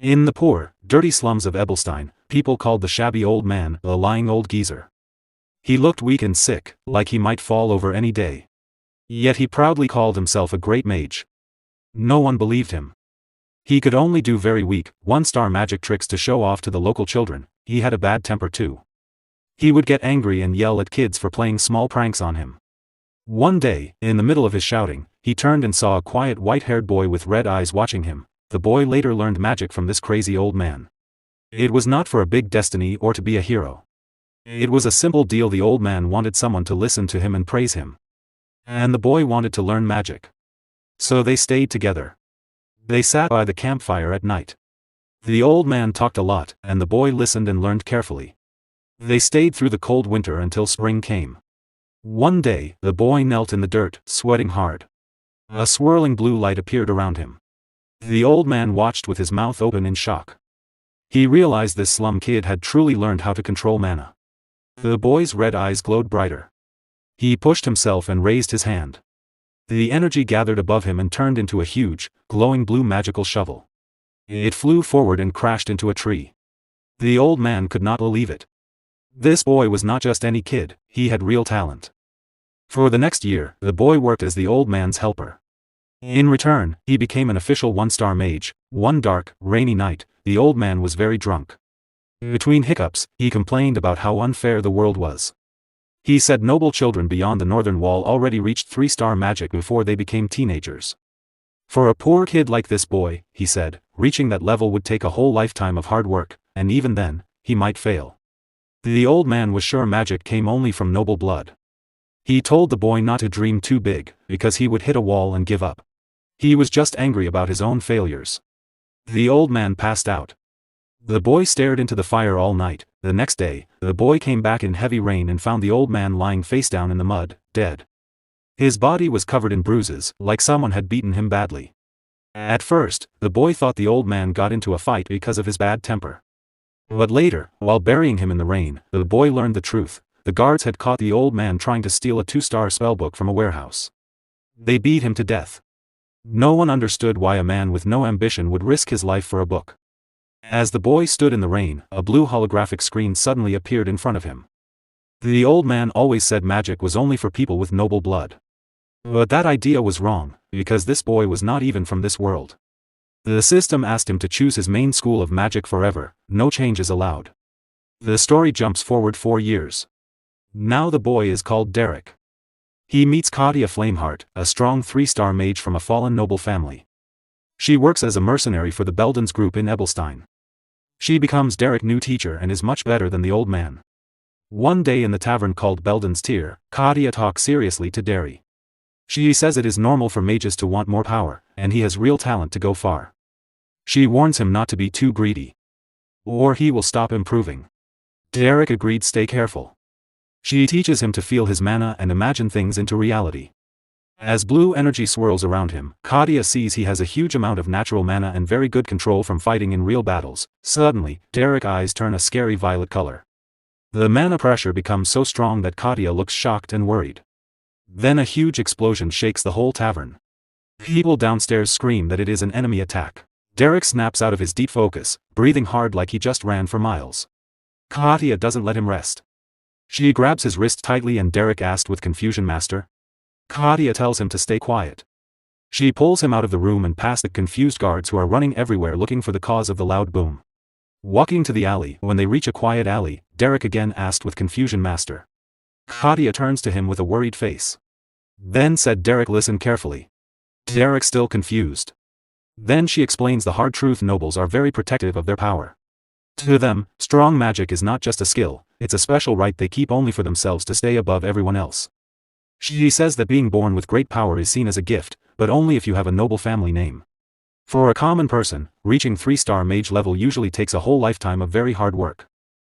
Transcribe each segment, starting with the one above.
In the poor, dirty slums of Ebelstein, people called the shabby old man the lying old geezer. He looked weak and sick, like he might fall over any day. Yet he proudly called himself a great mage. No one believed him. He could only do very weak, one-star magic tricks to show off to the local children. He had a bad temper too. He would get angry and yell at kids for playing small pranks on him. One day, in the middle of his shouting, he turned and saw a quiet white-haired boy with red eyes watching him. The boy later learned magic from this crazy old man. It was not for a big destiny or to be a hero. It was a simple deal. The old man wanted someone to listen to him and praise him. And the boy wanted to learn magic. So they stayed together. They sat by the campfire at night. The old man talked a lot, and the boy listened and learned carefully. They stayed through the cold winter until spring came. One day, the boy knelt in the dirt, sweating hard. A swirling blue light appeared around him. The old man watched with his mouth open in shock. He realized this slum kid had truly learned how to control mana. The boy's red eyes glowed brighter. He pushed himself and raised his hand. The energy gathered above him and turned into a huge, glowing blue magical shovel. It flew forward and crashed into a tree. The old man could not believe it. This boy was not just any kid, he had real talent. For the next year, the boy worked as the old man's helper. In return, he became an official one-star mage. One dark, rainy night, the old man was very drunk. Between hiccups, he complained about how unfair the world was. He said noble children beyond the northern wall already reached 3-star magic before they became teenagers. For a poor kid like this boy, he said, reaching that level would take a whole lifetime of hard work, and even then, he might fail. The old man was sure magic came only from noble blood. He told the boy not to dream too big, because he would hit a wall and give up. He was just angry about his own failures. The old man passed out. The boy stared into the fire all night. The next day, the boy came back in heavy rain and found the old man lying face down in the mud, dead. His body was covered in bruises, like someone had beaten him badly. At first, the boy thought the old man got into a fight because of his bad temper. But later, while burying him in the rain, the boy learned the truth. The guards had caught the old man trying to steal a 2-star spellbook from a warehouse. They beat him to death. No one understood why a man with no ambition would risk his life for a book. As the boy stood in the rain, a blue holographic screen suddenly appeared in front of him. The old man always said magic was only for people with noble blood. But that idea was wrong, because this boy was not even from this world. The system asked him to choose his main school of magic forever, no changes allowed. The story jumps forward 4 years. Now the boy is called Derrick. He meets Claudia Flameheart, a strong 3-star mage from a fallen noble family. She works as a mercenary for the Beldens group in Ebelstein. She becomes Derrick's new teacher and is much better than the old man. One day in the tavern called Beldens Tier, Claudia talks seriously to Derrick. She says it is normal for mages to want more power, and he has real talent to go far. She warns him not to be too greedy, or he will stop improving. Derrick agreed. Stay careful. She teaches him to feel his mana and imagine things into reality. As blue energy swirls around him, Claudia sees he has a huge amount of natural mana and very good control from fighting in real battles. Suddenly, Derrick's eyes turn a scary violet color. The mana pressure becomes so strong that Claudia looks shocked and worried. Then a huge explosion shakes the whole tavern. People downstairs scream that it is an enemy attack. Derrick snaps out of his deep focus, breathing hard like he just ran for miles. Claudia doesn't let him rest. She grabs his wrist tightly and Derrick asks with confusion, "Master?" Claudia tells him to stay quiet. She pulls him out of the room and past the confused guards who are running everywhere looking for the cause of the loud boom. Walking to the alley, when they reach a quiet alley, Derrick again asked with confusion, "Master?" Claudia turns to him with a worried face. Then said Derrick, "Listen carefully." Derrick still confused. Then she explains the hard truth: nobles are very protective of their power. To them, strong magic is not just a skill, it's a special right they keep only for themselves to stay above everyone else. She says that being born with great power is seen as a gift, but only if you have a noble family name. For a common person, reaching 3-star mage level usually takes a whole lifetime of very hard work.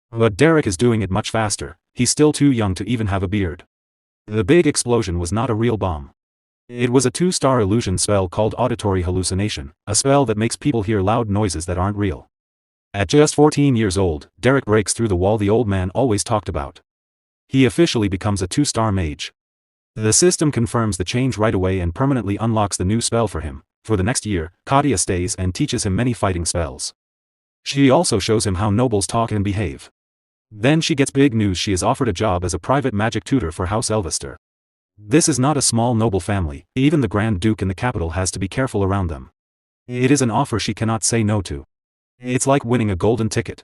But Derrick is doing it much faster. He's still too young to even have a beard. The big explosion was not a real bomb. It was a 2-star illusion spell called auditory hallucination, a spell that makes people hear loud noises that aren't real. At just 14 years old, Derrick breaks through the wall the old man always talked about. He officially becomes a 2-star mage. The system confirms the change right away and permanently unlocks the new spell for him. For the next year, Claudia stays and teaches him many fighting spells. She also shows him how nobles talk and behave. Then she gets big news: she is offered a job as a private magic tutor for House Elvester. This is not a small noble family, even the Grand Duke in the capital has to be careful around them. It is an offer she cannot say no to. It's like winning a golden ticket.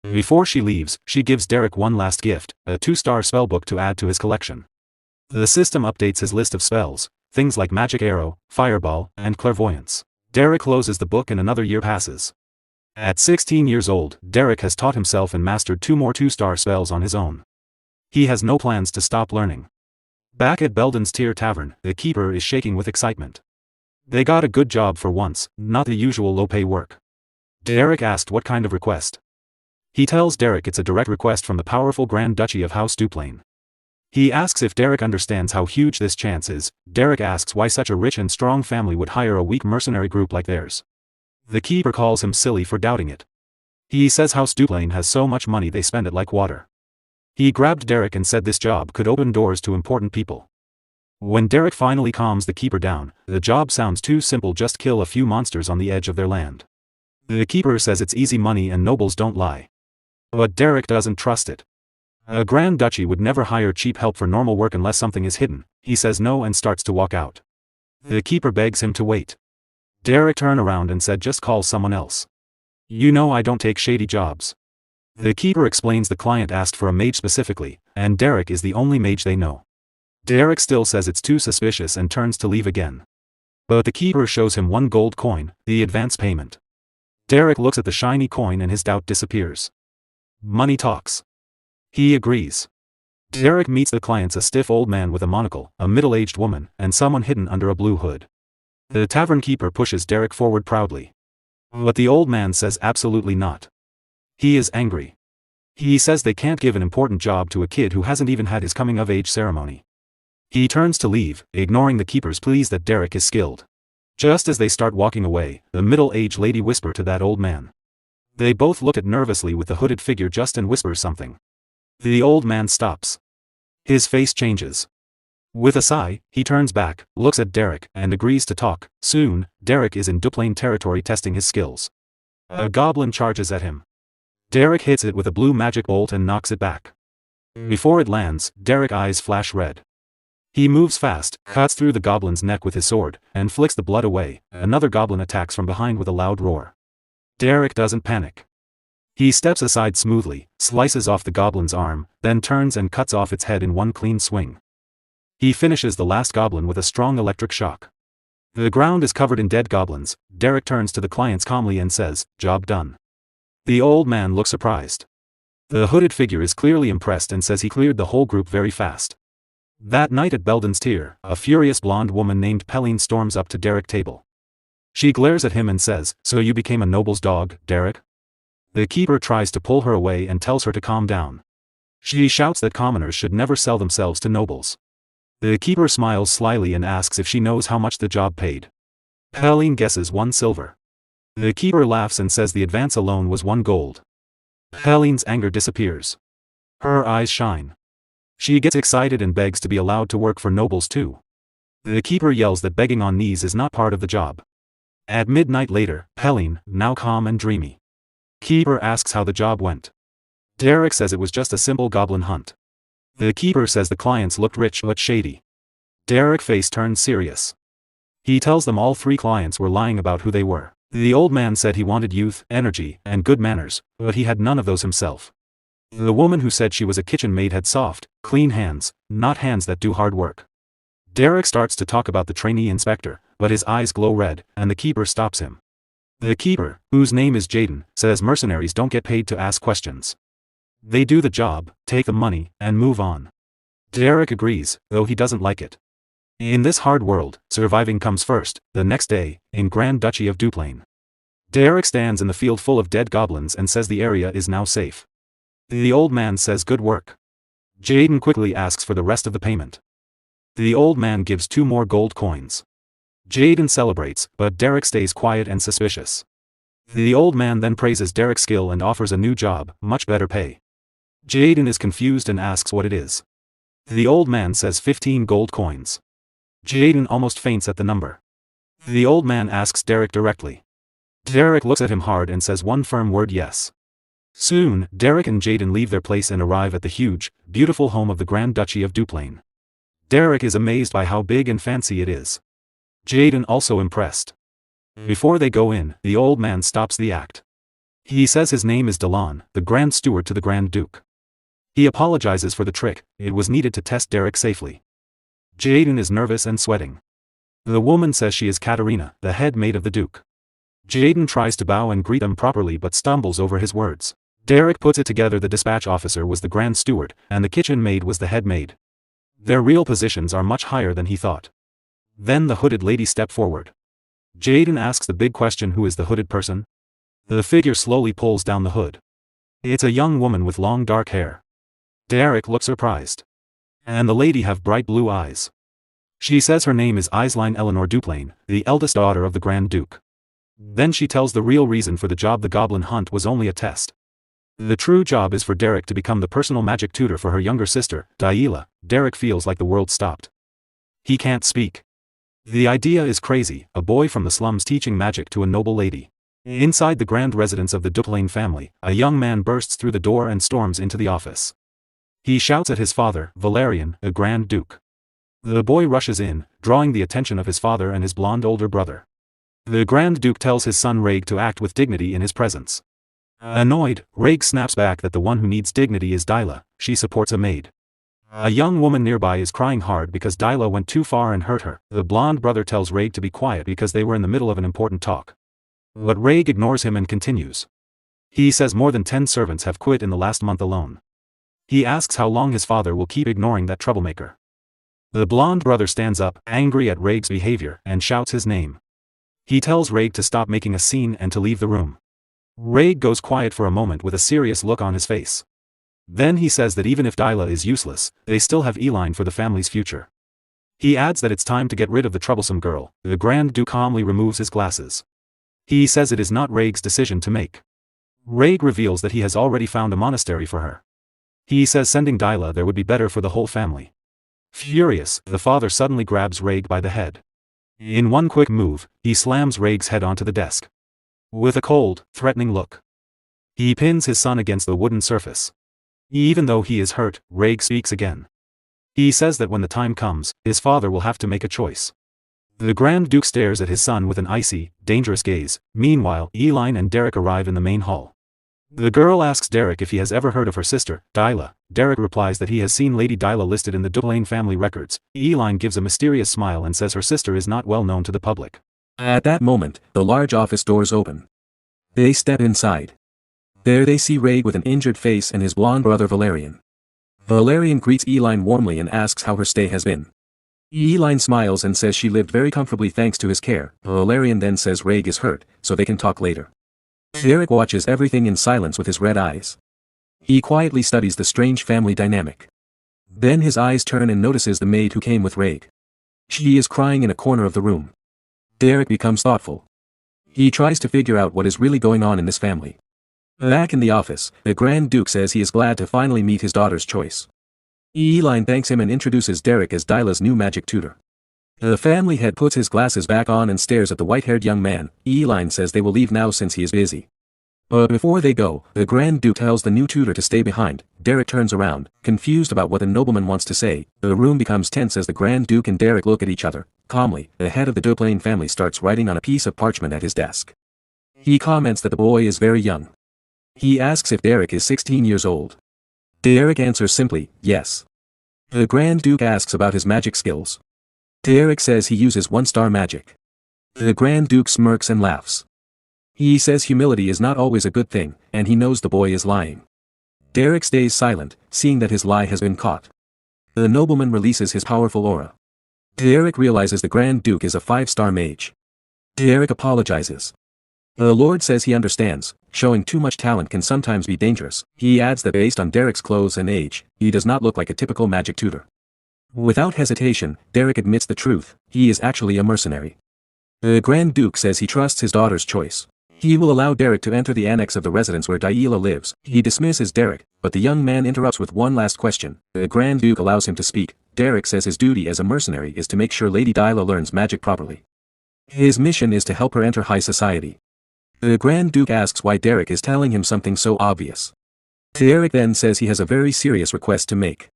Before she leaves, she gives Derrick one last gift, a 2-star spellbook to add to his collection. The system updates his list of spells, things like magic arrow, fireball, and clairvoyance. Derrick closes the book and another year passes. At 16 years old, Derrick has taught himself and mastered 2 more 2-star spells on his own. He has no plans to stop learning. Back at Belden's Tier Tavern, the keeper is shaking with excitement. They got a good job for once, not the usual low-pay work. Derrick asked what kind of request. He tells Derrick it's a direct request from the powerful Grand Duchy of House Duplain. He asks if Derrick understands how huge this chance is. Derrick asks why such a rich and strong family would hire a weak mercenary group like theirs. The keeper calls him silly for doubting it. He says House Duplain has so much money they spend it like water. He grabbed Derrick and said this job could open doors to important people. When Derrick finally calms the keeper down, the job sounds too simple: just kill a few monsters on the edge of their land. The keeper says it's easy money and nobles don't lie. But Derrick doesn't trust it. A Grand Duchy would never hire cheap help for normal work unless something is hidden. He says no and starts to walk out. The keeper begs him to wait. Derrick turned around and said just call someone else. You know I don't take shady jobs. The keeper explains the client asked for a mage specifically, and Derrick is the only mage they know. Derrick still says it's too suspicious and turns to leave again. But the keeper shows him 1 gold coin, the advance payment. Derrick looks at the shiny coin and his doubt disappears. Money talks. He agrees. Derrick meets the clients: a stiff old man with a monocle, a middle-aged woman, and someone hidden under a blue hood. The tavern keeper pushes Derrick forward proudly. But the old man says absolutely not. He is angry. He says they can't give an important job to a kid who hasn't even had his coming-of-age ceremony. He turns to leave, ignoring the keeper's pleas that Derrick is skilled. Just as they start walking away, the middle-aged lady whispers to that old man. They both look at nervously with the hooded figure just and whispers something. The old man stops. His face changes. With a sigh, he turns back, looks at Derrick, and agrees to talk. Soon, Derrick is in Duplain territory testing his skills. A goblin charges at him. Derrick hits it with a blue magic bolt and knocks it back. Before it lands, Derrick's eyes flash red. He moves fast, cuts through the goblin's neck with his sword, and flicks the blood away. Another goblin attacks from behind with a loud roar. Derrick doesn't panic. He steps aside smoothly, slices off the goblin's arm, then turns and cuts off its head in one clean swing. He finishes the last goblin with a strong electric shock. The ground is covered in dead goblins. Derrick turns to the clients calmly and says, "Job done." The old man looks surprised. The hooded figure is clearly impressed and says he cleared the whole group very fast. That night at Belden's Tier, a furious blonde woman named Pelline storms up to Derrick's table. She glares at him and says, "So you became a noble's dog, Derrick?" The keeper tries to pull her away and tells her to calm down. She shouts that commoners should never sell themselves to nobles. The keeper smiles slyly and asks if she knows how much the job paid. Pelline guesses 1 silver. The keeper laughs and says the advance alone was 1 gold. Pelline's anger disappears. Her eyes shine. She gets excited and begs to be allowed to work for nobles too. The keeper yells that begging on knees is not part of the job. At midnight later, Pelline, now calm and dreamy. Keeper asks how the job went. Derrick says it was just a simple goblin hunt. The keeper says the clients looked rich but shady. Derrick's face turns serious. He tells them all 3 clients were lying about who they were. The old man said he wanted youth, energy, and good manners, but he had none of those himself. The woman who said she was a kitchen maid had soft, clean hands, not hands that do hard work. Derrick starts to talk about the trainee inspector, but his eyes glow red, and the keeper stops him. The keeper, whose name is Jaden, says mercenaries don't get paid to ask questions. They do the job, take the money, and move on. Derrick agrees, though he doesn't like it. In this hard world, surviving comes first. The next day, in Grand Duchy of Duplain. Derrick stands in the field full of dead goblins and says the area is now safe. The old man says good work. Jaden quickly asks for the rest of the payment. The old man gives 2 more gold coins. Jaden celebrates, but Derrick stays quiet and suspicious. The old man then praises Derrick's skill and offers a new job, much better pay. Jaden is confused and asks what it is. The old man says 15 gold coins. Jaden almost faints at the number. The old man asks Derrick directly. Derrick looks at him hard and says one firm word: yes. Soon, Derrick and Jaden leave their place and arrive at the huge, beautiful home of the Grand Duchy of Duplain. Derrick is amazed by how big and fancy it is. Jaden also impressed. Before they go in, the old man stops the act. He says his name is Delon, the Grand Steward to the Grand Duke. He apologizes for the trick, it was needed to test Derrick safely. Jaden is nervous and sweating. The woman says she is Katerina, the head maid of the Duke. Jaden tries to bow and greet them properly but stumbles over his words. Derrick puts it together: the dispatch officer was the Grand Steward, and the kitchen maid was the head maid. Their real positions are much higher than he thought. Then the hooded lady stepped forward. Jaden asks the big question: who is the hooded person? The figure slowly pulls down the hood. It's a young woman with long dark hair. Derrick looks surprised. And the lady have bright blue eyes. She says her name is Isline Eleanor Duplain, the eldest daughter of the Grand Duke. Then she tells the real reason for the job: the goblin hunt was only a test. The true job is for Derrick to become the personal magic tutor for her younger sister, Daila. Derrick feels like the world stopped. He can't speak. The idea is crazy, a boy from the slums teaching magic to a noble lady. Inside the grand residence of the Duplain family, a young man bursts through the door and storms into the office. He shouts at his father, Valerian, the Grand Duke. The boy rushes in, drawing the attention of his father and his blonde older brother. The Grand Duke tells his son Raig to act with dignity in his presence. Annoyed, Raig snaps back that the one who needs dignity is Daila. She supports a maid. A young woman nearby is crying hard because Daila went too far and hurt her. The blonde brother tells Raig to be quiet because they were in the middle of an important talk. But Raig ignores him and continues. He says more than 10 servants have quit in the last month alone. He asks how long his father will keep ignoring that troublemaker. The blonde brother stands up, angry at Raig's behavior, and shouts his name. He tells Raig to stop making a scene and to leave the room. Raig goes quiet for a moment with a serious look on his face. Then he says that even if Daila is useless, they still have Eileen for the family's future. He adds that it's time to get rid of the troublesome girl. The Grand Duke calmly removes his glasses. He says it is not Raig's decision to make. Raig reveals that he has already found a monastery for her. He says sending Daila there would be better for the whole family. Furious, the father suddenly grabs Raig by the head. In one quick move, he slams Raig's head onto the desk. With a cold, threatening look, he pins his son against the wooden surface. Even though he is hurt, Raig speaks again. He says that when the time comes, his father will have to make a choice. The Grand Duke stares at his son with an icy, dangerous gaze. Meanwhile, Eileen and Derrick arrive in the main hall. The girl asks Derrick if he has ever heard of her sister, Daila. Derrick replies that he has seen Lady Daila listed in the Duplain family records. Eileen gives a mysterious smile and says her sister is not well known to the public. At that moment, the large office doors open. They step inside. There they see Raig with an injured face and his blonde brother Valerian. Valerian greets Eileen warmly and asks how her stay has been. Eileen smiles and says she lived very comfortably thanks to his care. Valerian then says Raig is hurt, so they can talk later. Derrick watches everything in silence with his red eyes. He quietly studies the strange family dynamic. Then his eyes turn and notices the maid who came with Raig. She is crying in a corner of the room. Derrick becomes thoughtful. He tries to figure out what is really going on in this family. Back in the office, the Grand Duke says he is glad to finally meet his daughter's choice. Eileen thanks him and introduces Derrick as Daila's new magic tutor. The family head puts his glasses back on and stares at the white-haired young man. Eileen says they will leave now since he is busy. But before they go, the Grand Duke tells the new tutor to stay behind. Derrick turns around, confused about what the nobleman wants to say. The room becomes tense as the Grand Duke and Derrick look at each other. Calmly, the head of the Duplain family starts writing on a piece of parchment at his desk. He comments that the boy is very young. He asks if Derrick is 16 years old. Derrick answers simply, yes. The Grand Duke asks about his magic skills. Derrick says he uses one-star magic. The Grand Duke smirks and laughs. He says humility is not always a good thing, and he knows the boy is lying. Derrick stays silent, seeing that his lie has been caught. The nobleman releases his powerful aura. Derrick realizes the Grand Duke is a 5-star mage. Derrick apologizes. The Lord says he understands, showing too much talent can sometimes be dangerous. He adds that based on Derrick's clothes and age, he does not look like a typical magic tutor. Without hesitation, Derrick admits the truth, he is actually a mercenary. The Grand Duke says he trusts his daughter's choice. He will allow Derrick to enter the annex of the residence where Daila lives. He dismisses Derrick, but the young man interrupts with one last question. The Grand Duke allows him to speak. Derrick says his duty as a mercenary is to make sure Lady Daila learns magic properly. His mission is to help her enter high society. The Grand Duke asks why Derrick is telling him something so obvious. Derrick then says he has a very serious request to make.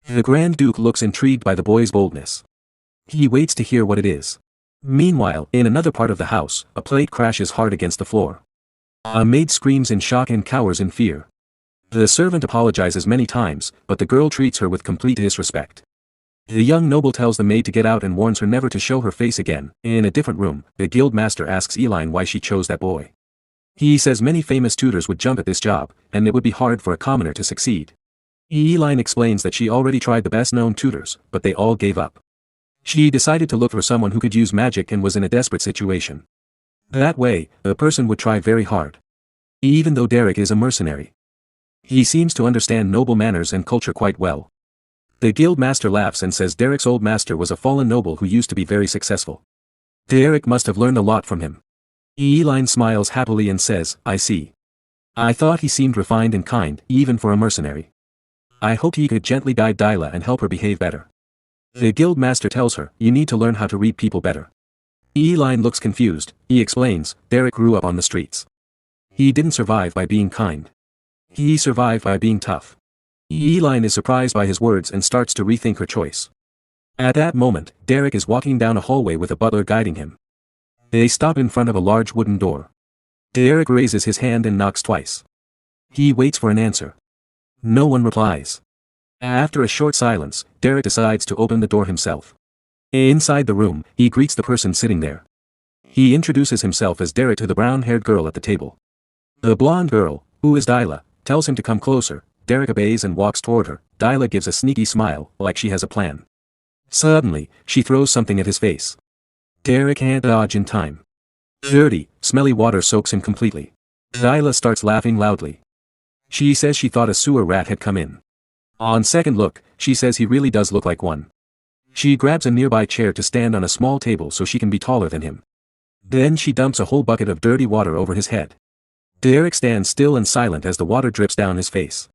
The Grand Duke looks intrigued by the boy's boldness. He waits to hear what it is. Meanwhile, in another part of the house, a plate crashes hard against the floor. A maid screams in shock and cowers in fear. The servant apologizes many times, but the girl treats her with complete disrespect. The young noble tells the maid to get out and warns her never to show her face again. In a different room, the guild master asks Eileen why she chose that boy. He says many famous tutors would jump at this job, and it would be hard for a commoner to succeed. Eileen explains that she already tried the best-known tutors, but they all gave up. She decided to look for someone who could use magic and was in a desperate situation. That way, a person would try very hard. Even though Derrick is a mercenary, he seems to understand noble manners and culture quite well. The guild master laughs and says Derrick's old master was a fallen noble who used to be very successful. Derrick must have learned a lot from him. Eileen smiles happily and says, I see. I thought he seemed refined and kind, even for a mercenary. I hoped he could gently guide Dyla and help her behave better. The guild master tells her, you need to learn how to read people better. Eileen looks confused. He explains, Derrick grew up on the streets. He didn't survive by being kind. He survived by being tough. Eileen is surprised by his words and starts to rethink her choice. At that moment, Derrick is walking down a hallway with a butler guiding him. They stop in front of a large wooden door. Derrick raises his hand and knocks twice. He waits for an answer. No one replies. After a short silence, Derrick decides to open the door himself. Inside the room, he greets the person sitting there. He introduces himself as Derrick to the brown-haired girl at the table. The blonde girl, who is Dyla, tells him to come closer. Derrick obeys and walks toward her. Dyla gives a sneaky smile, like she has a plan. Suddenly, she throws something at his face. Derrick can't dodge in time. Dirty, smelly water soaks him completely. Dyla starts laughing loudly. She says she thought a sewer rat had come in. On second look, she says he really does look like one. She grabs a nearby chair to stand on a small table so she can be taller than him. Then she dumps a whole bucket of dirty water over his head. Derrick stands still and silent as the water drips down his face.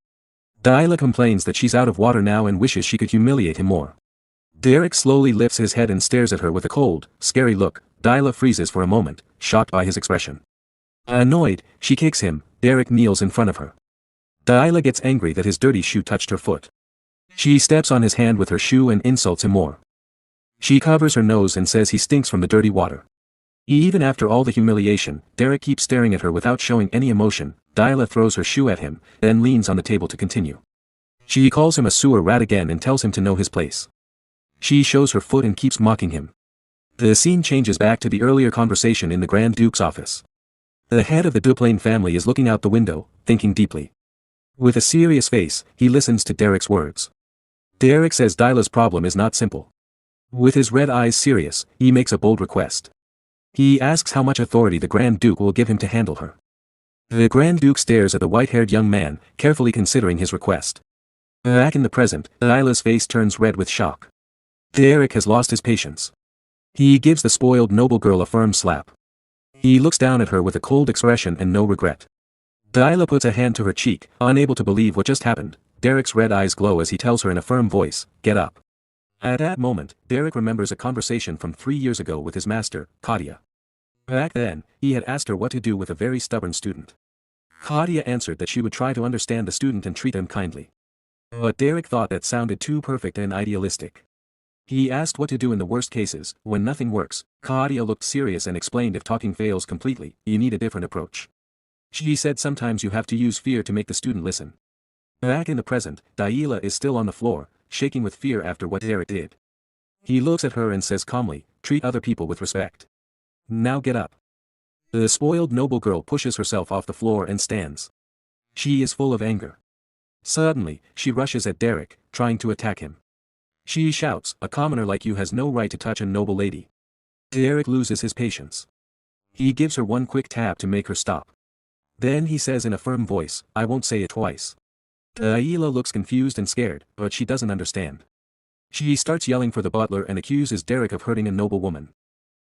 Dyla complains that she's out of water now and wishes she could humiliate him more. Derrick slowly lifts his head and stares at her with a cold, scary look. Dyla freezes for a moment, shocked by his expression. Annoyed, she kicks him. Derrick kneels in front of her. Dyla gets angry that his dirty shoe touched her foot. She steps on his hand with her shoe and insults him more. She covers her nose and says he stinks from the dirty water. Even after all the humiliation, Derrick keeps staring at her without showing any emotion. Dyla throws her shoe at him, then leans on the table to continue. She calls him a sewer rat again and tells him to know his place. She shows her foot and keeps mocking him. The scene changes back to the earlier conversation in the Grand Duke's office. The head of the Duplain family is looking out the window, thinking deeply. With a serious face, he listens to Derrick's words. Derrick says Dyla's problem is not simple. With his red eyes serious, he makes a bold request. He asks how much authority the Grand Duke will give him to handle her. The Grand Duke stares at the white-haired young man, carefully considering his request. Back in the present, Dyla's face turns red with shock. Derrick has lost his patience. He gives the spoiled noble girl a firm slap. He looks down at her with a cold expression and no regret. Dyla puts a hand to her cheek, unable to believe what just happened. Derrick's red eyes glow as he tells her in a firm voice, get up. At that moment, Derrick remembers a conversation from 3 years ago with his master, Katia. Back then, he had asked her what to do with a very stubborn student. Katia answered that she would try to understand the student and treat him kindly. But Derrick thought that sounded too perfect and idealistic. He asked what to do in the worst cases. When nothing works, Katia looked serious and explained if talking fails completely, you need a different approach. She said sometimes you have to use fear to make the student listen. Back in the present, Dyla is still on the floor, shaking with fear after what Derrick did. He looks at her and says calmly, treat other people with respect. Now get up. The spoiled noble girl pushes herself off the floor and stands. She is full of anger. Suddenly, she rushes at Derrick, trying to attack him. She shouts, a commoner like you has no right to touch a noble lady. Derrick loses his patience. He gives her one quick tap to make her stop. Then he says in a firm voice, I won't say it twice. Dyla looks confused and scared, but she doesn't understand. She starts yelling for the butler and accuses Derrick of hurting a noble woman.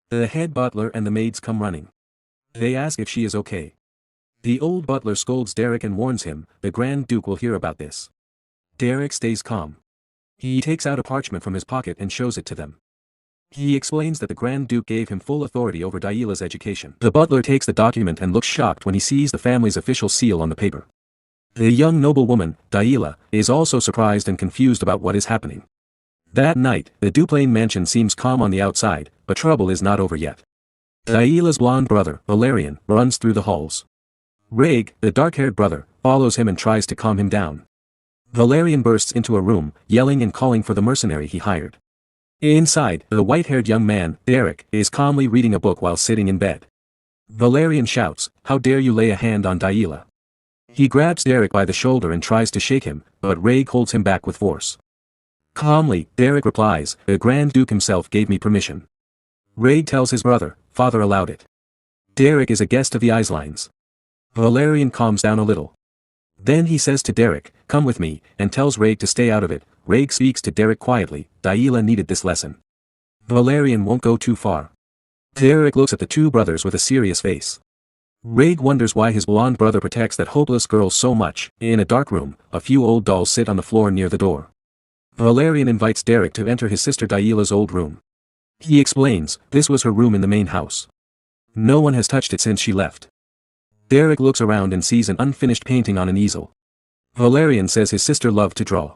The head butler and the maids come running. They ask if she is okay. The old butler scolds Derrick and warns him, the Grand Duke will hear about this. Derrick stays calm. He takes out a parchment from his pocket and shows it to them. He explains that the Grand Duke gave him full authority over Daila's education. The butler takes the document and looks shocked when he sees the family's official seal on the paper. The young noblewoman, Daila, is also surprised and confused about what is happening. That night, the Duplain mansion seems calm on the outside, but trouble is not over yet. Daila's blonde brother, Valerian, runs through the halls. Reg, the dark-haired brother, follows him and tries to calm him down. Valerian bursts into a room, yelling and calling for the mercenary he hired. Inside, the white-haired young man, Derrick, is calmly reading a book while sitting in bed. Valerian shouts, "How dare you lay a hand on Daila?" He grabs Derrick by the shoulder and tries to shake him, but Reg holds him back with force. Calmly, Derrick replies, "The Grand Duke himself gave me permission." Reg tells his brother, "Father allowed it." Derrick is a guest of the Islines. Valerian calms down a little. Then he says to Derrick, "Come with me," and tells Reg to stay out of it. Reg speaks to Derrick quietly, "Daila needed this lesson." Valerian won't go too far. Derrick looks at the two brothers with a serious face. Reg wonders why his blonde brother protects that hopeless girl so much. In a dark room, a few old dolls sit on the floor near the door. Valerian invites Derrick to enter his sister Daila's old room. He explains, this was her room in the main house. No one has touched it since she left. Derrick looks around and sees an unfinished painting on an easel. Valerian says his sister loved to draw.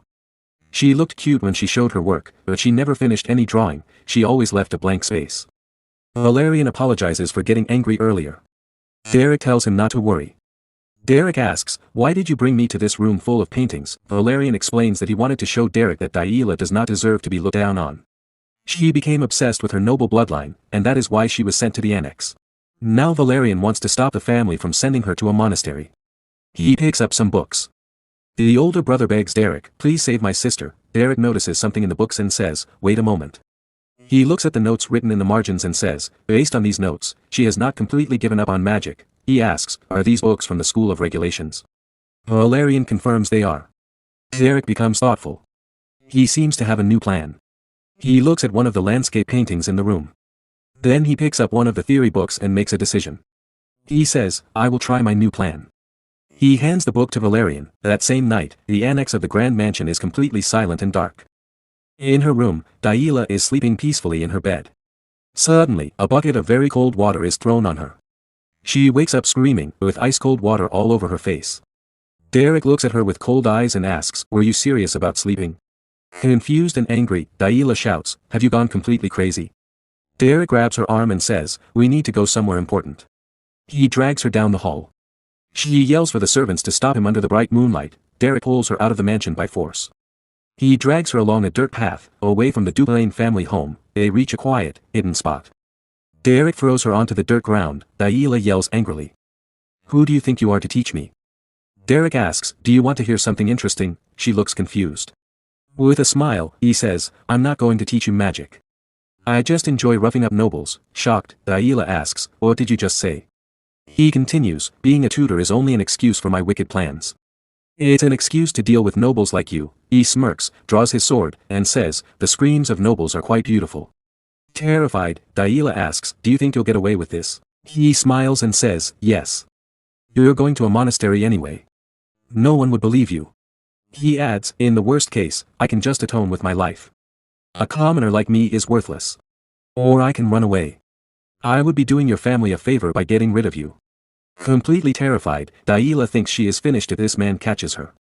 She looked cute when she showed her work, but she never finished any drawing, she always left a blank space. Valerian apologizes for getting angry earlier. Derrick tells him not to worry. Derrick asks, "Why did you bring me to this room full of paintings?" Valerian explains that he wanted to show Derrick that Daila does not deserve to be looked down on. She became obsessed with her noble bloodline, and that is why she was sent to the annex. Now Valerian wants to stop the family from sending her to a monastery. He picks up some books. The older brother begs Derrick, "Please save my sister." Derrick notices something in the books and says, "Wait a moment." He looks at the notes written in the margins and says, "Based on these notes, she has not completely given up on magic." He asks, "Are these books from the School of Regulations?" Valerian confirms they are. Derrick becomes thoughtful. He seems to have a new plan. He looks at one of the landscape paintings in the room. Then he picks up one of the theory books and makes a decision. He says, "I will try my new plan." He hands the book to Valerian. That same night, the annex of the Grand Mansion is completely silent and dark. In her room, Daila is sleeping peacefully in her bed. Suddenly, a bucket of very cold water is thrown on her. She wakes up screaming, with ice-cold water all over her face. Derrick looks at her with cold eyes and asks, "Were you serious about sleeping?" Confused and angry, Daila shouts, "Have you gone completely crazy?" Derrick grabs her arm and says, "We need to go somewhere important." He drags her down the hall. She yells for the servants to stop him under the bright moonlight. Derrick pulls her out of the mansion by force. He drags her along a dirt path, away from the Duplain family home. They reach a quiet, hidden spot. Derrick throws her onto the dirt ground. Daila yells angrily, "Who do you think you are to teach me?" Derrick asks, "Do you want to hear something interesting?" She looks confused. With a smile, he says, "I'm not going to teach you magic. I just enjoy roughing up nobles." Shocked, Daila asks, "What did you just say?" He continues, "Being a tutor is only an excuse for my wicked plans. It's an excuse to deal with nobles like you." He smirks, draws his sword, and says, "The screams of nobles are quite beautiful." Terrified, Daila asks, "Do you think you'll get away with this?" He smiles and says, "Yes. You're going to a monastery anyway. No one would believe you." He adds, "In the worst case, I can just atone with my life. A commoner like me is worthless. Or I can run away. I would be doing your family a favor by getting rid of you." Completely terrified, Daila thinks she is finished if this man catches her.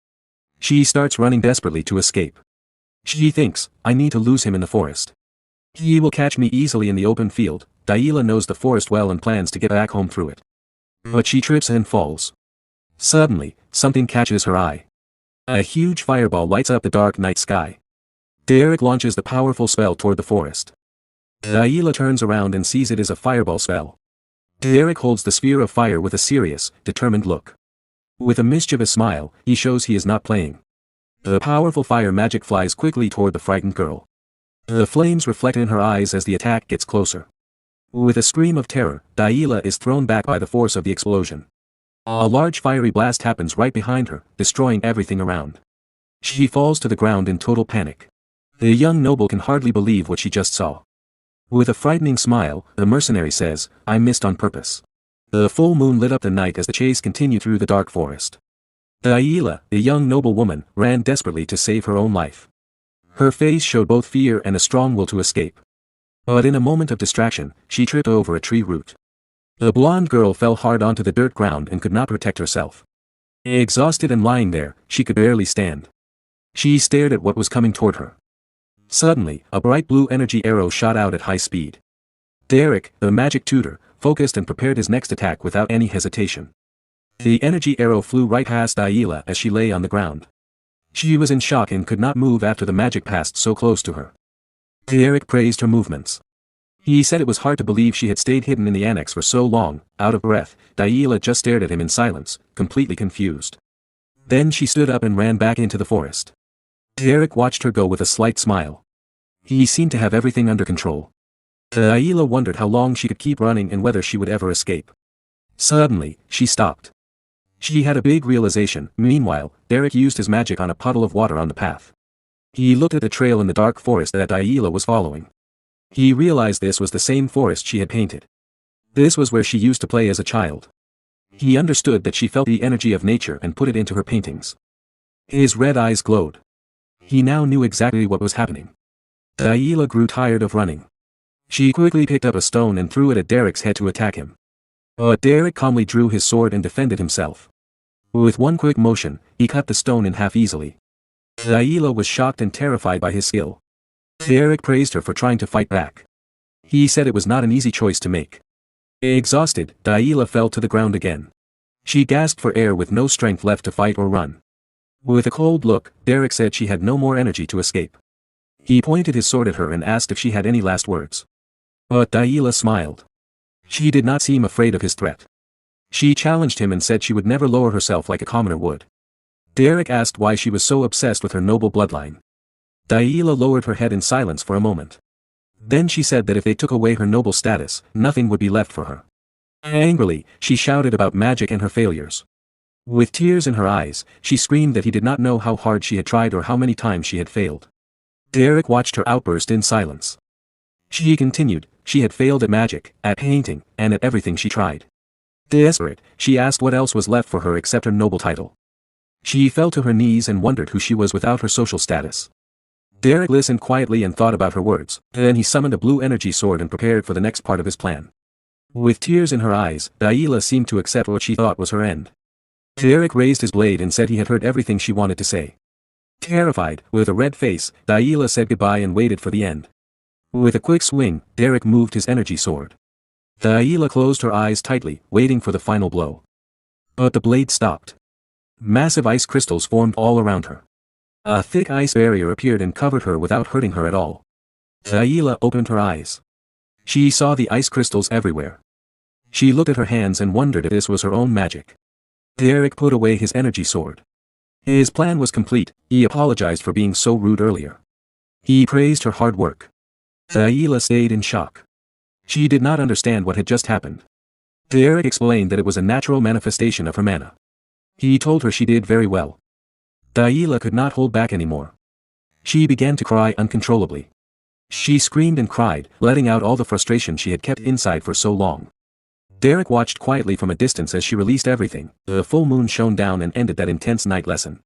She starts running desperately to escape. She thinks, "I need to lose him in the forest. He will catch me easily in the open field." Daila knows the forest well and plans to get back home through it. But she trips and falls. Suddenly, something catches her eye. A huge fireball lights up the dark night sky. Derrick launches the powerful spell toward the forest. Daila turns around and sees it is a fireball spell. Derrick holds the sphere of fire with a serious, determined look. With a mischievous smile, he shows he is not playing. The powerful fire magic flies quickly toward the frightened girl. The flames reflect in her eyes as the attack gets closer. With a scream of terror, Daila is thrown back by the force of the explosion. A large fiery blast happens right behind her, destroying everything around. She falls to the ground in total panic. The young noble can hardly believe what she just saw. With a frightening smile, the mercenary says, "I missed on purpose." The full moon lit up the night as the chase continued through the dark forest. Daila, the young noblewoman, ran desperately to save her own life. Her face showed both fear and a strong will to escape. But in a moment of distraction, she tripped over a tree root. The blonde girl fell hard onto the dirt ground and could not protect herself. Exhausted and lying there, she could barely stand. She stared at what was coming toward her. Suddenly, a bright blue energy arrow shot out at high speed. Derrick, the magic tutor, focused and prepared his next attack without any hesitation. The energy arrow flew right past Ayla as she lay on the ground. She was in shock and could not move after the magic passed so close to her. Derrick praised her movements. He said it was hard to believe she had stayed hidden in the annex for so long. Out of breath, Ayla just stared at him in silence, completely confused. Then she stood up and ran back into the forest. Derrick watched her go with a slight smile. He seemed to have everything under control. Ayla wondered how long she could keep running and whether she would ever escape. Suddenly, she stopped. She had a big realization. Meanwhile, Derrick used his magic on a puddle of water on the path. He looked at the trail in the dark forest that Ayla was following. He realized this was the same forest she had painted. This was where she used to play as a child. He understood that she felt the energy of nature and put it into her paintings. His red eyes glowed. He now knew exactly what was happening. Ayla grew tired of running. She quickly picked up a stone and threw it at Derrick's head to attack him. But Derrick calmly drew his sword and defended himself. With one quick motion, he cut the stone in half easily. Ayla was shocked and terrified by his skill. Derrick praised her for trying to fight back. He said it was not an easy choice to make. Exhausted, Ayla fell to the ground again. She gasped for air with no strength left to fight or run. With a cold look, Derrick said she had no more energy to escape. He pointed his sword at her and asked if she had any last words. But Ayla smiled. She did not seem afraid of his threat. She challenged him and said she would never lower herself like a commoner would. Derrick asked why she was so obsessed with her noble bloodline. Ayla lowered her head in silence for a moment. Then she said that if they took away her noble status, nothing would be left for her. Angrily, she shouted about magic and her failures. With tears in her eyes, she screamed that he did not know how hard she had tried or how many times she had failed. Derrick watched her outburst in silence. She continued, she had failed at magic, at painting, and at everything she tried. Desperate, she asked what else was left for her except her noble title. She fell to her knees and wondered who she was without her social status. Derrick listened quietly and thought about her words, then he summoned a blue energy sword and prepared for the next part of his plan. With tears in her eyes, Ayla seemed to accept what she thought was her end. Derrick raised his blade and said he had heard everything she wanted to say. Terrified, with a red face, Ayla said goodbye and waited for the end. With a quick swing, Derrick moved his energy sword. Ayla closed her eyes tightly, waiting for the final blow. But the blade stopped. Massive ice crystals formed all around her. A thick ice barrier appeared and covered her without hurting her at all. Ayla opened her eyes. She saw the ice crystals everywhere. She looked at her hands and wondered if this was her own magic. Derrick put away his energy sword. His plan was complete. He apologized for being so rude earlier. He praised her hard work. Ayla stayed in shock. She did not understand what had just happened. Derrick explained that it was a natural manifestation of her mana. He told her she did very well. Ayla could not hold back anymore. She began to cry uncontrollably. She screamed and cried, letting out all the frustration she had kept inside for so long. Derrick watched quietly from a distance as she released everything. The full moon shone down and ended that intense night lesson.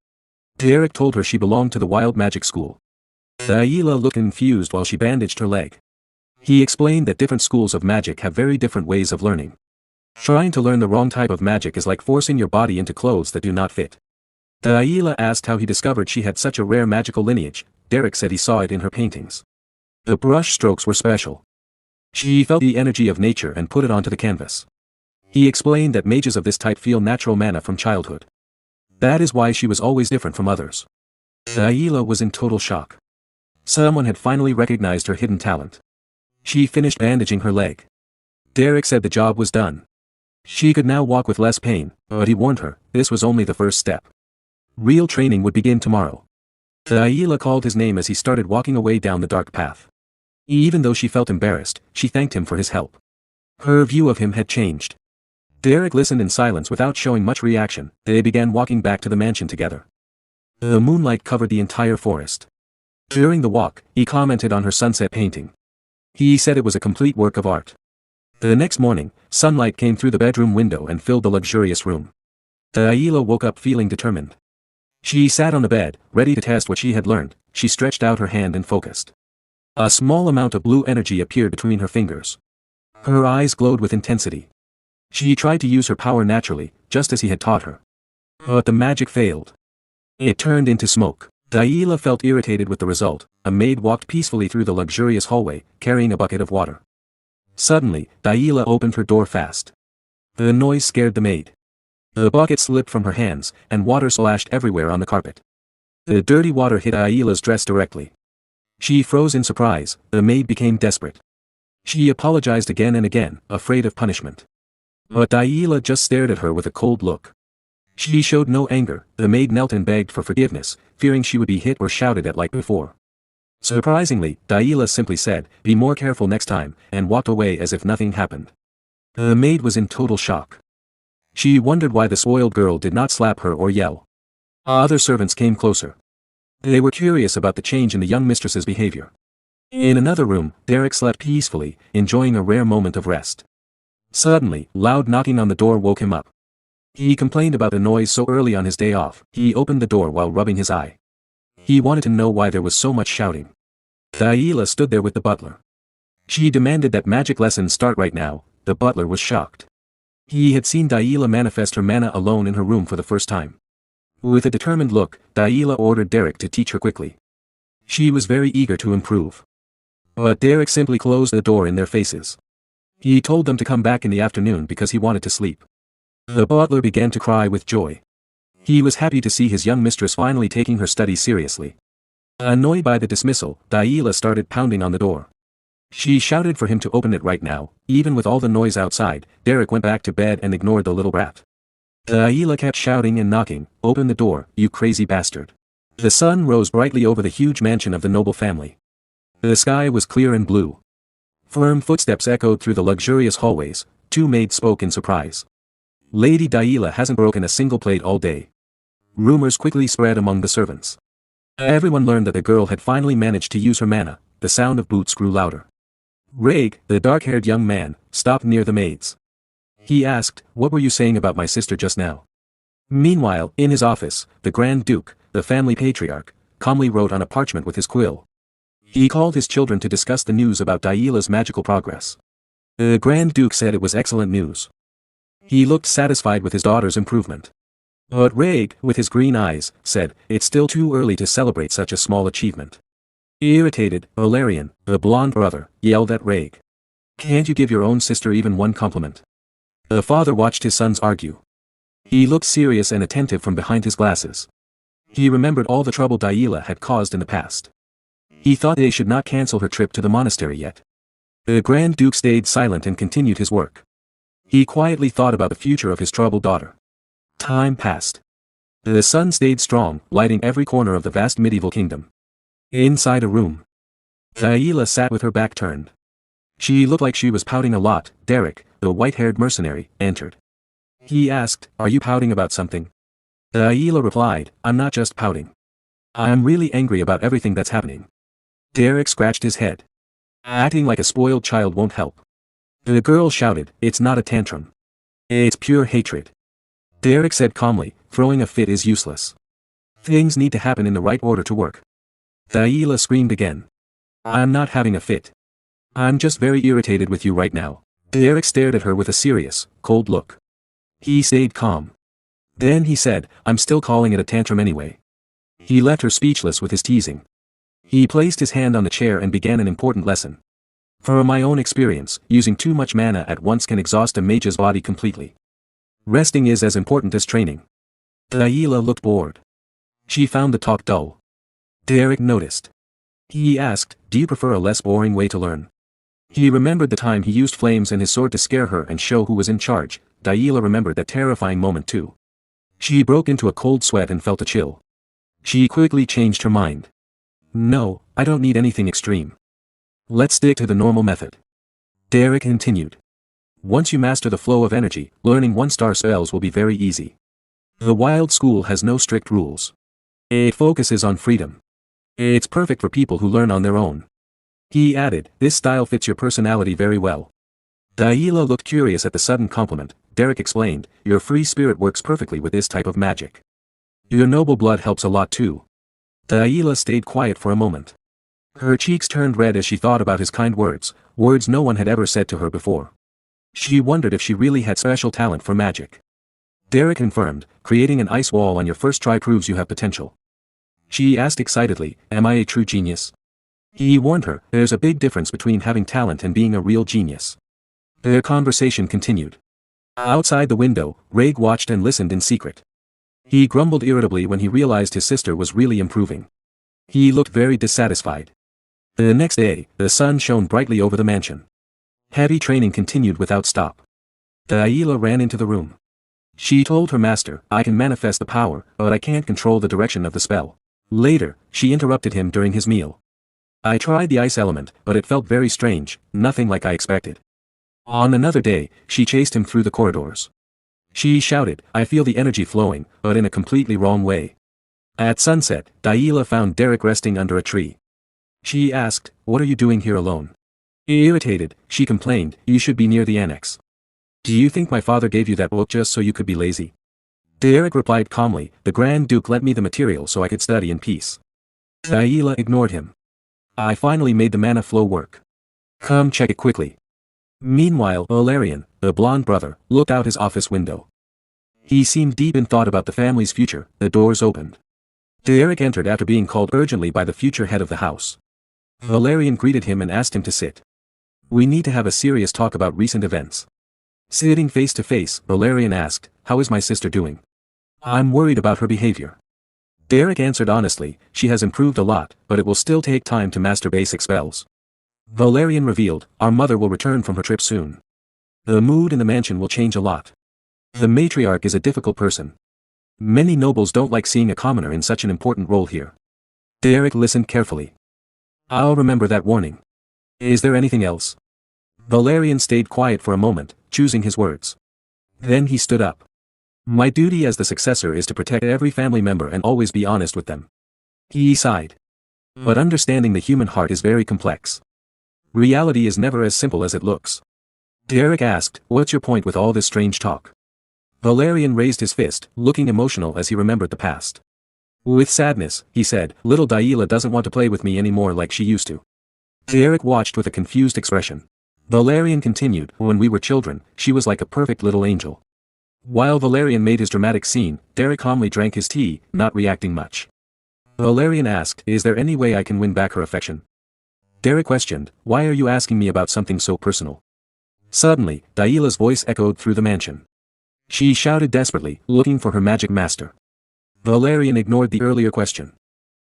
Derrick told her she belonged to the wild magic school. Ayla looked confused while she bandaged her leg. He explained that different schools of magic have very different ways of learning. Trying to learn the wrong type of magic is like forcing your body into clothes that do not fit. Ayla asked how he discovered she had such a rare magical lineage. Derrick said he saw it in her paintings. The brush strokes were special. She felt the energy of nature and put it onto the canvas. He explained that mages of this type feel natural mana from childhood. That is why she was always different from others. Ayla was in total shock. Someone had finally recognized her hidden talent. She finished bandaging her leg. Derrick said the job was done. She could now walk with less pain, but he warned her, this was only the first step. Real training would begin tomorrow. Ayla called his name as he started walking away down the dark path. Even though she felt embarrassed, she thanked him for his help. Her view of him had changed. Derrick listened in silence without showing much reaction. They began walking back to the mansion together. The moonlight covered the entire forest. During the walk, he commented on her sunset painting. He said it was a complete work of art. The next morning, sunlight came through the bedroom window and filled the luxurious room. Ayla woke up feeling determined. She sat on the bed, ready to test what she had learned. She stretched out her hand and focused. A small amount of blue energy appeared between her fingers. Her eyes glowed with intensity. She tried to use her power naturally, just as he had taught her. But the magic failed. It turned into smoke. Daila felt irritated with the result. A maid walked peacefully through the luxurious hallway, carrying a bucket of water. Suddenly, Daila opened her door fast. The noise scared the maid. The bucket slipped from her hands, and water splashed everywhere on the carpet. The dirty water hit Daila's dress directly. She froze in surprise. The maid became desperate. She apologized again and again, afraid of punishment. But Daila just stared at her with a cold look. She showed no anger. The maid knelt and begged for forgiveness, fearing she would be hit or shouted at like before. Surprisingly, Daila simply said, "Be more careful next time," and walked away as if nothing happened. The maid was in total shock. She wondered why the spoiled girl did not slap her or yell. Other servants came closer. They were curious about the change in the young mistress's behavior. In another room, Derrick slept peacefully, enjoying a rare moment of rest. Suddenly, loud knocking on the door woke him up. He complained about the noise so early on his day off. He opened the door while rubbing his eye. He wanted to know why there was so much shouting. Daila stood there with the butler. She demanded that magic lessons start right now. The butler was shocked. He had seen Daila manifest her mana alone in her room for the first time. With a determined look, Daila ordered Derrick to teach her quickly. She was very eager to improve. But Derrick simply closed the door in their faces. He told them to come back in the afternoon because he wanted to sleep. The butler began to cry with joy. He was happy to see his young mistress finally taking her studies seriously. Annoyed by the dismissal, Daila started pounding on the door. She shouted for him to open it right now. Even with all the noise outside, Derrick went back to bed and ignored the little brat. Daila kept shouting and knocking, "Open the door, you crazy bastard." The sun rose brightly over the huge mansion of the noble family. The sky was clear and blue. Firm footsteps echoed through the luxurious hallways. Two maids spoke in surprise. "Lady Daila hasn't broken a single plate all day." Rumors quickly spread among the servants. Everyone learned that the girl had finally managed to use her mana. The sound of boots grew louder. Reg, the dark-haired young man, stopped near the maids. He asked, "What were you saying about my sister just now?" Meanwhile, in his office, the Grand Duke, the family patriarch, calmly wrote on a parchment with his quill. He called his children to discuss the news about Daila's magical progress. The Grand Duke said it was excellent news. He looked satisfied with his daughter's improvement. But Reg, with his green eyes, said, "It's still too early to celebrate such a small achievement." Irritated, Valerian, the blonde brother, yelled at Reg. "Can't you give your own sister even one compliment?" The father watched his sons argue. He looked serious and attentive from behind his glasses. He remembered all the trouble Daila had caused in the past. He thought they should not cancel her trip to the monastery yet. The Grand Duke stayed silent and continued his work. He quietly thought about the future of his troubled daughter. Time passed. The sun stayed strong, lighting every corner of the vast medieval kingdom. Inside a room, Daila sat with her back turned. She looked like she was pouting a lot. Derrick, the white-haired mercenary, entered. He asked, "Are you pouting about something?" Daila replied, "I'm not just pouting. I am really angry about everything that's happening." Derrick scratched his head. "Acting like a spoiled child won't help." The girl shouted, "It's not a tantrum. It's pure hatred." Derrick said calmly, "Throwing a fit is useless. Things need to happen in the right order to work." Daila screamed again. "I'm not having a fit. I'm just very irritated with you right now." Derrick stared at her with a serious, cold look. He stayed calm. Then he said, "I'm still calling it a tantrum anyway." He left her speechless with his teasing. He placed his hand on the chair and began an important lesson. "From my own experience, using too much mana at once can exhaust a mage's body completely. Resting is as important as training." Daila looked bored. She found the talk dull. Derrick noticed. He asked, "Do you prefer a less boring way to learn?" He remembered the time he used flames and his sword to scare her and show who was in charge. Daila remembered that terrifying moment too. She broke into a cold sweat and felt a chill. She quickly changed her mind. "No, I don't need anything extreme. Let's stick to the normal method." Derrick continued. "Once you master the flow of energy, learning one-star spells will be very easy. The wild school has no strict rules. It focuses on freedom. It's perfect for people who learn on their own." He added, "This style fits your personality very well." Daila looked curious at the sudden compliment. Derrick explained, "Your free spirit works perfectly with this type of magic. Your noble blood helps a lot too." Daila stayed quiet for a moment. Her cheeks turned red as she thought about his kind words, words no one had ever said to her before. She wondered if she really had special talent for magic. Derrick confirmed, creating an ice wall on your first try proves you have potential. She asked excitedly, am I a true genius? He warned her, there's a big difference between having talent and being a real genius. Their conversation continued. Outside the window, Reg watched and listened in secret. He grumbled irritably when he realized his sister was really improving. He looked very dissatisfied. The next day, the sun shone brightly over the mansion. Heavy training continued without stop. Delilah ran into the room. She told her master, I can manifest the power, but I can't control the direction of the spell. Later, she interrupted him during his meal. I tried the ice element, but it felt very strange, nothing like I expected. On another day, she chased him through the corridors. She shouted, I feel the energy flowing, but in a completely wrong way. At sunset, Delilah found Derrick resting under a tree. She asked, what are you doing here alone? Irritated, she complained, you should be near the annex. Do you think my father gave you that book just so you could be lazy? Derrick replied calmly, the Grand Duke lent me the material so I could study in peace. Delilah ignored him. I finally made the mana flow work. Come check it quickly. Meanwhile, Valerian, the blonde brother, looked out his office window. He seemed deep in thought about the family's future. The doors opened. Derrick entered after being called urgently by the future head of the house. Valerian greeted him and asked him to sit. We need to have a serious talk about recent events. Sitting face to face, Valerian asked, how is my sister doing? I'm worried about her behavior. Derrick answered honestly, she has improved a lot, but it will still take time to master basic spells. Valerian revealed, our mother will return from her trip soon. The mood in the mansion will change a lot. The matriarch is a difficult person. Many nobles don't like seeing a commoner in such an important role here. Derrick listened carefully. I'll remember that warning. Is there anything else? Valerian stayed quiet for a moment, choosing his words. Then he stood up. My duty as the successor is to protect every family member and always be honest with them. He sighed. But understanding the human heart is very complex. Reality is never as simple as it looks. Derrick asked, what's your point with all this strange talk? Valerian raised his fist, looking emotional as he remembered the past. With sadness, he said, little Delilah doesn't want to play with me anymore like she used to. Derrick watched with a confused expression. Valerian continued, when we were children, she was like a perfect little angel. While Valerian made his dramatic scene, Derrick calmly drank his tea, not reacting much. Valerian asked, is there any way I can win back her affection? Derrick questioned, why are you asking me about something so personal? Suddenly, Delilah's voice echoed through the mansion. She shouted desperately, looking for her magic master. Valerian ignored the earlier question.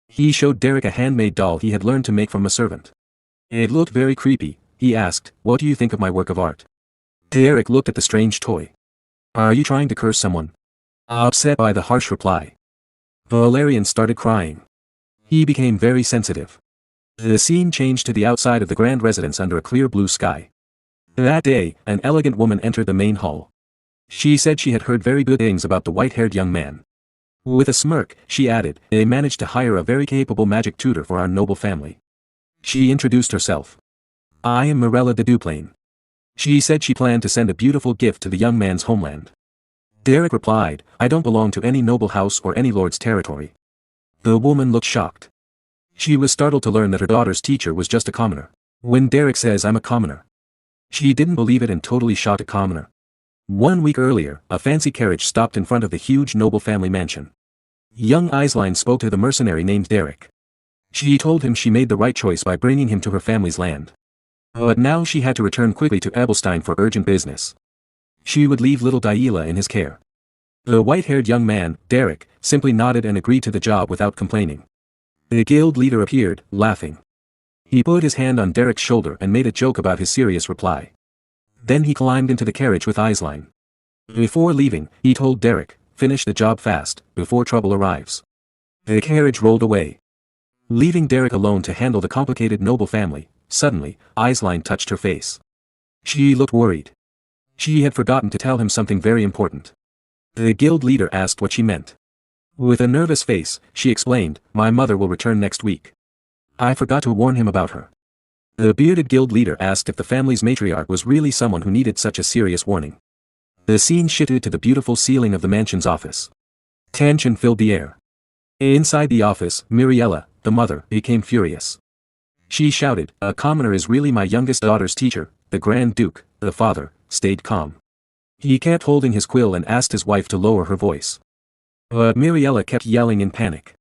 He showed Derrick a handmade doll he had learned to make from a servant. It looked very creepy. He asked, what do you think of my work of art? Derrick looked at the strange toy. Are you trying to curse someone? Upset by the harsh reply. Valerian started crying. He became very sensitive. The scene changed to the outside of the grand residence under a clear blue sky. That day, an elegant woman entered the main hall. She said she had heard very good things about the white-haired young man. With a smirk, she added, they managed to hire a very capable magic tutor for our noble family. She introduced herself. I am Mirella de Duplain. She said she planned to send a beautiful gift to the young man's homeland. Derrick replied, I don't belong to any noble house or any lord's territory. The woman looked shocked. She was startled to learn that her daughter's teacher was just a commoner. When Derrick says I'm a commoner. She didn't believe it and totally shocked a commoner. 1 week earlier, a fancy carriage stopped in front of the huge noble family mansion. Young Aisline spoke to the mercenary named Derrick. She told him she made the right choice by bringing him to her family's land. But now she had to return quickly to Ebelstein for urgent business. She would leave little Delilah in his care. The white-haired young man, Derrick, simply nodded and agreed to the job without complaining. The guild leader appeared, laughing. He put his hand on Derrick's shoulder and made a joke about his serious reply. Then he climbed into the carriage with Aisline. Before leaving, he told Derrick, finish the job fast, before trouble arrives. The carriage rolled away. Leaving Derrick alone to handle the complicated noble family, suddenly, Aisline touched her face. She looked worried. She had forgotten to tell him something very important. The guild leader asked what she meant. With a nervous face, she explained, my mother will return next week. I forgot to warn him about her. The bearded guild leader asked if the family's matriarch was really someone who needed such a serious warning. The scene shifted to the beautiful ceiling of the mansion's office. Tension filled the air. Inside the office, Miriella, the mother, became furious. She shouted, "A commoner is really my youngest daughter's teacher." The Grand Duke, the father, stayed calm. He kept holding his quill and asked his wife to lower her voice. But Miriella kept yelling in panic.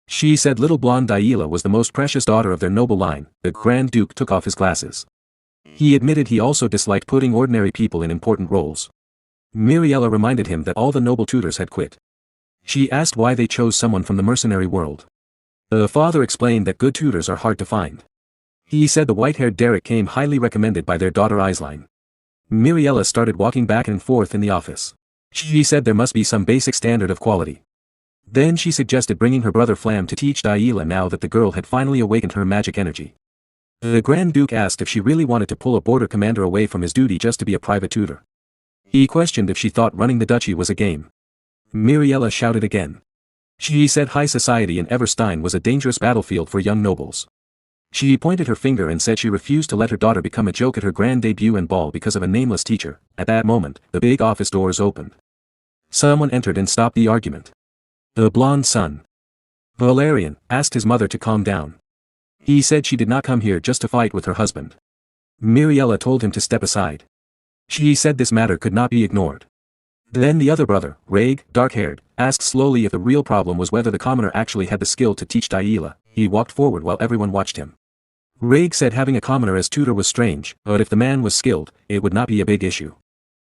She said little blonde Daila was the most precious daughter of their noble line. The Grand Duke took off his glasses. He admitted he also disliked putting ordinary people in important roles. Miriella reminded him that all the noble tutors had quit. She asked why they chose someone from the mercenary world. The father explained that good tutors are hard to find. He said the white-haired Derrick came highly recommended by their daughter Isline. Miriella started walking back and forth in the office. She said there must be some basic standard of quality. Then she suggested bringing her brother Flam to teach Daila now that the girl had finally awakened her magic energy. The Grand Duke asked if she really wanted to pull a border commander away from his duty just to be a private tutor. He questioned if she thought running the duchy was a game. Miriella shouted again. She said high society in Everstein was a dangerous battlefield for young nobles. She pointed her finger and said she refused to let her daughter become a joke at her grand debut and ball because of a nameless teacher. At that moment, the big office doors opened. Someone entered and stopped the argument. The blonde son, Valerian, asked his mother to calm down. He said she did not come here just to fight with her husband. Miriella told him to step aside. She said this matter could not be ignored. Then the other brother, Reg, dark-haired, asked slowly if the real problem was whether the commoner actually had the skill to teach Daila. He walked forward while everyone watched him. Reg said having a commoner as tutor was strange, but if the man was skilled, it would not be a big issue.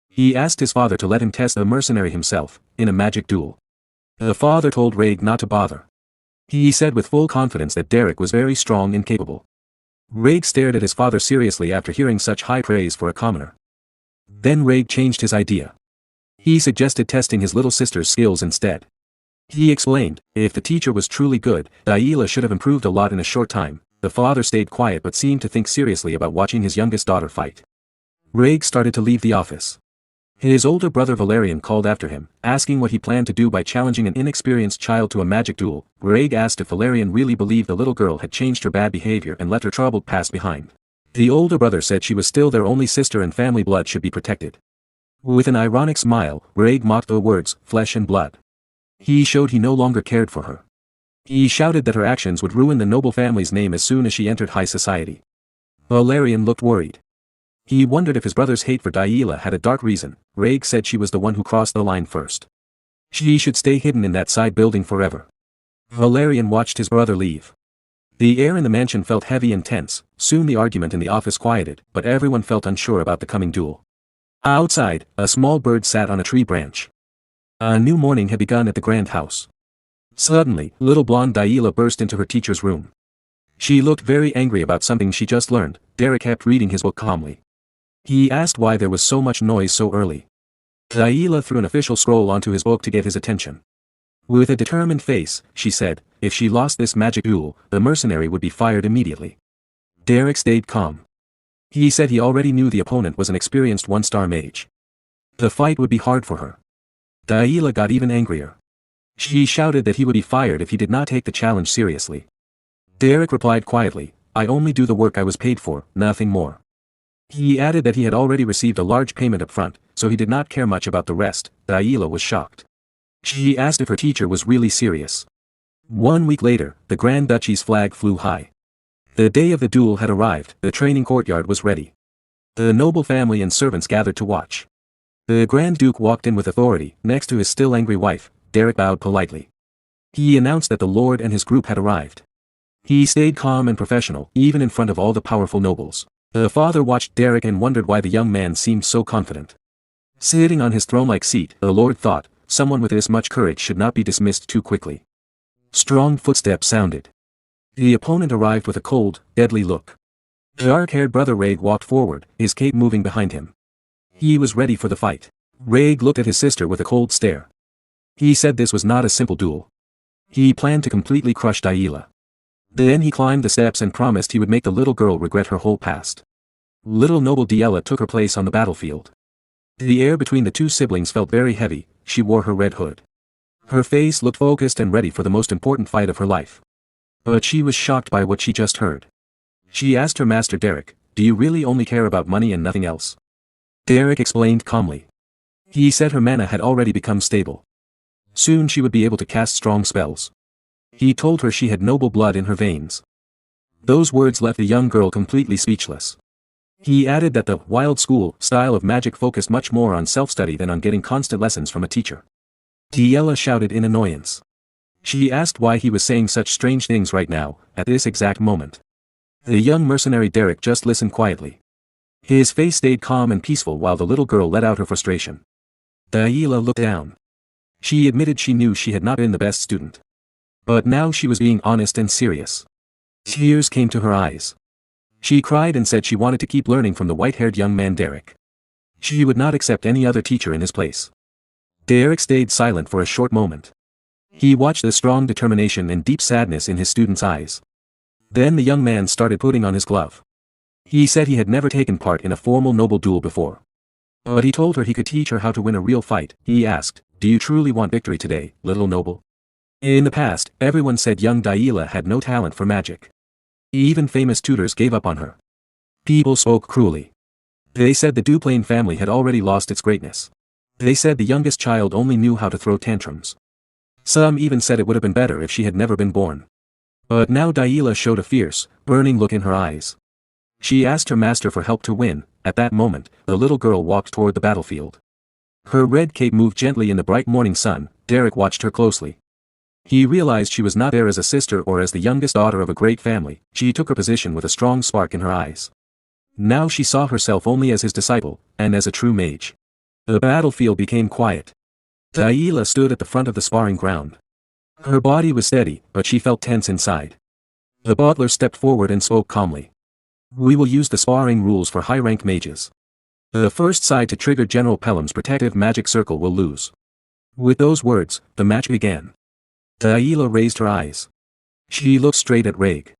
He asked his father to let him test the mercenary himself, in a magic duel. The father told Reg not to bother. He said with full confidence that Derrick was very strong and capable. Reg stared at his father seriously after hearing such high praise for a commoner. Then Reg changed his idea. He suggested testing his little sister's skills instead. He explained, if the teacher was truly good, Daila should have improved a lot in a short time. The father stayed quiet but seemed to think seriously about watching his youngest daughter fight. Reg started to leave the office. His older brother Valerian called after him, asking what he planned to do by challenging an inexperienced child to a magic duel. Reg asked if Valerian really believed the little girl had changed her bad behavior and left her troubled past behind. The older brother said she was still their only sister and family blood should be protected. With an ironic smile, Reg mocked the words, flesh and blood. He showed he no longer cared for her. He shouted that her actions would ruin the noble family's name as soon as she entered high society. Valerian looked worried. He wondered if his brother's hate for Daila had a dark reason. Reg said she was the one who crossed the line first. She should stay hidden in that side building forever. Valerian watched his brother leave. The air in the mansion felt heavy and tense. Soon the argument in the office quieted, but everyone felt unsure about the coming duel. Outside, a small bird sat on a tree branch. A new morning had begun at the grand house. Suddenly, little blonde Daila burst into her teacher's room. She looked very angry about something she just learned. Derrick kept reading his book calmly. He asked why there was so much noise so early. Daila threw an official scroll onto his book to get his attention. With a determined face, she said, if she lost this magic duel, the mercenary would be fired immediately. Derrick stayed calm. He said he already knew the opponent was an experienced one-star mage. The fight would be hard for her. Daila got even angrier. She shouted that he would be fired if he did not take the challenge seriously. Derrick replied quietly, I only do the work I was paid for, nothing more. He added that he had already received a large payment up front, so he did not care much about the rest. Daila was shocked. She asked if her teacher was really serious. 1 week later, the Grand Duchy's flag flew high. The day of the duel had arrived, the training courtyard was ready. The noble family and servants gathered to watch. The Grand Duke walked in with authority, next to his still angry wife. Derrick bowed politely. He announced that the Lord and his group had arrived. He stayed calm and professional, even in front of all the powerful nobles. The father watched Derrick and wondered why the young man seemed so confident. Sitting on his throne-like seat, the Lord thought, someone with this much courage should not be dismissed too quickly. Strong footsteps sounded. The opponent arrived with a cold, deadly look. The dark-haired brother Reg walked forward, his cape moving behind him. He was ready for the fight. Reg looked at his sister with a cold stare. He said this was not a simple duel. He planned to completely crush Daila. Then he climbed the steps and promised he would make the little girl regret her whole past. Little noble Daila took her place on the battlefield. The air between the two siblings felt very heavy. She wore her red hood. Her face looked focused and ready for the most important fight of her life. But she was shocked by what she just heard. She asked her master Derrick, do you really only care about money and nothing else? Derrick explained calmly. He said her mana had already become stable. Soon she would be able to cast strong spells. He told her she had noble blood in her veins. Those words left the young girl completely speechless. He added that the wild school style of magic focused much more on self-study than on getting constant lessons from a teacher. Diella shouted in annoyance. She asked why he was saying such strange things right now, at this exact moment. The young mercenary Derrick just listened quietly. His face stayed calm and peaceful while the little girl let out her frustration. Diella looked down. She admitted she knew she had not been the best student. But now she was being honest and serious. Tears came to her eyes. She cried and said she wanted to keep learning from the white-haired young man Derrick. She would not accept any other teacher in his place. Derrick stayed silent for a short moment. He watched the strong determination and deep sadness in his student's eyes. Then the young man started putting on his glove. He said he had never taken part in a formal noble duel before. But he told her he could teach her how to win a real fight. He asked, "Do you truly want victory today, little noble?" In the past, everyone said young Diella had no talent for magic. Even famous tutors gave up on her. People spoke cruelly. They said the Duplain family had already lost its greatness. They said the youngest child only knew how to throw tantrums. Some even said it would have been better if she had never been born. But now Diella showed a fierce, burning look in her eyes. She asked her master for help to win. At that moment, the little girl walked toward the battlefield. Her red cape moved gently in the bright morning sun. Derrick watched her closely. He realized she was not there as a sister or as the youngest daughter of a great family. She took her position with a strong spark in her eyes. Now she saw herself only as his disciple, and as a true mage. The battlefield became quiet. Diella stood at the front of the sparring ground. Her body was steady, but she felt tense inside. The butler stepped forward and spoke calmly. "We will use the sparring rules for high-rank mages. The first side to trigger General Pelham's protective magic circle will lose." With those words, the match began. Diella raised her eyes. She looked straight at Reg.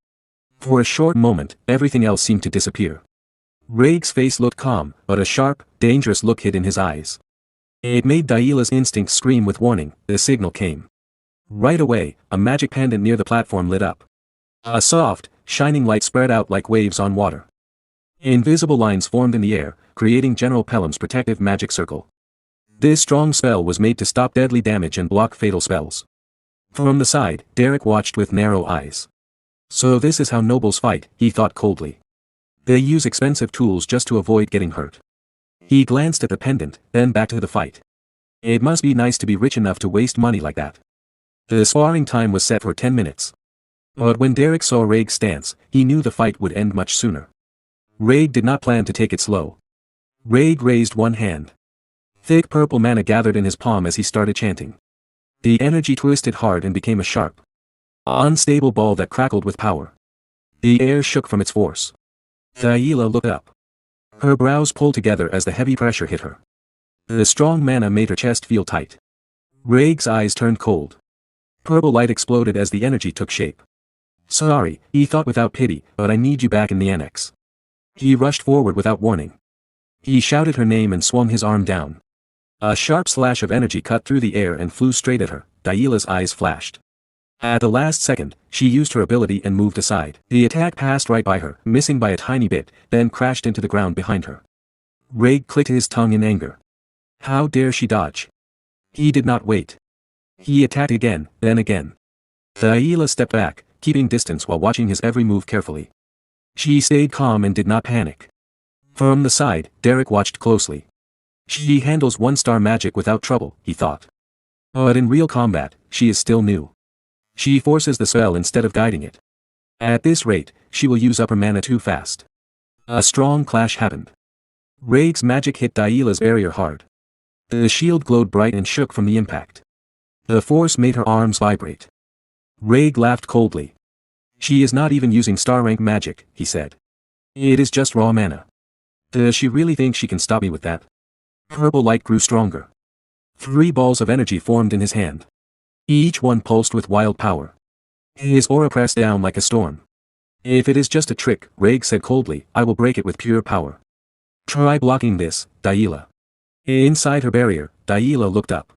For a short moment, everything else seemed to disappear. Reg's face looked calm, but a sharp, dangerous look hid in his eyes. It made Diella's instincts scream with warning. The signal came. Right away, a magic pendant near the platform lit up. A soft, shining light spread out like waves on water. Invisible lines formed in the air, creating General Pelham's protective magic circle. This strong spell was made to stop deadly damage and block fatal spells. From the side, Derrick watched with narrow eyes. So this is how nobles fight, he thought coldly. They use expensive tools just to avoid getting hurt. He glanced at the pendant, then back to the fight. It must be nice to be rich enough to waste money like that. The sparring time was set for 10 minutes. But when Derrick saw Reg's stance, he knew the fight would end much sooner. Reg did not plan to take it slow. Reg raised one hand. Thick purple mana gathered in his palm as he started chanting. The energy twisted hard and became a sharp, unstable ball that crackled with power. The air shook from its force. Diella looked up. Her brows pulled together as the heavy pressure hit her. The strong mana made her chest feel tight. Reg's eyes turned cold. Purple light exploded as the energy took shape. "Sorry," he thought without pity, "but I need you back in the annex." He rushed forward without warning. He shouted her name and swung his arm down. A sharp slash of energy cut through the air and flew straight at her. Diella's eyes flashed. At the last second, she used her ability and moved aside. The attack passed right by her, missing by a tiny bit, then crashed into the ground behind her. Reg clicked his tongue in anger. How dare she dodge? He did not wait. He attacked again, then again. Diella stepped back, keeping distance while watching his every move carefully. She stayed calm and did not panic. From the side, Derrick watched closely. She handles one-star magic without trouble, he thought. But in real combat, she is still new. She forces the spell instead of guiding it. At this rate, she will use up her mana too fast. A strong clash happened. Reg's magic hit Diella's barrier hard. The shield glowed bright and shook from the impact. The force made her arms vibrate. Reg laughed coldly. She is not even using star-rank magic, he said. It is just raw mana. Does she really think she can stop me with that? Purple light grew stronger. 3 balls of energy formed in his hand. Each one pulsed with wild power. His aura pressed down like a storm. If it is just a trick, Reg said coldly, I will break it with pure power. Try blocking this, Diella. Inside her barrier, Diella looked up.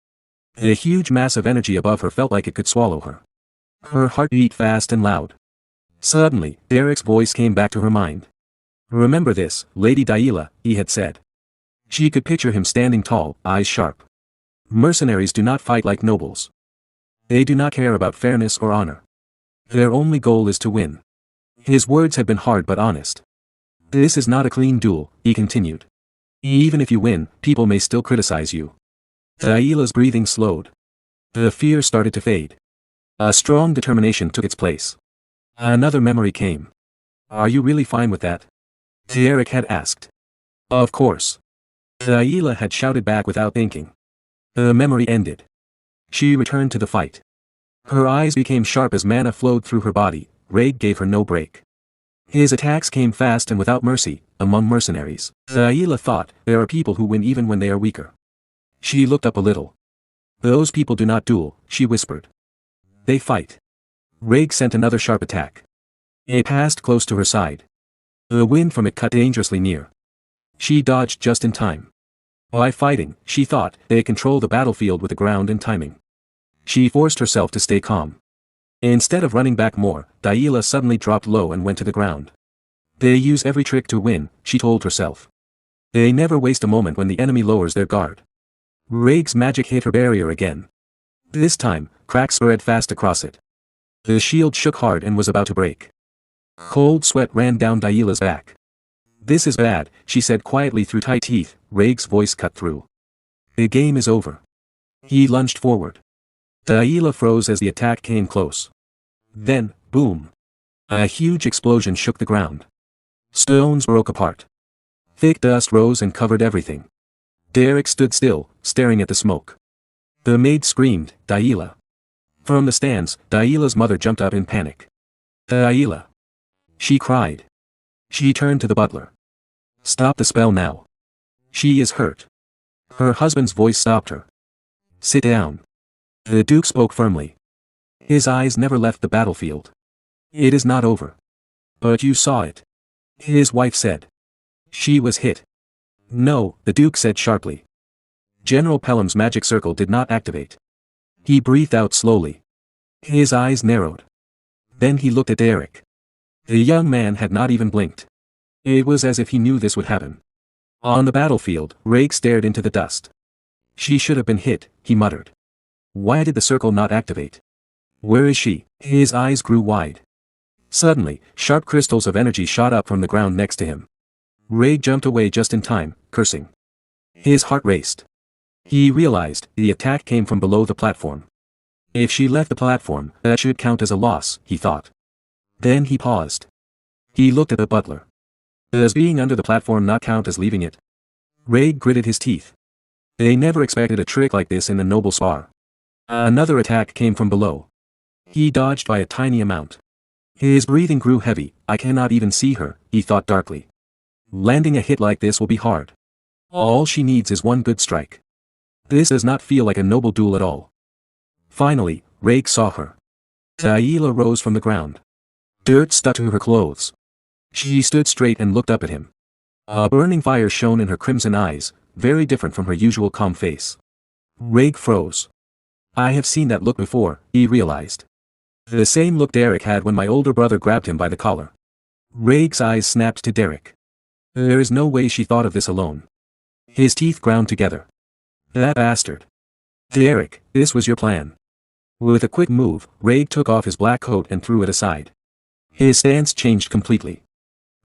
The huge mass of energy above her felt like it could swallow her. Her heart beat fast and loud. Suddenly, Derrick's voice came back to her mind. Remember this, Lady Diella, he had said. She could picture him standing tall, eyes sharp. Mercenaries do not fight like nobles. They do not care about fairness or honor. Their only goal is to win. His words had been hard but honest. This is not a clean duel, he continued. Even if you win, people may still criticize you. Daila's breathing slowed. The fear started to fade. A strong determination took its place. Another memory came. Are you really fine with that? Derrick had asked. Of course. Daila had shouted back without thinking. The memory ended. She returned to the fight. Her eyes became sharp as mana flowed through her body. Raig gave her no break. His attacks came fast and without mercy, among mercenaries. Daila thought, there are people who win even when they are weaker. She looked up a little. Those people do not duel, she whispered. They fight. Raig sent another sharp attack. It passed close to her side. The wind from it cut dangerously near. She dodged just in time. By fighting, she thought, they control the battlefield with the ground and timing. She forced herself to stay calm. Instead of running back more, Daila suddenly dropped low and went to the ground. They use every trick to win, she told herself. They never waste a moment when the enemy lowers their guard. Raig's magic hit her barrier again. This time, cracks spread fast across it. The shield shook hard and was about to break. Cold sweat ran down Daila's back. This is bad, she said quietly through tight teeth. Raig's voice cut through. The game is over. He lunged forward. Daila froze as the attack came close. Then, boom. A huge explosion shook the ground. Stones broke apart. Thick dust rose and covered everything. Derrick stood still, staring at the smoke. The maid screamed, Daila. From the stands, Daila's mother jumped up in panic. Daila. She cried. She turned to the butler. Stop the spell now. She is hurt. Her husband's voice stopped her. Sit down. The Duke spoke firmly. His eyes never left the battlefield. It is not over. But you saw it. His wife said. She was hit. No, the Duke said sharply. General Pelham's magic circle did not activate. He breathed out slowly. His eyes narrowed. Then he looked at Derrick. The young man had not even blinked. It was as if he knew this would happen. On the battlefield, Raig stared into the dust. She should have been hit, he muttered. Why did the circle not activate? Where is she? His eyes grew wide. Suddenly, sharp crystals of energy shot up from the ground next to him. Raig jumped away just in time, cursing. His heart raced. He realized the attack came from below the platform. If she left the platform, that should count as a loss, he thought. Then he paused. He looked at the butler. Does being under the platform not count as leaving it? Raig gritted his teeth. They never expected a trick like this in the noble spar. Another attack came from below. He dodged by a tiny amount. His breathing grew heavy. I cannot even see her, he thought darkly. Landing a hit like this will be hard. All she needs is one good strike. This does not feel like a noble duel at all. Finally, Raig saw her. Daila rose from the ground. Dirt stuck to her clothes. She stood straight and looked up at him. A burning fire shone in her crimson eyes, very different from her usual calm face. Raig froze. I have seen that look before, he realized. The same look Derrick had when my older brother grabbed him by the collar. Raig's eyes snapped to Derrick. There is no way she thought of this alone. His teeth ground together. That bastard. Derrick, this was your plan. With a quick move, Raig took off his black coat and threw it aside. His stance changed completely.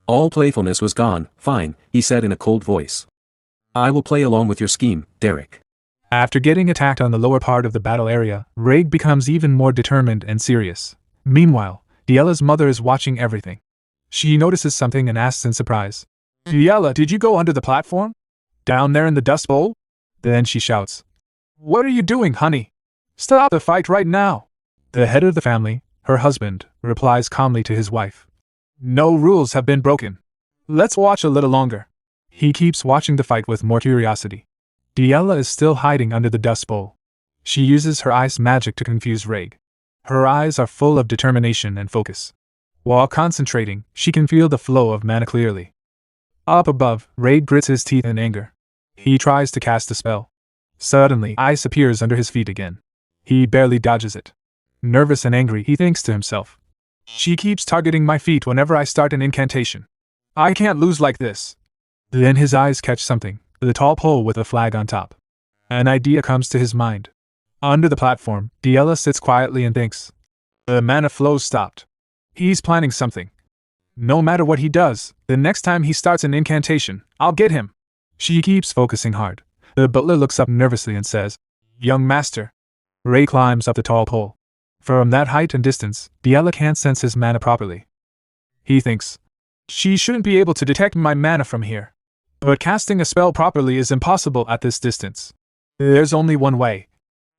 All playfulness was gone. Fine, he said in a cold voice. I will play along with your scheme, Derrick. After getting attacked on the lower part of the battle area, Raig becomes even more determined and serious. Meanwhile, Daila's mother is watching everything. She notices something and asks in surprise. Daila, did you go under the platform? Down there in the dust bowl? Then she shouts. What are you doing, honey? Stop the fight right now. The head of the family, her husband, replies calmly to his wife. No rules have been broken. Let's watch a little longer. He keeps watching the fight with more curiosity. Daila is still hiding under the dust bowl. She uses her ice magic to confuse Raig. Her eyes are full of determination and focus. While concentrating, she can feel the flow of mana clearly. Up above, Raig grits his teeth in anger. He tries to cast a spell. Suddenly, ice appears under his feet again. He barely dodges it. Nervous and angry, he thinks to himself. She keeps targeting my feet whenever I start an incantation. I can't lose like this. Then his eyes catch something, the tall pole with a flag on top. An idea comes to his mind. Under the platform, Daila sits quietly and thinks. The mana flow stopped. He's planning something. No matter what he does, the next time he starts an incantation, I'll get him. She keeps focusing hard. The butler looks up nervously and says, "Young master." Ray climbs up the tall pole. From that height and distance, Diella can't sense his mana properly. He thinks, she shouldn't be able to detect my mana from here. But casting a spell properly is impossible at this distance. There's only one way.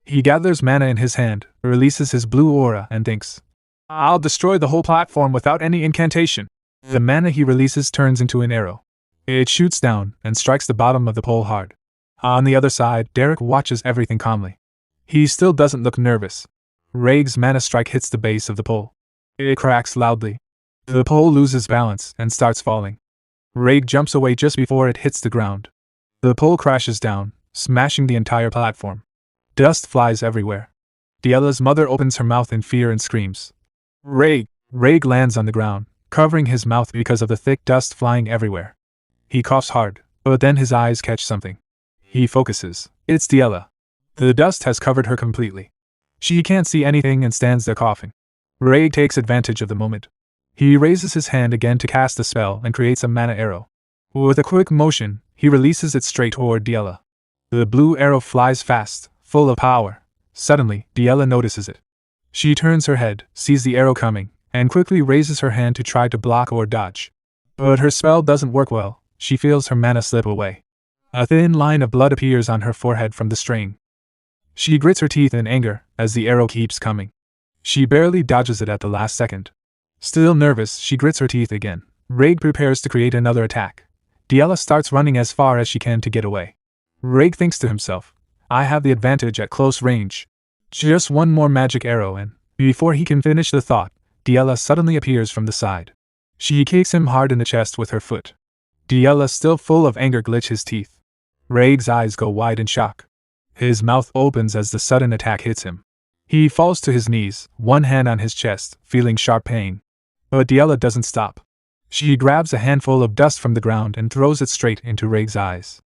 He gathers mana in his hand, releases his blue aura, and thinks, I'll destroy the whole platform without any incantation. The mana he releases turns into an arrow. It shoots down and strikes the bottom of the pole hard. On the other side, Derrick watches everything calmly. He still doesn't look nervous. Raig's mana strike hits the base of the pole. It cracks loudly. The pole loses balance and starts falling. Raig jumps away just before it hits the ground. The pole crashes down, smashing the entire platform. Dust flies everywhere. Diella's mother opens her mouth in fear and screams. Raig! Raig lands on the ground, covering his mouth because of the thick dust flying everywhere. He coughs hard, but then his eyes catch something. He focuses. It's Diella. The dust has covered her completely. She can't see anything and stands there coughing. Raig takes advantage of the moment. He raises his hand again to cast a spell and creates a mana arrow. With a quick motion, he releases it straight toward Diella. The blue arrow flies fast, full of power. Suddenly, Diella notices it. She turns her head, sees the arrow coming, and quickly raises her hand to try to block or dodge. But her spell doesn't work well. She feels her mana slip away. A thin line of blood appears on her forehead from the strain. She grits her teeth in anger as the arrow keeps coming. She barely dodges it at the last second. Still nervous, she grits her teeth again. Raig prepares to create another attack. Diella starts running as far as she can to get away. Raig thinks to himself, I have the advantage at close range. Just one more magic arrow and, before he can finish the thought, Diella suddenly appears from the side. She kicks him hard in the chest with her foot. Diella, still full of anger, glitches his teeth. Raig's eyes go wide in shock. His mouth opens as the sudden attack hits him. He falls to his knees, one hand on his chest, feeling sharp pain. But Diella doesn't stop. She grabs a handful of dust from the ground and throws it straight into Raig's eyes.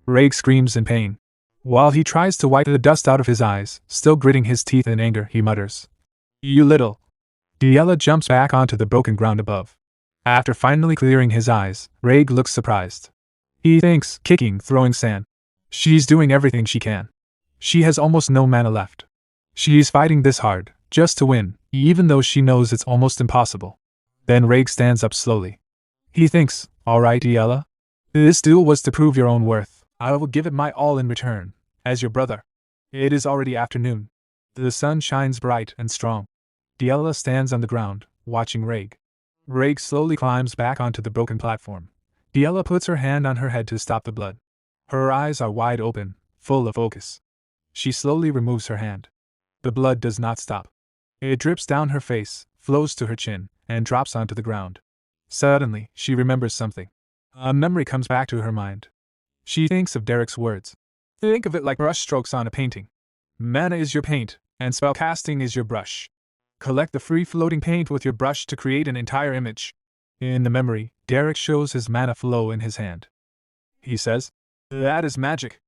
Raig screams in pain. While he tries to wipe the dust out of his eyes, still gritting his teeth in anger, he mutters, You little. Diella jumps back onto the broken ground above. After finally clearing his eyes, Raig looks surprised. He thinks, kicking, throwing sand. She's doing everything she can. She has almost no mana left. She's fighting this hard, just to win, even though she knows it's almost impossible. Then Raig stands up slowly. He thinks, Alright, Diella. This duel was to prove your own worth. I will give it my all in return, as your brother. It is already afternoon. The sun shines bright and strong. Diella stands on the ground, watching Raig. Raig slowly climbs back onto the broken platform. Diella puts her hand on her head to stop the blood. Her eyes are wide open, full of focus. She slowly removes her hand. The blood does not stop. It drips down her face, flows to her chin, and drops onto the ground. Suddenly, she remembers something. A memory comes back to her mind. She thinks of Derrick's words. Think of it like brushstrokes on a painting. Mana is your paint, and spellcasting is your brush. Collect the free-floating paint with your brush to create an entire image. In the memory, Derrick shows his mana flow in his hand. He says, That is magic.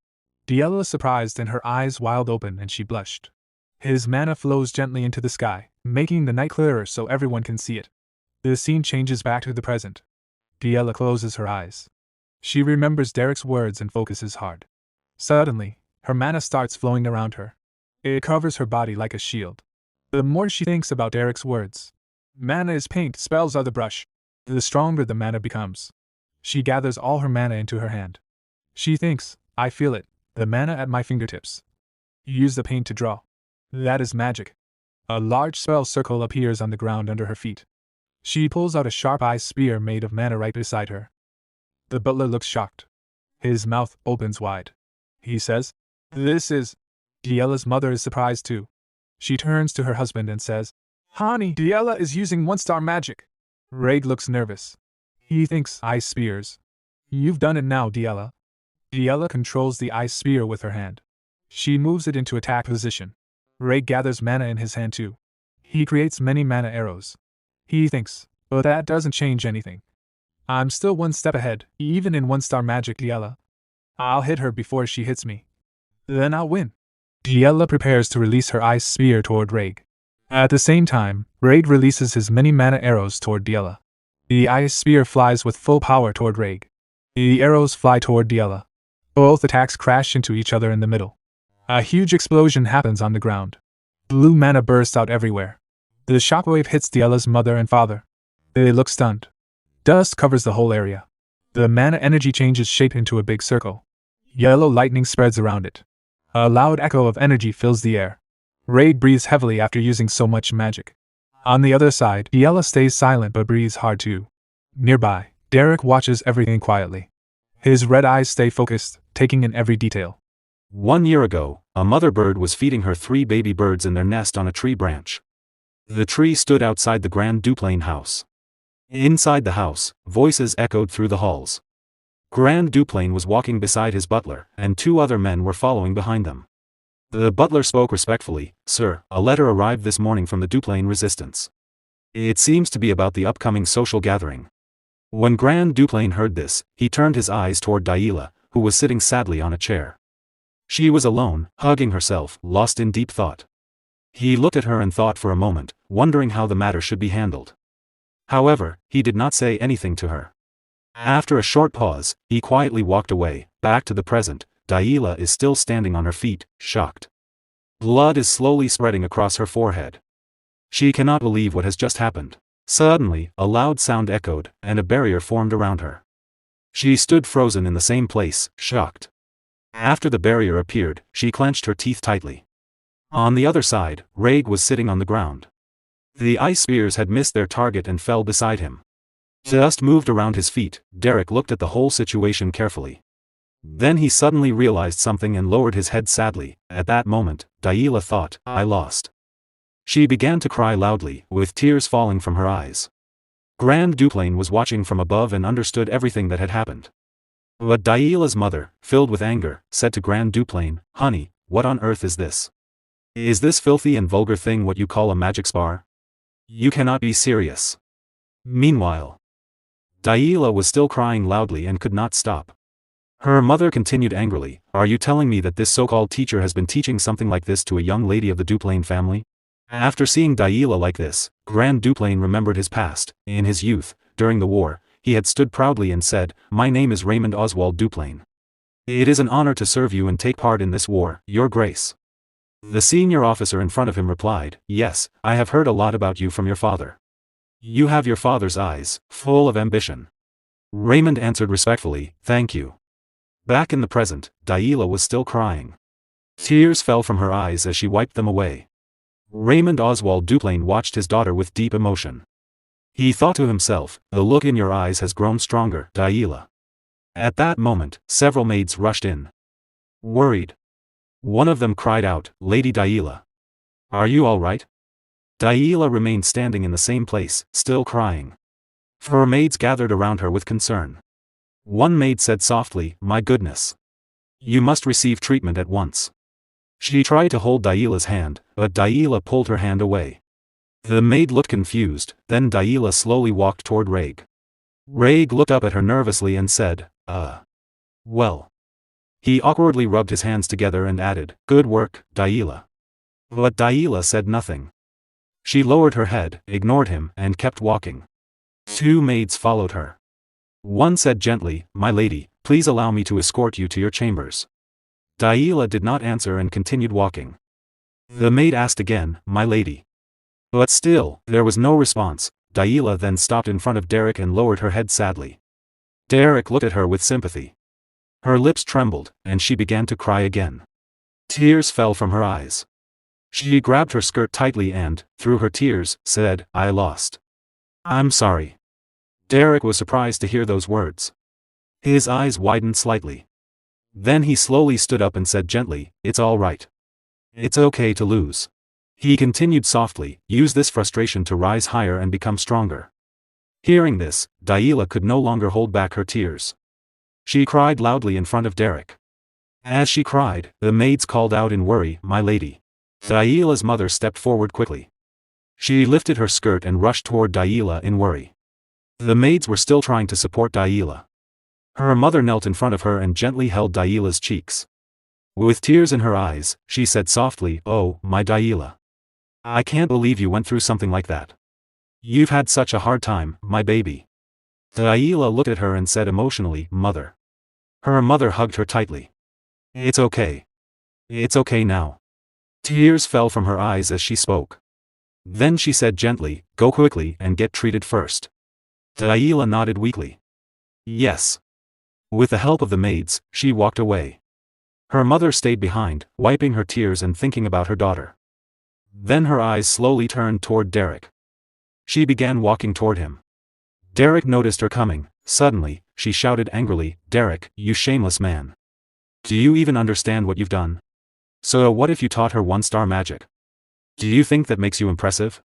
Diella is surprised and her eyes wide open and she blushed. His mana flows gently into the sky, making the night clearer so everyone can see it. The scene changes back to the present. Diella closes her eyes. She remembers Derrick's words and focuses hard. Suddenly, her mana starts flowing around her. It covers her body like a shield. The more she thinks about Derrick's words, mana is paint, spells are the brush, the stronger the mana becomes. She gathers all her mana into her hand. She thinks, I feel it, the mana at my fingertips. Use the paint to draw. That is magic. A large spell circle appears on the ground under her feet. She pulls out a sharp ice spear made of mana right beside her. The butler looks shocked. His mouth opens wide. He says, This is... Diella's mother is surprised too. She turns to her husband and says, Honey, Diella is using one-star magic. Raig looks nervous. He thinks, Ice spears. You've done it now, Diella. Diella controls the ice spear with her hand. She moves it into attack position. Raig gathers mana in his hand too. He creates many mana arrows. He thinks, but that doesn't change anything. I'm still one step ahead, even in one-star magic, Diella. I'll hit her before she hits me. Then I'll win. Diella prepares to release her ice spear toward Raig. At the same time, Raig releases his many mana arrows toward Diella. The ice spear flies with full power toward Raig. The arrows fly toward Diela. Both attacks crash into each other in the middle. A huge explosion happens on the ground. Blue mana bursts out everywhere. The shockwave hits Diela's mother and father. They look stunned. Dust covers the whole area. The mana energy changes shape into a big circle. Yellow lightning spreads around it. A loud echo of energy fills the air. Raig breathes heavily after using so much magic. On the other side, Diela stays silent but breathes hard too. Nearby, Derrick watches everything quietly. His red eyes stay focused, taking in every detail. 1 year ago, a mother bird was feeding her 3 baby birds in their nest on a tree branch. The tree stood outside the Grand Duplain house. Inside the house, voices echoed through the halls. Grand Duplain was walking beside his butler, and 2 other men were following behind them. The butler spoke respectfully, "Sir, a letter arrived this morning from the Duplain resistance. It seems to be about the upcoming social gathering." When Grand Duplain heard this, he turned his eyes toward Diela, who was sitting sadly on a chair. She was alone, hugging herself, lost in deep thought. He looked at her and thought for a moment, wondering how the matter should be handled. However, he did not say anything to her. After a short pause, he quietly walked away, back to the present. Diela is still standing on her feet, shocked. Blood is slowly spreading across her forehead. She cannot believe what has just happened. Suddenly, a loud sound echoed, and a barrier formed around her. She stood frozen in the same place, shocked. After the barrier appeared, she clenched her teeth tightly. On the other side, Raig was sitting on the ground. The ice spears had missed their target and fell beside him. Dust moved around his feet. Derrick looked at the whole situation carefully. Then he suddenly realized something and lowered his head sadly. At that moment, Diela thought, "I lost." She began to cry loudly, with tears falling from her eyes. Grand Duplain was watching from above and understood everything that had happened. But Diela's mother, filled with anger, said to Grand Duplain, "Honey, what on earth is this? Is this filthy and vulgar thing what you call a magic spar? You cannot be serious." Meanwhile, Diela was still crying loudly and could not stop. Her mother continued angrily, "Are you telling me that this so-called teacher has been teaching something like this to a young lady of the Duplain family?" After seeing Diela like this, Grand Duplain remembered his past. In his youth, during the war, he had stood proudly and said, "My name is Raymond Oswald Duplain. It is an honor to serve you and take part in this war, Your Grace." The senior officer in front of him replied, "Yes, I have heard a lot about you from your father. You have your father's eyes, full of ambition." Raymond answered respectfully, "Thank you." Back in the present, Diela was still crying. Tears fell from her eyes as she wiped them away. Raymond Oswald Duplain watched his daughter with deep emotion. He thought to himself, "The look in your eyes has grown stronger, Diela." At that moment, several maids rushed in. Worried. One of them cried out, "Lady Diela. Are you all right?" Diela remained standing in the same place, still crying. 4 maids gathered around her with concern. One maid said softly, "My goodness. You must receive treatment at once." She tried to hold Diela's hand, but Diela pulled her hand away. The maid looked confused, then Diela slowly walked toward Raig. Raig looked up at her nervously and said, Well." He awkwardly rubbed his hands together and added, "Good work, Diela." But Diela said nothing. She lowered her head, ignored him, and kept walking. 2 maids followed her. One said gently, "My lady, please allow me to escort you to your chambers." Diela did not answer and continued walking. The maid asked again, "My lady." But still, there was no response. Diela then stopped in front of Derrick and lowered her head sadly. Derrick looked at her with sympathy. Her lips trembled, and she began to cry again. Tears fell from her eyes. She grabbed her skirt tightly and, through her tears, said, "I lost. I'm sorry." Derrick was surprised to hear those words. His eyes widened slightly. Then he slowly stood up and said gently, "It's all right. It's okay to lose." He continued softly, "Use this frustration to rise higher and become stronger." Hearing this, Diela could no longer hold back her tears. She cried loudly in front of Derrick. As she cried, the maids called out in worry, "My lady." Diela's mother stepped forward quickly. She lifted her skirt and rushed toward Diela in worry. The maids were still trying to support Diela. Her mother knelt in front of her and gently held Diela's cheeks. With tears in her eyes, she said softly, "Oh, my Diela. I can't believe you went through something like that. You've had such a hard time, my baby." Delilah looked at her and said emotionally, "Mother." Her mother hugged her tightly. "It's okay. It's okay now." Tears fell from her eyes as she spoke. Then she said gently, "Go quickly and get treated first." Delilah nodded weakly. "Yes." With the help of the maids, she walked away. Her mother stayed behind, wiping her tears and thinking about her daughter. Then her eyes slowly turned toward Derrick. She began walking toward him. Derrick noticed her coming. Suddenly, she shouted angrily, "Derrick, you shameless man. Do you even understand what you've done? So what if you taught her one-star magic? Do you think that makes you impressive?"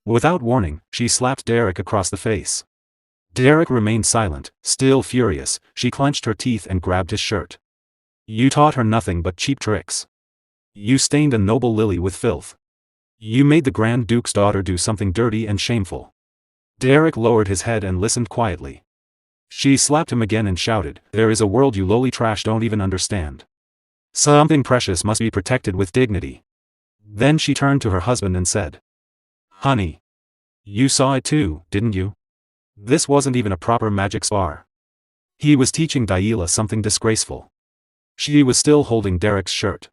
Without warning, she slapped Derrick across the face. Derrick remained silent, still furious. She clenched her teeth and grabbed his shirt. "You taught her nothing but cheap tricks. You stained a noble lily with filth. You made the Grand Duke's daughter do something dirty and shameful." Derrick lowered his head and listened quietly. She slapped him again and shouted, "There is a world you lowly trash don't even understand. Something precious must be protected with dignity." Then she turned to her husband and said, "Honey. You saw it too, didn't you? This wasn't even a proper magic spar. He was teaching Delilah something disgraceful." She was still holding Derrick's shirt.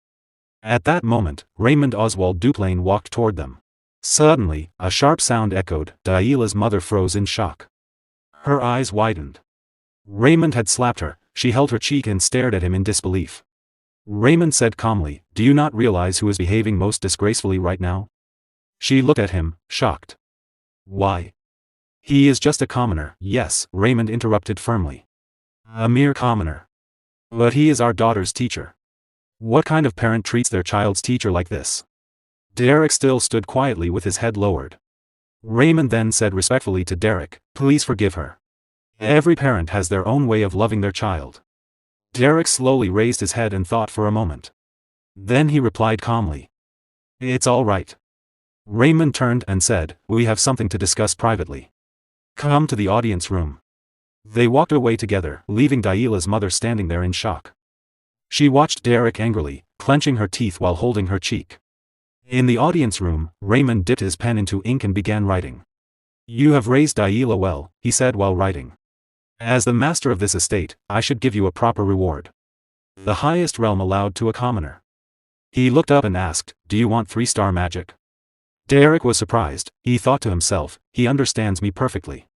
At that moment, Raymond Oswald Duplain walked toward them. Suddenly, a sharp sound echoed. Delilah's mother froze in shock. Her eyes widened. Raymond had slapped her. She held her cheek and stared at him in disbelief. Raymond said calmly, "Do you not realize who is behaving most disgracefully right now?" She looked at him, shocked. "Why? He is just a commoner." "Yes," Raymond interrupted firmly. "A mere commoner. But he is our daughter's teacher. What kind of parent treats their child's teacher like this?" Derrick still stood quietly with his head lowered. Raymond then said respectfully to Derrick, "Please forgive her. Every parent has their own way of loving their child." Derrick slowly raised his head and thought for a moment. Then he replied calmly, "It's all right." Raymond turned and said, "We have something to discuss privately. Come to the audience room." They walked away together, leaving Delilah's mother standing there in shock. She watched Derrick angrily, clenching her teeth while holding her cheek. In the audience room, Raymond dipped his pen into ink and began writing. "You have raised Delilah well," he said while writing. "As the master of this estate, I should give you a proper reward. The highest realm allowed to a commoner." He looked up and asked, "Do you want 3-star magic?" Derrick was surprised. He thought to himself, "He understands me perfectly.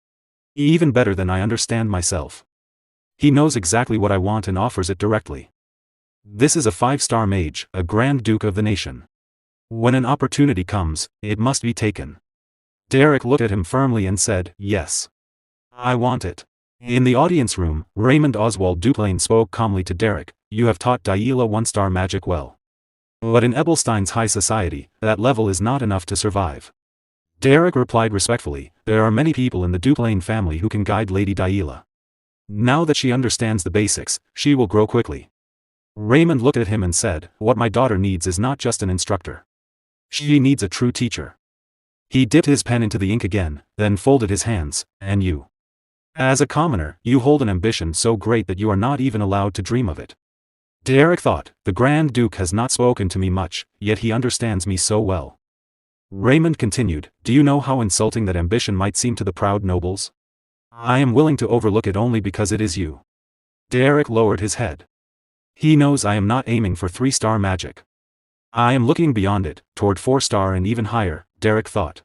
Even better than I understand myself. He knows exactly what I want and offers it directly. This is a 5-star mage, a Grand Duke of the nation. When an opportunity comes, it must be taken." Derrick looked at him firmly and said, "Yes. I want it." In the audience room, Raymond Oswald Duplain spoke calmly to Derrick, "You have taught Delilah 1-star magic well. But in Ebelstein's high society, that level is not enough to survive." Derrick replied respectfully, "There are many people in the Duplain family who can guide Lady Delilah. Now that she understands the basics, she will grow quickly." Raymond looked at him and said, "What my daughter needs is not just an instructor. She needs a true teacher." He dipped his pen into the ink again, then folded his hands. "And you? As a commoner, you hold an ambition so great that you are not even allowed to dream of it." Derrick thought, "The Grand Duke has not spoken to me much, yet he understands me so well." Raymond continued, "Do you know how insulting that ambition might seem to the proud nobles? I am willing to overlook it only because it is you." Derrick lowered his head. "He knows I am not aiming for 3-star magic. I am looking beyond it, toward 4-star and even higher," Derrick thought.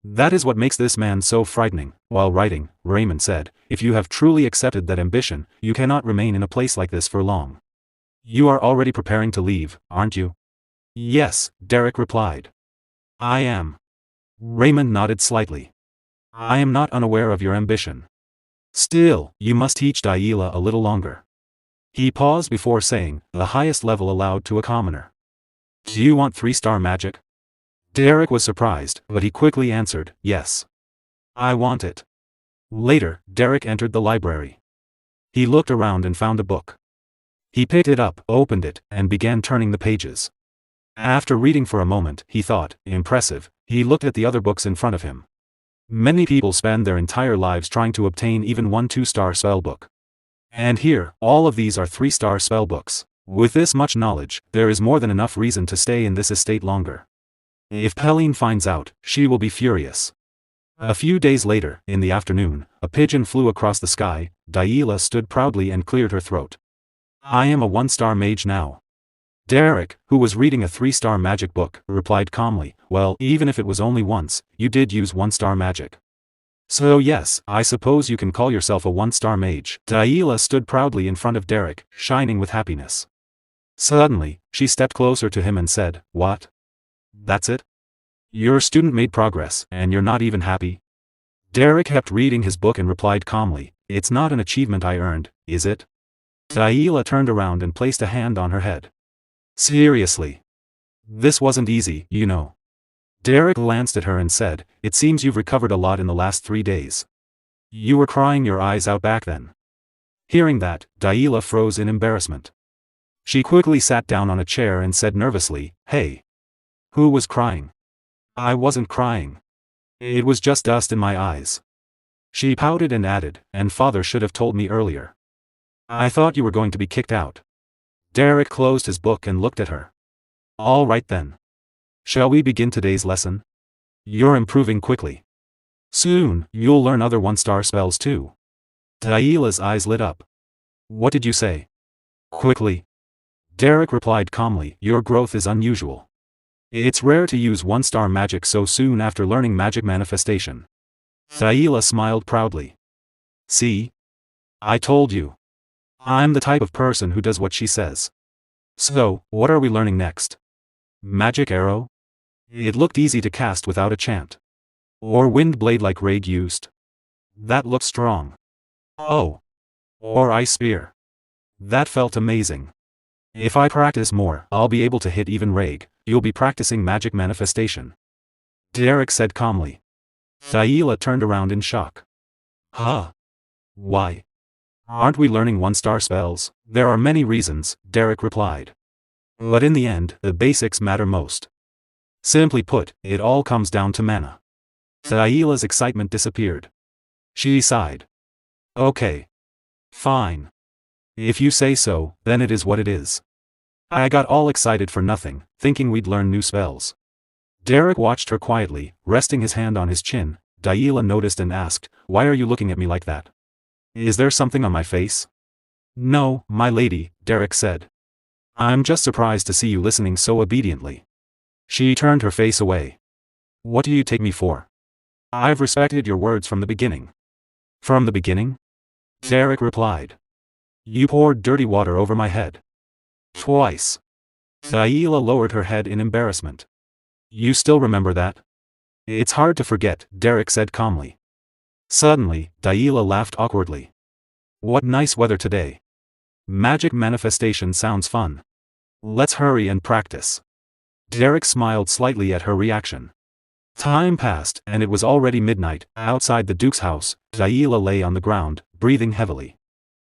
"That is what makes this man so frightening." While writing, Raymond said, "If you have truly accepted that ambition, you cannot remain in a place like this for long. You are already preparing to leave, aren't you?" "Yes," Derrick replied. "I am." Raymond nodded slightly. "I am not unaware of your ambition. Still, you must teach Delilah a little longer." He paused before saying, "The highest level allowed to a commoner. Do you want 3-star magic?" Derrick was surprised, but he quickly answered, "Yes. I want it." Later, Derrick entered the library. He looked around and found a book. He picked it up, opened it, and began turning the pages. After reading for a moment, he thought, "Impressive." He looked at the other books in front of him. Many people spend their entire lives trying to obtain even one 2-star spellbook. And here, all of these are 3-star spellbooks. With this much knowledge, there is more than enough reason to stay in this estate longer. If Pauline finds out, she will be furious. A few days later, in the afternoon, a pigeon flew across the sky. Daila stood proudly and cleared her throat. I am a 1-star mage now. Derrick, who was reading a 3-star magic book, replied calmly, well, even if it was only once, you did use 1-star magic. So yes, I suppose you can call yourself a 1-star mage. Daila stood proudly in front of Derrick, shining with happiness. Suddenly, she stepped closer to him and said, what? That's it? Your student made progress, and you're not even happy? Derrick kept reading his book and replied calmly, it's not an achievement I earned, is it? Daila turned around and placed a hand on her head. Seriously. This wasn't easy, you know. Derrick glanced at her and said, it seems you've recovered a lot in the last 3 days. You were crying your eyes out back then. Hearing that, Daila froze in embarrassment. She quickly sat down on a chair and said nervously, hey. Who was crying? I wasn't crying. It was just dust in my eyes. She pouted and added, and father should have told me earlier. I thought you were going to be kicked out. Derrick closed his book and looked at her. All right then. Shall we begin today's lesson? You're improving quickly. Soon, you'll learn other 1-star spells too. Daila's eyes lit up. What did you say? Quickly. Derrick replied calmly, your growth is unusual. It's rare to use 1-star magic so soon after learning magic manifestation. Daila smiled proudly. See? I told you. I'm the type of person who does what she says. So, what are we learning next? Magic arrow? It looked easy to cast without a chant. Or wind blade like Raig used. That looked strong. Oh. Or ice spear. That felt amazing. If I practice more, I'll be able to hit even Raig. You'll be practicing magic manifestation. Derrick said calmly. Daila turned around in shock. Huh? Why? Aren't we learning 1-star spells? There are many reasons, Derrick replied. But in the end, the basics matter most. Simply put, it all comes down to mana. Daila's excitement disappeared. She sighed. Okay. Fine. If you say so, then it is what it is. I got all excited for nothing, thinking we'd learn new spells. Derrick watched her quietly, resting his hand on his chin. Daila noticed and asked, why are you looking at me like that? Is there something on my face? No, my lady, Derrick said. I'm just surprised to see you listening so obediently. She turned her face away. What do you take me for? I've respected your words from the beginning. From the beginning? Derrick replied. You poured dirty water over my head. Twice. Daila lowered her head in embarrassment. You still remember that? It's hard to forget, Derrick said calmly. Suddenly, Daila laughed awkwardly. What nice weather today. Magic manifestation sounds fun. Let's hurry and practice. Derrick smiled slightly at her reaction. Time passed, and it was already midnight. Outside the Duke's house, Daila lay on the ground, breathing heavily.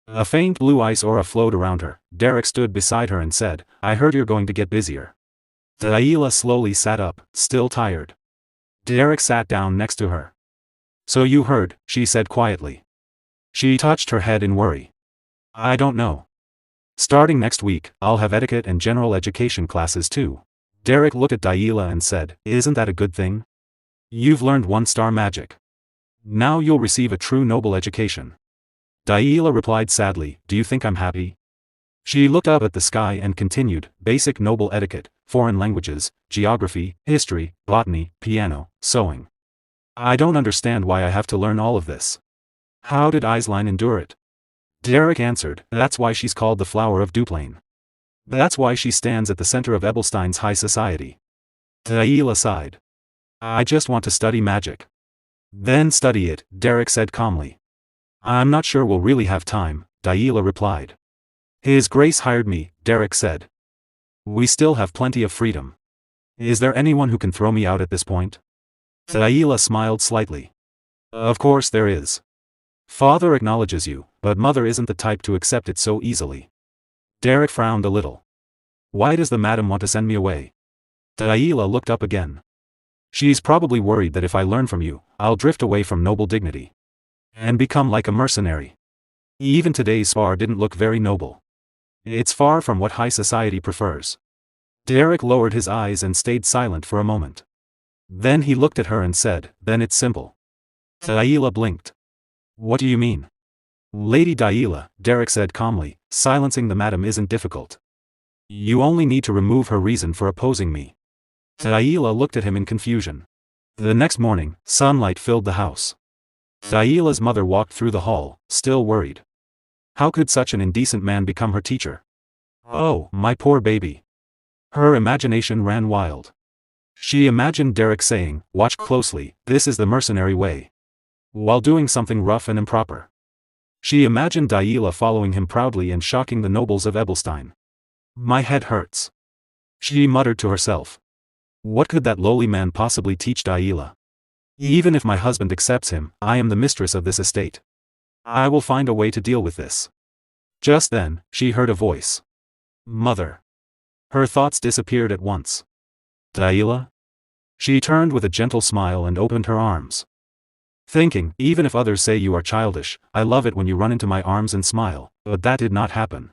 A faint blue ice aura flowed around her. Derrick stood beside her and said, I heard you're going to get busier. Daila slowly sat up, still tired. Derrick sat down next to her. So you heard, she said quietly. She touched her head in worry. I don't know. Starting next week, I'll have etiquette and general education classes too. Derrick looked at Daila and said, isn't that a good thing? You've learned 1-star magic. Now you'll receive a true noble education. Daila replied sadly, do you think I'm happy? She looked up at the sky and continued, basic noble etiquette, foreign languages, geography, history, botany, piano, sewing. I don't understand why I have to learn all of this. How did Aisline endure it? Derrick answered, that's why she's called the flower of Duplain. That's why she stands at the center of Ebelstein's high society. Daila sighed. I just want to study magic. Then study it, Derrick said calmly. I'm not sure we'll really have time, Daila replied. His Grace hired me, Derrick said. We still have plenty of freedom. Is there anyone who can throw me out at this point? Daila smiled slightly. Of course there is. Father acknowledges you, but Mother isn't the type to accept it so easily. Derrick frowned a little. Why does the madam want to send me away? Daila looked up again. She's probably worried that if I learn from you, I'll drift away from noble dignity. And become like a mercenary. Even today's spar didn't look very noble. It's far from what high society prefers. Derrick lowered his eyes and stayed silent for a moment. Then he looked at her and said, then it's simple. Daila blinked. What do you mean? Lady Daila, Derrick said calmly, silencing the madam isn't difficult. You only need to remove her reason for opposing me. Daila looked at him in confusion. The next morning, sunlight filled the house. Daila's mother walked through the hall, still worried. How could such an indecent man become her teacher? Oh, my poor baby. Her imagination ran wild. She imagined Derrick saying, "Watch closely, this is the mercenary way," while doing something rough and improper. She imagined Daila following him proudly and shocking the nobles of Ebelstein. My head hurts. She muttered to herself. What could that lowly man possibly teach Daila? Even if my husband accepts him, I am the mistress of this estate. I will find a way to deal with this. Just then, she heard a voice. Mother. Her thoughts disappeared at once. Daila? She turned with a gentle smile and opened her arms. Thinking, even if others say you are childish, I love it when you run into my arms and smile, but that did not happen.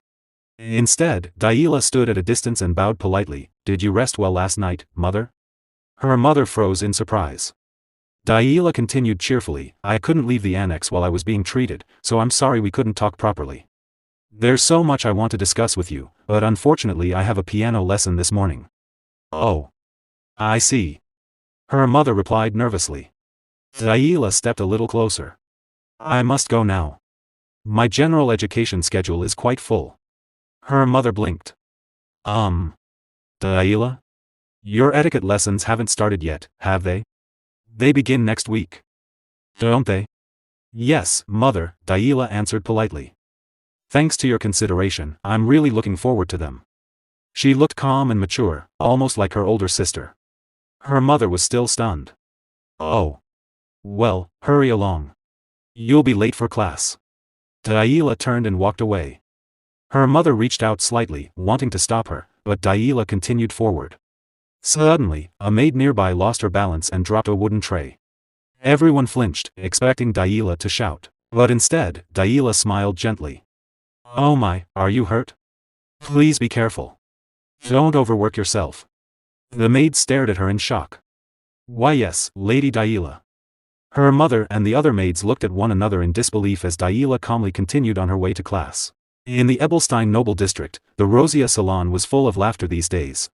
Instead, Daila stood at a distance and bowed politely. Did you rest well last night, mother? Her mother froze in surprise. Daila continued cheerfully, I couldn't leave the annex while I was being treated, so I'm sorry we couldn't talk properly. There's so much I want to discuss with you, but unfortunately I have a piano lesson this morning. Oh. I see. Her mother replied nervously. Daila stepped a little closer. I must go now. My general education schedule is quite full. Her mother blinked. Daila? Your etiquette lessons haven't started yet, have they? They begin next week. Don't they? Yes, mother, Daila answered politely. Thanks to your consideration, I'm really looking forward to them. She looked calm and mature, almost like her older sister. Her mother was still stunned. Oh. Well, hurry along. You'll be late for class. Daila turned and walked away. Her mother reached out slightly, wanting to stop her, but Daila continued forward. Suddenly, a maid nearby lost her balance and dropped a wooden tray. Everyone flinched, expecting Daila to shout, but instead, Daila smiled gently. Oh my, are you hurt? Please be careful. Don't overwork yourself. The maid stared at her in shock. Why yes, Lady Daila. Her mother and the other maids looked at one another in disbelief as Daila calmly continued on her way to class. In the Ebelstein noble district, the Rosia salon was full of laughter these days.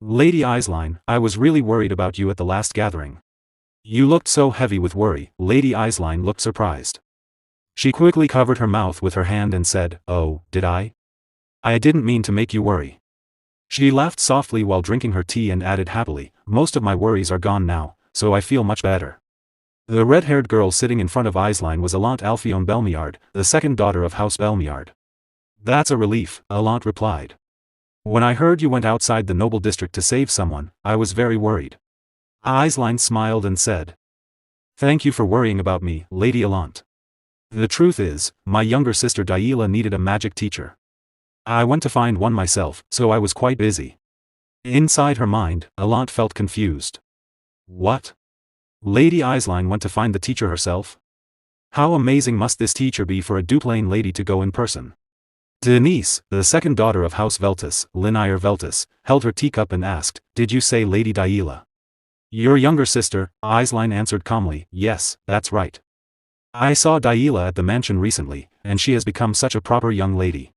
Lady Eislein, I was really worried about you at the last gathering. You looked so heavy with worry. Lady Eislein looked surprised. She quickly covered her mouth with her hand and said, Oh, did I? I didn't mean to make you worry. She laughed softly while drinking her tea and added happily, most of my worries are gone now, so I feel much better. The red-haired girl sitting in front of Eislein was Alante Alphione Belmiard, the second daughter of House Belmiard. That's a relief, Alante replied. When I heard you went outside the noble district to save someone, I was very worried. Eislein smiled and said. Thank you for worrying about me, Lady Alante. The truth is, my younger sister Daila needed a magic teacher. I went to find one myself, so I was quite busy. Inside her mind, Alante felt confused. What? Lady Eislein went to find the teacher herself? How amazing must this teacher be for a Duplain lady to go in person? Denise, the second daughter of House Veltus, Linnaeus Veltus, held her teacup and asked, Did you say Lady Daila? Your younger sister, Eislein answered calmly, Yes, that's right. I saw Daila at the mansion recently, and she has become such a proper young lady.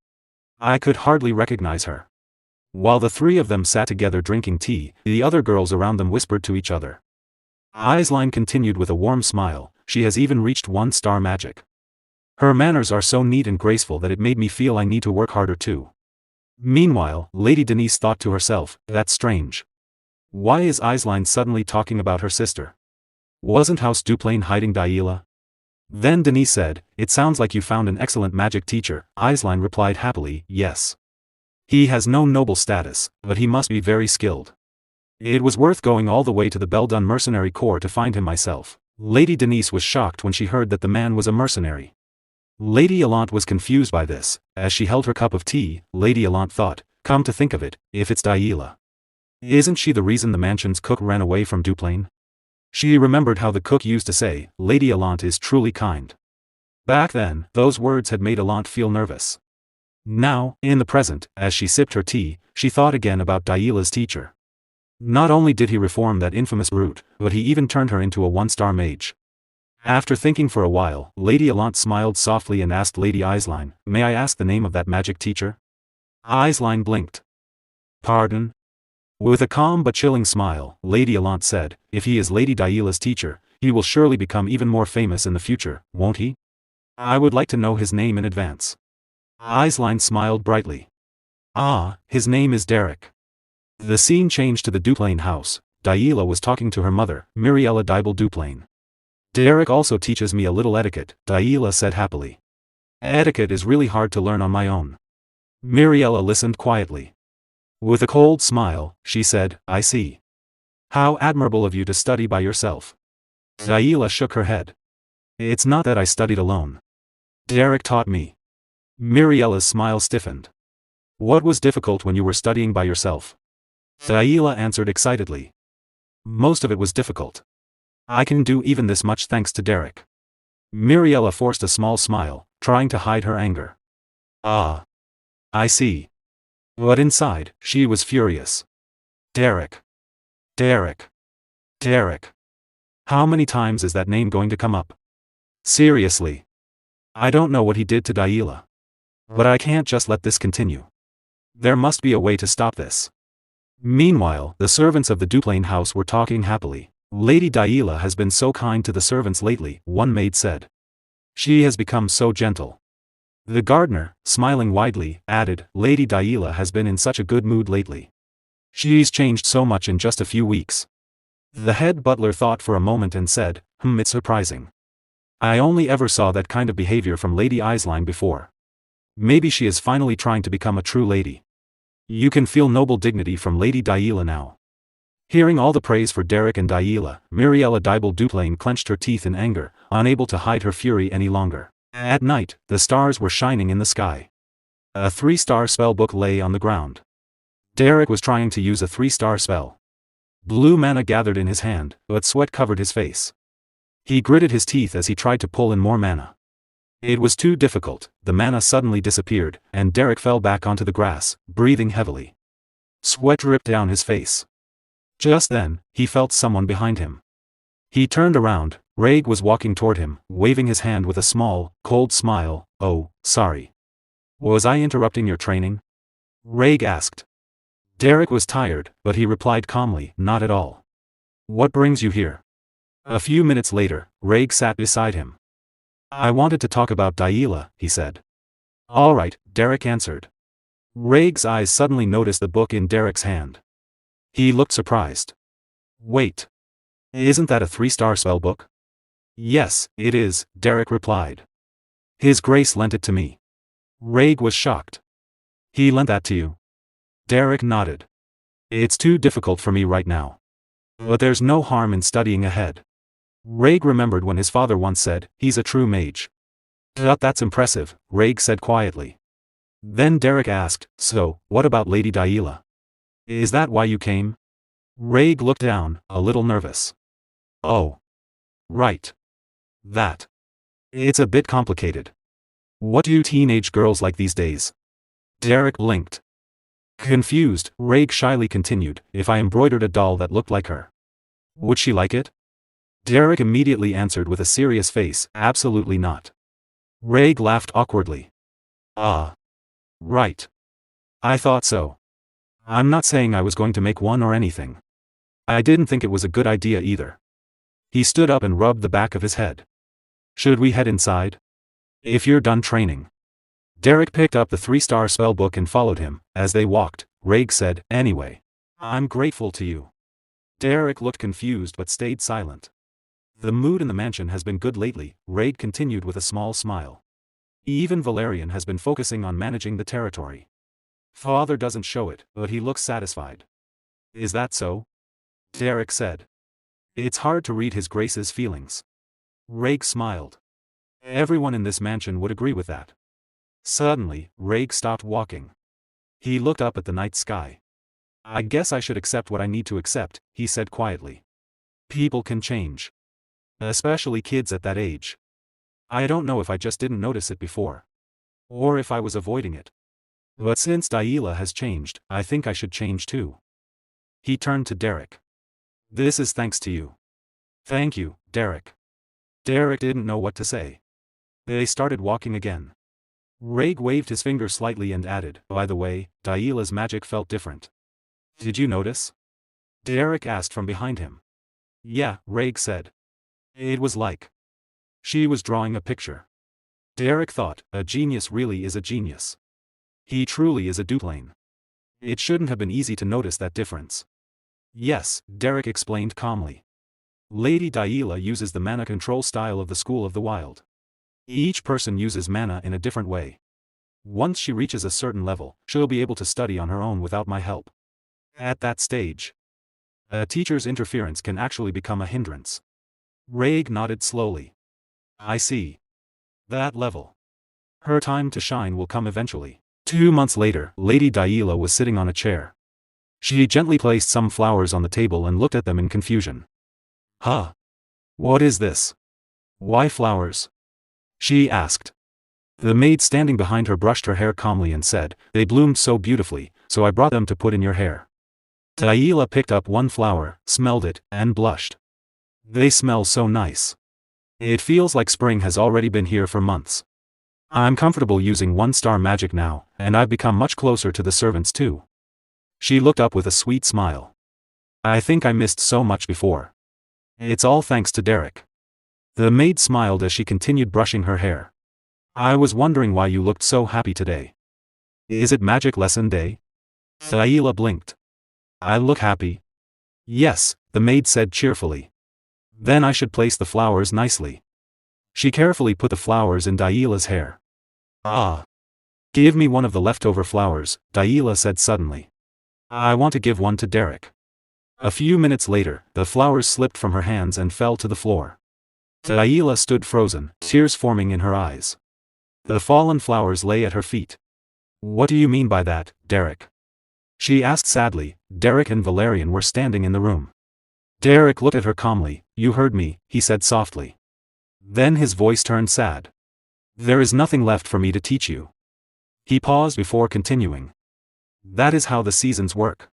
I could hardly recognize her. While the three of them sat together drinking tea, the other girls around them whispered to each other. Eislein continued with a warm smile, she has even reached 1-star magic. Her manners are so neat and graceful that it made me feel I need to work harder too. Meanwhile, Lady Denise thought to herself, that's strange. Why is Eislein suddenly talking about her sister? Wasn't House Duplain hiding Daila? Then Denise said, It sounds like you found an excellent magic teacher. Eislein replied happily, Yes. He has no noble status, but he must be very skilled. It was worth going all the way to the Beldun mercenary corps to find him myself. Lady Denise was shocked when she heard that the man was a mercenary. Lady Alante was confused by this. As she held her cup of tea, Lady Alante thought, come to think of it, if it's Daila. Isn't she the reason the mansion's cook ran away from Duplain? She remembered how the cook used to say, Lady Alante is truly kind. Back then, those words had made Alante feel nervous. Now, in the present, as she sipped her tea, she thought again about Daila's teacher. Not only did he reform that infamous brute, but he even turned her into a 1-star mage. After thinking for a while, Lady Allant smiled softly and asked Lady Eislein, "May I ask the name of that magic teacher?" Eislein blinked. "Pardon?" With a calm but chilling smile, Lady Allant said, "If he is Lady Daila's teacher, he will surely become even more famous in the future, won't he? I would like to know his name in advance." Eislein smiled brightly. "Ah, his name is Derrick." The scene changed to the Duplain house. Daila was talking to her mother, Miriella Dibble Duplain. "Derrick also teaches me a little etiquette," Daila said happily. "Etiquette is really hard to learn on my own." Miriella listened quietly. With a cold smile, she said, "I see. How admirable of you to study by yourself." Daila shook her head. "It's not that I studied alone. Derrick taught me." Miriella's smile stiffened. "What was difficult when you were studying by yourself?" Daila answered excitedly. "Most of it was difficult. I can do even this much thanks to Derrick." Miriella forced a small smile, trying to hide her anger. "Ah. I see." But inside, she was furious. Derrick. Derrick. Derrick. How many times is that name going to come up? Seriously. I don't know what he did to Daila. But I can't just let this continue. There must be a way to stop this. Meanwhile, the servants of the Duplain house were talking happily. "Lady Daila has been so kind to the servants lately," one maid said. "She has become so gentle." The gardener, smiling widely, added, "Lady Daila has been in such a good mood lately. She's changed so much in just a few weeks." The head butler thought for a moment and said, "It's surprising. I only ever saw that kind of behavior from Lady Eislein before. Maybe she is finally trying to become a true lady." You can feel noble dignity from Lady Daila now. Hearing all the praise for Derrick and Daila, Miriella Dibble Duplain clenched her teeth in anger, unable to hide her fury any longer. At night, the stars were shining in the sky. A 3-star spell book lay on the ground. Derrick was trying to use a 3-star spell. Blue mana gathered in his hand, but sweat covered his face. He gritted his teeth as he tried to pull in more mana. It was too difficult. The mana suddenly disappeared, and Derrick fell back onto the grass, breathing heavily. Sweat dripped down his face. Just then, he felt someone behind him. He turned around. Raig was walking toward him, waving his hand with a small, cold smile. "Oh, sorry. Was I interrupting your training?" Raig asked. Derrick was tired, but he replied calmly, "Not at all." "What brings you here?" A few minutes later, Raig sat beside him. "I wanted to talk about Daila," he said. "All right," Derrick answered. Raig's eyes suddenly noticed the book in Derrick's hand. He looked surprised. "Wait. Isn't that a 3-star spell book?" "Yes, it is," Derrick replied. "His Grace lent it to me." Raig was shocked. "He lent that to you?" Derrick nodded. "It's too difficult for me right now. But there's no harm in studying ahead." Raig remembered when his father once said, "He's a true mage." "That's impressive," Raig said quietly. Then Derrick asked, "So, what about Lady Daila? Is that why you came?" Raig looked down, a little nervous. "Oh. Right. That. It's a bit complicated. What do teenage girls like these days?" Derrick blinked. Confused, Raig shyly continued, "If I embroidered a doll that looked like her, would she like it?" Derrick immediately answered with a serious face, "Absolutely not." Raig laughed awkwardly. "Ah. Right. I thought so. I'm not saying I was going to make one or anything. I didn't think it was a good idea either." He stood up and rubbed the back of his head. "Should we head inside? If you're done training." Derrick picked up the 3-star spell book and followed him. As they walked, Raig said, "Anyway, I'm grateful to you." Derrick looked confused but stayed silent. "The mood in the mansion has been good lately," Raig continued with a small smile. "Even Valerian has been focusing on managing the territory. Father doesn't show it, but he looks satisfied." "Is that so?" Derrick said. "It's hard to read his Grace's feelings." Raig smiled. "Everyone in this mansion would agree with that." Suddenly, Raig stopped walking. He looked up at the night sky. "I guess I should accept what I need to accept," he said quietly. "People can change. Especially kids at that age. I don't know if I just didn't notice it before. Or if I was avoiding it. But since Daila has changed, I think I should change too." He turned to Derrick. "This is thanks to you." "Thank you, Derrick." Derrick didn't know what to say. They started walking again. Raig waved his finger slightly and added, by the way, Daila's magic felt different. Did you notice? Derrick asked from behind him. Yeah, Raig said. It was like she was drawing a picture. Derrick thought, a genius really is a genius. He truly is a duplane. It shouldn't have been easy to notice that difference. Yes, Derrick explained calmly. Lady Daila uses the mana control style of the School of the Wild. Each person uses mana in a different way. Once she reaches a certain level, she'll be able to study on her own without my help. At that stage, a teacher's interference can actually become a hindrance. Raig nodded slowly. I see. That level. Her time to shine will come eventually. 2 months later, Lady Daila was sitting on a chair. She gently placed some flowers on the table and looked at them in confusion. Huh? What is this? Why flowers? She asked. The maid standing behind her brushed her hair calmly and said, they bloomed so beautifully, so I brought them to put in your hair. Daila picked up one flower, smelled it, and blushed. They smell so nice. It feels like spring has already been here for months. I'm comfortable using 1-star magic now, and I've become much closer to the servants too. She looked up with a sweet smile. I think I missed so much before. It's all thanks to Derrick. The maid smiled as she continued brushing her hair. I was wondering why you looked so happy today. Is it magic lesson day? Daila blinked. I look happy. Yes, the maid said cheerfully. Then I should place the flowers nicely. She carefully put the flowers in Daila's hair. Ah. Give me one of the leftover flowers, Daila said suddenly. I want to give one to Derrick. A few minutes later, the flowers slipped from her hands and fell to the floor. Daila stood frozen, tears forming in her eyes. The fallen flowers lay at her feet. What do you mean by that, Derrick? She asked sadly. Derrick and Valerian were standing in the room. Derrick looked at her calmly. You heard me, he said softly. Then his voice turned sad. There is nothing left for me to teach you. He paused before continuing. That is how the seasons work.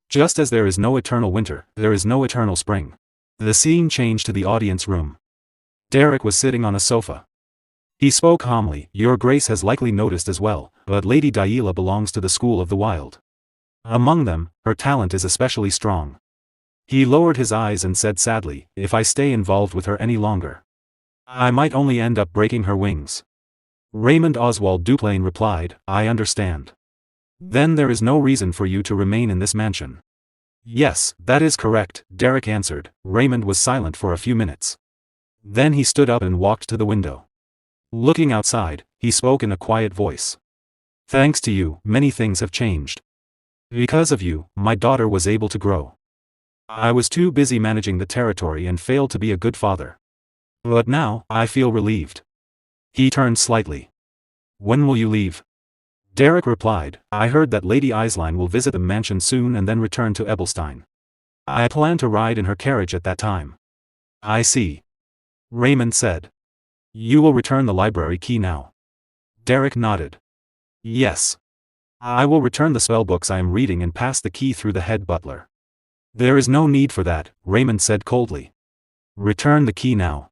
Just as there is no eternal winter, there is no eternal spring. The scene changed to the audience room. Derrick was sitting on a sofa. He spoke calmly. Your Grace has likely noticed as well, but Lady Daila belongs to the School of the Wild. Among them, her talent is especially strong. He lowered his eyes and said sadly, if I stay involved with her any longer, I might only end up breaking her wings. Raymond Oswald Duplain replied, I understand. Then there is no reason for you to remain in this mansion. Yes, that is correct, Derrick answered. Raymond was silent for a few minutes. Then he stood up and walked to the window. Looking outside, he spoke in a quiet voice. Thanks to you, many things have changed. Because of you, my daughter was able to grow. I was too busy managing the territory and failed to be a good father. But now, I feel relieved. He turned slightly. When will you leave? Derrick replied, I heard that Lady Eislein will visit the mansion soon and then return to Ebelstein. I plan to ride in her carriage at that time. I see. Raymond said. You will return the library key now. Derrick nodded. Yes. I will return the spellbooks I am reading and pass the key through the head butler. There is no need for that, Raymond said coldly. Return the key now.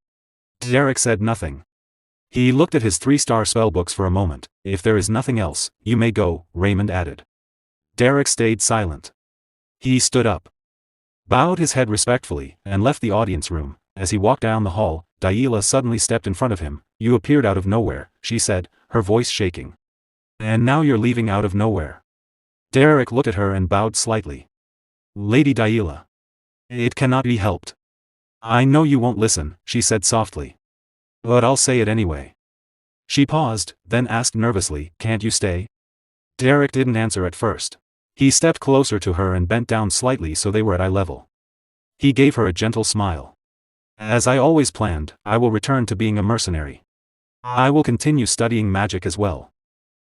Derrick said nothing. He looked at his 3-star spellbooks for a moment. If there is nothing else, you may go, Raymond added. Derrick stayed silent. He stood up, bowed his head respectfully, and left the audience room. As he walked down the hall, Daila suddenly stepped in front of him. You appeared out of nowhere, she said, her voice shaking. And now you're leaving out of nowhere. Derrick looked at her and bowed slightly. Lady Daila. It cannot be helped. I know you won't listen, she said softly. But I'll say it anyway. She paused, then asked nervously, can't you stay? Derrick didn't answer at first. He stepped closer to her and bent down slightly so they were at eye level. He gave her a gentle smile. As I always planned, I will return to being a mercenary. I will continue studying magic as well.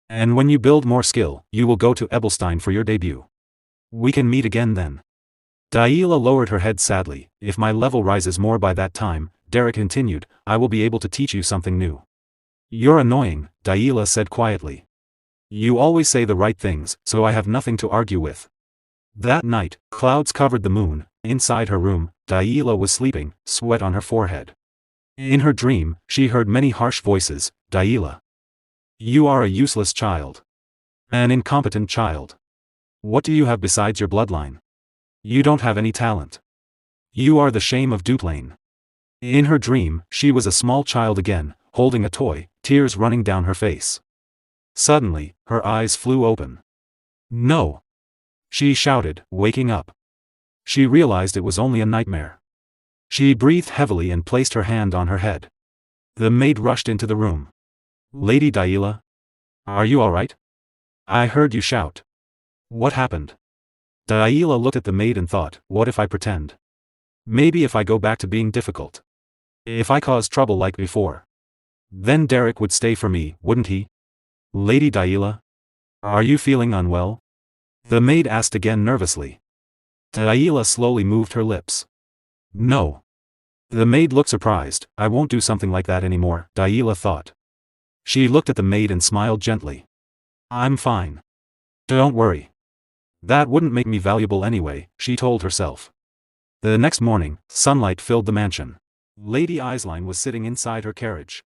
And when you build more skill, you will go to Ebelstein for your debut. We can meet again then. Daila lowered her head sadly. If my level rises more by that time, Derrick continued, I will be able to teach you something new. You're annoying, Daila said quietly. You always say the right things, so I have nothing to argue with. That night, clouds covered the moon. Inside her room, Daila was sleeping, sweat on her forehead. In her dream, she heard many harsh voices. Daila, you are a useless child. An incompetent child. What do you have besides your bloodline? You don't have any talent. You are the shame of Duplain. In her dream, she was a small child again, holding a toy, tears running down her face. Suddenly, her eyes flew open. No! She shouted, waking up. She realized it was only a nightmare. She breathed heavily and placed her hand on her head. The maid rushed into the room. Lady Daila? Are you alright? I heard you shout. What happened? Daila looked at the maid and thought, what if I pretend? Maybe if I go back to being difficult. If I cause trouble like before. Then Derrick would stay for me, wouldn't he? Lady Daila? Are you feeling unwell? The maid asked again nervously. Daila slowly moved her lips. No. The maid looked surprised. I won't do something like that anymore, Daila thought. She looked at the maid and smiled gently. I'm fine. Don't worry. That wouldn't make me valuable anyway, she told herself. The next morning, sunlight filled the mansion. Lady Isline was sitting inside her carriage.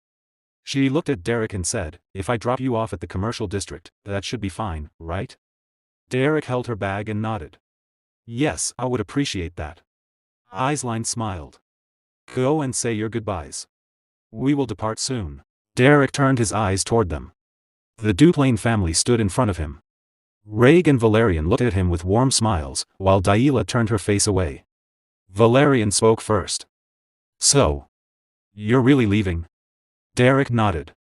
She looked at Derrick and said, if I drop you off at the commercial district, that should be fine, right? Derrick held her bag and nodded. Yes, I would appreciate that. Isline smiled. Go and say your goodbyes. We will depart soon. Derrick turned his eyes toward them. The Duplain family stood in front of him. Raig and Valerian looked at him with warm smiles, while Daila turned her face away. Valerian spoke first. So, you're really leaving? Derrick nodded.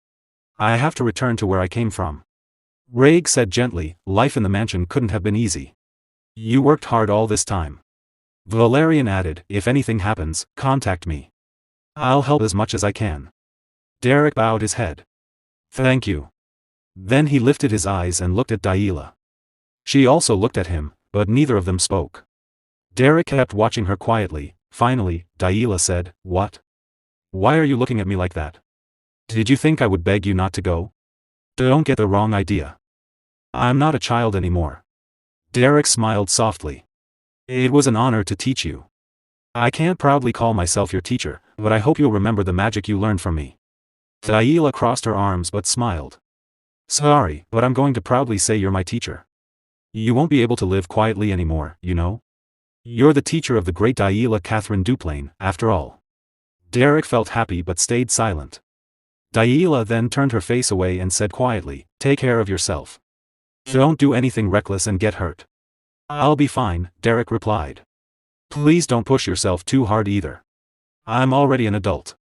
I have to return to where I came from. Raig said gently, life in the mansion couldn't have been easy. You worked hard all this time. Valerian added, if anything happens, contact me. I'll help as much as I can. Derrick bowed his head. Thank you. Then he lifted his eyes and looked at Daila. She also looked at him, but neither of them spoke. Derrick kept watching her quietly. Finally, Daila said, what? Why are you looking at me like that? Did you think I would beg you not to go? Don't get the wrong idea. I'm not a child anymore. Derrick smiled softly. It was an honor to teach you. I can't proudly call myself your teacher, but I hope you'll remember the magic you learned from me. Daila crossed her arms but smiled. Sorry, but I'm going to proudly say you're my teacher. You won't be able to live quietly anymore, you know? You're the teacher of the great Daila Catherine Duplain, after all. Derrick felt happy but stayed silent. Daila then turned her face away and said quietly, take care of yourself. Don't do anything reckless and get hurt. I'll be fine, Derrick replied. Please don't push yourself too hard either. I'm already an adult.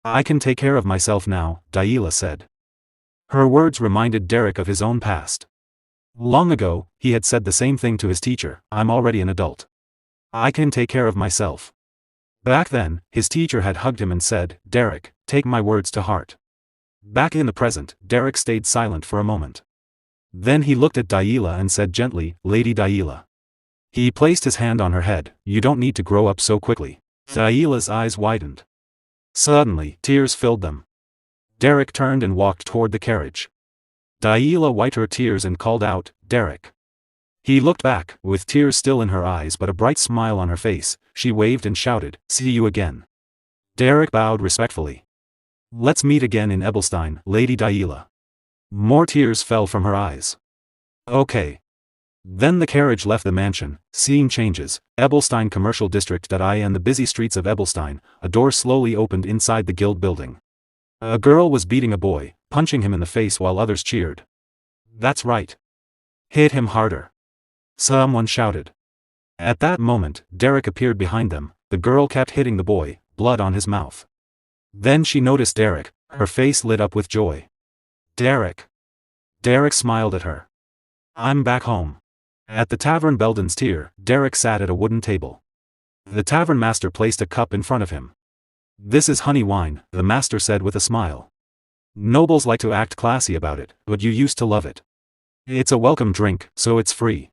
I can take care of myself now, Daila said. Her words reminded Derrick of his own past. Long ago, he had said the same thing to his teacher, I'm already an adult. I can take care of myself. Back then, his teacher had hugged him and said, Derrick, take my words to heart. Back in the present, Derrick stayed silent for a moment. Then he looked at Daila and said gently, Lady Daila. He placed his hand on her head, you don't need to grow up so quickly. Daila's eyes widened. Suddenly, tears filled them. Derrick turned and walked toward the carriage. Daila wiped her tears and called out, Derrick. He looked back, with tears still in her eyes but a bright smile on her face. She waved and shouted, see you again. Derrick bowed respectfully. Let's meet again in Ebelstein, Lady Daila. More tears fell from her eyes. Okay. Then the carriage left the mansion, seeing changes. Ebelstein Commercial District and the busy streets of Ebelstein. A door slowly opened inside the guild building. A girl was beating a boy, punching him in the face while others cheered. That's right. Hit him harder. Someone shouted. At that moment, Derrick appeared behind them. The girl kept hitting the boy, blood on his mouth. Then she noticed Derrick. Her face lit up with joy. Derrick. Derrick smiled at her. I'm back home. At the tavern Belden's Tier, Derrick sat at a wooden table. The tavern master placed a cup in front of him. This is honey wine, the master said with a smile. Nobles like to act classy about it, but you used to love it. It's a welcome drink, so it's free.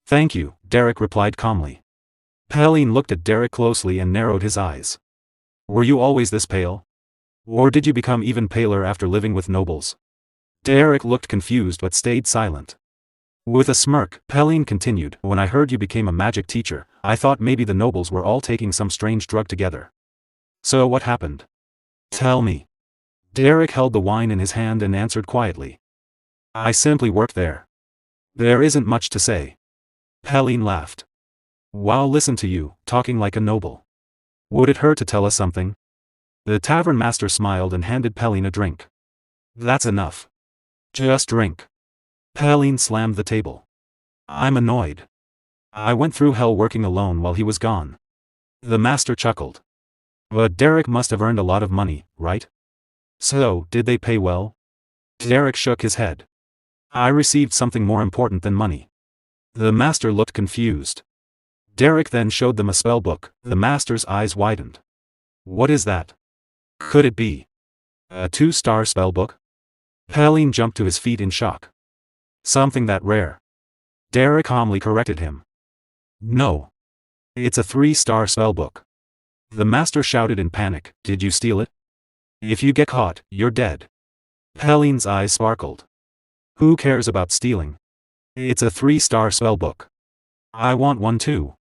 Thank you, Derrick replied calmly. Pauline looked at Derrick closely and narrowed his eyes. Were you always this pale? Or did you become even paler after living with nobles? Derrick looked confused but stayed silent. With a smirk, Pauline continued, when I heard you became a magic teacher, I thought maybe the nobles were all taking some strange drug together. So what happened? Tell me. Derrick held the wine in his hand and answered quietly. I simply work there. There isn't much to say. Helene laughed. Wow, listen to you, talking like a noble. Would it hurt to tell us something? The tavern master smiled and handed Helene a drink. That's enough. Just drink. Helene slammed the table. I'm annoyed. I went through hell working alone while he was gone. The master chuckled. But Derrick must have earned a lot of money, right? So, did they pay well? Derrick shook his head. I received something more important than money. The master looked confused. Derrick then showed them a spell book. The master's eyes widened. What is that? Could it be a 2-star spell book? Helene jumped to his feet in shock. Something that rare. Derrick calmly corrected him. No. It's a 3-star spellbook. The master shouted in panic, did you steal it? If you get caught, you're dead. Helene's eyes sparkled. Who cares about stealing? It's a 3-star spellbook. I want one too.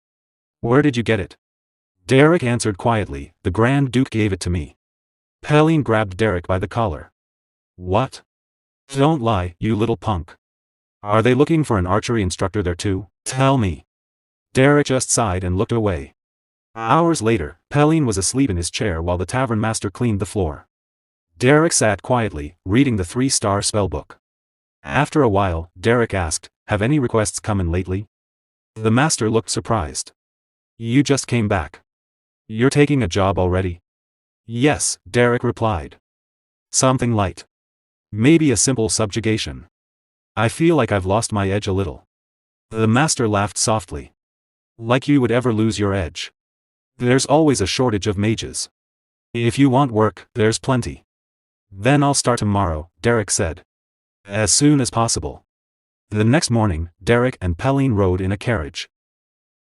Where did you get it? Derrick answered quietly, the Grand Duke gave it to me. Helene grabbed Derrick by the collar. What? Don't lie, you little punk. Are they looking for an archery instructor there too? Tell me. Derrick just sighed and looked away. Hours later, Helene was asleep in his chair while the tavern master cleaned the floor. Derrick sat quietly, reading the 3-star spellbook. After a while, Derrick asked, have any requests come in lately? The master looked surprised. You just came back. You're taking a job already? Yes, Derrick replied. Something light. Maybe a simple subjugation. I feel like I've lost my edge a little. The master laughed softly. Like you would ever lose your edge. There's always a shortage of mages. If you want work, there's plenty. Then I'll start tomorrow, Derrick said. As soon as possible. The next morning, Derrick and Helene rode in a carriage.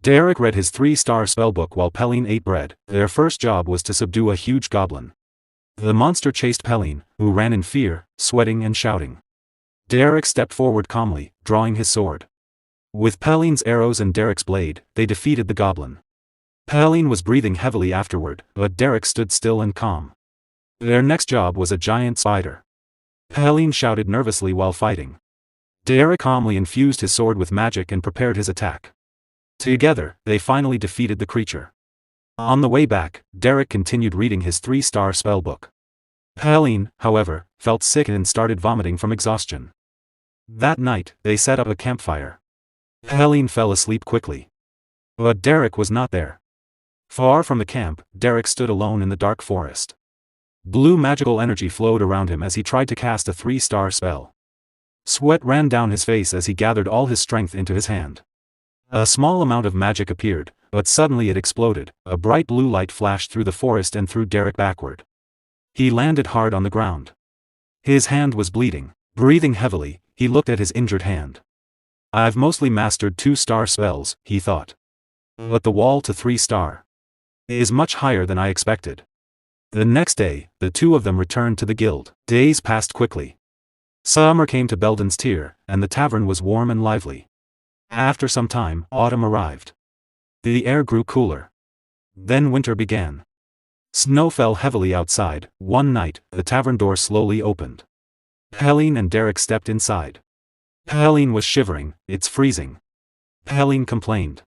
Derrick read his 3-star spellbook while Helene ate bread. Their first job was to subdue a huge goblin. The monster chased Helene, who ran in fear, sweating and shouting. Derrick stepped forward calmly, drawing his sword. With Helene's arrows and Derrick's blade, they defeated the goblin. Helene was breathing heavily afterward, but Derrick stood still and calm. Their next job was a giant spider. Helene shouted nervously while fighting. Derrick calmly infused his sword with magic and prepared his attack. Together, they finally defeated the creature. On the way back, Derrick continued reading his 3-star spellbook. Helene, however, felt sick and started vomiting from exhaustion. That night, they set up a campfire. Helene fell asleep quickly. But Derrick was not there. Far from the camp, Derrick stood alone in the dark forest. Blue magical energy flowed around him as he tried to cast a 3-star spell. Sweat ran down his face as he gathered all his strength into his hand. A small amount of magic appeared, but suddenly it exploded. A bright blue light flashed through the forest and threw Derrick backward. He landed hard on the ground. His hand was bleeding. Breathing heavily, he looked at his injured hand. I've mostly mastered 2-star spells, he thought. But the wall to 3-star is much higher than I expected. The next day, the two of them returned to the guild. Days passed quickly. Summer came to Belden's Tier, and the tavern was warm and lively. After some time, autumn arrived. The air grew cooler. Then winter began. Snow fell heavily outside. One night, the tavern door slowly opened. Helene and Derrick stepped inside. Helene was shivering, it's freezing. Helene complained.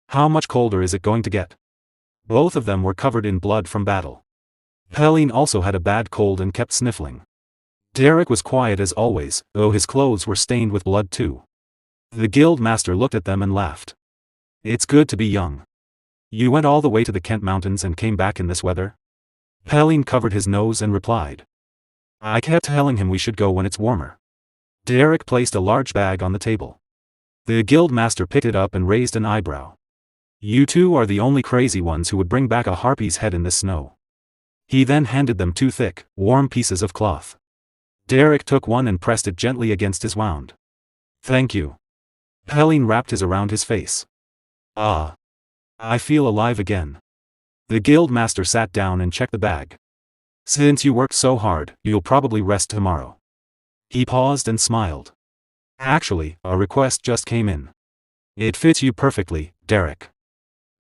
How much colder is it going to get? Both of them were covered in blood from battle. Helene also had a bad cold and kept sniffling. Derrick was quiet as always, though his clothes were stained with blood too. The guild master looked at them and laughed. It's good to be young. You went all the way to the Kent Mountains and came back in this weather? Helene covered his nose and replied. I kept telling him we should go when it's warmer. Derrick placed a large bag on the table. The guild master picked it up and raised an eyebrow. You two are the only crazy ones who would bring back a harpy's head in this snow. He then handed them 2 thick, warm pieces of cloth. Derrick took one and pressed it gently against his wound. Thank you. Helene wrapped his around his face. Ah. I feel alive again. The guild master sat down and checked the bag. Since you worked so hard, you'll probably rest tomorrow. He paused and smiled. Actually, a request just came in. It fits you perfectly, Derrick.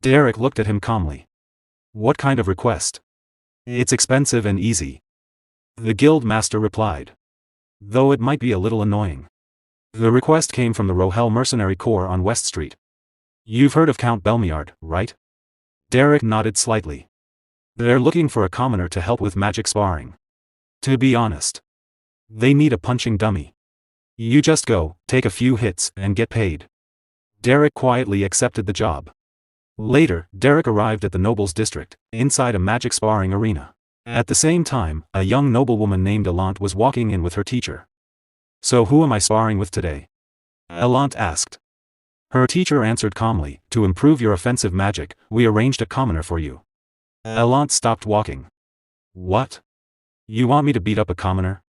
Derrick looked at him calmly. What kind of request? It's expensive and easy. The guild master replied. Though it might be a little annoying. The request came from the Rohel Mercenary Corps on West Street. You've heard of Count Belmiard, right? Derrick nodded slightly. They're looking for a commoner to help with magic sparring. To be honest, they need a punching dummy. You just go, take a few hits, and get paid. Derrick quietly accepted the job. Later, Derrick arrived at the nobles' district, inside a magic sparring arena. At the same time, a young noblewoman named Elant was walking in with her teacher. So who am I sparring with today? Elant asked. Her teacher answered calmly, to improve your offensive magic, we arranged a commoner for you. Elant stopped walking. What? You want me to beat up a commoner?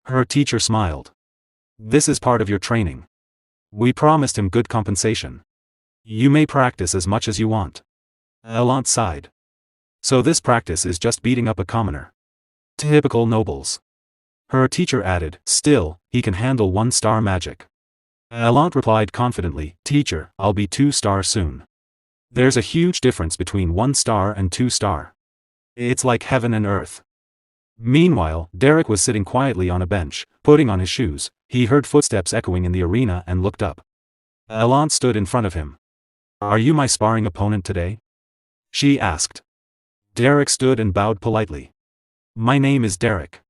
Her teacher smiled. This is part of your training. We promised him good compensation. You may practice as much as you want. Elant sighed. So this practice is just beating up a commoner. Typical nobles. Her teacher added, still, he can handle 1-star magic. Elant replied confidently, Teacher, I'll be 2-star soon. There's a huge difference between 1-star and 2-star. It's like heaven and earth. Meanwhile, Derrick was sitting quietly on a bench, putting on his shoes. He heard footsteps echoing in the arena and looked up. Elant stood in front of him. Are you my sparring opponent today? She asked. Derrick stood and bowed politely. My name is Derrick.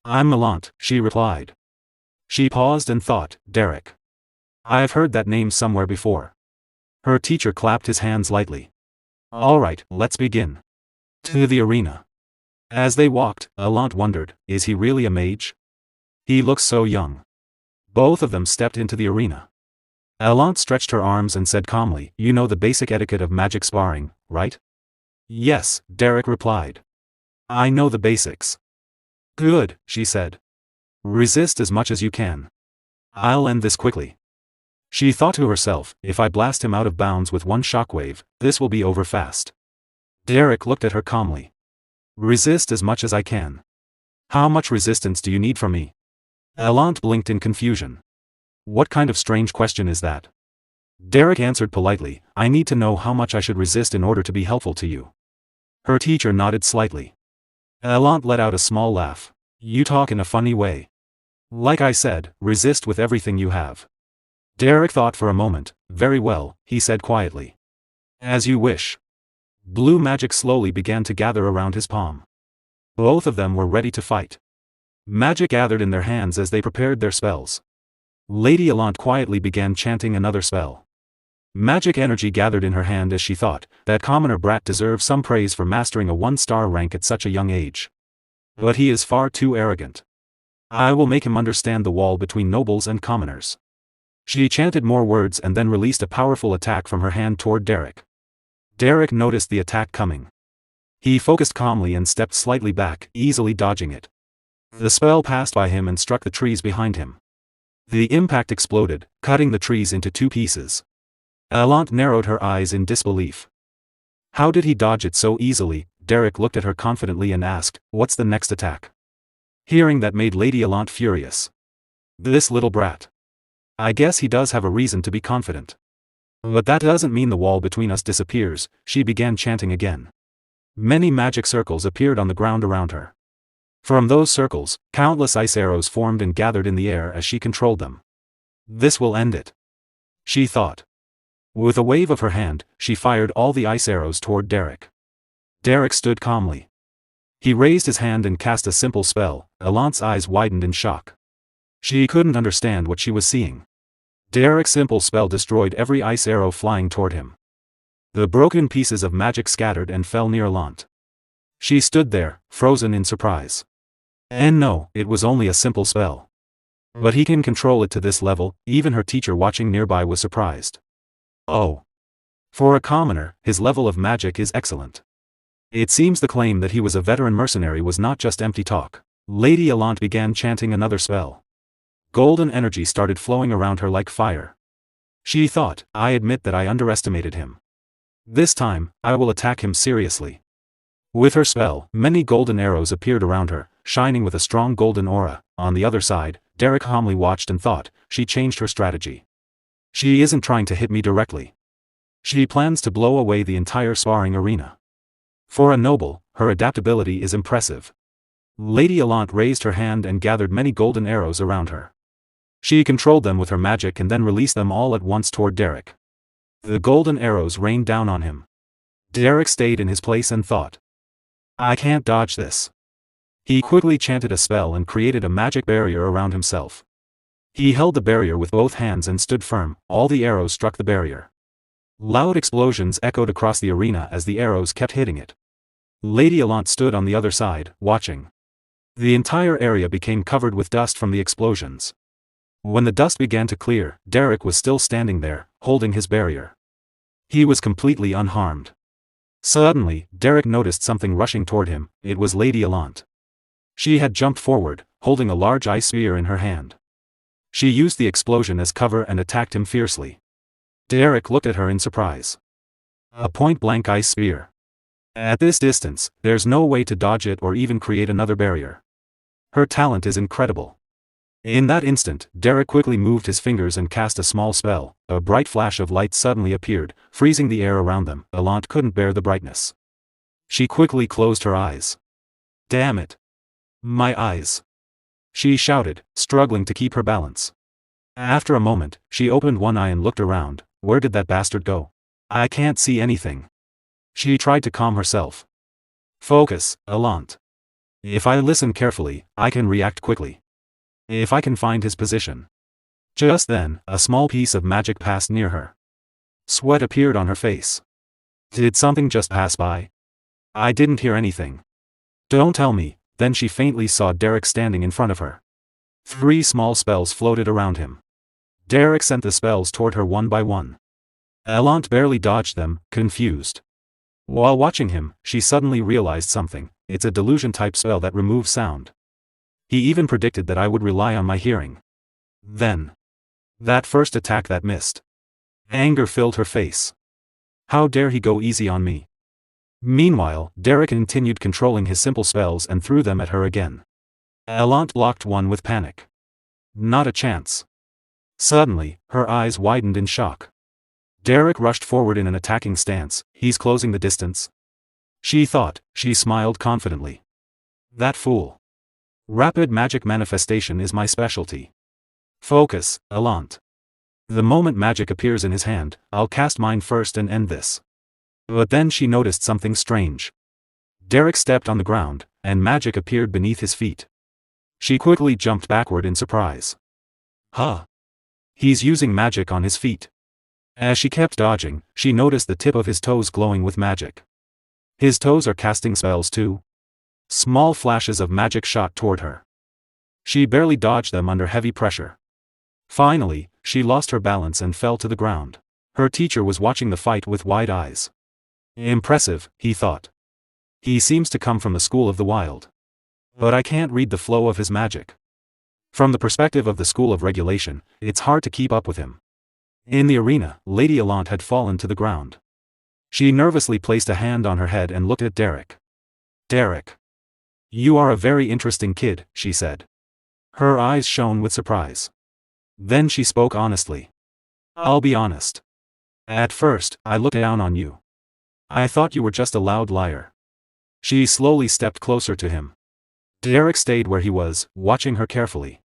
I'm Elant, she replied. She paused and thought, Derrick. I've heard that name somewhere before. Her teacher clapped his hands lightly. All right, let's begin. To the arena. As they walked, Elant wondered, is he really a mage? He looks so young. Both of them stepped into the arena. Elant stretched her arms and said calmly, you know the basic etiquette of magic sparring, right? Yes, Derrick replied. I know the basics. Good, she said. Resist as much as you can. I'll end this quickly. She thought to herself, if I blast him out of bounds with one shockwave, this will be over fast. Derrick looked at her calmly. Resist as much as I can. How much resistance do you need from me? Elant blinked in confusion. What kind of strange question is that? Derrick answered politely, I need to know how much I should resist in order to be helpful to you. Her teacher nodded slightly. Elant let out a small laugh. You talk in a funny way. Like I said, resist with everything you have. Derrick thought for a moment. Very well, he said quietly. As you wish. Blue magic slowly began to gather around his palm. Both of them were ready to fight. Magic gathered in their hands as they prepared their spells. Lady Elant quietly began chanting another spell. Magic energy gathered in her hand as she thought, that commoner brat deserves some praise for mastering a 1-star rank at such a young age. But he is far too arrogant. I will make him understand the wall between nobles and commoners. She chanted more words and then released a powerful attack from her hand toward Derrick. Derrick noticed the attack coming. He focused calmly and stepped slightly back, easily dodging it. The spell passed by him and struck the trees behind him. The impact exploded, cutting the trees into 2 pieces. Elant narrowed her eyes in disbelief. How did he dodge it so easily? Derrick looked at her confidently and asked, what's the next attack? Hearing that made Lady Elant furious. This little brat. I guess he does have a reason to be confident. But that doesn't mean the wall between us disappears, she began chanting again. Many magic circles appeared on the ground around her. From those circles, countless ice arrows formed and gathered in the air as she controlled them. This will end it. She thought. With a wave of her hand, she fired all the ice arrows toward Derrick. Derrick stood calmly. He raised his hand and cast a simple spell. Elant's eyes widened in shock. She couldn't understand what she was seeing. Derrick's simple spell destroyed every ice arrow flying toward him. The broken pieces of magic scattered and fell near Elant. She stood there, frozen in surprise. And no, it was only a simple spell. But he can control it to this level. Even her teacher watching nearby was surprised. Oh. For a commoner, his level of magic is excellent. It seems the claim that he was a veteran mercenary was not just empty talk. Lady Elant began chanting another spell. Golden energy started flowing around her like fire. She thought, I admit that I underestimated him. This time, I will attack him seriously. With her spell, many golden arrows appeared around her, shining with a strong golden aura. On the other side, Derrick calmly watched and thought, she changed her strategy. She isn't trying to hit me directly. She plans to blow away the entire sparring arena. For a noble, her adaptability is impressive. Lady Allant raised her hand and gathered many golden arrows around her. She controlled them with her magic and then released them all at once toward Derrick. The golden arrows rained down on him. Derrick stayed in his place and thought, I can't dodge this. He quickly chanted a spell and created a magic barrier around himself. He held the barrier with both hands and stood firm. All the arrows struck the barrier. Loud explosions echoed across the arena as the arrows kept hitting it. Lady Allant stood on the other side, watching. The entire area became covered with dust from the explosions. When the dust began to clear, Derrick was still standing there, holding his barrier. He was completely unharmed. Suddenly, Derrick noticed something rushing toward him. It was Lady Allant. She had jumped forward, holding a large ice spear in her hand. She used the explosion as cover and attacked him fiercely. Derrick looked at her in surprise. A point-blank ice spear. At this distance, there's no way to dodge it or even create another barrier. Her talent is incredible. In that instant, Derrick quickly moved his fingers and cast a small spell. A bright flash of light suddenly appeared, freezing the air around them. Allant couldn't bear the brightness. She quickly closed her eyes. Damn it! My eyes! She shouted, struggling to keep her balance. After a moment, she opened one eye and looked around. Where did that bastard go? I can't see anything. She tried to calm herself. Focus, Allant. If I listen carefully, I can react quickly. If I can find his position. Just then, a small piece of magic passed near her. Sweat appeared on her face. Did something just pass by? I didn't hear anything. Don't tell me. Then she faintly saw Derrick standing in front of her. 3 small spells floated around him. Derrick sent the spells toward her one by one. Allant barely dodged them, confused. While watching him, she suddenly realized something. It's a delusion-type spell that removes sound. He even predicted that I would rely on my hearing. Then. That first attack that missed. Anger filled her face. How dare he go easy on me? Meanwhile, Derrick continued controlling his simple spells and threw them at her again. Allant blocked one with panic. Not a chance. Suddenly, her eyes widened in shock. Derrick rushed forward in an attacking stance. He's closing the distance. She thought. She smiled confidently. That fool. Rapid magic manifestation is my specialty. Focus, Allant. The moment magic appears in his hand, I'll cast mine first and end this. But then she noticed something strange. Derrick stepped on the ground, and magic appeared beneath his feet. She quickly jumped backward in surprise. Huh. He's using magic on his feet. As she kept dodging, she noticed the tip of his toes glowing with magic. His toes are casting spells too. Small flashes of magic shot toward her. She barely dodged them under heavy pressure. Finally, she lost her balance and fell to the ground. Her teacher was watching the fight with wide eyes. Impressive, he thought. He seems to come from the school of the wild. But I can't read the flow of his magic. From the perspective of the school of regulation, it's hard to keep up with him. In the arena, Lady Allant had fallen to the ground. She nervously placed a hand on her head and looked at Derrick. Derrick. You are a very interesting kid, she said. Her eyes shone with surprise. Then she spoke honestly. I'll be honest. At first, I looked down on you. I thought you were just a loud liar. She slowly stepped closer to him. Derrick stayed where he was, watching her carefully.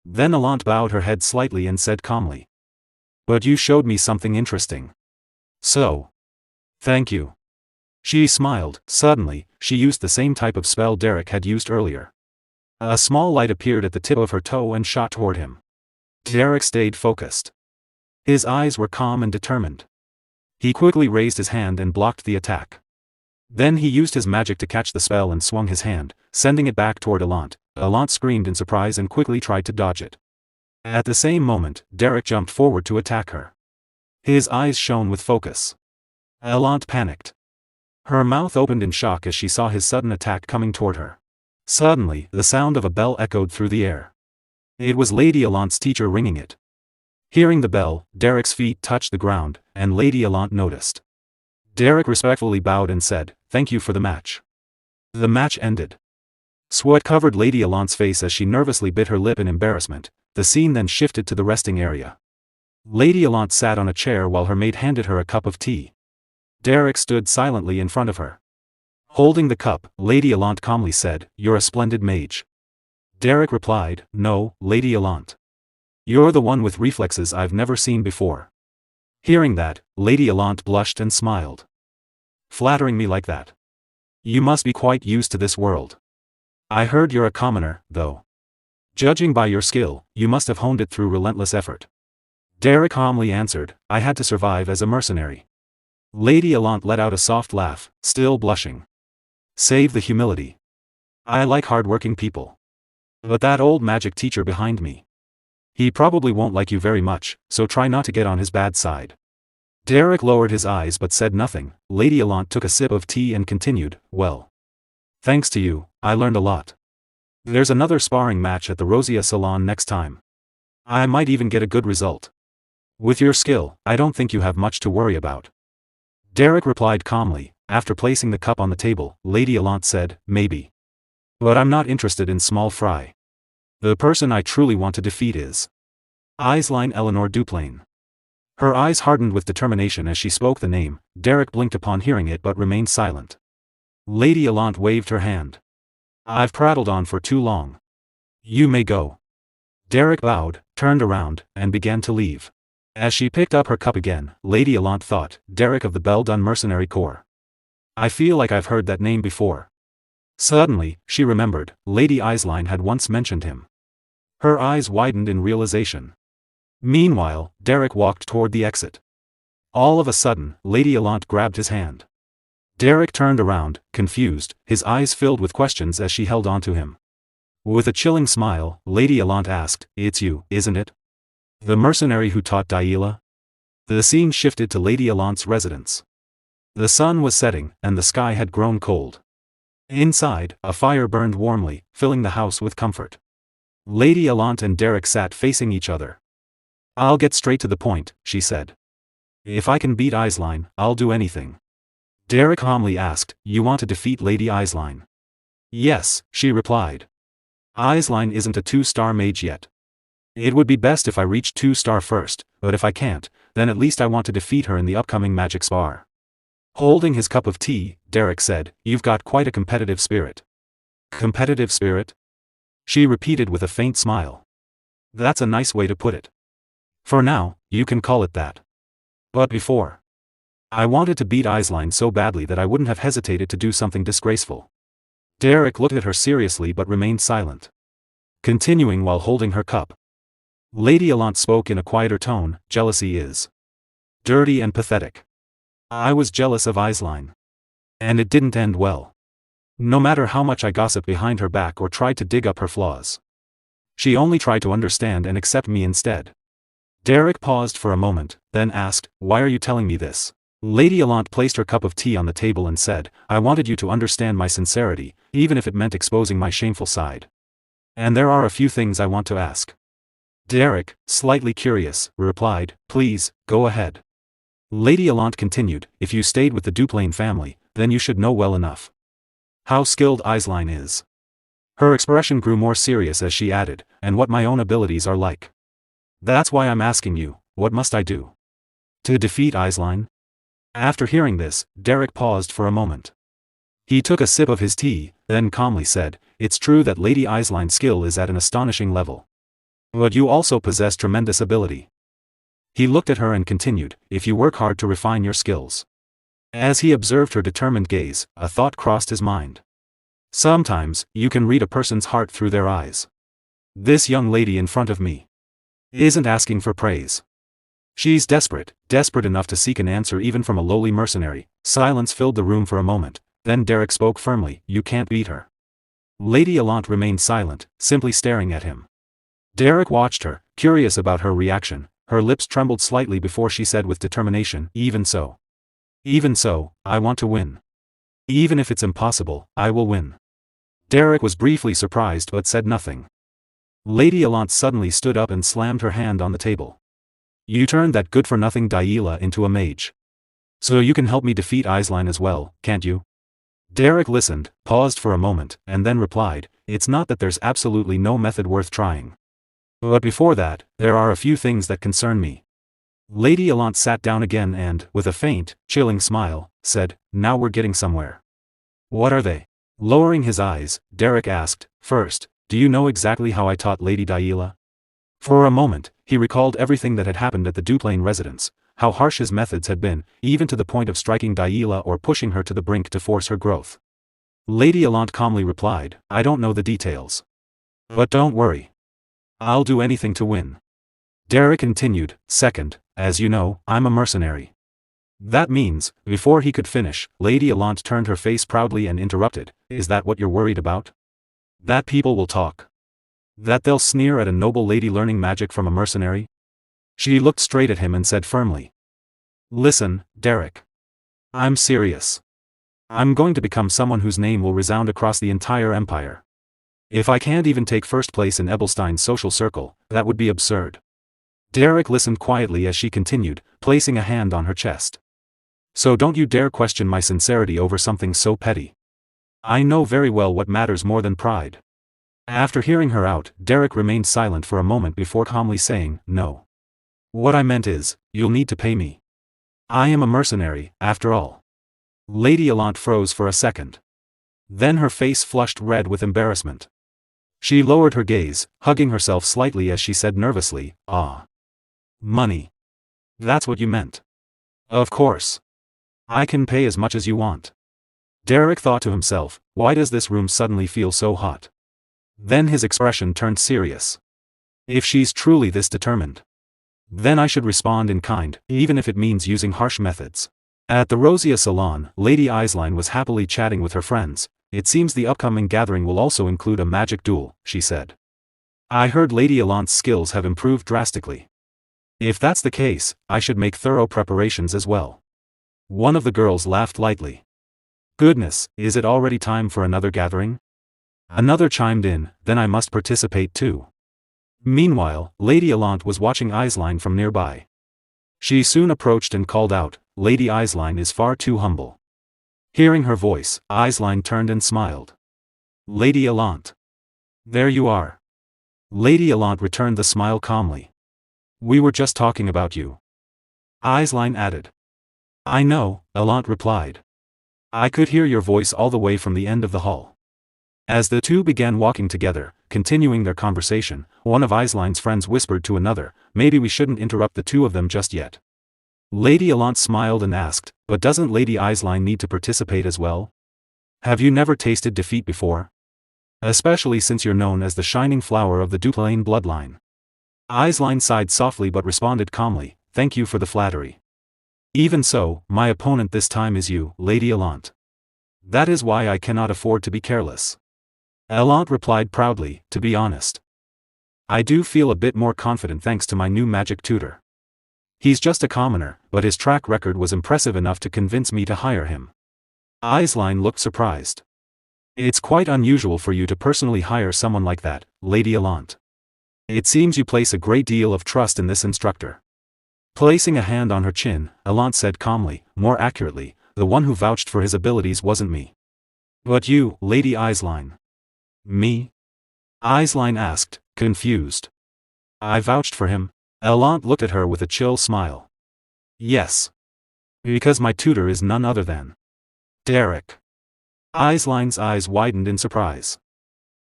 Then Allant bowed her head slightly and said calmly. But you showed me something interesting. So. Thank you. She smiled. Suddenly, she used the same type of spell Derrick had used earlier. A small light appeared at the tip of her toe and shot toward him. Derrick stayed focused. His eyes were calm and determined. He quickly raised his hand and blocked the attack. Then he used his magic to catch the spell and swung his hand, sending it back toward Allant. Allant screamed in surprise and quickly tried to dodge it. At the same moment, Derrick jumped forward to attack her. His eyes shone with focus. Allant panicked. Her mouth opened in shock as she saw his sudden attack coming toward her. Suddenly, the sound of a bell echoed through the air. It was Lady Allant's teacher ringing it. Hearing the bell, Derrick's feet touched the ground, and Lady Allant noticed. Derrick respectfully bowed and said, "Thank you for the match." The match ended. Sweat covered Lady Allant's face as she nervously bit her lip in embarrassment. The scene then shifted to the resting area. Lady Allant sat on a chair while her maid handed her a cup of tea. Derrick stood silently in front of her. Holding the cup, Lady Allant calmly said, "You're a splendid mage." Derrick replied, "No, Lady Allant. You're the one with reflexes I've never seen before." Hearing that, Lady Allant blushed and smiled. "Flattering me like that? You must be quite used to this world. I heard you're a commoner, though. Judging by your skill, you must have honed it through relentless effort." Derrick calmly answered, "I had to survive as a mercenary." Lady Allant let out a soft laugh, still blushing. "Save the humility. I like hard-working people. But that old magic teacher behind me. He probably won't like you very much, so try not to get on his bad side." Derrick lowered his eyes but said nothing. Lady Allant took a sip of tea and continued, "Well. Thanks to you, I learned a lot. There's another sparring match at the Rosia Salon next time. I might even get a good result. With your skill, I don't think you have much to worry about." Derrick replied calmly. After placing the cup on the table, Lady Allant said, "Maybe. But I'm not interested in small fry. The person I truly want to defeat is Aisline Eleanor Duplain." Her eyes hardened with determination as she spoke the name. Derrick blinked upon hearing it but remained silent. Lady Allant waved her hand. "I've prattled on for too long. You may go." Derrick bowed, turned around, and began to leave. As she picked up her cup again, Lady Allant thought, "Derrick of the Bell-Done Mercenary Corps. I feel like I've heard that name before." Suddenly, she remembered, Lady Aisline had once mentioned him. Her eyes widened in realization. Meanwhile, Derrick walked toward the exit. All of a sudden, Lady Allant grabbed his hand. Derrick turned around, confused, his eyes filled with questions as she held on to him. With a chilling smile, Lady Allant asked, "It's you, isn't it? The mercenary who taught Daila?" The scene shifted to Lady Allant's residence. The sun was setting, and the sky had grown cold. Inside, a fire burned warmly, filling the house with comfort. Lady Allant and Derrick sat facing each other. "I'll get straight to the point," she said. "If I can beat Aisline, I'll do anything." Derrick calmly asked, "You want to defeat Lady Aisline?" "Yes," she replied. "Aisline isn't a 2-star mage yet. It would be best if I reached 2-star first, but if I can't, then at least I want to defeat her in the upcoming magic spar." Holding his cup of tea, Derrick said, "You've got quite a competitive spirit." "Competitive spirit?" she repeated with a faint smile. "That's a nice way to put it. For now, you can call it that. But before, I wanted to beat Aisline so badly that I wouldn't have hesitated to do something disgraceful." Derrick looked at her seriously but remained silent. Continuing while holding her cup, Lady Allant spoke in a quieter tone, "Jealousy is dirty and pathetic. I was jealous of Aisline. And it didn't end well. No matter how much I gossiped behind her back or tried to dig up her flaws, she only tried to understand and accept me instead." Derrick paused for a moment, then asked, "Why are you telling me this?" Lady Allant placed her cup of tea on the table and said, "I wanted you to understand my sincerity, even if it meant exposing my shameful side. And there are a few things I want to ask." Derrick, slightly curious, replied, "Please, go ahead." Lady Allant continued, "If you stayed with the Duplain family, then you should know well enough how skilled Aisline is." Her expression grew more serious as she added, "And what my own abilities are like. That's why I'm asking you, what must I do to defeat Aisline?" After hearing this, Derrick paused for a moment. He took a sip of his tea, then calmly said, "It's true that Lady Aisline's skill is at an astonishing level. But you also possess tremendous ability." He looked at her and continued, "If you work hard to refine your skills." As he observed her determined gaze, a thought crossed his mind. Sometimes, you can read a person's heart through their eyes. This young lady in front of me isn't asking for praise. She's desperate enough to seek an answer even from a lowly mercenary. Silence filled the room for a moment, then Derrick spoke firmly, "You can't beat her." Lady Allant remained silent, simply staring at him. Derrick watched her, curious about her reaction. Her lips trembled slightly before she said with determination, "Even so. Even so, I want to win. Even if it's impossible, I will win." Derrick was briefly surprised but said nothing. Lady Allant suddenly stood up and slammed her hand on the table. "You turned that good-for-nothing Daila into a mage. So you can help me defeat Aisline as well, can't you?" Derrick listened, paused for a moment, and then replied, "It's not that there's absolutely no method worth trying. But before that, there are a few things that concern me." Lady Allant sat down again and, with a faint, chilling smile, said, "Now we're getting somewhere." What are they? Lowering his eyes, Derrick asked, first, do you know exactly how I taught Lady Daila? For a moment, he recalled everything that had happened at the Duplain residence, how harsh his methods had been, even to the point of striking Daila or pushing her to the brink to force her growth. Lady Allant calmly replied, I don't know the details. But don't worry. I'll do anything to win. Derrick continued, second, as you know, I'm a mercenary. That means, before he could finish, Lady Allant turned her face proudly and interrupted, is that what you're worried about? That people will talk. That they'll sneer at a noble lady learning magic from a mercenary? She looked straight at him and said firmly. Listen, Derrick. I'm serious. I'm going to become someone whose name will resound across the entire empire. If I can't even take first place in Ebelstein's social circle, that would be absurd. Derrick listened quietly as she continued, placing a hand on her chest. So don't you dare question my sincerity over something so petty. I know very well what matters more than pride. After hearing her out, Derrick remained silent for a moment before calmly saying, no. What I meant is, you'll need to pay me. I am a mercenary, after all. Lady Allant froze for a second. Then her face flushed red with embarrassment. She lowered her gaze, hugging herself slightly as she said nervously, ah. Money. That's what you meant. Of course. I can pay as much as you want. Derrick thought to himself, why does this room suddenly feel so hot? Then his expression turned serious. If she's truly this determined, then I should respond in kind, even if it means using harsh methods. At the Rosia Salon, Lady Eislein was happily chatting with her friends. It seems the upcoming gathering will also include a magic duel, she said. I heard Lady Allant's skills have improved drastically. If that's the case, I should make thorough preparations as well. One of the girls laughed lightly. Goodness, is it already time for another gathering? Another chimed in, then I must participate too. Meanwhile, Lady Allant was watching Eislein from nearby. She soon approached and called out, Lady Eislein is far too humble. Hearing her voice, Eislein turned and smiled. Lady Allant. There you are. Lady Allant returned the smile calmly. We were just talking about you. Eislein added. I know, Allant replied. I could hear your voice all the way from the end of the hall. As the two began walking together, continuing their conversation, one of Eislein's friends whispered to another, maybe we shouldn't interrupt the two of them just yet. Lady Allant smiled and asked, but doesn't Lady Eislein need to participate as well? Have you never tasted defeat before? Especially since you're known as the shining flower of the Duplain bloodline. Eislein sighed softly but responded calmly, thank you for the flattery. Even so, my opponent this time is you, Lady Allant. That is why I cannot afford to be careless. Allant replied proudly, to be honest. I do feel a bit more confident thanks to my new magic tutor. He's just a commoner, but his track record was impressive enough to convince me to hire him. Eislein looked surprised. It's quite unusual for you to personally hire someone like that, Lady Allant. It seems you place a great deal of trust in this instructor. Placing a hand on her chin, Allant said calmly, more accurately, the one who vouched for his abilities wasn't me. But you, Lady Eislein. Me? Eislein asked, confused. I vouched for him? Allant looked at her with a chill smile. Yes. Because my tutor is none other than Derrick. Eislein's eyes widened in surprise.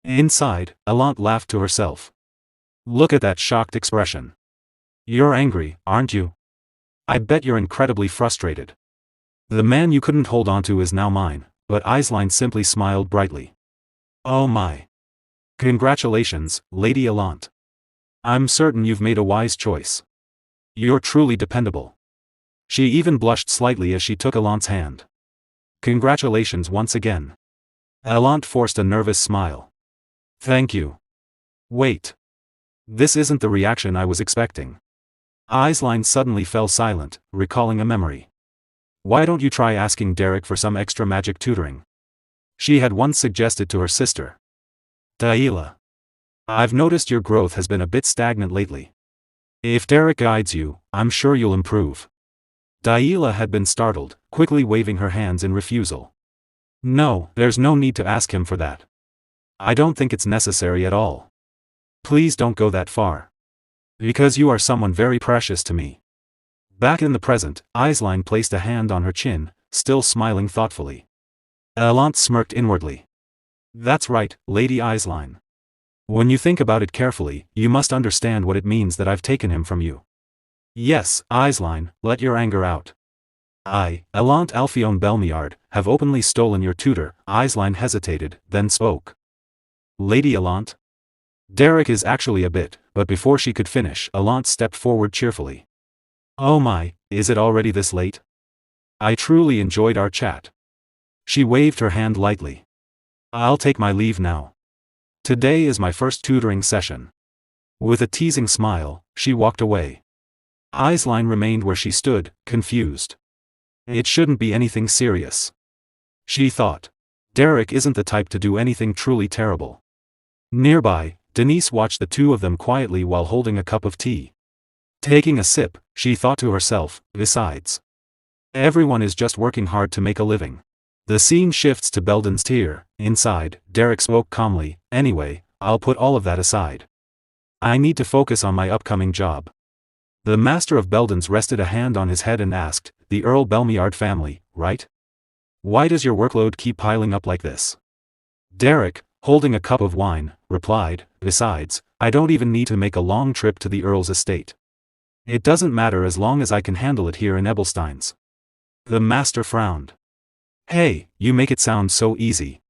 Inside, Allant laughed to herself. Look at that shocked expression. You're angry, aren't you? I bet you're incredibly frustrated. The man you couldn't hold onto is now mine, but Eislein simply smiled brightly. Oh my. Congratulations, Lady Allant. I'm certain you've made a wise choice. You're truly dependable. She even blushed slightly as she took Allant's hand. Congratulations once again. Allant forced a nervous smile. Thank you. Wait. This isn't the reaction I was expecting. Eislein suddenly fell silent, recalling a memory. Why don't you try asking Derrick for some extra magic tutoring? She had once suggested to her sister. Daila. I've noticed your growth has been a bit stagnant lately. If Derrick guides you, I'm sure you'll improve. Daila had been startled, quickly waving her hands in refusal. No, there's no need to ask him for that. I don't think it's necessary at all. Please don't go that far. Because you are someone very precious to me. Back in the present, Eislein placed a hand on her chin, still smiling thoughtfully. Elant smirked inwardly. That's right, Lady Eislein. When you think about it carefully, you must understand what it means that I've taken him from you. Yes, Eislein, let your anger out. I, Elant Alphione Belmiard, have openly stolen your tutor. Eislein hesitated, then spoke. Lady Elant? Derrick is actually a bit, but before she could finish, Elant stepped forward cheerfully. Oh my, is it already this late? I truly enjoyed our chat. She waved her hand lightly. I'll take my leave now. Today is my first tutoring session. With a teasing smile, she walked away. Eislein remained where she stood, confused. It shouldn't be anything serious. She thought. Derrick isn't the type to do anything truly terrible. Nearby, Denise watched the two of them quietly while holding a cup of tea. Taking a sip, she thought to herself, besides. Everyone is just working hard to make a living. The scene shifts to Belden's tier. Inside, Derrick spoke calmly, anyway, I'll put all of that aside. I need to focus on my upcoming job. The master of Belden's rested a hand on his head and asked, the Earl Belmiard family, right? Why does your workload keep piling up like this? Derrick, holding a cup of wine, replied, besides, I don't even need to make a long trip to the Earl's estate. It doesn't matter as long as I can handle it here in Ebelstein's. The master frowned. Hey, you make it sound so easy.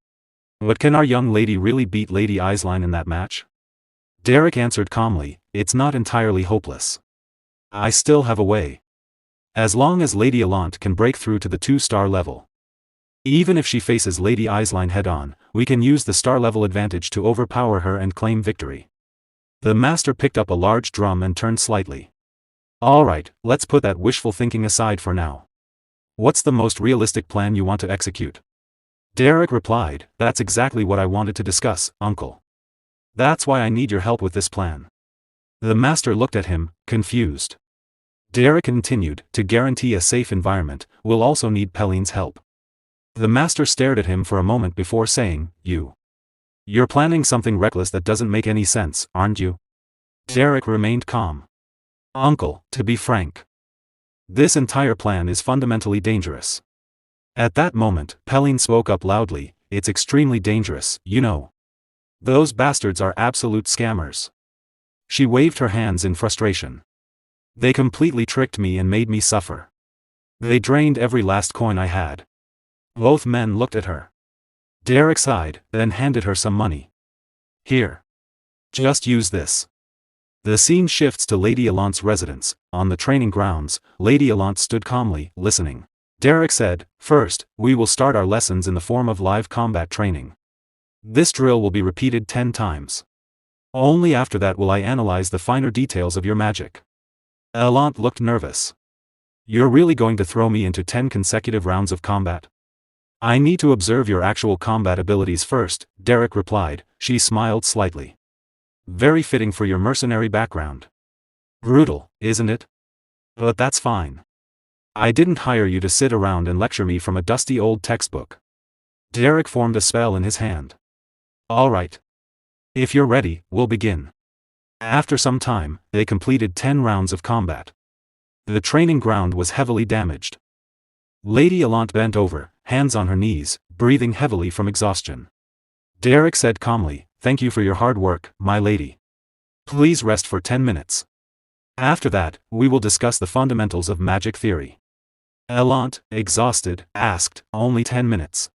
But can our young lady really beat Lady Eislein in that match? Derrick answered calmly, it's not entirely hopeless. I still have a way. As long as Lady Elant can break through to the 2-star level. Even if she faces Lady Eislein head-on, we can use the star-level advantage to overpower her and claim victory. The master picked up a large drum and turned slightly. Alright, let's put that wishful thinking aside for now. What's the most realistic plan you want to execute? Derrick replied, that's exactly what I wanted to discuss, uncle. That's why I need your help with this plan. The master looked at him, confused. Derrick continued, to guarantee a safe environment, we'll also need Pelline's help. The master stared at him for a moment before saying, You're planning something reckless that doesn't make any sense, aren't you? Derrick remained calm. Uncle, to be frank. This entire plan is fundamentally dangerous. At that moment, Pelline spoke up loudly, it's extremely dangerous, you know. Those bastards are absolute scammers. She waved her hands in frustration. They completely tricked me and made me suffer. They drained every last coin I had. Both men looked at her. Derrick sighed, then handed her some money. Here. Just use this. The scene shifts to Lady Elant's residence. On the training grounds, Lady Elant stood calmly, listening. Derrick said, first, we will start our lessons in the form of live combat training. This drill will be repeated 10 times. Only after that will I analyze the finer details of your magic. Elant looked nervous. You're really going to throw me into 10 consecutive rounds of combat? I need to observe your actual combat abilities first, Derrick replied. She smiled slightly. Very fitting for your mercenary background. Brutal, isn't it? But that's fine. I didn't hire you to sit around and lecture me from a dusty old textbook. Derrick formed a spell in his hand. All right. If you're ready, we'll begin. After some time, they completed 10 rounds of combat. The training ground was heavily damaged. Lady Elant bent over, hands on her knees, breathing heavily from exhaustion. Derrick said calmly, thank you for your hard work, my lady. Please rest for 10 minutes. After that, we will discuss the fundamentals of magic theory. Elant, exhausted, asked, only 10 minutes.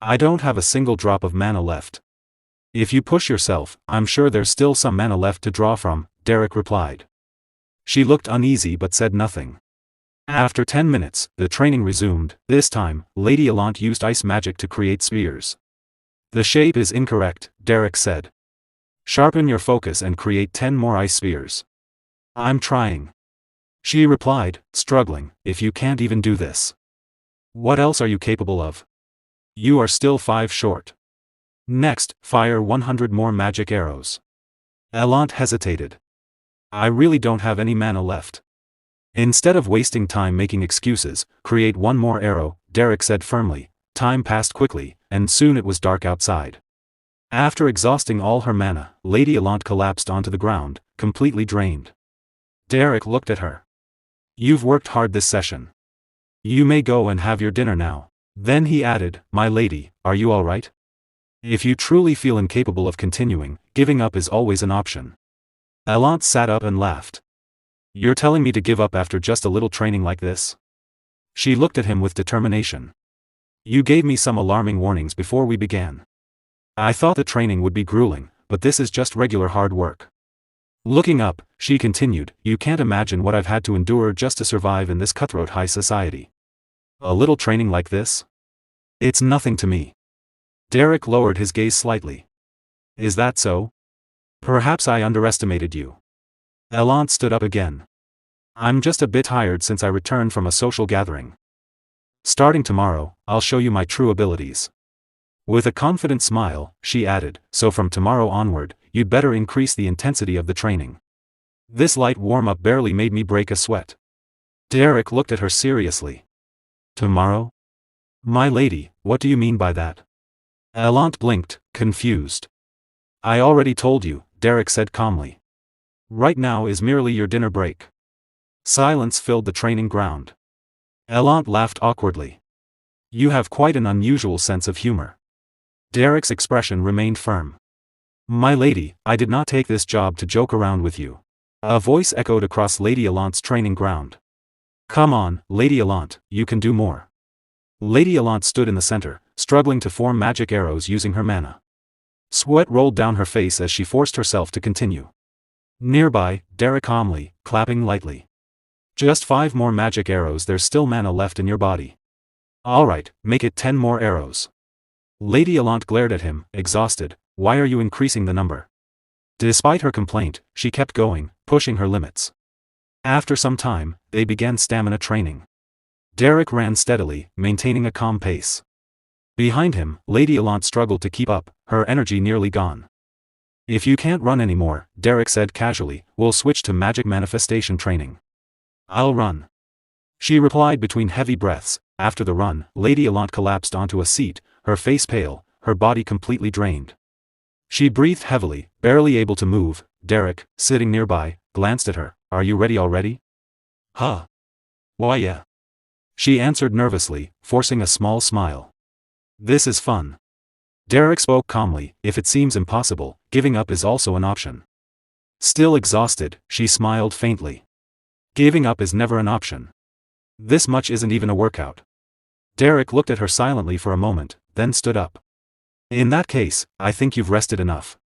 I don't have a single drop of mana left. If you push yourself, I'm sure there's still some mana left to draw from, Derrick replied. She looked uneasy but said nothing. After 10 minutes, the training resumed. This time, Lady Elant used ice magic to create spears. The shape is incorrect, Derrick said. Sharpen your focus and create 10 more ice spears. I'm trying. She replied, struggling, if you can't even do this. What else are you capable of? You are still 5 short. Next, fire 100 more magic arrows. Elant hesitated. I really don't have any mana left. Instead of wasting time making excuses, create 1 more arrow, Derrick said firmly. Time passed quickly, and soon it was dark outside. After exhausting all her mana, Lady Elant collapsed onto the ground, completely drained. Derrick looked at her. You've worked hard this session. You may go and have your dinner now. Then he added, "My lady, are you all right? If you truly feel incapable of continuing, giving up is always an option." Allant sat up and laughed. "You're telling me to give up after just a little training like this?" She looked at him with determination. "You gave me some alarming warnings before we began. I thought the training would be grueling, but this is just regular hard work." Looking up, she continued, "You can't imagine what I've had to endure just to survive in this cutthroat high society. A little training like this? It's nothing to me." Derrick lowered his gaze slightly. "Is that so? Perhaps I underestimated you." Allant stood up again. "I'm just a bit tired since I returned from a social gathering. Starting tomorrow, I'll show you my true abilities." With a confident smile, she added, "So from tomorrow onward, you'd better increase the intensity of the training. This light warm-up barely made me break a sweat." Derrick looked at her seriously. "Tomorrow? My lady, what do you mean by that?" Allant blinked, confused. "I already told you," Derrick said calmly. "Right now is merely your dinner break." Silence filled the training ground. Allant laughed awkwardly. "You have quite an unusual sense of humor." Derrick's expression remained firm. "My lady, I did not take this job to joke around with you." A voice echoed across Lady Allant's training ground. "Come on, Lady Allant, you can do more." Lady Allant stood in the center, struggling to form magic arrows using her mana. Sweat rolled down her face as she forced herself to continue. Nearby, Derrick calmly, clapping lightly. "Just 5 more magic arrows, there's still mana left in your body. Alright, make it 10 more arrows." Lady Allant glared at him, exhausted. "Why are you increasing the number?" Despite her complaint, she kept going, pushing her limits. After some time, they began stamina training. Derrick ran steadily, maintaining a calm pace. Behind him, Lady Allant struggled to keep up, her energy nearly gone. "If you can't run anymore," Derrick said casually, "we'll switch to magic manifestation training." "I'll run," she replied between heavy breaths. After the run, Lady Allant collapsed onto a seat, her face pale, her body completely drained. She breathed heavily, barely able to move. Derrick, sitting nearby, glanced at her. "Are you ready already?" "Huh. Why yeah." She answered nervously, forcing a small smile. "This is fun." Derrick spoke calmly. "If it seems impossible, giving up is also an option." Still exhausted, she smiled faintly. "Giving up is never an option. This much isn't even a workout." Derrick looked at her silently for a moment, then stood up. "In that case, I think you've rested enough.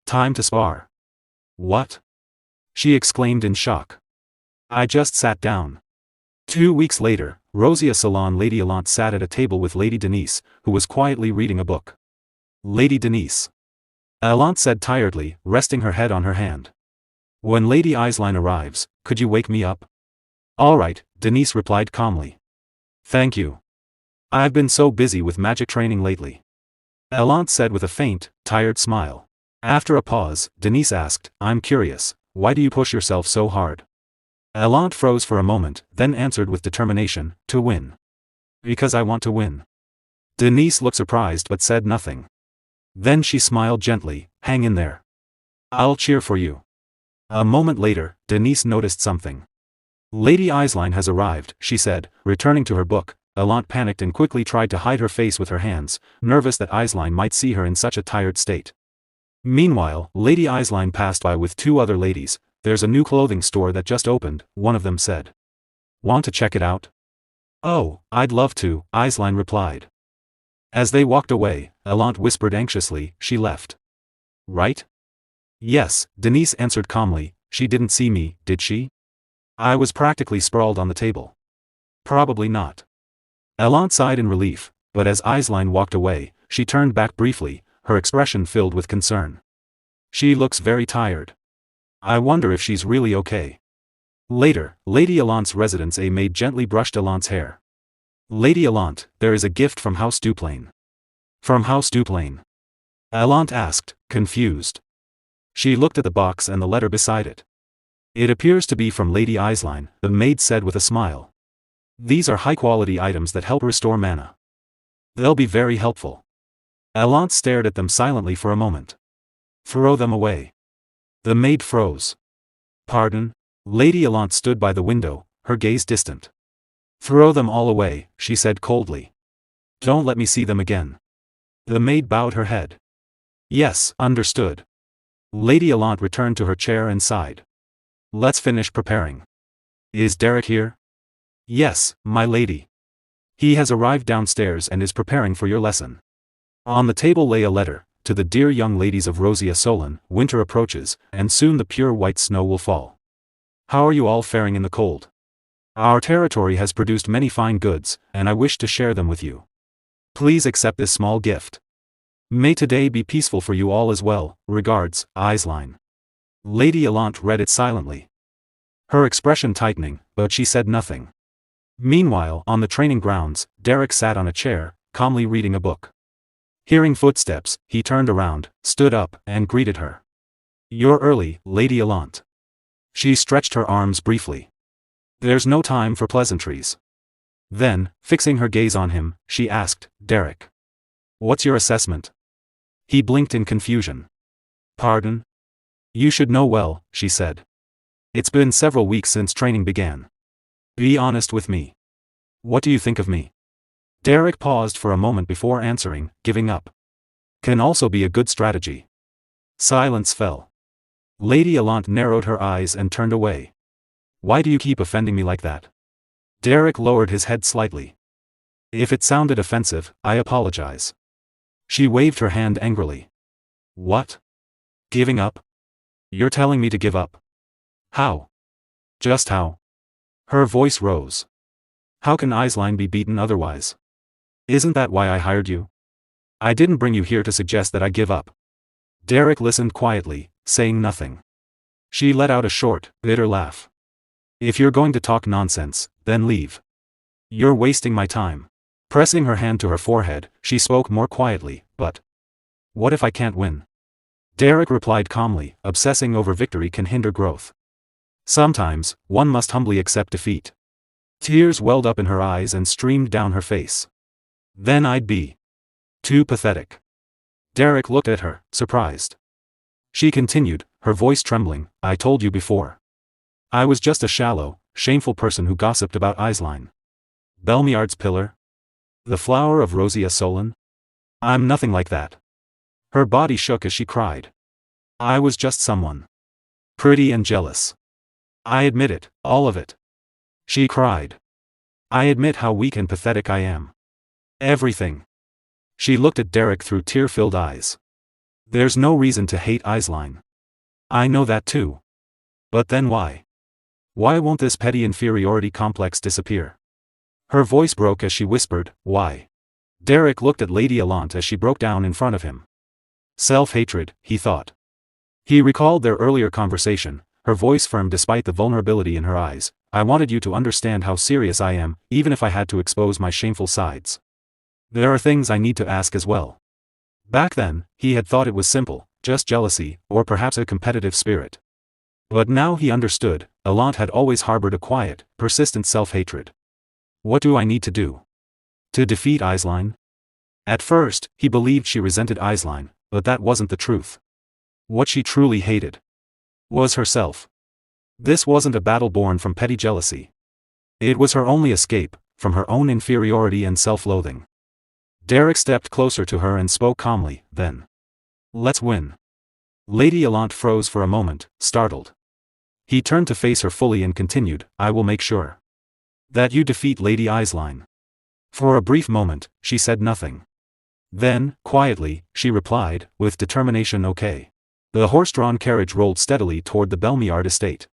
Time to spar." "What?" she exclaimed in shock. "I just sat down." 2 weeks later, Rosia Salon Lady Allant sat at a table with Lady Denise, who was quietly reading a book. "Lady Denise," Allant said tiredly, resting her head on her hand. "When Lady Eislein arrives, could you wake me up?" "All right," Denise replied calmly. "Thank you. I've been so busy with magic training lately," Allant said with a faint, tired smile. After a pause, Denise asked, "I'm curious, why do you push yourself so hard?" Allant froze for a moment, then answered with determination, "To win. Because I want to win." Denise looked surprised but said nothing. Then she smiled gently, "Hang in there. I'll cheer for you." A moment later, Denise noticed something. "Lady Eislein has arrived," she said, returning to her book. Allant panicked and quickly tried to hide her face with her hands, nervous that Eislein might see her in such a tired state. Meanwhile, Lady Eislein passed by with 2 other ladies. "There's a new clothing store that just opened," one of them said. "Want to check it out?" "Oh, I'd love to," Eislein replied. As they walked away, Allant whispered anxiously, "She left. Right?" "Yes," Denise answered calmly. "She didn't see me, did she?" "I was practically sprawled on the table." "Probably not." Allant sighed in relief, but as Eislein walked away, she turned back briefly, her expression filled with concern. "She looks very tired. I wonder if she's really okay." Later, Lady Allant's residence a maid gently brushed Allant's hair. "Lady Allant, there is a gift from House Duplain." "From House Duplain?" Allant asked, confused. She looked at the box and the letter beside it. "It appears to be from Lady Eislein," the maid said with a smile. "These are high-quality items that help restore mana. They'll be very helpful." Allant stared at them silently for a moment. "Throw them away." The maid froze. "Pardon?" Lady Allant stood by the window, her gaze distant. "Throw them all away," she said coldly. Don't let me see them again. The maid bowed her head. Yes, understood. Lady Allant returned to her chair and sighed. Let's finish preparing. Is Derrick here? Yes, my lady. He has arrived downstairs and is preparing for your lesson. On the table lay a letter, to the dear young ladies of Rosia Solon, winter approaches, and soon the pure white snow will fall. How are you all faring in the cold? Our territory has produced many fine goods, and I wish to share them with you. Please accept this small gift. May today be peaceful for you all as well. Regards, Aisline. Lady Allant read it silently. Her expression tightening, but she said nothing. Meanwhile, on the training grounds, Derrick sat on a chair, calmly reading a book. Hearing footsteps, he turned around, stood up, and greeted her. You're early, Lady Allant. She stretched her arms briefly. There's no time for pleasantries. Then, fixing her gaze on him, she asked, Derrick. What's your assessment? He blinked in confusion. Pardon? You should know well, she said. It's been several weeks since training began. Be honest with me. What do you think of me? Derrick paused for a moment before answering, giving up. Can also be a good strategy. Silence fell. Lady Allant narrowed her eyes and turned away. Why do you keep offending me like that? Derrick lowered his head slightly. If it sounded offensive, I apologize. She waved her hand angrily. What? Giving up? You're telling me to give up? How? Just how? Her voice rose. How can Aisline be beaten otherwise? Isn't that why I hired you? I didn't bring you here to suggest that I give up. Derrick listened quietly, saying nothing. She let out a short, bitter laugh. If you're going to talk nonsense, then leave. You're wasting my time. Pressing her hand to her forehead, she spoke more quietly, but what if I can't win? Derrick replied calmly, obsessing over victory can hinder growth. Sometimes, one must humbly accept defeat. Tears welled up in her eyes and streamed down her face. Then I'd be too pathetic. Derrick looked at her, surprised. She continued, her voice trembling, I told you before. I was just a shallow, shameful person who gossiped about Aisline. Belmiard's pillar? The flower of Rosia Solon? I'm nothing like that. Her body shook as she cried. I was just someone. Pretty and jealous. I admit it, all of it. She cried. I admit how weak and pathetic I am. Everything. She looked at Derrick through tear-filled eyes. There's no reason to hate Aisline. I know that too. But then why? Why won't this petty inferiority complex disappear? Her voice broke as she whispered, why? Derrick looked at Lady Allant as she broke down in front of him. Self-hatred, he thought. He recalled their earlier conversation, her voice firm despite the vulnerability in her eyes. I wanted you to understand how serious I am, even if I had to expose my shameful sides. There are things I need to ask as well. Back then, he had thought it was simple, just jealousy, or perhaps a competitive spirit. But now he understood, Allant had always harbored a quiet, persistent self-hatred. What do I need to do? To defeat Aisline? At first, he believed she resented Aisline, but that wasn't the truth. What she truly hated was herself. This wasn't a battle born from petty jealousy. It was her only escape, from her own inferiority and self-loathing. Derrick stepped closer to her and spoke calmly, then. Let's win. Lady Allant froze for a moment, startled. He turned to face her fully and continued, I will make sure that you defeat Lady Aisline. For a brief moment, she said nothing. Then, quietly, she replied, with determination okay. The horse-drawn carriage rolled steadily toward the Belmiard estate.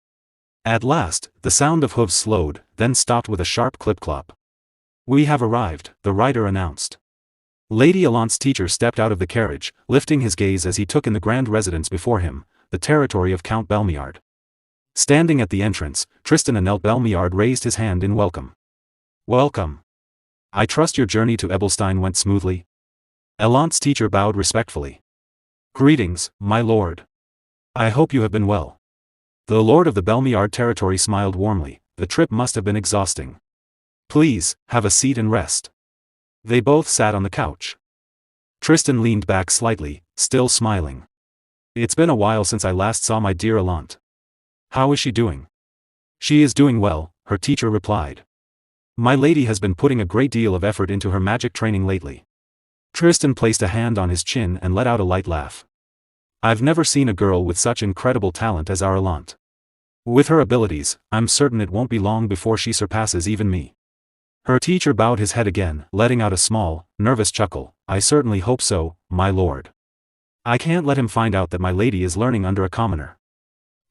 At last, the sound of hooves slowed, then stopped with a sharp clip-clop. We have arrived, the rider announced. Lady Allant's teacher stepped out of the carriage, lifting his gaze as he took in the grand residence before him, the territory of Count Belmiard. Standing at the entrance, Tristan Anelt Belmiard raised his hand in welcome. Welcome. I trust your journey to Ebelstein went smoothly? Allant's teacher bowed respectfully. Greetings, my lord. I hope you have been well. The lord of the Belmiard territory smiled warmly, the trip must have been exhausting. Please, have a seat and rest. They both sat on the couch. Tristan leaned back slightly, still smiling. It's been a while since I last saw my dear Allant. How is she doing? She is doing well, her teacher replied. My lady has been putting a great deal of effort into her magic training lately. Tristan placed a hand on his chin and let out a light laugh. I've never seen a girl with such incredible talent as our Elant. With her abilities, I'm certain it won't be long before she surpasses even me. Her teacher bowed his head again, letting out a small, nervous chuckle. I certainly hope so, my lord. I can't let him find out that my lady is learning under a commoner.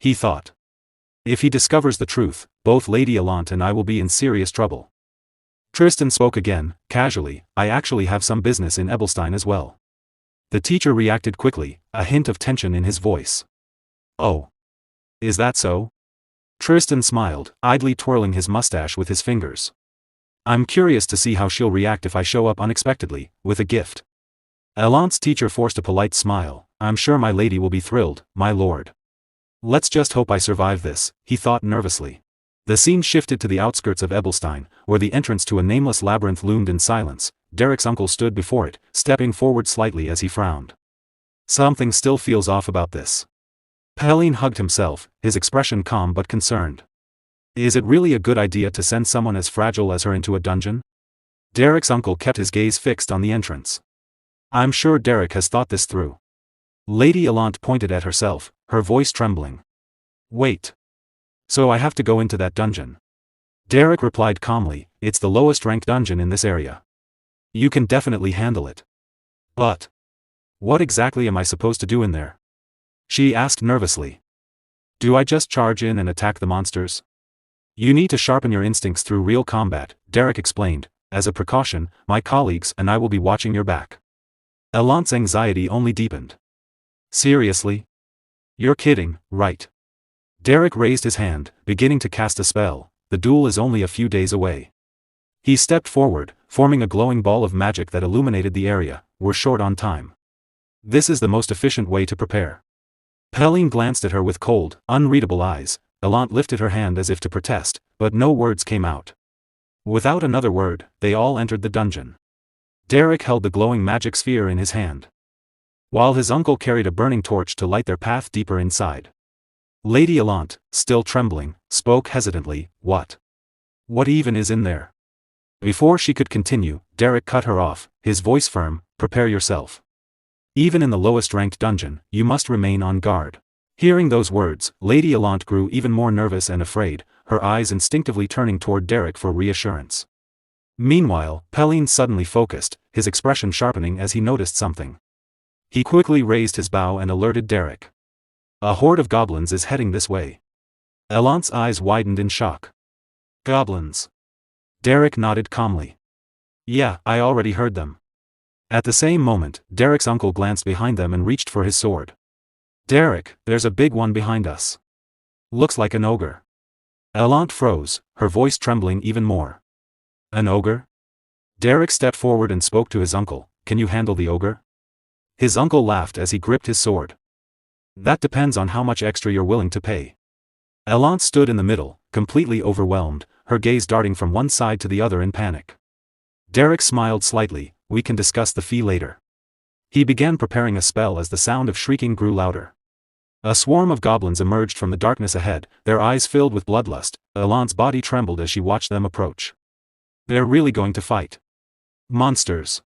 He thought. If he discovers the truth, both Lady Elant and I will be in serious trouble. Tristan spoke again, casually. I actually have some business in Ebelstein as well. The teacher reacted quickly, a hint of tension in his voice. Oh. Is that so? Tristan smiled, idly twirling his mustache with his fingers. I'm curious to see how she'll react if I show up unexpectedly, with a gift. Elant's teacher forced a polite smile. I'm sure my lady will be thrilled, my lord. Let's just hope I survive this, he thought nervously. The scene shifted to the outskirts of Ebelstein, where the entrance to a nameless labyrinth loomed in silence. Derrick's uncle stood before it, stepping forward slightly as he frowned. Something still feels off about this. Pelin hugged himself, his expression calm but concerned. Is it really a good idea to send someone as fragile as her into a dungeon? Derrick's uncle kept his gaze fixed on the entrance. I'm sure Derrick has thought this through. Lady Elant pointed at herself, her voice trembling. Wait. So I have to go into that dungeon? Derrick replied calmly, it's the lowest ranked dungeon in this area. You can definitely handle it. But what exactly am I supposed to do in there? She asked nervously. Do I just charge in and attack the monsters? You need to sharpen your instincts through real combat, Derrick explained. As a precaution, my colleagues and I will be watching your back. Elant's anxiety only deepened. Seriously? You're kidding, right? Derrick raised his hand, beginning to cast a spell. The duel is only a few days away. He stepped forward, forming a glowing ball of magic that illuminated the area. We're short on time. This is the most efficient way to prepare. Pelin glanced at her with cold, unreadable eyes. Elant lifted her hand as if to protest, but no words came out. Without another word, they all entered the dungeon. Derrick held the glowing magic sphere in his hand, while his uncle carried a burning torch to light their path deeper inside. Lady Elant, still trembling, spoke hesitantly. What even is in there? Before she could continue, Derrick cut her off, his voice firm. Prepare yourself. Even in the lowest ranked dungeon, you must remain on guard. Hearing those words, Lady Elant grew even more nervous and afraid, her eyes instinctively turning toward Derrick for reassurance. Meanwhile, Pelin suddenly focused, his expression sharpening as he noticed something. He quickly raised his bow and alerted Derrick. A horde of goblins is heading this way. Elant's eyes widened in shock. Goblins. Derrick nodded calmly. Yeah, I already heard them. At the same moment, Derrick's uncle glanced behind them and reached for his sword. Derrick, there's a big one behind us. Looks like an ogre. Elant froze, her voice trembling even more. An ogre? Derrick stepped forward and spoke to his uncle. Can you handle the ogre? His uncle laughed as he gripped his sword. That depends on how much extra you're willing to pay. Elant stood in the middle, completely overwhelmed, her gaze darting from one side to the other in panic. Derrick smiled slightly. We can discuss the fee later. He began preparing a spell as the sound of shrieking grew louder. A swarm of goblins emerged from the darkness ahead, their eyes filled with bloodlust. Elant's body trembled as she watched them approach. They're really going to fight. Monsters.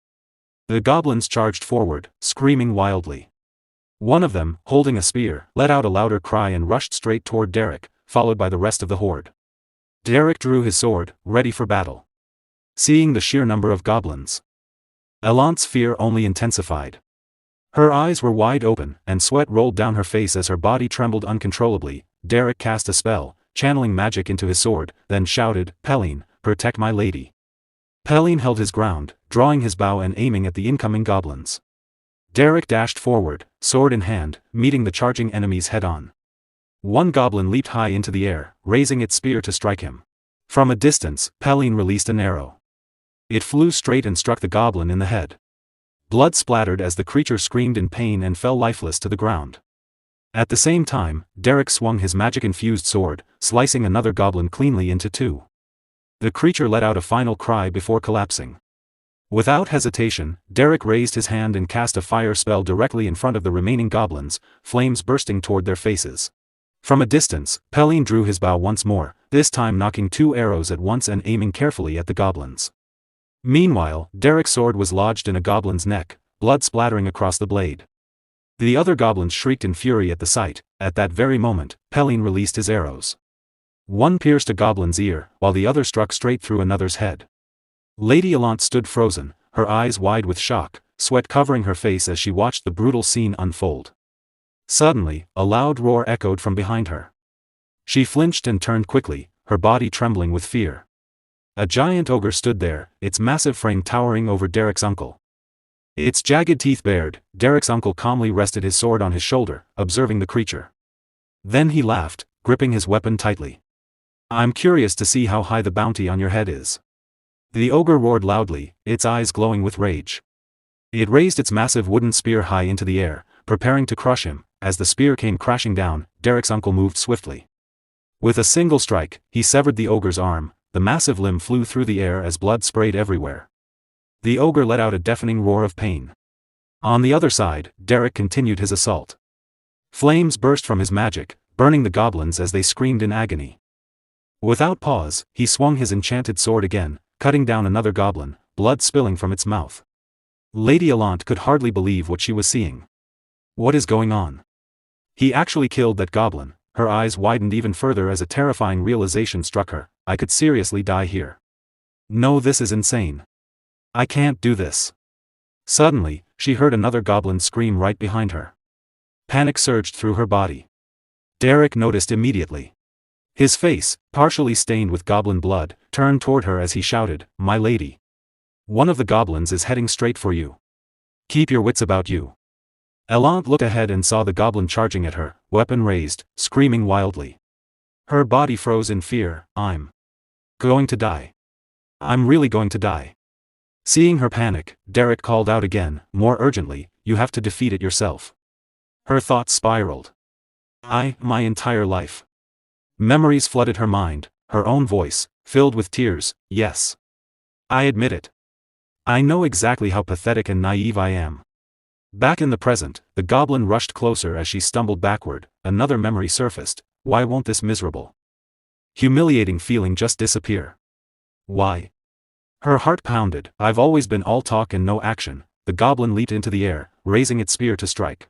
The goblins charged forward, screaming wildly. One of them, holding a spear, let out a louder cry and rushed straight toward Derrick, followed by the rest of the horde. Derrick drew his sword, ready for battle. Seeing the sheer number of goblins, Elant's fear only intensified. Her eyes were wide open, and sweat rolled down her face as her body trembled uncontrollably. Derrick cast a spell, channeling magic into his sword, then shouted, Pelin, protect my lady. Pelin held his ground, drawing his bow and aiming at the incoming goblins. Derrick dashed forward, sword in hand, meeting the charging enemies head-on. One goblin leaped high into the air, raising its spear to strike him. From a distance, Pelin released an arrow. It flew straight and struck the goblin in the head. Blood splattered as the creature screamed in pain and fell lifeless to the ground. At the same time, Derrick swung his magic-infused sword, slicing another goblin cleanly into two. The creature let out a final cry before collapsing. Without hesitation, Derrick raised his hand and cast a fire spell directly in front of the remaining goblins, flames bursting toward their faces. From a distance, Pelin drew his bow once more, this time knocking 2 arrows at once and aiming carefully at the goblins. Meanwhile, Derrick's sword was lodged in a goblin's neck, blood splattering across the blade. The other goblins shrieked in fury at the sight. At that very moment, Pelin released his arrows. One pierced a goblin's ear, while the other struck straight through another's head. Lady Allant stood frozen, her eyes wide with shock, sweat covering her face as she watched the brutal scene unfold. Suddenly, a loud roar echoed from behind her. She flinched and turned quickly, her body trembling with fear. A giant ogre stood there, its massive frame towering over Derrick's uncle. Its jagged teeth bared, Derrick's uncle calmly rested his sword on his shoulder, observing the creature. Then he laughed, gripping his weapon tightly. "I'm curious to see how high the bounty on your head is." The ogre roared loudly, its eyes glowing with rage. It raised its massive wooden spear high into the air, preparing to crush him. As the spear came crashing down, Derrick's uncle moved swiftly. With a single strike, he severed the ogre's arm. The massive limb flew through the air as blood sprayed everywhere. The ogre let out a deafening roar of pain. On the other side, Derrick continued his assault. Flames burst from his magic, burning the goblins as they screamed in agony. Without pause, he swung his enchanted sword again, cutting down another goblin, blood spilling from its mouth. Lady Allant could hardly believe what she was seeing. What is going on? He actually killed that goblin. Her eyes widened even further as a terrifying realization struck her. I could seriously die here. No, this is insane. I can't do this. Suddenly, she heard another goblin scream right behind her. Panic surged through her body. Derrick noticed immediately. His face, partially stained with goblin blood, turned toward her as he shouted, "My lady! One of the goblins is heading straight for you. Keep your wits about you." Allant looked ahead and saw the goblin charging at her, weapon raised, screaming wildly. Her body froze in fear. "I'm going to die. I'm really going to die." Seeing her panic, Derrick called out again, more urgently, "You have to defeat it yourself." Her thoughts spiraled. My entire life. Memories flooded her mind, her own voice, filled with tears. "Yes. I admit it. I know exactly how pathetic and naive I am." Back in the present, the goblin rushed closer as she stumbled backward. Another memory surfaced. Why won't this miserable, humiliating feeling just disappear? Why? Her heart pounded. I've always been all talk and no action. The goblin leaped into the air, raising its spear to strike.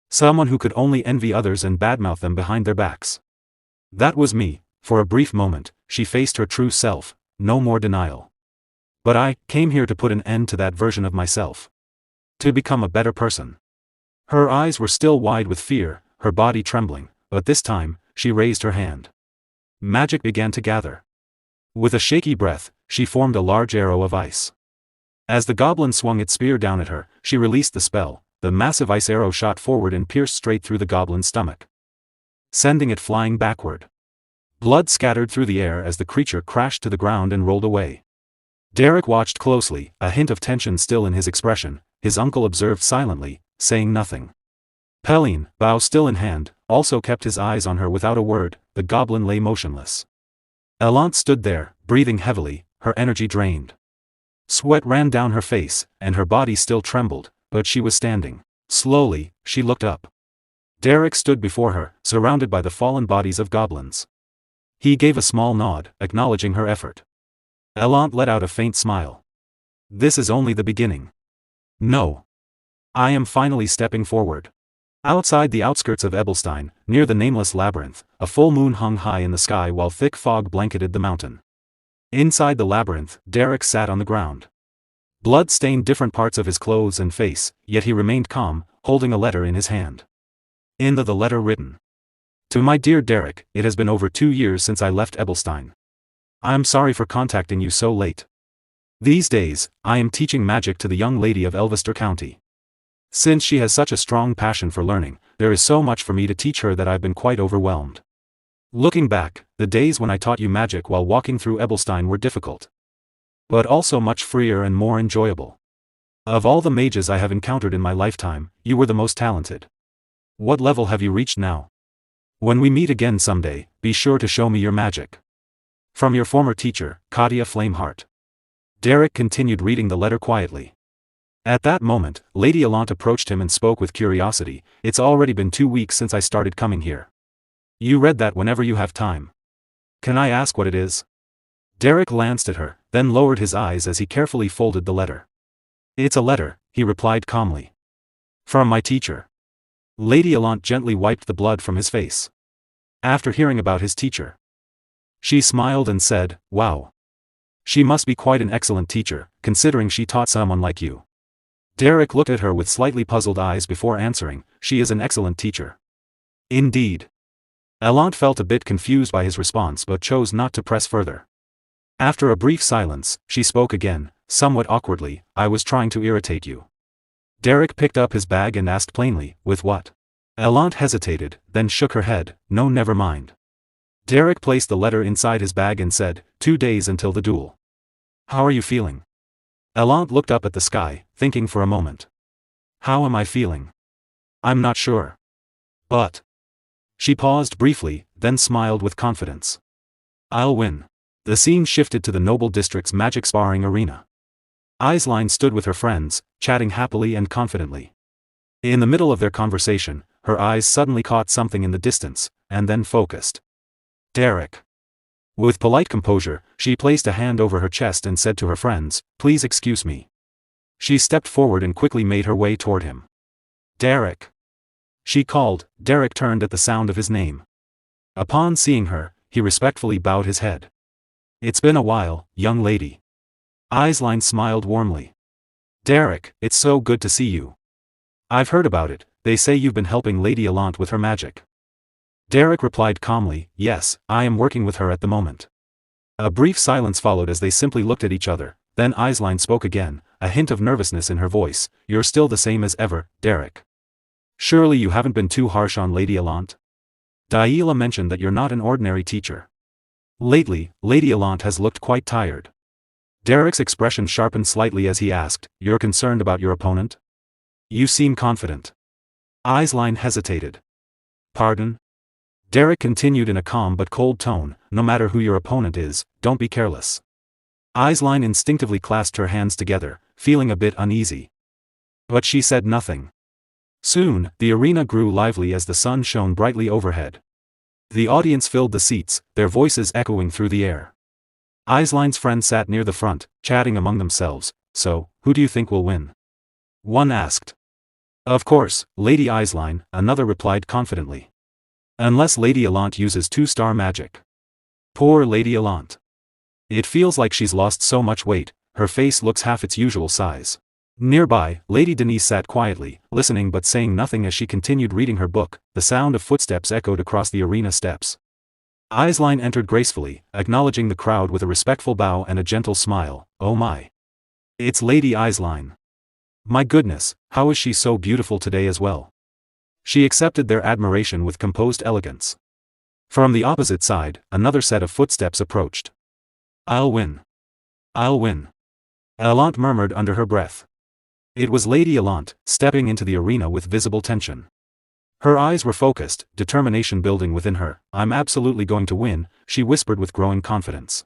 Someone who could only envy others and badmouth them behind their backs. That was me. For a brief moment, she faced her true self. No more denial. But I came here to put an end to that version of myself. To become a better person. Her eyes were still wide with fear, her body trembling, but this time, she raised her hand. Magic began to gather. With a shaky breath, she formed a large arrow of ice. As the goblin swung its spear down at her, she released the spell. The massive ice arrow shot forward and pierced straight through the goblin's stomach, sending it flying backward. Blood scattered through the air as the creature crashed to the ground and rolled away. Derrick watched closely, a hint of tension still in his expression. His uncle observed silently, saying nothing. Pelin, bow still in hand, also kept his eyes on her without a word. The goblin lay motionless. Allant stood there, breathing heavily, her energy drained. Sweat ran down her face, and her body still trembled, but she was standing. Slowly, she looked up. Derrick stood before her, surrounded by the fallen bodies of goblins. He gave a small nod, acknowledging her effort. Allant let out a faint smile. This is only the beginning. No. I am finally stepping forward. Outside the outskirts of Ebelstein, near the nameless labyrinth, a full moon hung high in the sky while thick fog blanketed the mountain. Inside the labyrinth, Derrick sat on the ground. Blood stained different parts of his clothes and face, yet he remained calm, holding a letter in his hand. In the letter written. To my dear Derrick, it has been over 2 years since I left Ebelstein. I am sorry for contacting you so late. These days, I am teaching magic to the young lady of Elvester County. Since she has such a strong passion for learning, there is so much for me to teach her that I've been quite overwhelmed. Looking back, the days when I taught you magic while walking through Ebelstein were difficult. But also much freer and more enjoyable. Of all the mages I have encountered in my lifetime, you were the most talented. What level have you reached now? When we meet again someday, be sure to show me your magic. From your former teacher, Katia Flameheart. Derrick continued reading the letter quietly. At that moment, Lady Allant approached him and spoke with curiosity. It's already been 2 weeks since I started coming here. You read that whenever you have time. Can I ask what it is? Derrick glanced at her, then lowered his eyes as he carefully folded the letter. It's a letter, he replied calmly. From my teacher. Lady Alant gently wiped the blood from his face. After hearing about his teacher, she smiled and said, wow. She must be quite an excellent teacher, considering she taught someone like you. Derrick looked at her with slightly puzzled eyes before answering, she is an excellent teacher. Indeed. Alant felt a bit confused by his response but chose not to press further. After a brief silence, she spoke again, somewhat awkwardly, I was trying to irritate you. Derrick picked up his bag and asked plainly, with what? Alant hesitated, then shook her head, no, never mind. Derrick placed the letter inside his bag and said, 2 days until the duel. How are you feeling? Alant looked up at the sky, thinking for a moment. How am I feeling? I'm not sure. But. She paused briefly, then smiled with confidence. I'll win. The scene shifted to the Noble District's magic sparring arena. Aisline stood with her friends, chatting happily and confidently. In the middle of their conversation, her eyes suddenly caught something in the distance, and then focused. Derrick. With polite composure, she placed a hand over her chest and said to her friends, please excuse me. She stepped forward and quickly made her way toward him. Derrick. She called. Derrick turned at the sound of his name. Upon seeing her, he respectfully bowed his head. It's been a while, young lady. Aisline smiled warmly. Derrick, it's so good to see you. I've heard about it, they say you've been helping Lady Alant with her magic. Derrick replied calmly, yes, I am working with her at the moment. A brief silence followed as they simply looked at each other, then Aisline spoke again, a hint of nervousness in her voice, you're still the same as ever, Derrick. Surely you haven't been too harsh on Lady Alant? Daila mentioned that you're not an ordinary teacher. Lately, Lady Alant has looked quite tired. Derrick's expression sharpened slightly as he asked, you're concerned about your opponent? You seem confident. Aisline hesitated. Pardon? Derrick continued in a calm but cold tone, no matter who your opponent is, don't be careless. Aisline instinctively clasped her hands together, feeling a bit uneasy. But she said nothing. Soon, the arena grew lively as the sun shone brightly overhead. The audience filled the seats, their voices echoing through the air. Aisline's friends sat near the front, chatting among themselves, so, who do you think will win? One asked. Of course, Lady Aisline, another replied confidently. Unless Lady Alant uses 2-star magic. Poor Lady Alant. It feels like she's lost so much weight, her face looks half its usual size. Nearby, Lady Denise sat quietly, listening but saying nothing as she continued reading her book, the sound of footsteps echoed across the arena steps. Aisline entered gracefully, acknowledging the crowd with a respectful bow and a gentle smile, oh my. It's Lady Aisline. My goodness, how is she so beautiful today as well? She accepted their admiration with composed elegance. From the opposite side, another set of footsteps approached. I'll win. I'll win. Alant murmured under her breath. It was Lady Alant, stepping into the arena with visible tension. Her eyes were focused, determination building within her. I'm absolutely going to win, she whispered with growing confidence.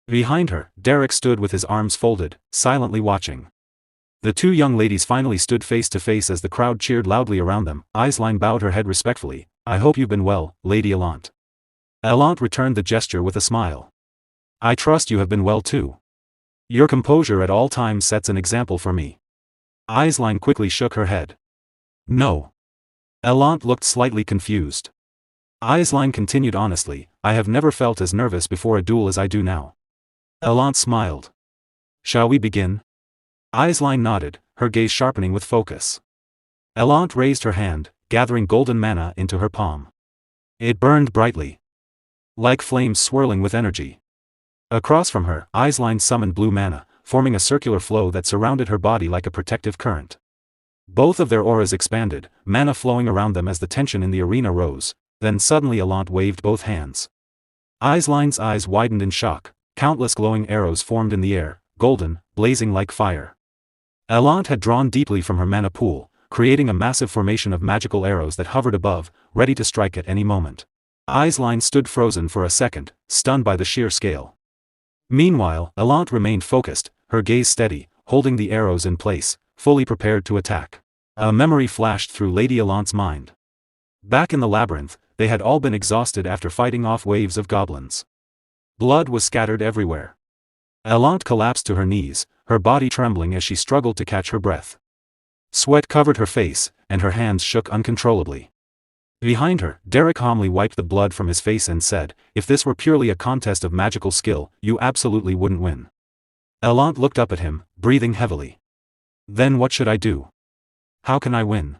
Behind her, Derrick stood with his arms folded, silently watching. The two young ladies finally stood face to face as the crowd cheered loudly around them. Aisline bowed her head respectfully. I hope you've been well, Lady Alant. Alant returned the gesture with a smile. I trust you have been well too. Your composure at all times sets an example for me. Aisline quickly shook her head. No. Alant looked slightly confused. Aisline continued honestly, I have never felt as nervous before a duel as I do now. Alant smiled. Shall we begin? Aisline nodded, her gaze sharpening with focus. Alant raised her hand, gathering golden mana into her palm. It burned brightly. Like flames swirling with energy. Across from her, Aisline summoned blue mana, forming a circular flow that surrounded her body like a protective current. Both of their auras expanded, mana flowing around them as the tension in the arena rose, then suddenly Alant waved both hands. Aisline's eyes widened in shock, countless glowing arrows formed in the air, golden, blazing like fire. Alant had drawn deeply from her mana pool, creating a massive formation of magical arrows that hovered above, ready to strike at any moment. Aisline stood frozen for a second, stunned by the sheer scale. Meanwhile, Alant remained focused, her gaze steady, holding the arrows in place, fully prepared to attack. A memory flashed through Lady Alant's mind. Back in the labyrinth, they had all been exhausted after fighting off waves of goblins. Blood was scattered everywhere. Elant collapsed to her knees, her body trembling as she struggled to catch her breath. Sweat covered her face, and her hands shook uncontrollably. Behind her, Derrick calmly wiped the blood from his face and said, "If this were purely a contest of magical skill, you absolutely wouldn't win." Elant looked up at him, breathing heavily. "Then what should I do? How can I win?"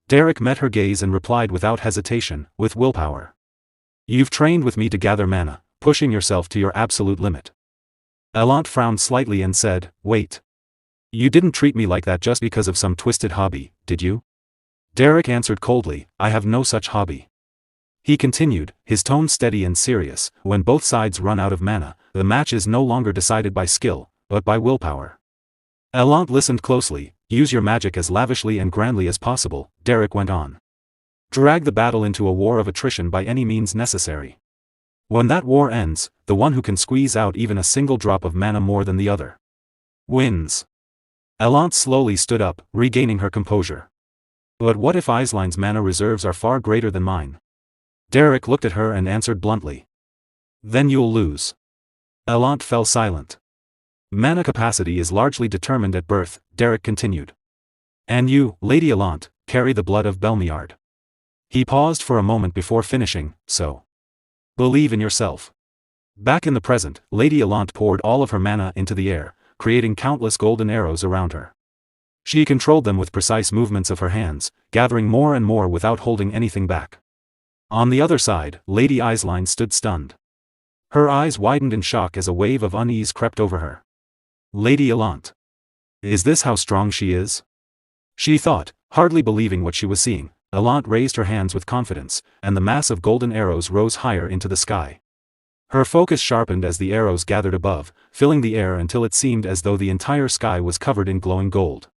Derrick met her gaze and replied without hesitation, "With willpower. You've trained with me to gather mana, pushing yourself to your absolute limit." Elant frowned slightly and said, "Wait. You didn't treat me like that just because of some twisted hobby, did you?" Derrick answered coldly, "I have no such hobby." He continued, his tone steady and serious, "When both sides run out of mana, the match is no longer decided by skill, but by willpower." Elant listened closely. "Use your magic as lavishly and grandly as possible," Derrick went on. "Drag the battle into a war of attrition by any means necessary. When that war ends, the one who can squeeze out even a single drop of mana more than the other wins." Elant slowly stood up, regaining her composure. "But what if Aisline's mana reserves are far greater than mine?" Derrick looked at her and answered bluntly. "Then you'll lose." Elant fell silent. "Mana capacity is largely determined at birth," Derrick continued. "And you, Lady Elant, carry the blood of Belmiard." He paused for a moment before finishing, "So believe in yourself." Back in the present, Lady Elant poured all of her mana into the air, creating countless golden arrows around her. She controlled them with precise movements of her hands, gathering more and more without holding anything back. On the other side, Lady Aisline stood stunned. Her eyes widened in shock as a wave of unease crept over her. "Lady Elant. Is this how strong she is?" she thought, hardly believing what she was seeing. Elant raised her hands with confidence, and the mass of golden arrows rose higher into the sky. Her focus sharpened as the arrows gathered above, filling the air until it seemed as though the entire sky was covered in glowing gold.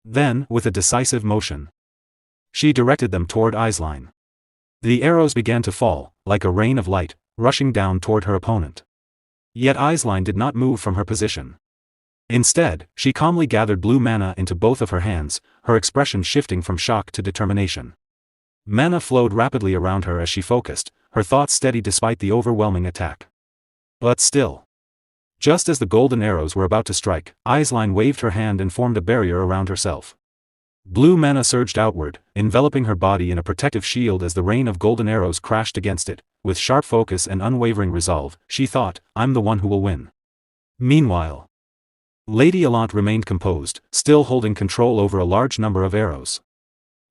Then, with a decisive motion, she directed them toward Aisline. The arrows began to fall, like a rain of light, rushing down toward her opponent. Yet Aisline did not move from her position. Instead, she calmly gathered blue mana into both of her hands, her expression shifting from shock to determination. Mana flowed rapidly around her as she focused, her thoughts steady despite the overwhelming attack. But still, just as the golden arrows were about to strike, Aisline waved her hand and formed a barrier around herself. Blue mana surged outward, enveloping her body in a protective shield as the rain of golden arrows crashed against it. With sharp focus and unwavering resolve, she thought, "I'm the one who will win." Meanwhile, Lady Elant remained composed, still holding control over a large number of arrows.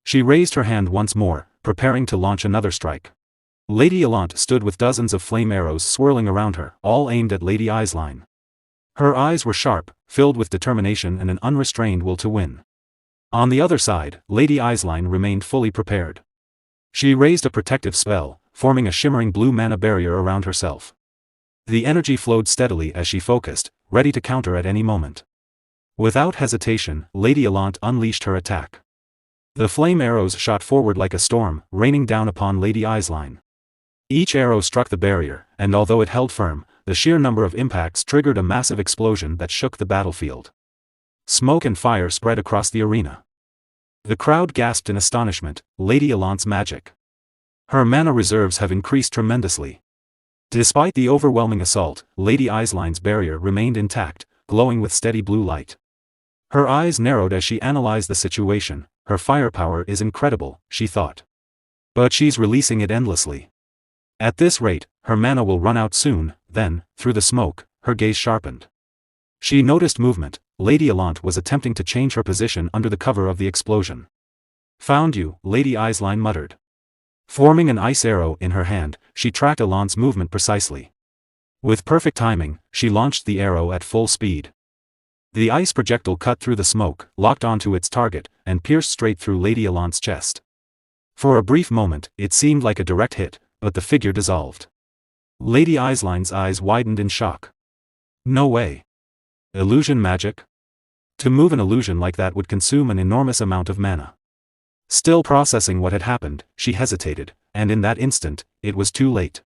She raised her hand once more, preparing to launch another strike. Lady Elant stood with dozens of flame arrows swirling around her, all aimed at Lady Aisline. Her eyes were sharp, filled with determination and an unrestrained will to win. On the other side, Lady Aisline remained fully prepared. She raised a protective spell, forming a shimmering blue mana barrier around herself. The energy flowed steadily as she focused, ready to counter at any moment. Without hesitation, Lady Elant unleashed her attack. The flame arrows shot forward like a storm, raining down upon Lady Aisline. Each arrow struck the barrier, and although it held firm, the sheer number of impacts triggered a massive explosion that shook the battlefield. Smoke and fire spread across the arena. The crowd gasped in astonishment. Lady Elant's magic. Her mana reserves have increased tremendously. Despite the overwhelming assault, Lady Aisline's barrier remained intact, glowing with steady blue light. Her eyes narrowed as she analyzed the situation. Her firepower is incredible, she thought. But she's releasing it endlessly. At this rate, her mana will run out soon. Then, through the smoke, her gaze sharpened. She noticed movement. Lady Elant was attempting to change her position under the cover of the explosion. "Found you," Lady Aisline muttered. Forming an ice arrow in her hand, she tracked Elant's movement precisely. With perfect timing, she launched the arrow at full speed. The ice projectile cut through the smoke, locked onto its target, and pierced straight through Lady Elant's chest. For a brief moment, it seemed like a direct hit, but the figure dissolved. Lady Aisline's eyes widened in shock. No way. Illusion magic? To move an illusion like that would consume an enormous amount of mana. Still processing what had happened, she hesitated, and in that instant, it was too late.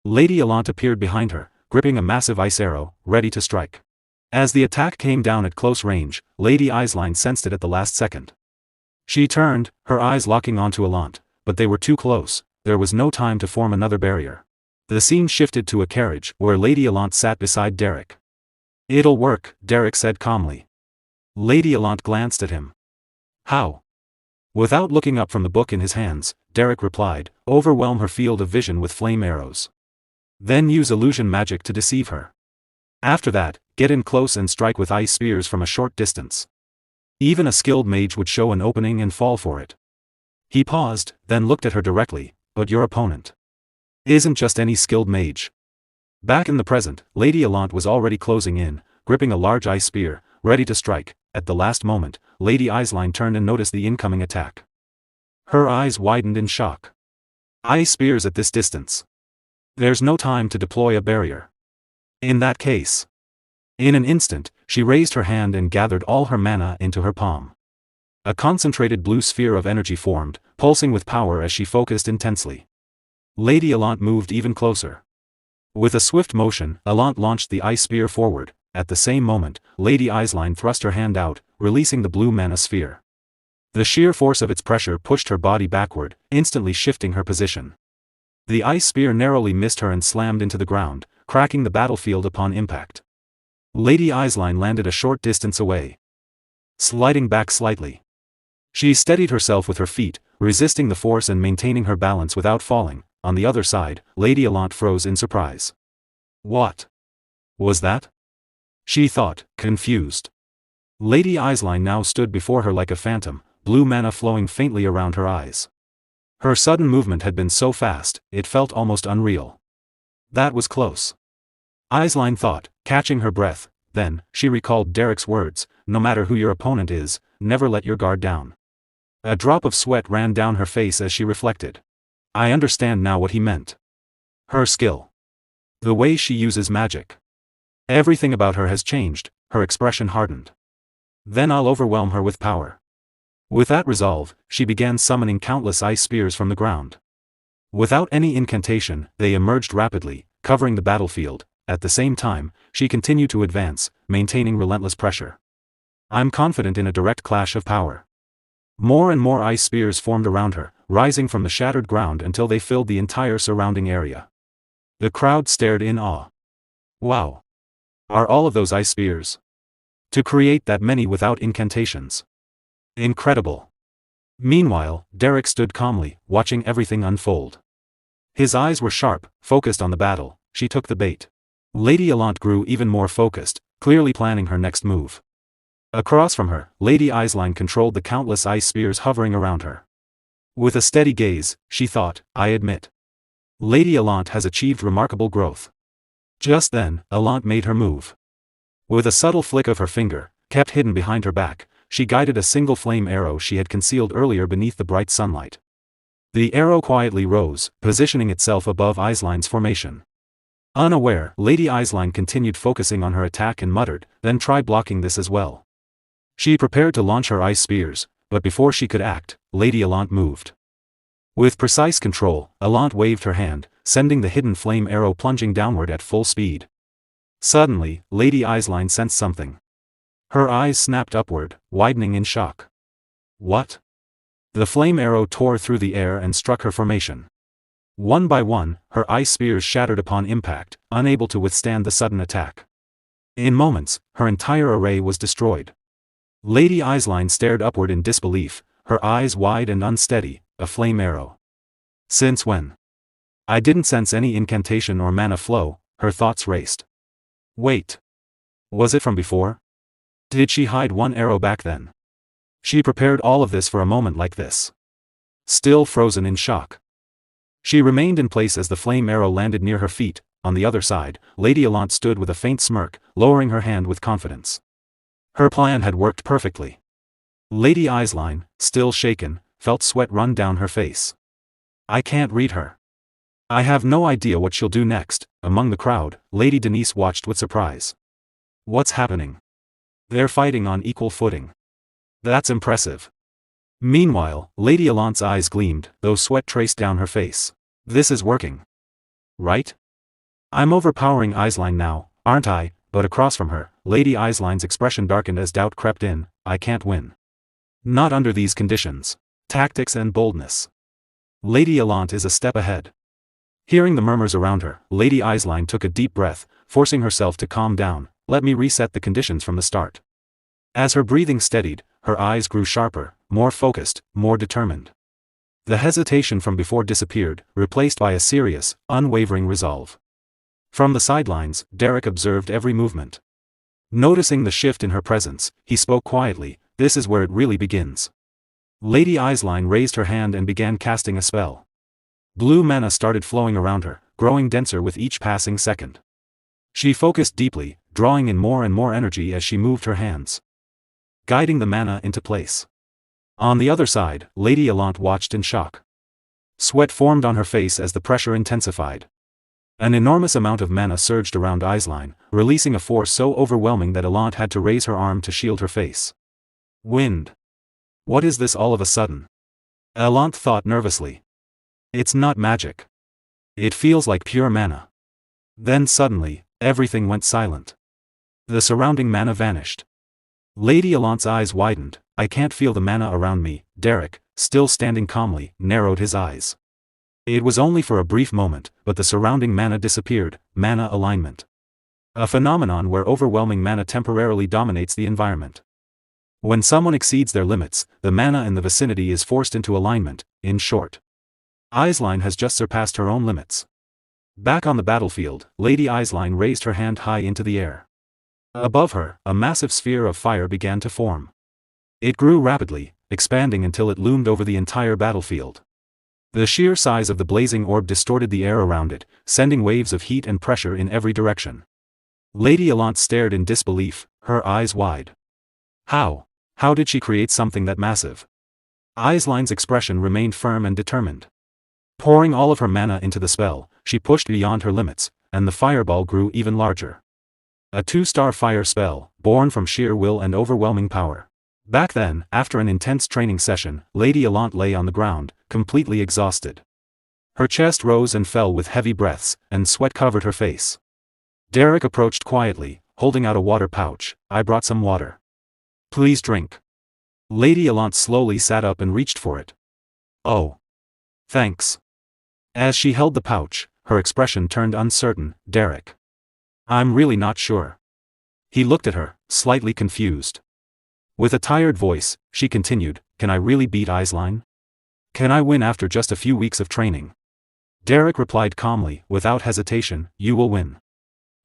Lady Elant appeared behind her, gripping a massive ice arrow, ready to strike. As the attack came down at close range, Lady Aisline sensed it at the last second. She turned, her eyes locking onto Elant, but they were too close. There was no time to form another barrier. The scene shifted to a carriage, where Lady Allant sat beside Derrick. "It'll work," Derrick said calmly. Lady Allant glanced at him. "How?" Without looking up from the book in his hands, Derrick replied, "Overwhelm her field of vision with flame arrows. Then use illusion magic to deceive her. After that, get in close and strike with ice spears from a short distance. Even a skilled mage would show an opening and fall for it." He paused, then looked at her directly. "But your opponent isn't just any skilled mage." Back in the present, Lady Allant was already closing in, gripping a large ice spear, ready to strike. At the last moment, Lady Eislein turned and noticed the incoming attack. Her eyes widened in shock. Ice spears at this distance. There's no time to deploy a barrier. In that case. In an instant, she raised her hand and gathered all her mana into her palm. A concentrated blue sphere of energy formed, pulsing with power as she focused intensely. Lady Allant moved even closer. With a swift motion, Allant launched the ice spear forward. At the same moment, Lady Eislein thrust her hand out, releasing the blue mana sphere. The sheer force of its pressure pushed her body backward, instantly shifting her position. The ice spear narrowly missed her and slammed into the ground, cracking the battlefield upon impact. Lady Eislein landed a short distance away, sliding back slightly. She steadied herself with her feet, resisting the force and maintaining her balance without falling. On the other side, Lady Allant froze in surprise. What was that? She thought, confused. Lady Eislein now stood before her like a phantom, blue mana flowing faintly around her eyes. Her sudden movement had been so fast, it felt almost unreal. That was close. Eislein thought, catching her breath. Then, she recalled Derrick's words, "No matter who your opponent is, never let your guard down." A drop of sweat ran down her face as she reflected. I understand now what he meant. Her skill. The way she uses magic. Everything about her has changed. Her expression hardened. Then I'll overwhelm her with power. With that resolve, she began summoning countless ice spears from the ground. Without any incantation, they emerged rapidly, covering the battlefield. At the same time, she continued to advance, maintaining relentless pressure. I'm confident in a direct clash of power. More and more ice spears formed around her, rising from the shattered ground until they filled the entire surrounding area. The crowd stared in awe. Wow! Are all of those ice spears? To create that many without incantations. Incredible. Meanwhile, Derrick stood calmly, watching everything unfold. His eyes were sharp, focused on the battle. She took the bait. Lady Allant grew even more focused, clearly planning her next move. Across from her, Lady Eislein controlled the countless ice spears hovering around her. With a steady gaze, she thought, I admit. Lady Allant has achieved remarkable growth. Just then, Allant made her move. With a subtle flick of her finger, kept hidden behind her back, she guided a single flame arrow she had concealed earlier beneath the bright sunlight. The arrow quietly rose, positioning itself above Eislein's formation. Unaware, Lady Eislein continued focusing on her attack and muttered, then try blocking this as well. She prepared to launch her ice spears, but before she could act, Lady Allant moved. With precise control, Allant waved her hand, sending the hidden flame arrow plunging downward at full speed. Suddenly, Lady Eislein sensed something. Her eyes snapped upward, widening in shock. What? The flame arrow tore through the air and struck her formation. One by one, her ice spears shattered upon impact, unable to withstand the sudden attack. In moments, her entire array was destroyed. Lady Eislein stared upward in disbelief, her eyes wide and unsteady. A flame arrow. Since when? I didn't sense any incantation or mana flow. Her thoughts raced. Wait. Was it from before? Did she hide one arrow back then? She prepared all of this for a moment like this. Still frozen in shock. She remained in place as the flame arrow landed near her feet. On the other side, Lady Allant stood with a faint smirk, lowering her hand with confidence. Her plan had worked perfectly. Lady Eislein, still shaken, felt sweat run down her face. I can't read her. I have no idea what she'll do next. Among the crowd, Lady Denise watched with surprise. What's happening? They're fighting on equal footing. That's impressive. Meanwhile, Lady Allant's eyes gleamed, though sweat traced down her face. This is working. Right? I'm overpowering Eislein now, aren't I? But across from her, Lady Eislein's expression darkened as doubt crept in. I can't win. Not under these conditions. Tactics and boldness. Lady Allant is a step ahead. Hearing the murmurs around her, Lady Eislein took a deep breath, forcing herself to calm down. Let me reset the conditions from the start. As her breathing steadied, her eyes grew sharper, more focused, more determined. The hesitation from before disappeared, replaced by a serious, unwavering resolve. From the sidelines, Derrick observed every movement. Noticing the shift in her presence, he spoke quietly, "This is where it really begins." Lady Eislein raised her hand and began casting a spell. Blue mana started flowing around her, growing denser with each passing second. She focused deeply, drawing in more and more energy as she moved her hands, guiding the mana into place. On the other side, Lady Allant watched in shock. Sweat formed on her face as the pressure intensified. An enormous amount of mana surged around Eislein, releasing a force so overwhelming that Allant had to raise her arm to shield her face. Wind. What is this all of a sudden? Allant thought nervously. It's not magic. It feels like pure mana. Then suddenly, everything went silent. The surrounding mana vanished. Lady Allant's eyes widened. I can't feel the mana around me. Derrick, still standing calmly, narrowed his eyes. It was only for a brief moment, but the surrounding mana disappeared. Mana alignment. A phenomenon where overwhelming mana temporarily dominates the environment. When someone exceeds their limits, the mana in the vicinity is forced into alignment. In short, Eislein has just surpassed her own limits. Back on the battlefield, Lady Eislein raised her hand high into the air. Above her, a massive sphere of fire began to form. It grew rapidly, expanding until it loomed over the entire battlefield. The sheer size of the blazing orb distorted the air around it, sending waves of heat and pressure in every direction. Lady Allant stared in disbelief, her eyes wide. How did she create something that massive? Eislein's expression remained firm and determined. Pouring all of her mana into the spell, she pushed beyond her limits, and the fireball grew even larger. A 2-star fire spell, born from sheer will and overwhelming power. Back then, after an intense training session, Lady Allant lay on the ground, completely exhausted. Her chest rose and fell with heavy breaths, and sweat covered her face. Derrick approached quietly, holding out a water pouch. I brought some water. Please drink. Lady Allant slowly sat up and reached for it. Oh. Thanks. As she held the pouch, her expression turned uncertain. Derrick. I'm really not sure. He looked at her, slightly confused. With a tired voice, she continued, Can I really beat Eislein? Can I win after just a few weeks of training? Derrick replied calmly, without hesitation, You will win.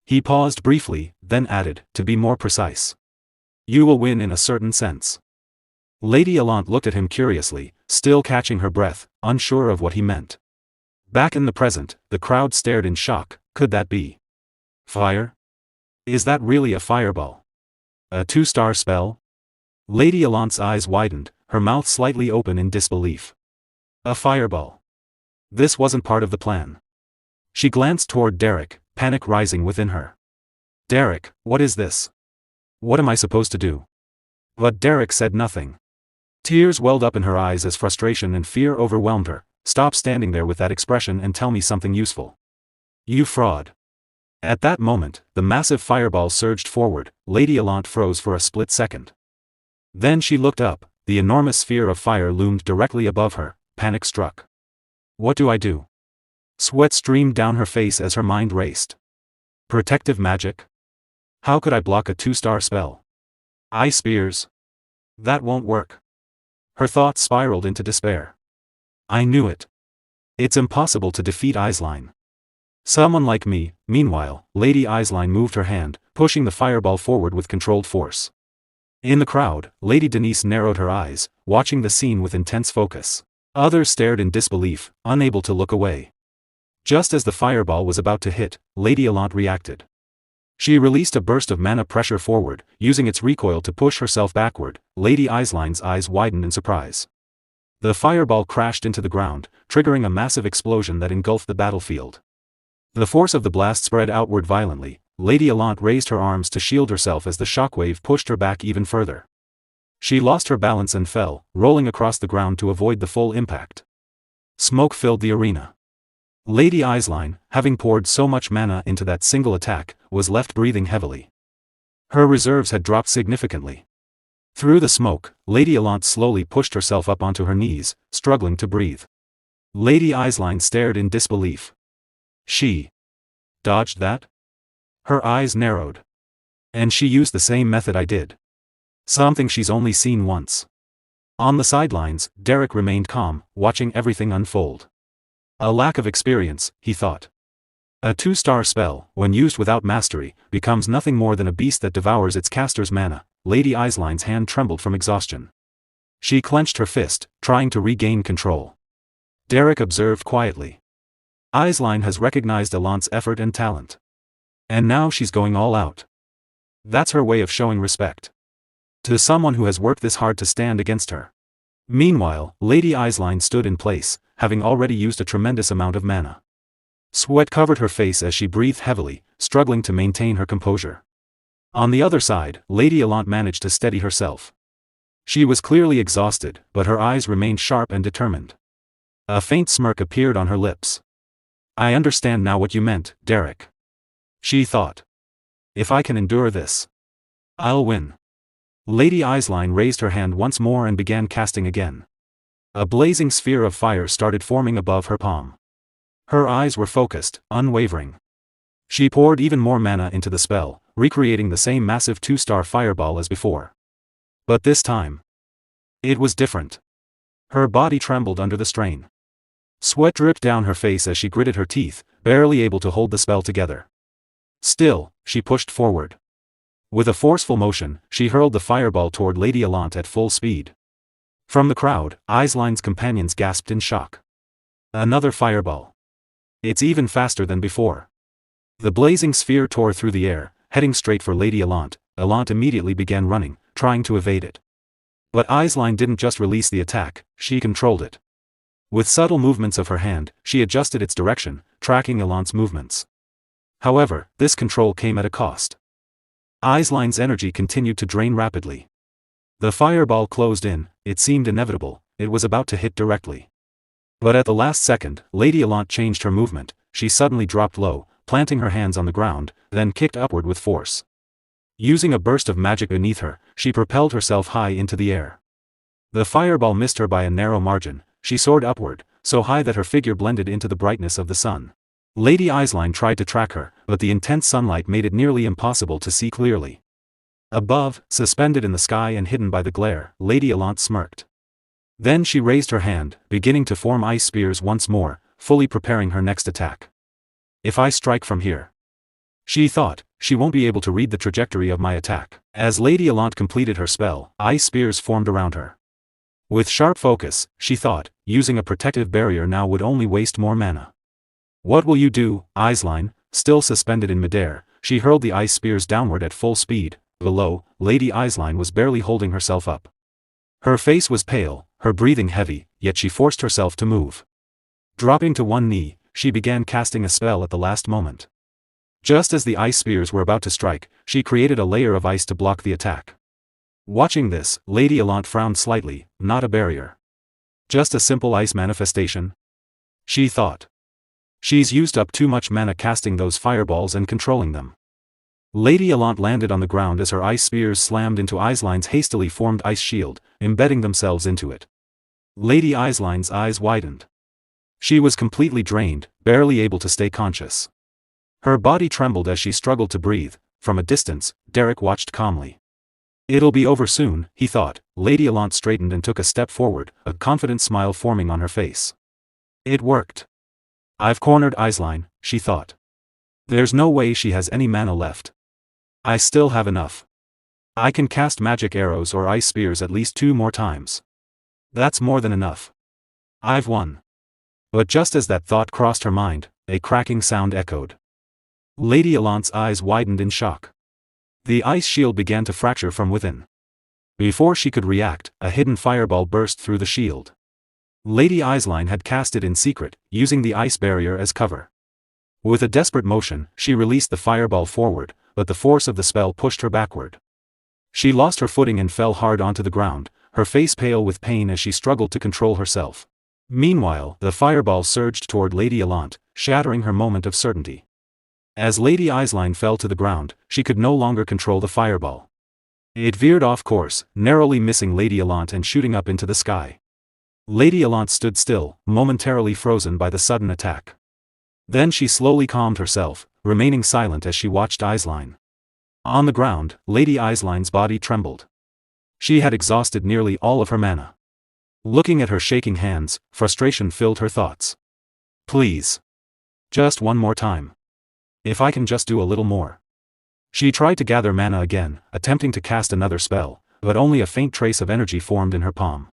He paused briefly, then added, To be more precise. You will win in a certain sense. Lady Allant looked at him curiously, still catching her breath, unsure of what he meant. Back in the present, the crowd stared in shock. Could that be fire? Is that really a fireball? A 2-star spell? Lady Allant's eyes widened, her mouth slightly open in disbelief. A fireball. This wasn't part of the plan. She glanced toward Derrick, panic rising within her. Derrick, what is this? What am I supposed to do? But Derrick said nothing. Tears welled up in her eyes as frustration and fear overwhelmed her. Stop standing there with that expression and tell me something useful. You fraud. At that moment, the massive fireball surged forward. Lady Allant froze for a split second. Then she looked up. The enormous sphere of fire loomed directly above her, panic struck. What do I do? Sweat streamed down her face as her mind raced. Protective magic? How could I block a 2-star spell? Ice spears? That won't work. Her thoughts spiraled into despair. I knew it. It's impossible to defeat Eislein. Someone like me. Meanwhile, Lady Eislein moved her hand, pushing the fireball forward with controlled force. In the crowd, Lady Denise narrowed her eyes, watching the scene with intense focus. Others stared in disbelief, unable to look away. Just as the fireball was about to hit, Lady Allant reacted. She released a burst of mana pressure forward, using its recoil to push herself backward. Lady Eislein's eyes widened in surprise. The fireball crashed into the ground, triggering a massive explosion that engulfed the battlefield. The force of the blast spread outward violently. Lady Allant raised her arms to shield herself as the shockwave pushed her back even further. She lost her balance and fell, rolling across the ground to avoid the full impact. Smoke filled the arena. Lady Eislein, having poured so much mana into that single attack, was left breathing heavily. Her reserves had dropped significantly. Through the smoke, Lady Allant slowly pushed herself up onto her knees, struggling to breathe. Lady Eislein stared in disbelief. She dodged that? Her eyes narrowed. And she used the same method I did. Something she's only seen once. On the sidelines, Derrick remained calm, watching everything unfold. A lack of experience, he thought. A 2-star spell, when used without mastery, becomes nothing more than a beast that devours its caster's mana. Lady Eiseline's hand trembled from exhaustion. She clenched her fist, trying to regain control. Derrick observed quietly. Eisline has recognized Alant's effort and talent. And now she's going all out. That's her way of showing respect to someone who has worked this hard to stand against her. Meanwhile, Lady Eisline stood in place, having already used a tremendous amount of mana. Sweat covered her face as she breathed heavily, struggling to maintain her composure. On the other side, Lady Alant managed to steady herself. She was clearly exhausted, but her eyes remained sharp and determined. A faint smirk appeared on her lips. I understand now what you meant, Derrick. She thought. If I can endure this, I'll win. Lady Eisline raised her hand once more and began casting again. A blazing sphere of fire started forming above her palm. Her eyes were focused, unwavering. She poured even more mana into the spell, recreating the same massive 2-star fireball as before. But this time, it was different. Her body trembled under the strain. Sweat dripped down her face as she gritted her teeth, barely able to hold the spell together. Still, she pushed forward. With a forceful motion, she hurled the fireball toward Lady Alant at full speed. From the crowd, Eisline's companions gasped in shock. Another fireball. It's even faster than before. The blazing sphere tore through the air, heading straight for Lady Alant. Alant immediately began running, trying to evade it. But Eisline didn't just release the attack, she controlled it. With subtle movements of her hand, she adjusted its direction, tracking Alant's movements. However, this control came at a cost. Eisline's energy continued to drain rapidly. The fireball closed in, it seemed inevitable, it was about to hit directly. But at the last second, Lady Alant changed her movement. She suddenly dropped low, planting her hands on the ground, then kicked upward with force. Using a burst of magic beneath her, she propelled herself high into the air. The fireball missed her by a narrow margin. She soared upward, so high that her figure blended into the brightness of the sun. Lady Eisline tried to track her, but the intense sunlight made it nearly impossible to see clearly. Above, suspended in the sky and hidden by the glare, Lady Alant smirked. Then she raised her hand, beginning to form ice spears once more, fully preparing her next attack. If I strike from here, she thought, she won't be able to read the trajectory of my attack. As Lady Alant completed her spell, ice spears formed around her. With sharp focus, she thought, using a protective barrier now would only waste more mana. What will you do, Eisline? Still suspended in midair, she hurled the ice spears downward at full speed. Below, Lady Eisline was barely holding herself up. Her face was pale, her breathing heavy, yet she forced herself to move. Dropping to one knee, she began casting a spell at the last moment. Just as the ice spears were about to strike, she created a layer of ice to block the attack. Watching this, Lady Alant frowned slightly. Not a barrier. Just a simple ice manifestation? She thought. She's used up too much mana casting those fireballs and controlling them. Lady Alant landed on the ground as her ice spears slammed into Eisline's hastily formed ice shield, embedding themselves into it. Lady Eisline's eyes widened. She was completely drained, barely able to stay conscious. Her body trembled as she struggled to breathe. From a distance, Derrick watched calmly. It'll be over soon, he thought. Lady Alant straightened and took a step forward, a confident smile forming on her face. It worked. I've cornered Eisline, she thought. There's no way she has any mana left. I still have enough. I can cast magic arrows or ice spears at least 2 more times. That's more than enough. I've won. But just as that thought crossed her mind, a cracking sound echoed. Lady Alant's eyes widened in shock. The ice shield began to fracture from within. Before she could react, a hidden fireball burst through the shield. Lady Eisline had cast it in secret, using the ice barrier as cover. With a desperate motion, she released the fireball forward, but the force of the spell pushed her backward. She lost her footing and fell hard onto the ground, her face pale with pain as she struggled to control herself. Meanwhile, the fireball surged toward Lady Alant, shattering her moment of certainty. As Lady Eisline fell to the ground, she could no longer control the fireball. It veered off course, narrowly missing Lady Alant and shooting up into the sky. Lady Alant stood still, momentarily frozen by the sudden attack. Then she slowly calmed herself, remaining silent as she watched Aisline. On the ground, Lady Aisline's body trembled. She had exhausted nearly all of her mana. Looking at her shaking hands, frustration filled her thoughts. Please. Just one more time. If I can just do a little more. She tried to gather mana again, attempting to cast another spell, but only a faint trace of energy formed in her palm.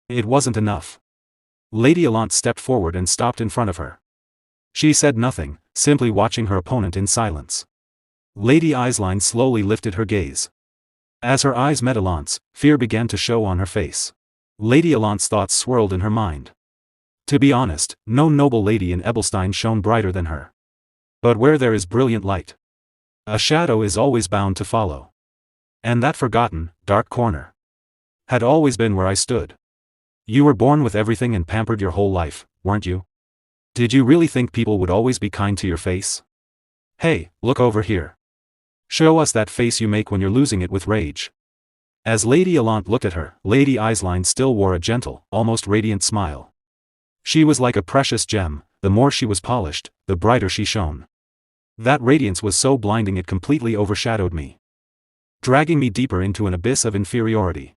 It wasn't enough. Lady Allant stepped forward and stopped in front of her. She said nothing, simply watching her opponent in silence. Lady Aisline slowly lifted her gaze. As her eyes met Allant's, fear began to show on her face. Lady Allant's thoughts swirled in her mind. To be honest, no noble lady in Ebelstein shone brighter than her. But where there is brilliant light, a shadow is always bound to follow. And that forgotten, dark corner had always been where I stood. You were born with everything and pampered your whole life, weren't you? Did you really think people would always be kind to your face? Hey, look over here. Show us that face you make when you're losing it with rage. As Lady Allant looked at her, Lady Aisline still wore a gentle, almost radiant smile. She was like a precious gem, the more she was polished, the brighter she shone. That radiance was so blinding it completely overshadowed me, dragging me deeper into an abyss of inferiority.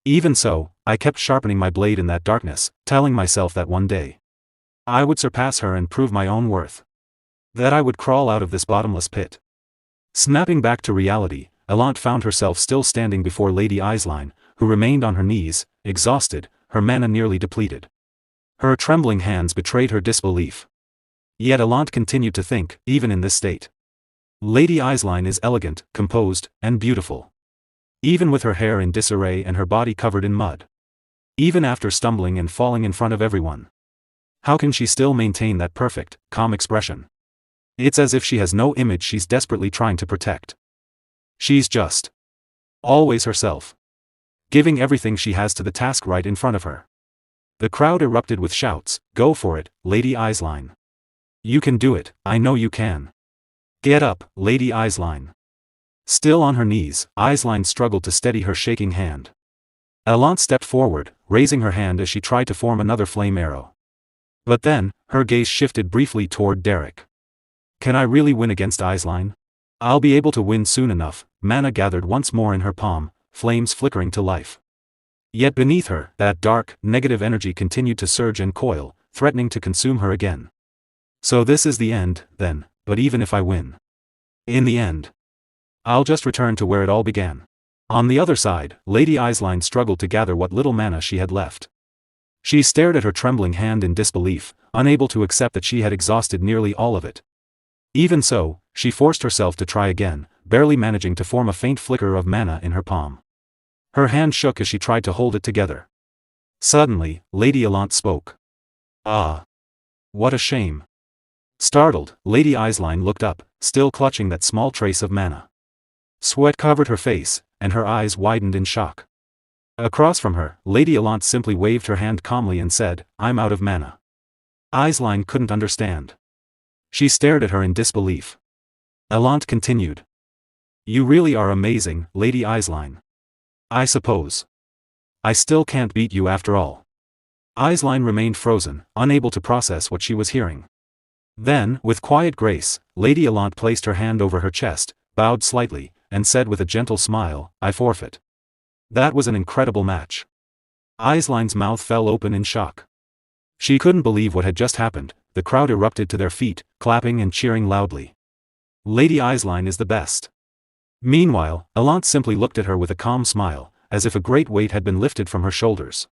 Even so, I kept sharpening my blade in that darkness, telling myself that one day I would surpass her and prove my own worth. That I would crawl out of this bottomless pit. Snapping back to reality, Allant found herself still standing before Lady Aisline, who remained on her knees, exhausted, her mana nearly depleted. Her trembling hands betrayed her disbelief. Yet Allant continued to think, even in this state. Lady Aisline is elegant, composed, and beautiful. Even with her hair in disarray and her body covered in mud. Even after stumbling and falling in front of everyone. How can she still maintain that perfect, calm expression? It's as if she has no image she's desperately trying to protect. She's just always herself, giving everything she has to the task right in front of her. The crowd erupted with shouts, "Go for it, Lady Aisline. You can do it, I know you can. Get up, Lady Aisline." Still on her knees, Aisline struggled to steady her shaking hand. Allant stepped forward, raising her hand as she tried to form another flame arrow. But then, her gaze shifted briefly toward Derrick. Can I really win against Aisline? I'll be able to win soon enough. Mana gathered once more in her palm, flames flickering to life. Yet beneath her, that dark, negative energy continued to surge and coil, threatening to consume her again. So this is the end, then, but even if I win, in the end, I'll just return to where it all began. On the other side, Lady Aisline struggled to gather what little mana she had left. She stared at her trembling hand in disbelief, unable to accept that she had exhausted nearly all of it. Even so, she forced herself to try again, barely managing to form a faint flicker of mana in her palm. Her hand shook as she tried to hold it together. Suddenly, Lady Allant spoke. Ah. What a shame. Startled, Lady Aisline looked up, still clutching that small trace of mana. Sweat covered her face, and her eyes widened in shock. Across from her, Lady Allant simply waved her hand calmly and said, "I'm out of mana." Aisline couldn't understand. She stared at her in disbelief. Allant continued. "You really are amazing, Lady Aisline. I suppose I still can't beat you after all." Aisline remained frozen, unable to process what she was hearing. Then, with quiet grace, Lady Allant placed her hand over her chest, bowed slightly, and said with a gentle smile, "I forfeit." That was an incredible match. Aisline's mouth fell open in shock. She couldn't believe what had just happened. The crowd erupted to their feet, clapping and cheering loudly. Lady Aisline is the best. Meanwhile, Allant simply looked at her with a calm smile, as if a great weight had been lifted from her shoulders.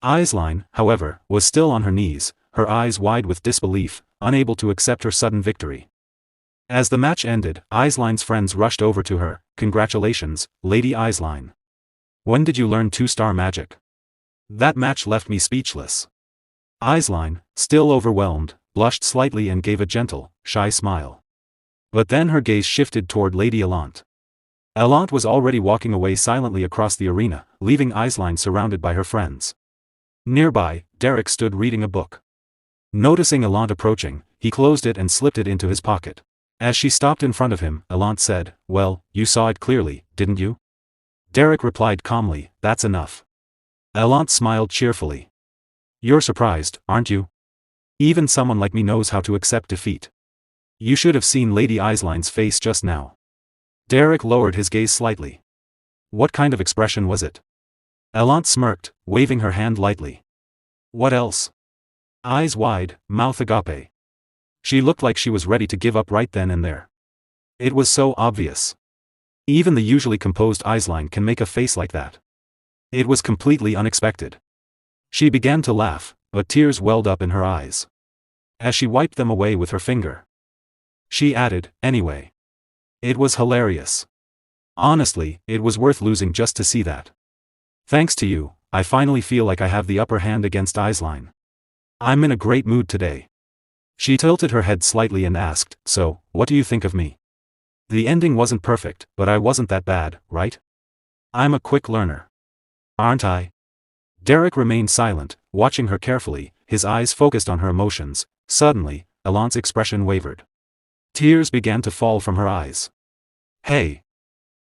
Aisline, however, was still on her knees, her eyes wide with disbelief, unable to accept her sudden victory. As the match ended, Aisline's friends rushed over to her. "Congratulations, Lady Aisline. When did you learn 2-star magic? That match left me speechless." Aisline, still overwhelmed, blushed slightly and gave a gentle, shy smile. But then her gaze shifted toward Lady Allant. Allant was already walking away silently across the arena, leaving Aisline surrounded by her friends. Nearby, Derrick stood reading a book. Noticing Allant approaching, he closed it and slipped it into his pocket. As she stopped in front of him, Allant said, "Well, you saw it clearly, didn't you?" Derrick replied calmly, "That's enough." Allant smiled cheerfully. "You're surprised, aren't you?" Even someone like me knows how to accept defeat. You should have seen Lady Eiseline's face just now. Derrick lowered his gaze slightly. What kind of expression was it? Elant smirked, waving her hand lightly. What else? Eyes wide, mouth agape. She looked like she was ready to give up right then and there. It was so obvious. Even the usually composed Eisline can make a face like that. It was completely unexpected. She began to laugh, but tears welled up in her eyes. As she wiped them away with her finger, she added, anyway. It was hilarious. Honestly, it was worth losing just to see that. Thanks to you, I finally feel like I have the upper hand against Eisline. I'm in a great mood today. She tilted her head slightly and asked, so, what do you think of me? The ending wasn't perfect, but I wasn't that bad, right? I'm a quick learner. Aren't I? Derrick remained silent, watching her carefully, his eyes focused on her emotions. Suddenly, Elant's expression wavered. Tears began to fall from her eyes. Hey!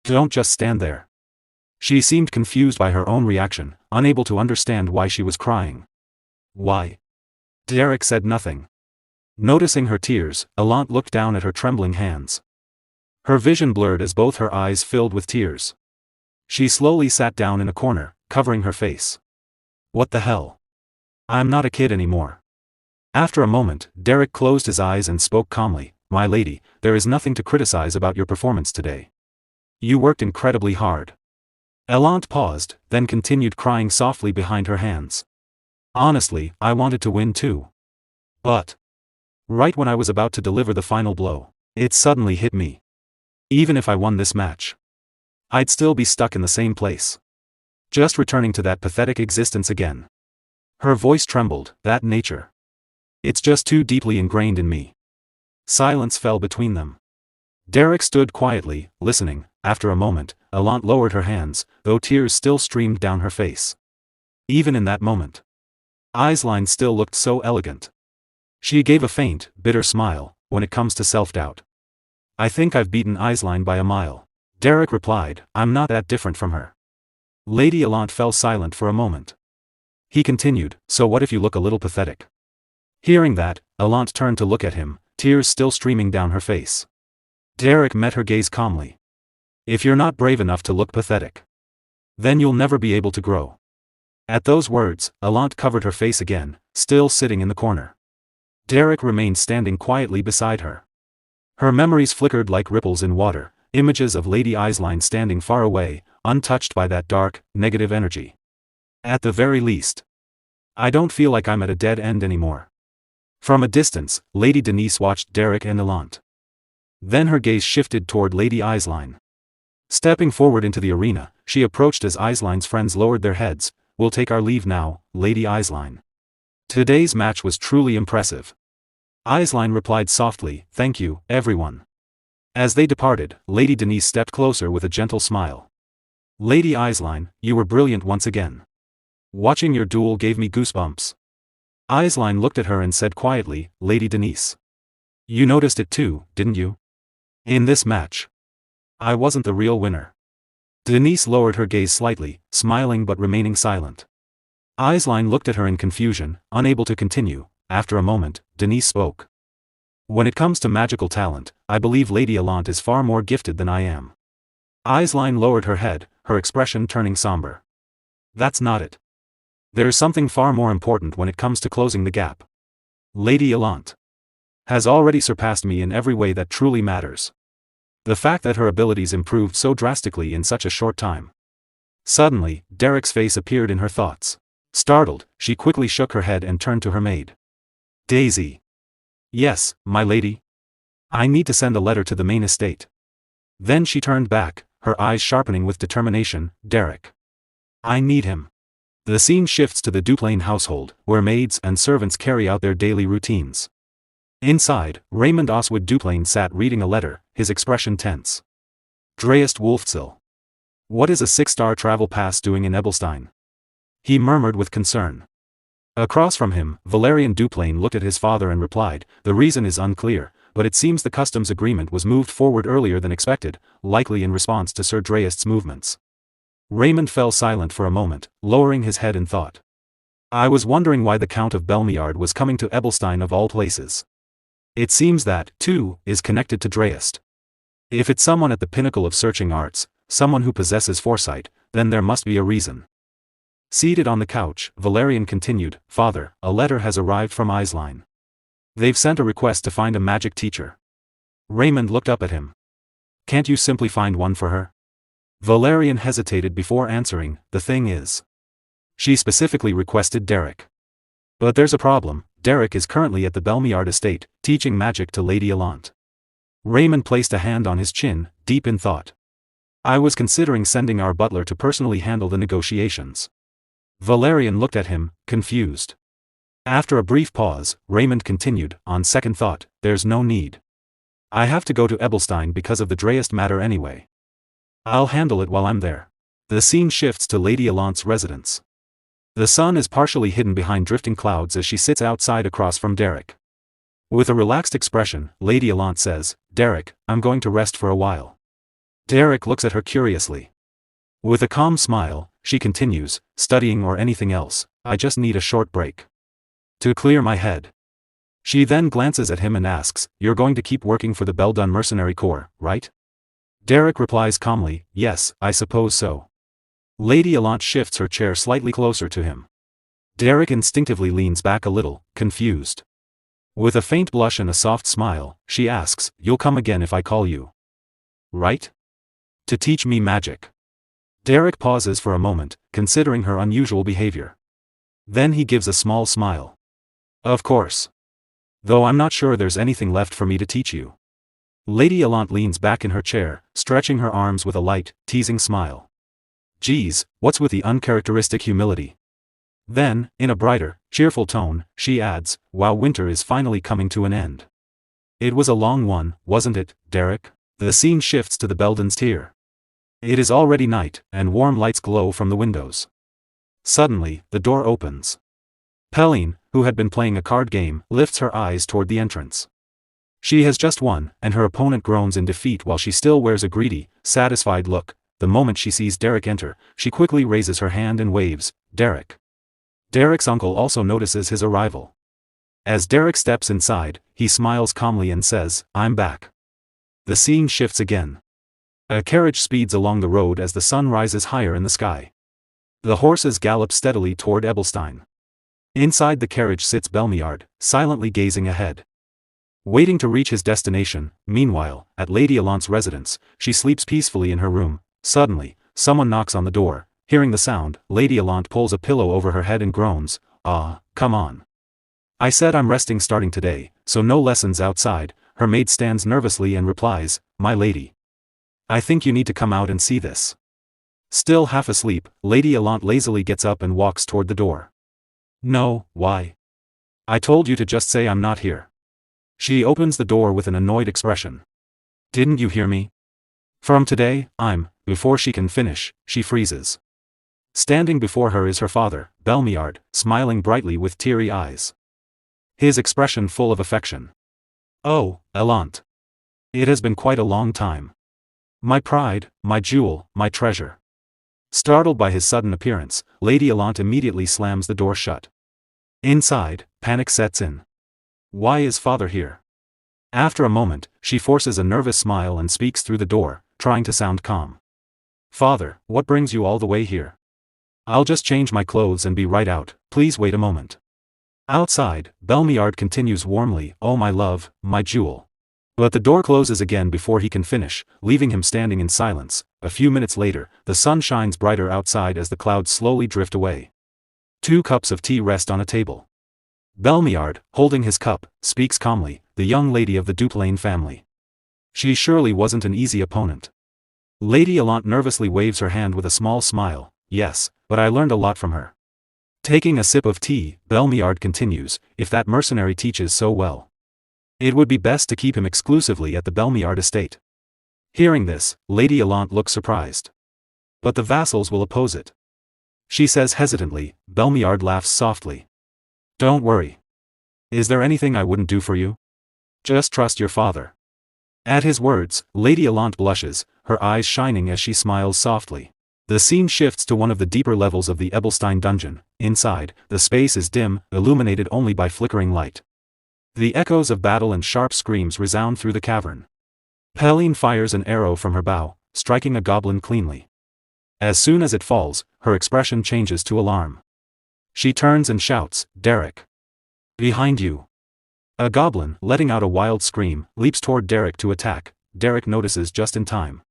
Don't just stand there. She seemed confused by her own reaction, unable to understand why she was crying. Why? Derrick said nothing. Noticing her tears, Elant looked down at her trembling hands. Her vision blurred as both her eyes filled with tears. She slowly sat down in a corner, covering her face. What the hell? I'm not a kid anymore. After a moment, Derrick closed his eyes and spoke calmly. My lady, there is nothing to criticize about your performance today. You worked incredibly hard. Elant paused, then continued crying softly behind her hands. Honestly, I wanted to win too. But right when I was about to deliver the final blow, it suddenly hit me. Even if I won this match, I'd still be stuck in the same place. Just returning to that pathetic existence again. Her voice trembled, that nature. It's just too deeply ingrained in me. Silence fell between them. Derrick stood quietly, listening. After a moment, Elant lowered her hands, though tears still streamed down her face. Even in that moment, Eisline still looked so elegant. She gave a faint, bitter smile. When it comes to self-doubt, I think I've beaten Eisline by a mile. Derrick replied, I'm not that different from her. Lady Elant fell silent for a moment. He continued, so what if you look a little pathetic? Hearing that, Elant turned to look at him, tears still streaming down her face. Derrick met her gaze calmly. If you're not brave enough to look pathetic, then you'll never be able to grow. At those words, Elant covered her face again, still sitting in the corner. Derrick remained standing quietly beside her. Her memories flickered like ripples in water, images of Lady Eisline standing far away, untouched by that dark, negative energy. At the very least, I don't feel like I'm at a dead end anymore. From a distance, Lady Denise watched Derrick and Elant. Then her gaze shifted toward Lady Eisline. Stepping forward into the arena, she approached as Eisline's friends lowered their heads. We'll take our leave now, Lady Eisline. Today's match was truly impressive. Eisline replied softly, thank you, everyone. As they departed, Lady Denise stepped closer with a gentle smile. Lady Eisline, you were brilliant once again. Watching your duel gave me goosebumps. Eisline looked at her and said quietly, Lady Denise. You noticed it too, didn't you? In this match, I wasn't the real winner. Denise lowered her gaze slightly, smiling but remaining silent. Eisline looked at her in confusion, unable to continue. After a moment, Denise spoke. When it comes to magical talent, I believe Lady Elant is far more gifted than I am. Eisline lowered her head, her expression turning somber. That's not it. There's something far more important when it comes to closing the gap. Lady Elant has already surpassed me in every way that truly matters. The fact that her abilities improved so drastically in such a short time. Suddenly, Derrick's face appeared in her thoughts. Startled, she quickly shook her head and turned to her maid. Daisy. Yes, my lady. I need to send a letter to the main estate. Then she turned back, her eyes sharpening with determination. Derrick. I need him. The scene shifts to the Duplain household, where maids and servants carry out their daily routines. Inside, Raymond Oswood Duplain sat reading a letter, his expression tense. Dreist Wolfzil. What is a 6-star travel pass doing in Ebelstein? He murmured with concern. Across from him, Valerian Duplain looked at his father and replied, the reason is unclear, but it seems the customs agreement was moved forward earlier than expected, likely in response to Sir Dreist's movements. Raymond fell silent for a moment, lowering his head in thought. I was wondering why the Count of Belmiard was coming to Ebelstein of all places. It seems that, too, is connected to Dreist. If it's someone at the pinnacle of searching arts, someone who possesses foresight, then there must be a reason. Seated on the couch, Valerian continued, Father, a letter has arrived from Isline. They've sent a request to find a magic teacher. Raymond looked up at him. Can't you simply find one for her? Valerian hesitated before answering, the thing is. She specifically requested Derrick. But there's a problem, Derrick is currently at the Belmiard estate, teaching magic to Lady Allant. Raymond placed a hand on his chin, deep in thought. I was considering sending our butler to personally handle the negotiations. Valerian looked at him, confused. After a brief pause, Raymond continued, on second thought, there's no need. I have to go to Ebelstein because of the Dreist matter anyway. I'll handle it while I'm there. The scene shifts to Lady Allant's residence. The sun is partially hidden behind drifting clouds as she sits outside across from Derrick. With a relaxed expression, Lady Allant says, Derrick, I'm going to rest for a while. Derrick looks at her curiously. With a calm smile, she continues, studying or anything else, I just need a short break. To clear my head. She then glances at him and asks, You're going to keep working for the Beldun Mercenary Corps, right? Derrick replies calmly, Yes, I suppose so. Lady Allant shifts her chair slightly closer to him. Derrick instinctively leans back a little, confused. With a faint blush and a soft smile, she asks, You'll come again if I call you. Right? To teach me magic. Derrick pauses for a moment, considering her unusual behavior. Then he gives a small smile. Of course. Though I'm not sure there's anything left for me to teach you. Lady Allant leans back in her chair, stretching her arms with a light, teasing smile. Geez, what's with the uncharacteristic humility? Then, in a brighter, cheerful tone, she adds, Wow, winter is finally coming to an end. It was a long one, wasn't it, Derrick? The scene shifts to the Beldun's tier. It is already night, and warm lights glow from the windows. Suddenly, the door opens. Pelline, who had been playing a card game, lifts her eyes toward the entrance. She has just won, and her opponent groans in defeat while she still wears a greedy, satisfied look. The moment she sees Derrick enter, she quickly raises her hand and waves, Derrick. Derrick's uncle also notices his arrival. As Derrick steps inside, he smiles calmly and says, I'm back. The scene shifts again. A carriage speeds along the road as the sun rises higher in the sky. The horses gallop steadily toward Ebelstein. Inside the carriage sits Belmiard, silently gazing ahead. Waiting to reach his destination, meanwhile, at Lady Allant's residence, she sleeps peacefully in her room. Suddenly, someone knocks on the door. Hearing the sound, Lady Allant pulls a pillow over her head and groans, come on. I said I'm resting starting today, so no lessons outside. Her maid stands nervously and replies, My lady. I think you need to come out and see this. Still half asleep, Lady Allant lazily gets up and walks toward the door. No, why? I told you to just say I'm not here. She opens the door with an annoyed expression. Didn't you hear me? From today, before she can finish, she freezes. Standing before her is her father, Belmiard, smiling brightly with teary eyes. His expression full of affection. Oh, Allant. It has been quite a long time. My pride, my jewel, my treasure. Startled by his sudden appearance, Lady Allant immediately slams the door shut. Inside, panic sets in. Why is father here? After a moment, she forces a nervous smile and speaks through the door, trying to sound calm. Father, what brings you all the way here? I'll just change my clothes and be right out, please wait a moment. Outside, Belmiard continues warmly, Oh my love, my jewel. But the door closes again before he can finish, leaving him standing in silence. A few minutes later, the sun shines brighter outside as the clouds slowly drift away. 2 cups of tea rest on a table. Belmiard, holding his cup, speaks calmly, the young lady of the Duplain family. She surely wasn't an easy opponent. Lady Allant nervously waves her hand with a small smile, Yes, but I learned a lot from her. Taking a sip of tea, Belmiard continues, If that mercenary teaches so well. It would be best to keep him exclusively at the Belmiard estate. Hearing this, Lady Allant looks surprised. But the vassals will oppose it. She says hesitantly. Belmiard laughs softly. Don't worry. Is there anything I wouldn't do for you? Just trust your father. At his words, Lady Allant blushes, her eyes shining as she smiles softly. The scene shifts to one of the deeper levels of the Ebelstein dungeon. Inside, the space is dim, illuminated only by flickering light. The echoes of battle and sharp screams resound through the cavern. Helene fires an arrow from her bow, striking a goblin cleanly. As soon as it falls, her expression changes to alarm. She turns and shouts, "Derrick! Behind you!" A goblin, letting out a wild scream, leaps toward Derrick to attack. Derrick notices just in time.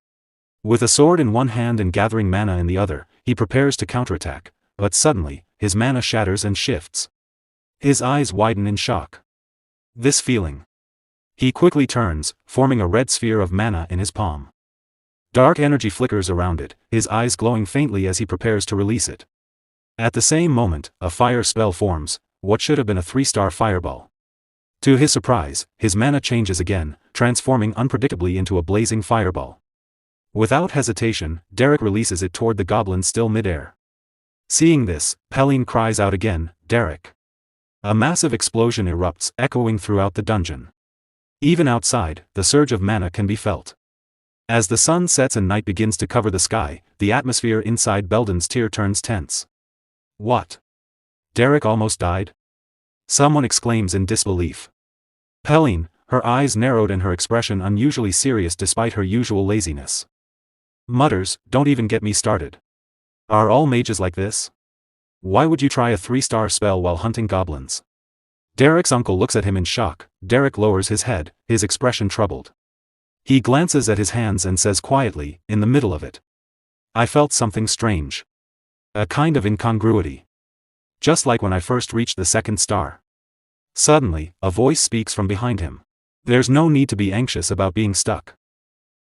With a sword in one hand and gathering mana in the other, he prepares to counterattack, but suddenly, his mana shatters and shifts. His eyes widen in shock. This feeling. He quickly turns, forming a red sphere of mana in his palm. Dark energy flickers around it, his eyes glowing faintly as he prepares to release it. At the same moment, a fire spell forms, what should have been a 3-star fireball. To his surprise, his mana changes again, transforming unpredictably into a blazing fireball. Without hesitation, Derrick releases it toward the goblin still mid-air. Seeing this, Helene cries out again, "Derrick!" A massive explosion erupts, echoing throughout the dungeon. Even outside, the surge of mana can be felt. As the sun sets and night begins to cover the sky, the atmosphere inside Belden's Tier turns tense. What? Derrick almost died? Someone exclaims in disbelief. Helene, her eyes narrowed and her expression unusually serious despite her usual laziness, mutters, "Don't even get me started. Are all mages like this? Why would you try a 3-star spell while hunting goblins?" Derrick's uncle looks at him in shock. Derrick lowers his head, his expression troubled. He glances at his hands and says quietly, in the middle of it, "I felt something strange. A kind of incongruity. Just like when I first reached the 2nd star." Suddenly, a voice speaks from behind him. "There's no need to be anxious about being stuck."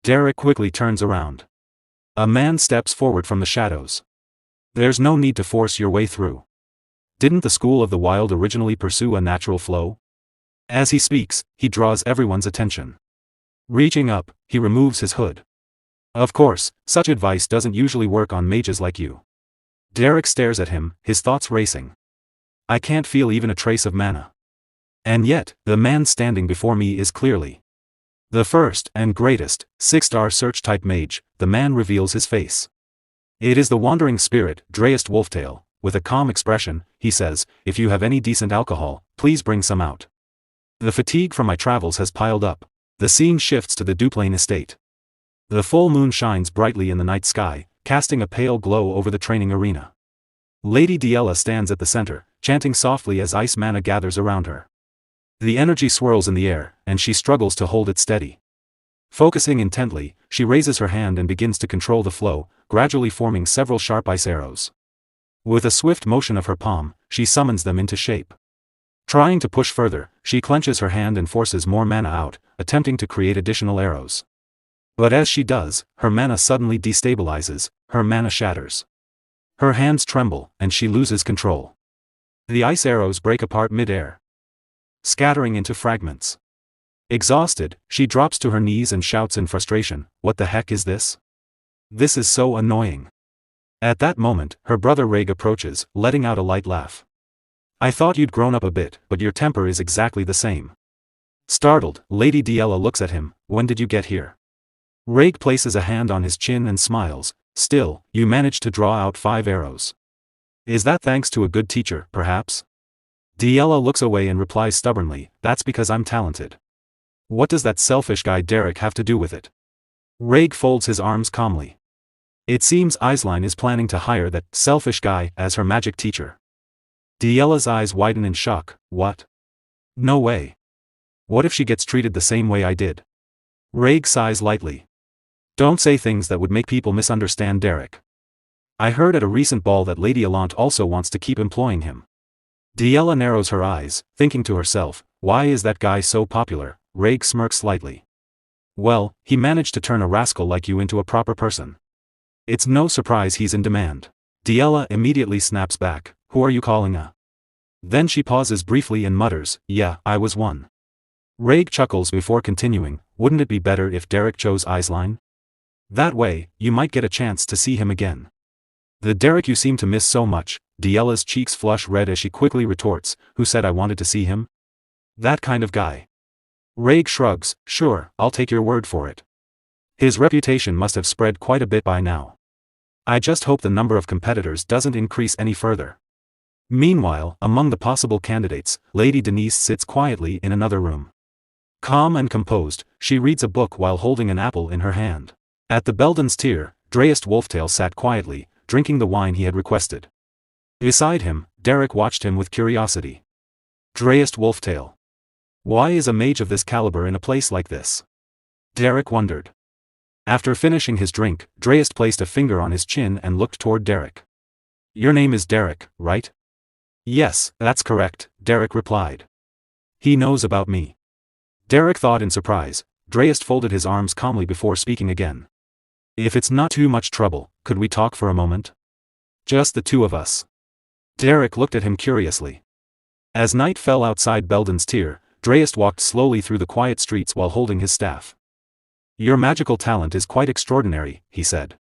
Derrick quickly turns around. A man steps forward from the shadows. "There's no need to force your way through. Didn't the School of the Wild originally pursue a natural flow?" As he speaks, he draws everyone's attention. Reaching up, he removes his hood. "Of course, such advice doesn't usually work on mages like you." Derrick stares at him, his thoughts racing. "I can't feel even a trace of mana. And yet, the man standing before me is clearly the first and greatest 6-star search-type mage." The man reveals his face. It is the wandering spirit, Dreist Wolftail. With a calm expression, he says, "If you have any decent alcohol, please bring some out. The fatigue from my travels has piled up." The scene shifts to the Duplain estate. The full moon shines brightly in the night sky, casting a pale glow over the training arena. Lady Diella stands at the center, chanting softly as ice mana gathers around her. The energy swirls in the air, and she struggles to hold it steady. Focusing intently, she raises her hand and begins to control the flow, gradually forming several sharp ice arrows. With a swift motion of her palm, she summons them into shape. Trying to push further, she clenches her hand and forces more mana out, attempting to create additional arrows. But as she does, her mana suddenly destabilizes, her mana shatters. Her hands tremble, and she loses control. The ice arrows break apart mid-air, scattering into fragments. Exhausted, she drops to her knees and shouts in frustration, "What the heck is this? This is so annoying." At that moment, her brother Raig approaches, letting out a light laugh. "I thought you'd grown up a bit, but your temper is exactly the same." Startled, Lady Diella looks at him, "When did you get here?" Raig places a hand on his chin and smiles, "Still, you managed to draw out 5 arrows. Is that thanks to a good teacher, perhaps?" Diella looks away and replies stubbornly, "That's because I'm talented. What does that selfish guy Derrick have to do with it?" Raig folds his arms calmly. It seems Aisline is planning to hire that selfish guy as her magic teacher. Diella's eyes widen in shock. "What? No way. What if she gets treated the same way I did?" Raig sighs lightly. "Don't say things that would make people misunderstand Derrick. I heard at a recent ball that Lady Allant also wants to keep employing him." Diella narrows her eyes, thinking to herself, "Why is that guy so popular?" Raig smirks slightly. "Well, he managed to turn a rascal like you into a proper person. It's no surprise he's in demand." Diella immediately snaps back, "Who are you calling a?" Then she pauses briefly and mutters, "Yeah, I was one." Raig chuckles before continuing, "Wouldn't it be better if Derrick chose Aisline? That way, you might get a chance to see him again." "The Derrick you seem to miss so much." Diella's cheeks flush red as she quickly retorts, "Who said I wanted to see him? That kind of guy." Raig shrugs, "Sure, I'll take your word for it. His reputation must have spread quite a bit by now. I just hope the number of competitors doesn't increase any further. Meanwhile, among the possible candidates, Lady Denise sits quietly in another room. Calm and composed, she reads a book while holding an apple in her hand. At the Belden's tier, Dreyest Wolftail sat quietly, drinking the wine he had requested. Beside him, Derrick watched him with curiosity. Dreyest Wolftail. Why is a mage of this caliber in a place like this? Derrick wondered. After finishing his drink, Dreyest placed a finger on his chin and looked toward Derrick. Your name is Derrick, right? Yes, that's correct, Derrick replied. He knows about me. Derrick thought in surprise. Dreyest folded his arms calmly before speaking again. If it's not too much trouble, could we talk for a moment? Just the two of us. Derrick looked at him curiously. As night fell outside Belden's tier, Dreyest walked slowly through the quiet streets while holding his staff. Your magical talent is quite extraordinary, he said.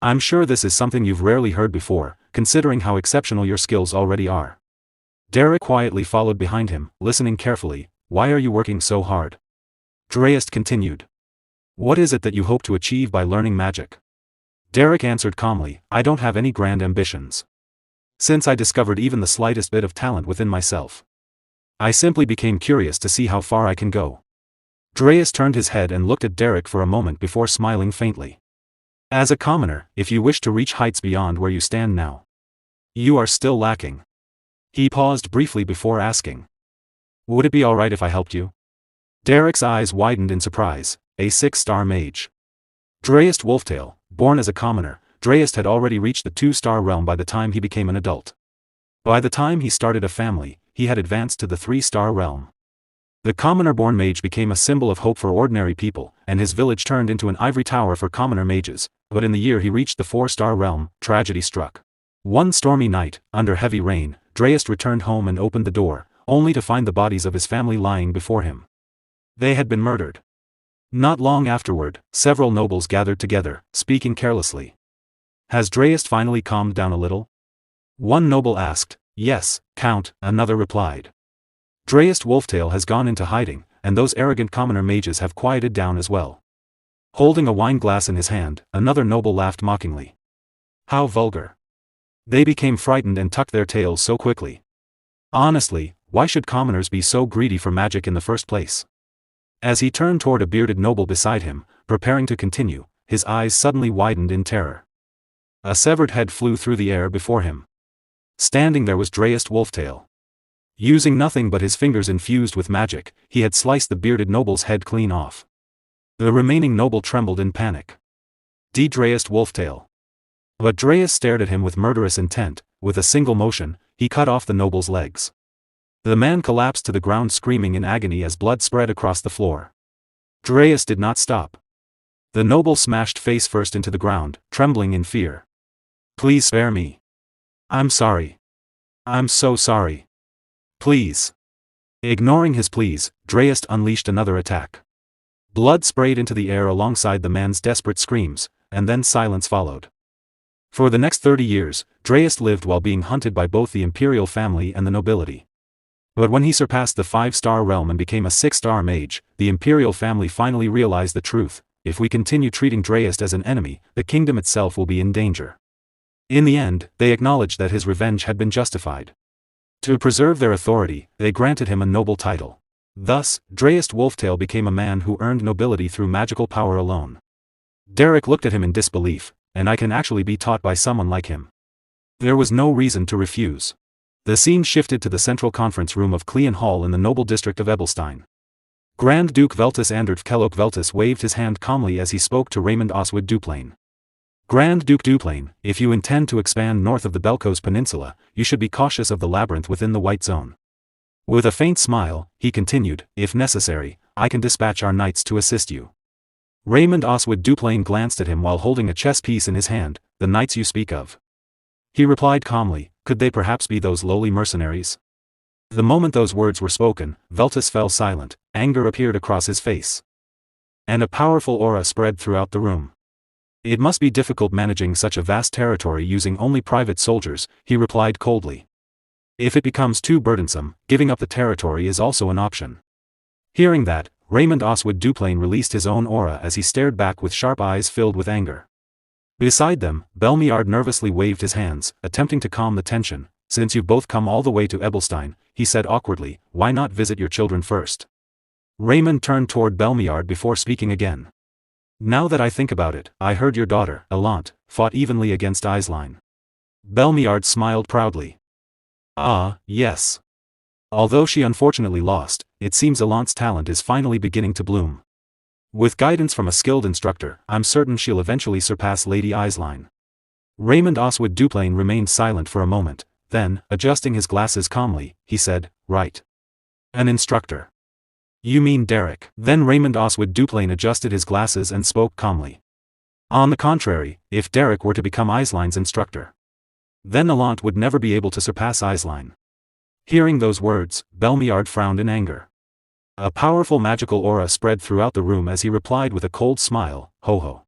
I'm sure this is something you've rarely heard before, considering how exceptional your skills already are. Derrick quietly followed behind him, listening carefully. Why are you working so hard? Dreyest continued. What is it that you hope to achieve by learning magic? Derrick answered calmly, I don't have any grand ambitions. Since I discovered even the slightest bit of talent within myself, I simply became curious to see how far I can go. Dreyest turned his head and looked at Derrick for a moment before smiling faintly. As a commoner, if you wish to reach heights beyond where you stand now, you are still lacking. He paused briefly before asking. Would it be alright if I helped you? Derrick's eyes widened in surprise. A 6-star mage. Dreyest Wolftail, born as a commoner, Dreyest had already reached the 2-star realm by the time he became an adult. By the time he started a family, he had advanced to the 3-star realm. The commoner-born mage became a symbol of hope for ordinary people, and his village turned into an ivory tower for commoner mages, but in the year he reached the 4-star realm, tragedy struck. One stormy night, under heavy rain, Dreyest returned home and opened the door, only to find the bodies of his family lying before him. They had been murdered. Not long afterward, several nobles gathered together, speaking carelessly. Has Dreyest finally calmed down a little? One noble asked. Yes, Count, another replied. Dreyest Wolftail has gone into hiding, and those arrogant commoner mages have quieted down as well. Holding a wine glass in his hand, another noble laughed mockingly. How vulgar. They became frightened and tucked their tails so quickly. Honestly, why should commoners be so greedy for magic in the first place? As he turned toward a bearded noble beside him, preparing to continue, his eyes suddenly widened in terror. A severed head flew through the air before him. Standing there was Dreyest Wolftail. Using nothing but his fingers infused with magic, he had sliced the bearded noble's head clean off. The remaining noble trembled in panic. Dreyest Wolftail. But Dreyest stared at him with murderous intent. With a single motion, he cut off the noble's legs. The man collapsed to the ground screaming in agony as blood spread across the floor. Dreyest did not stop. The noble smashed face first into the ground, trembling in fear. Please spare me. I'm sorry. I'm so sorry. Please. Ignoring his pleas, Dreyest unleashed another attack. Blood sprayed into the air alongside the man's desperate screams, and then silence followed. For the next 30 years, Dreyest lived while being hunted by both the imperial family and the nobility. But when he surpassed the 5-star realm and became a 6-star mage, the imperial family finally realized the truth. If we continue treating Dreyest as an enemy, the kingdom itself will be in danger. In the end, they acknowledged that his revenge had been justified. To preserve their authority, they granted him a noble title. Thus, Dreyest Wolftail became a man who earned nobility through magical power alone. Derrick looked at him in disbelief, and I can actually be taught by someone like him. There was no reason to refuse. The scene shifted to the central conference room of Cleon Hall in the noble district of Ebelstein. Grand Duke Veltus Andert Kellogg Veltus waved his hand calmly as he spoke to Raymond Oswald Duplain. Grand Duke Duplain, if you intend to expand north of the Belcos Peninsula, you should be cautious of the labyrinth within the White Zone. With a faint smile, he continued, if necessary, I can dispatch our knights to assist you. Raymond Oswald Duplain glanced at him while holding a chess piece in his hand. The knights you speak of? He replied calmly, could they perhaps be those lowly mercenaries? The moment those words were spoken, Veltus fell silent, anger appeared across his face. And a powerful aura spread throughout the room. It must be difficult managing such a vast territory using only private soldiers, he replied coldly. If it becomes too burdensome, giving up the territory is also an option. Hearing that, Raymond Oswald Duplain released his own aura as he stared back with sharp eyes filled with anger. Beside them, Belmiard nervously waved his hands, attempting to calm the tension. Since you've both come all the way to Ebelstein, he said awkwardly, why not visit your children first? Raymond turned toward Belmiard before speaking again. Now that I think about it, I heard your daughter, Elant, fought evenly against Aisline. Belmiard smiled proudly. Ah, yes. Although she unfortunately lost, it seems Elant's talent is finally beginning to bloom. With guidance from a skilled instructor, I'm certain she'll eventually surpass Lady Aisline. Raymond Oswald Duplain remained silent for a moment. Then, adjusting his glasses calmly, he said, right. An instructor. You mean Derrick? Then Raymond Oswald Duplain adjusted his glasses and spoke calmly. On the contrary, if Derrick were to become Aisline's instructor, then Elant would never be able to surpass Aisline. Hearing those words, Belmiard frowned in anger. A powerful magical aura spread throughout the room as he replied with a cold smile, ho ho.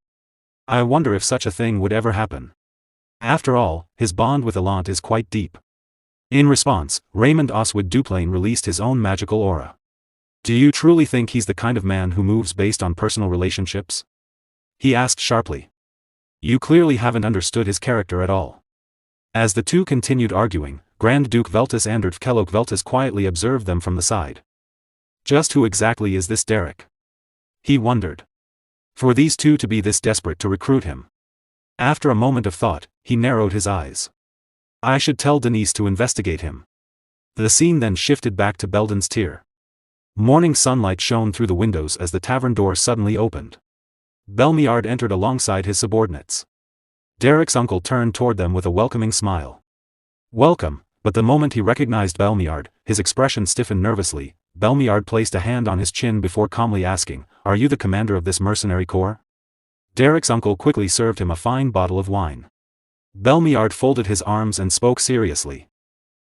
I wonder if such a thing would ever happen. After all, his bond with Elant is quite deep. In response, Raymond Oswald Duplain released his own magical aura. Do you truly think he's the kind of man who moves based on personal relationships? He asked sharply. You clearly haven't understood his character at all. As the two continued arguing, Grand Duke Veltus Andert Kellogg Veltus quietly observed them from the side. Just who exactly is this Derrick? He wondered. For these two to be this desperate to recruit him. After a moment of thought, he narrowed his eyes. I should tell Denise to investigate him. The scene then shifted back to Belden's Tier. Morning sunlight shone through the windows as the tavern door suddenly opened. Belmiard entered alongside his subordinates. Derrick's uncle turned toward them with a welcoming smile. Welcome, but the moment he recognized Belmiard, his expression stiffened nervously. Belmiard placed a hand on his chin before calmly asking, are you the commander of this mercenary corps? Derrick's uncle quickly served him a fine bottle of wine. Belmiard folded his arms and spoke seriously.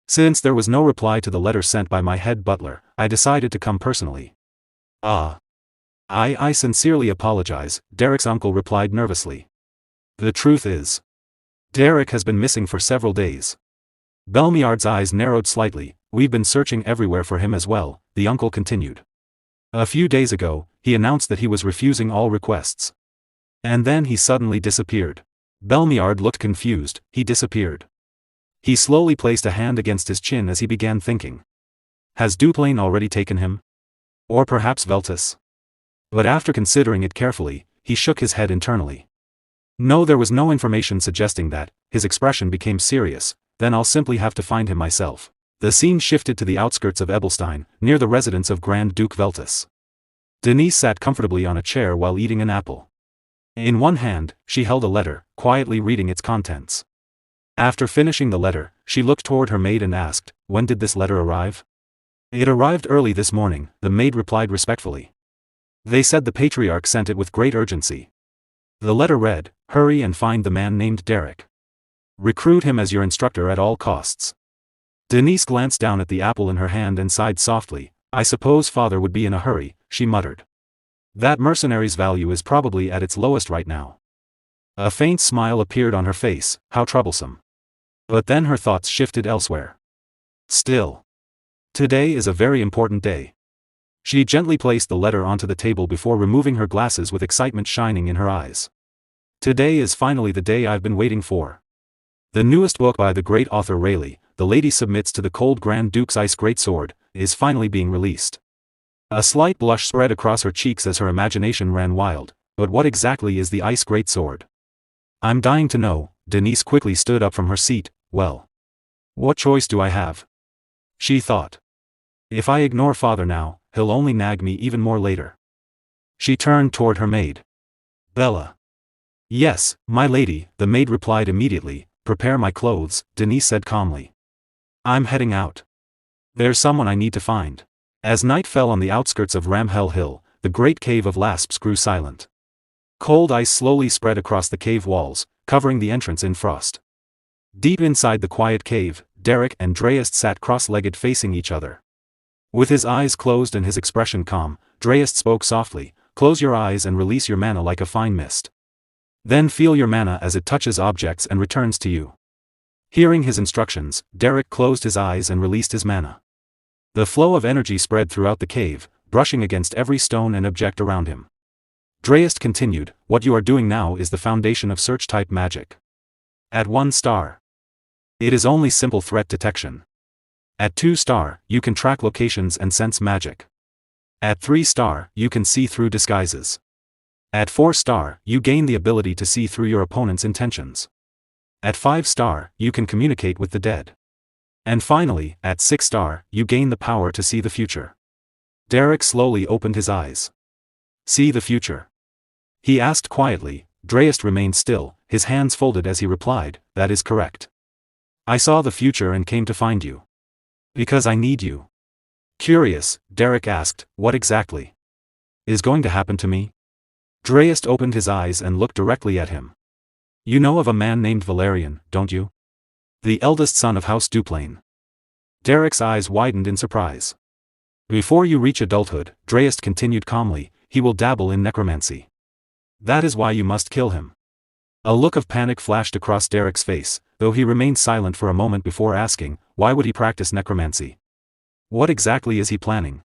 Since there was no reply to the letter sent by my head butler, I decided to come personally. Ah. I sincerely apologize, Derrick's uncle replied nervously. The truth is, Derrick has been missing for several days. Belmiard's eyes narrowed slightly. We've been searching everywhere for him as well, the uncle continued. A few days ago, he announced that he was refusing all requests. And then he suddenly disappeared. Belmiard looked confused. He disappeared. He slowly placed a hand against his chin as he began thinking. Has Duplain already taken him? Or perhaps Veltus? But after considering it carefully, he shook his head internally. No, there was no information suggesting that. His expression became serious. Then I'll simply have to find him myself. The scene shifted to the outskirts of Ebelstein, near the residence of Grand Duke Veltus. Denise sat comfortably on a chair while eating an apple. In one hand, she held a letter, quietly reading its contents. After finishing the letter, she looked toward her maid and asked, when did this letter arrive? It arrived early this morning, the maid replied respectfully. They said the patriarch sent it with great urgency. The letter read, hurry and find the man named Derrick. Recruit him as your instructor at all costs. Denise glanced down at the apple in her hand and sighed softly. I suppose father would be in a hurry, she muttered. That mercenary's value is probably at its lowest right now. A faint smile appeared on her face, how troublesome. But then her thoughts shifted elsewhere. Still. Today is a very important day. She gently placed the letter onto the table before removing her glasses with excitement shining in her eyes. Today is finally the day I've been waiting for. The newest book by the great author Rayleigh, The Lady Submits to the Cold Grand Duke's Ice Greatsword, is finally being released. A slight blush spread across her cheeks as her imagination ran wild. But what exactly is the Ice Greatsword? I'm dying to know. Denise quickly stood up from her seat. Well, what choice do I have? She thought. If I ignore father now, he'll only nag me even more later. She turned toward her maid. Bella. Yes, my lady, the maid replied immediately. Prepare my clothes, Denise said calmly. I'm heading out. There's someone I need to find. As night fell on the outskirts of Ramhell Hill, the great cave of Lasps grew silent. Cold ice slowly spread across the cave walls, covering the entrance in frost. Deep inside the quiet cave, Derrick and Dreist sat cross-legged facing each other. With his eyes closed and his expression calm, Dreist spoke softly, close your eyes and release your mana like a fine mist. Then feel your mana as it touches objects and returns to you. Hearing his instructions, Derrick closed his eyes and released his mana. The flow of energy spread throughout the cave, brushing against every stone and object around him. Dreyest continued, what you are doing now is the foundation of search-type magic. At 1 star, it is only simple threat detection. At 2 star, you can track locations and sense magic. At 3 star, you can see through disguises. At 4 star, you gain the ability to see through your opponent's intentions. At 5 star, you can communicate with the dead. And finally, at 6 star, you gain the power to see the future. Derrick slowly opened his eyes. See the future? He asked quietly. Dreyest remained still, his hands folded as he replied, that is correct. I saw the future and came to find you. Because I need you. Curious, Derrick asked, what exactly is going to happen to me? Dreyest opened his eyes and looked directly at him. You know of a man named Valerian, don't you? The eldest son of House Duplain. Derrick's eyes widened in surprise. Before you reach adulthood, Dreyest continued calmly, he will dabble in necromancy. That is why you must kill him. A look of panic flashed across Derrick's face, though he remained silent for a moment before asking, why would he practice necromancy? What exactly is he planning?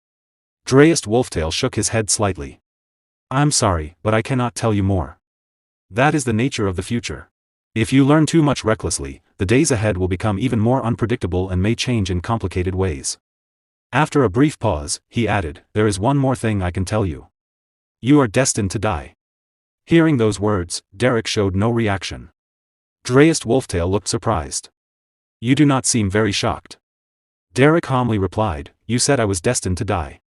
Dreyest Wolftail shook his head slightly. I'm sorry, but I cannot tell you more. That is the nature of the future. If you learn too much recklessly, the days ahead will become even more unpredictable and may change in complicated ways. After a brief pause, he added, there is one more thing I can tell you. You are destined to die. Hearing those words, Derrick showed no reaction. Dreyest Wolftail looked surprised. You do not seem very shocked. Derrick calmly replied, you said I was destined to die.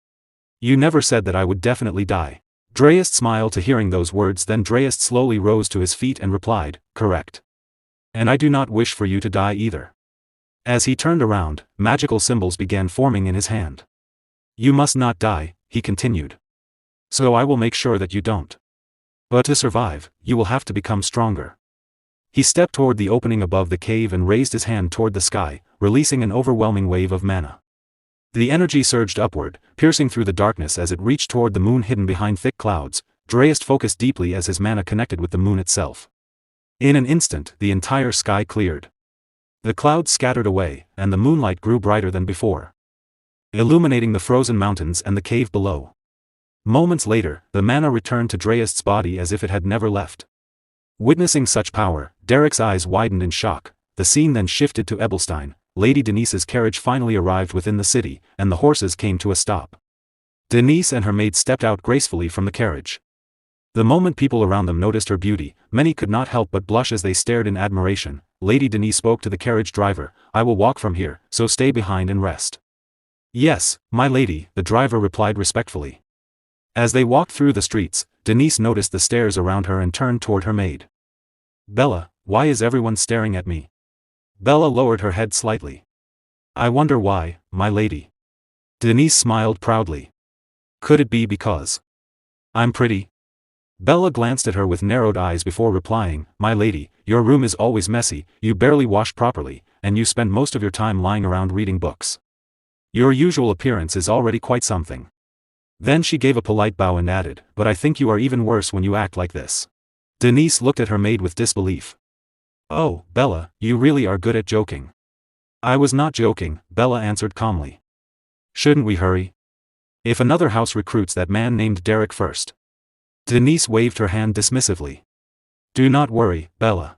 You never said that I would definitely die. Dreyest smiled to hearing those words, then Dreyest slowly rose to his feet and replied, correct. And I do not wish for you to die either. As he turned around, magical symbols began forming in his hand. You must not die, he continued. So I will make sure that you don't. But to survive, you will have to become stronger. He stepped toward the opening above the cave and raised his hand toward the sky, releasing an overwhelming wave of mana. The energy surged upward, piercing through the darkness as it reached toward the moon hidden behind thick clouds. Dreyest focused deeply as his mana connected with the moon itself. In an instant, the entire sky cleared. The clouds scattered away, and the moonlight grew brighter than before, illuminating the frozen mountains and the cave below. Moments later, the mana returned to Dreyest's body as if it had never left. Witnessing such power, Derrick's eyes widened in shock. The scene then shifted to Ebelstein. Lady Denise's carriage finally arrived within the city, and the horses came to a stop. Denise and her maid stepped out gracefully from the carriage. The moment people around them noticed her beauty, many could not help but blush as they stared in admiration. Lady Denise spoke to the carriage driver, I will walk from here, so stay behind and rest. Yes, my lady, the driver replied respectfully. As they walked through the streets, Denise noticed the stares around her and turned toward her maid. Bella, why is everyone staring at me? Bella lowered her head slightly. I wonder why, my lady. Denise smiled proudly. Could it be because I'm pretty? Bella glanced at her with narrowed eyes before replying, my lady, your room is always messy, you barely wash properly, and you spend most of your time lying around reading books. Your usual appearance is already quite something. Then she gave a polite bow and added, but I think you are even worse when you act like this. Denise looked at her maid with disbelief. Oh, Bella, you really are good at joking. I was not joking, Bella answered calmly. Shouldn't we hurry? If another house recruits that man named Derrick first. Denise waved her hand dismissively. Do not worry, Bella.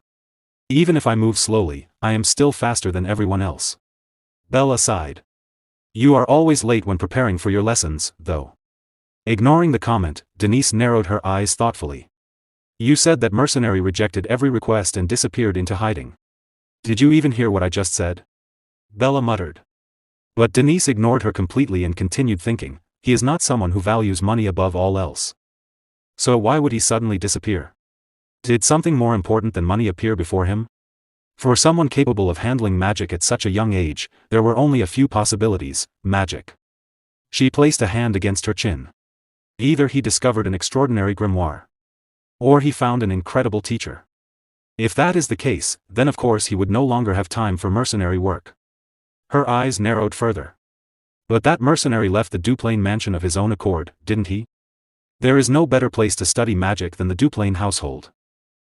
Even if I move slowly, I am still faster than everyone else. Bella sighed. You are always late when preparing for your lessons, though. Ignoring the comment, Denise narrowed her eyes thoughtfully. You said that mercenary rejected every request and disappeared into hiding. Did you even hear what I just said? Bella muttered. But Denise ignored her completely and continued thinking, he is not someone who values money above all else. So why would he suddenly disappear? Did something more important than money appear before him? For someone capable of handling magic at such a young age, there were only a few possibilities: magic. She placed a hand against her chin. Either he discovered an extraordinary grimoire, or he found an incredible teacher. If that is the case, then of course he would no longer have time for mercenary work. Her eyes narrowed further. But that mercenary left the Duplain mansion of his own accord, didn't he? There is no better place to study magic than the Duplain household.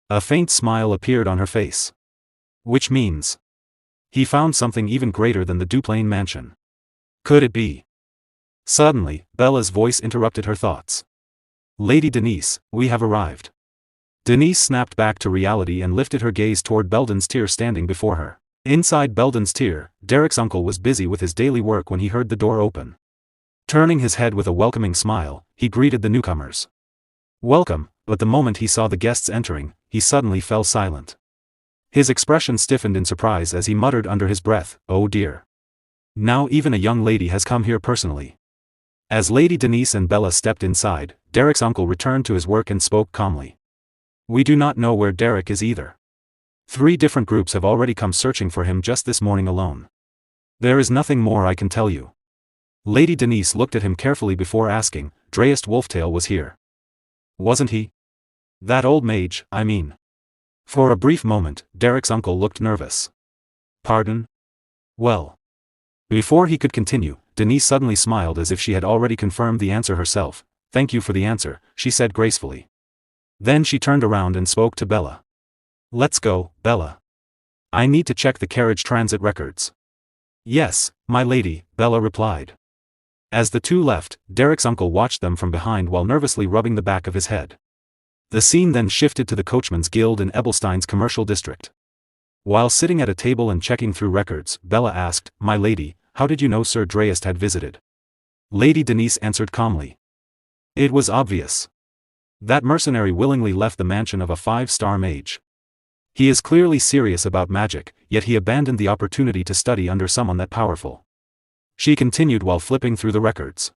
A faint smile appeared on her face. Which means he found something even greater than the Duplain mansion. Could it be? Suddenly, Bella's voice interrupted her thoughts. Lady Denise, we have arrived. Denise snapped back to reality and lifted her gaze toward Belden's tier standing before her. Inside Belden's tier, Derrick's uncle was busy with his daily work when he heard the door open. Turning his head with a welcoming smile, he greeted the newcomers. Welcome, but the moment he saw the guests entering, he suddenly fell silent. His expression stiffened in surprise as he muttered under his breath, "Oh dear. Now even a young lady has come here personally." As Lady Denise and Bella stepped inside, Derrick's uncle returned to his work and spoke calmly. "We do not know where Derrick is either. 3 different groups have already come searching for him just this morning alone. There is nothing more I can tell you." Lady Denise looked at him carefully before asking, "Dreist Wolftail was here. Wasn't he? That old mage, I mean." For a brief moment, Derrick's uncle looked nervous. "Pardon? Well." Before he could continue, Denise suddenly smiled as if she had already confirmed the answer herself. "Thank you for the answer," she said gracefully. Then she turned around and spoke to Bella. "Let's go, Bella. I need to check the carriage transit records." "Yes, my lady," Bella replied. As the two left, Derrick's uncle watched them from behind while nervously rubbing the back of his head. The scene then shifted to the Coachman's Guild in Ebelstein's commercial district. While sitting at a table and checking through records, Bella asked, "My lady, how did you know Sir Dreist had visited?" Lady Denise answered calmly. "It was obvious. That mercenary willingly left the mansion of a 5-star mage. He is clearly serious about magic, yet he abandoned the opportunity to study under someone that powerful." She continued while flipping through the records.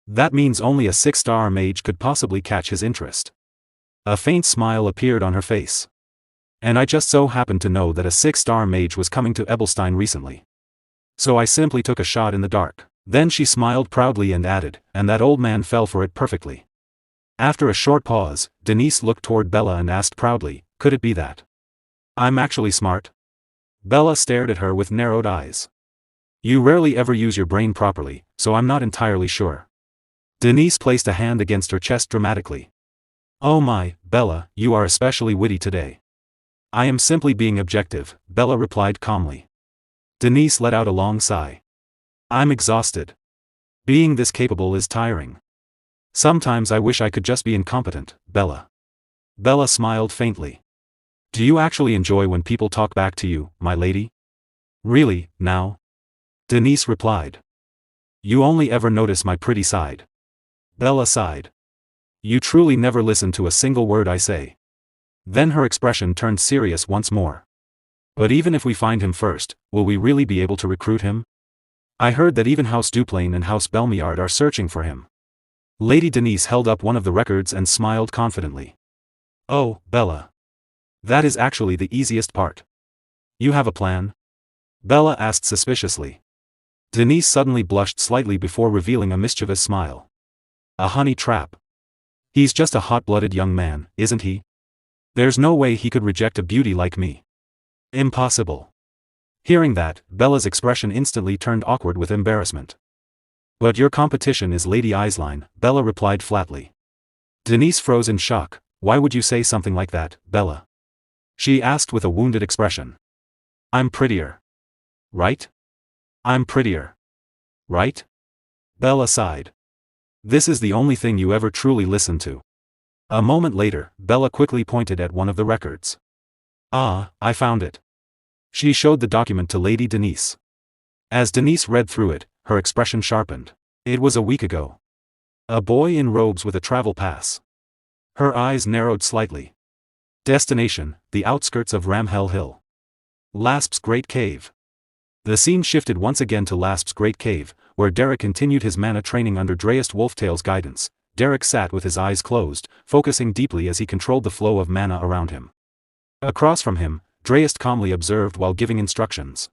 "That means only a 6-star mage could possibly catch his interest." A faint smile appeared on her face. "And I just so happened to know that a 6-star mage was coming to Ebelstein recently. So I simply took a shot in the dark." Then she smiled proudly and added, "And that old man fell for it perfectly." After a short pause, Denise looked toward Bella and asked proudly, "Could it be that I'm actually smart?" Bella stared at her with narrowed eyes. "You rarely ever use your brain properly, so I'm not entirely sure." Denise placed a hand against her chest dramatically. "Oh my, Bella, you are especially witty today." "I am simply being objective," Bella replied calmly. Denise let out a long sigh. "I'm exhausted. Being this capable is tiring. Sometimes I wish I could just be incompetent, Bella." Bella smiled faintly. "Do you actually enjoy when people talk back to you, my lady?" "Really, now?" Denise replied. "You only ever notice my pretty side." Bella sighed. "You truly never listen to a single word I say." Then her expression turned serious once more. "But even if we find him first, will we really be able to recruit him? I heard that even House Duplain and House Belmiard are searching for him." Lady Denise held up one of the records and smiled confidently. "Oh, Bella. That is actually the easiest part." "You have a plan?" Bella asked suspiciously. Denise suddenly blushed slightly before revealing a mischievous smile. "A honey trap. He's just a hot-blooded young man, isn't he? There's no way he could reject a beauty like me. Impossible." Hearing that, Bella's expression instantly turned awkward with embarrassment. "But your competition is Lady Eislein," Bella replied flatly. Denise froze in shock. "Why would you say something like that, Bella?" she asked with a wounded expression. "I'm prettier. Right? I'm prettier. Right?" Bella sighed. "This is the only thing you ever truly listen to." A moment later, Bella quickly pointed at one of the records. "Ah, I found it." She showed the document to Lady Denise. As Denise read through it, her expression sharpened. It was a week ago. A boy in robes with a travel pass. Her eyes narrowed slightly. Destination, the outskirts of Ramhell Hill. Lasp's Great Cave. The scene shifted once again to Lasp's Great Cave, where Derrick continued his mana training under Dreist Wolftail's guidance. Derrick sat with his eyes closed, focusing deeply as he controlled the flow of mana around him. Across from him, Dreist calmly observed while giving instructions.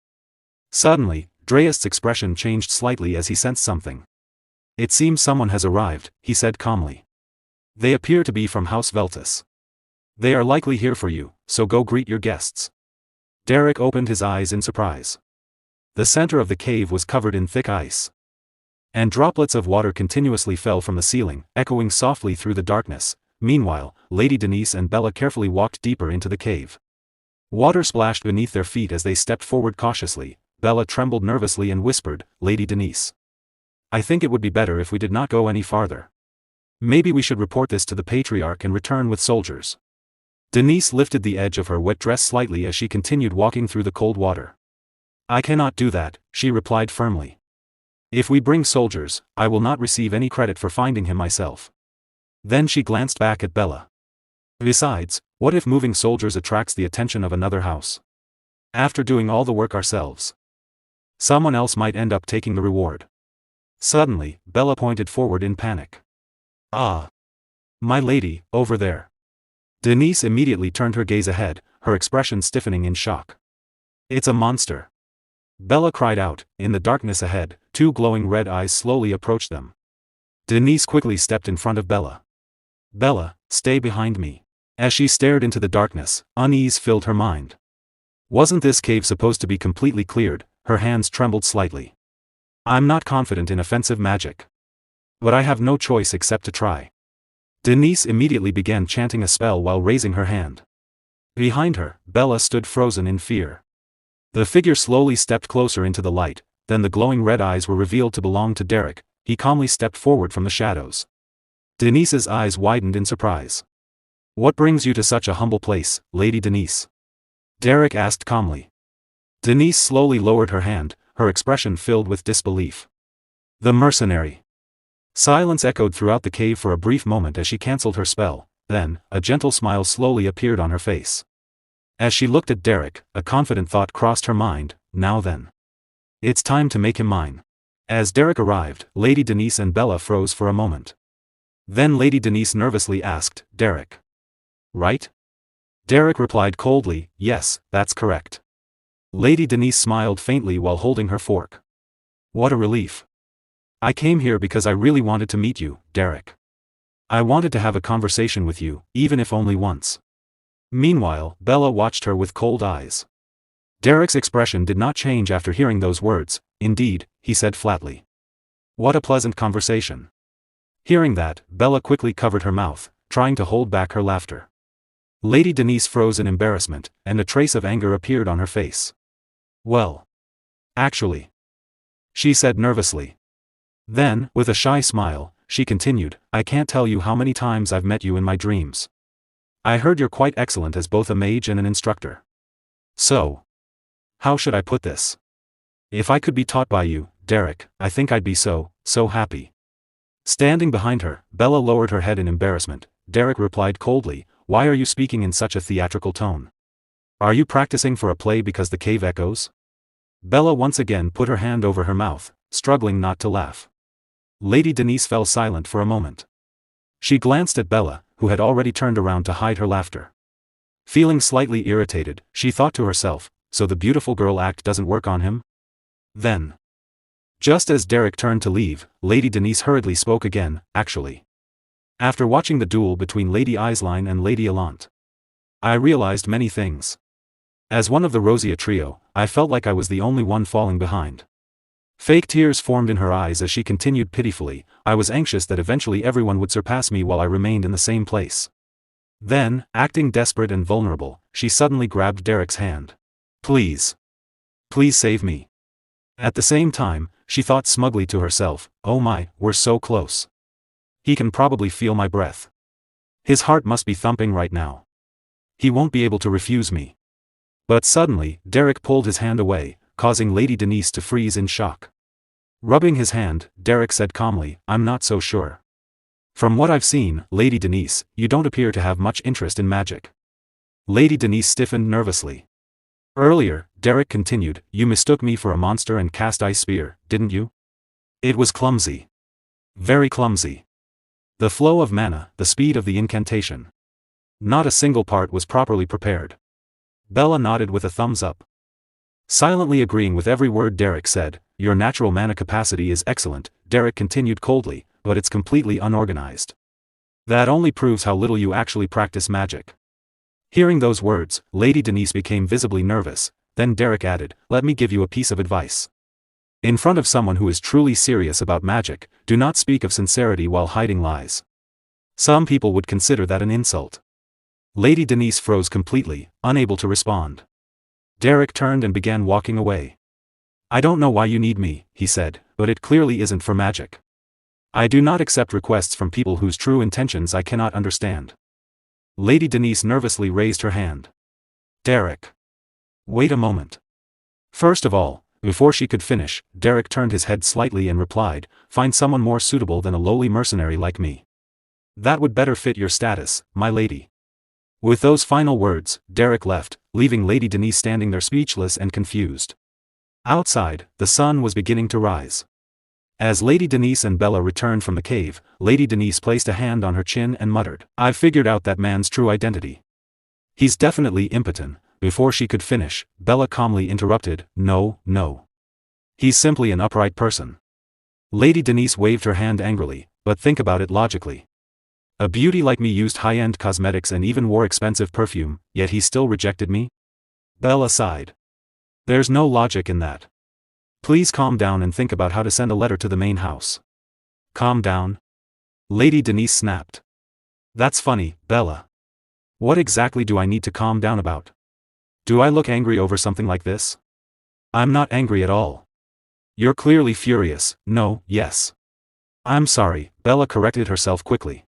Suddenly, Dreist's expression changed slightly as he sensed something. "It seems someone has arrived," he said calmly. "They appear to be from House Veltus. They are likely here for you, so go greet your guests." Derrick opened his eyes in surprise. The center of the cave was covered in thick ice. And droplets of water continuously fell from the ceiling, echoing softly through the darkness. Meanwhile, Lady Denise and Bella carefully walked deeper into the cave. Water splashed beneath their feet as they stepped forward cautiously. Bella trembled nervously and whispered, "Lady Denise. I think it would be better if we did not go any farther." Maybe we should report this to the patriarch and return with soldiers. Denise lifted the edge of her wet dress slightly as she continued walking through the cold water. I cannot do that, she replied firmly. If we bring soldiers, I will not receive any credit for finding him myself. Then she glanced back at Bella. Besides, what if moving soldiers attracts the attention of another house? After doing all the work ourselves, someone else might end up taking the reward. Suddenly, Bella pointed forward in panic. Ah! My lady, over there. Denise immediately turned her gaze ahead, her expression stiffening in shock. It's a monster. Bella cried out. In the darkness ahead, two glowing red eyes slowly approached them. Denise quickly stepped in front of Bella. Bella, stay behind me. As she stared into the darkness, unease filled her mind. Wasn't this cave supposed to be completely cleared? Her hands trembled slightly. I'm not confident in offensive magic. But I have no choice except to try. Denise immediately began chanting a spell while raising her hand. Behind her, Bella stood frozen in fear. The figure slowly stepped closer into the light, then the glowing red eyes were revealed to belong to Derrick. He calmly stepped forward from the shadows. Denise's eyes widened in surprise. What brings you to such a humble place, Lady Denise? Derrick asked calmly. Denise slowly lowered her hand, her expression filled with disbelief. The mercenary. Silence echoed throughout the cave for a brief moment as she cancelled her spell, then, a gentle smile slowly appeared on her face. As she looked at Derrick, a confident thought crossed her mind, now then. It's time to make him mine. As Derrick arrived, Lady Denise and Bella froze for a moment. Then Lady Denise nervously asked, Derrick. Right? Derrick replied coldly, yes, that's correct. Lady Denise smiled faintly while holding her fork. What a relief. I came here because I really wanted to meet you, Derrick. I wanted to have a conversation with you, even if only once. Meanwhile, Bella watched her with cold eyes. Derrick's expression did not change after hearing those words. Indeed, he said flatly. What a pleasant conversation. Hearing that, Bella quickly covered her mouth, trying to hold back her laughter. Lady Denise froze in embarrassment, and a trace of anger appeared on her face. Well. Actually. She said nervously. Then, with a shy smile, she continued, I can't tell you how many times I've met you in my dreams. I heard you're quite excellent as both a mage and an instructor. So. How should I put this? If I could be taught by you, Derrick, I think I'd be so happy. Standing behind her, Bella lowered her head in embarrassment. Derrick replied coldly, why are you speaking in such a theatrical tone? Are you practicing for a play because the cave echoes? Bella once again put her hand over her mouth, struggling not to laugh. Lady Denise fell silent for a moment. She glanced at Bella, who had already turned around to hide her laughter. Feeling slightly irritated, she thought to herself, so the beautiful girl act doesn't work on him? Then. Just as Derrick turned to leave, Lady Denise hurriedly spoke again, actually. After watching the duel between Lady Aisline and Lady Allant, I realized many things. As one of the Rosia trio, I felt like I was the only one falling behind. Fake tears formed in her eyes as she continued pitifully, I was anxious that eventually everyone would surpass me while I remained in the same place. Then, acting desperate and vulnerable, she suddenly grabbed Derrick's hand. Please. Please save me. At the same time, she thought smugly to herself, oh my, we're so close. He can probably feel my breath. His heart must be thumping right now. He won't be able to refuse me. But suddenly, Derrick pulled his hand away, causing Lady Denise to freeze in shock. Rubbing his hand, Derrick said calmly, I'm not so sure. From what I've seen, Lady Denise, you don't appear to have much interest in magic. Lady Denise stiffened nervously. Earlier, Derrick continued, you mistook me for a monster and cast ice spear, didn't you? It was clumsy. Very clumsy. The flow of mana, the speed of the incantation. Not a single part was properly prepared. Bella nodded with a thumbs up. Silently agreeing with every word Derrick said, your natural mana capacity is excellent, Derrick continued coldly, but it's completely unorganized. That only proves how little you actually practice magic. Hearing those words, Lady Denise became visibly nervous, then Derrick added, let me give you a piece of advice. In front of someone who is truly serious about magic, do not speak of sincerity while hiding lies. Some people would consider that an insult. Lady Denise froze completely, unable to respond. Derrick turned and began walking away. I don't know why you need me, he said, but it clearly isn't for magic. I do not accept requests from people whose true intentions I cannot understand. Lady Denise nervously raised her hand. Derrick. Wait a moment. First of all, before she could finish, Derrick turned his head slightly and replied, find someone more suitable than a lowly mercenary like me. That would better fit your status, my lady. With those final words, Derrick left, leaving Lady Denise standing there speechless and confused. Outside, the sun was beginning to rise. As Lady Denise and Bella returned from the cave, Lady Denise placed a hand on her chin and muttered, I've figured out that man's true identity. He's definitely impotent. Before she could finish, Bella calmly interrupted, no. He's simply an upright person. Lady Denise waved her hand angrily, but think about it logically. A beauty like me used high-end cosmetics and even wore expensive perfume, yet he still rejected me? Bella sighed. There's no logic in that. Please calm down and think about how to send a letter to the main house. Calm down? Lady Denise snapped. That's funny, Bella. What exactly do I need to calm down about? Do I look angry over something like this? I'm not angry at all. You're clearly furious, no, yes. I'm sorry, Bella corrected herself quickly.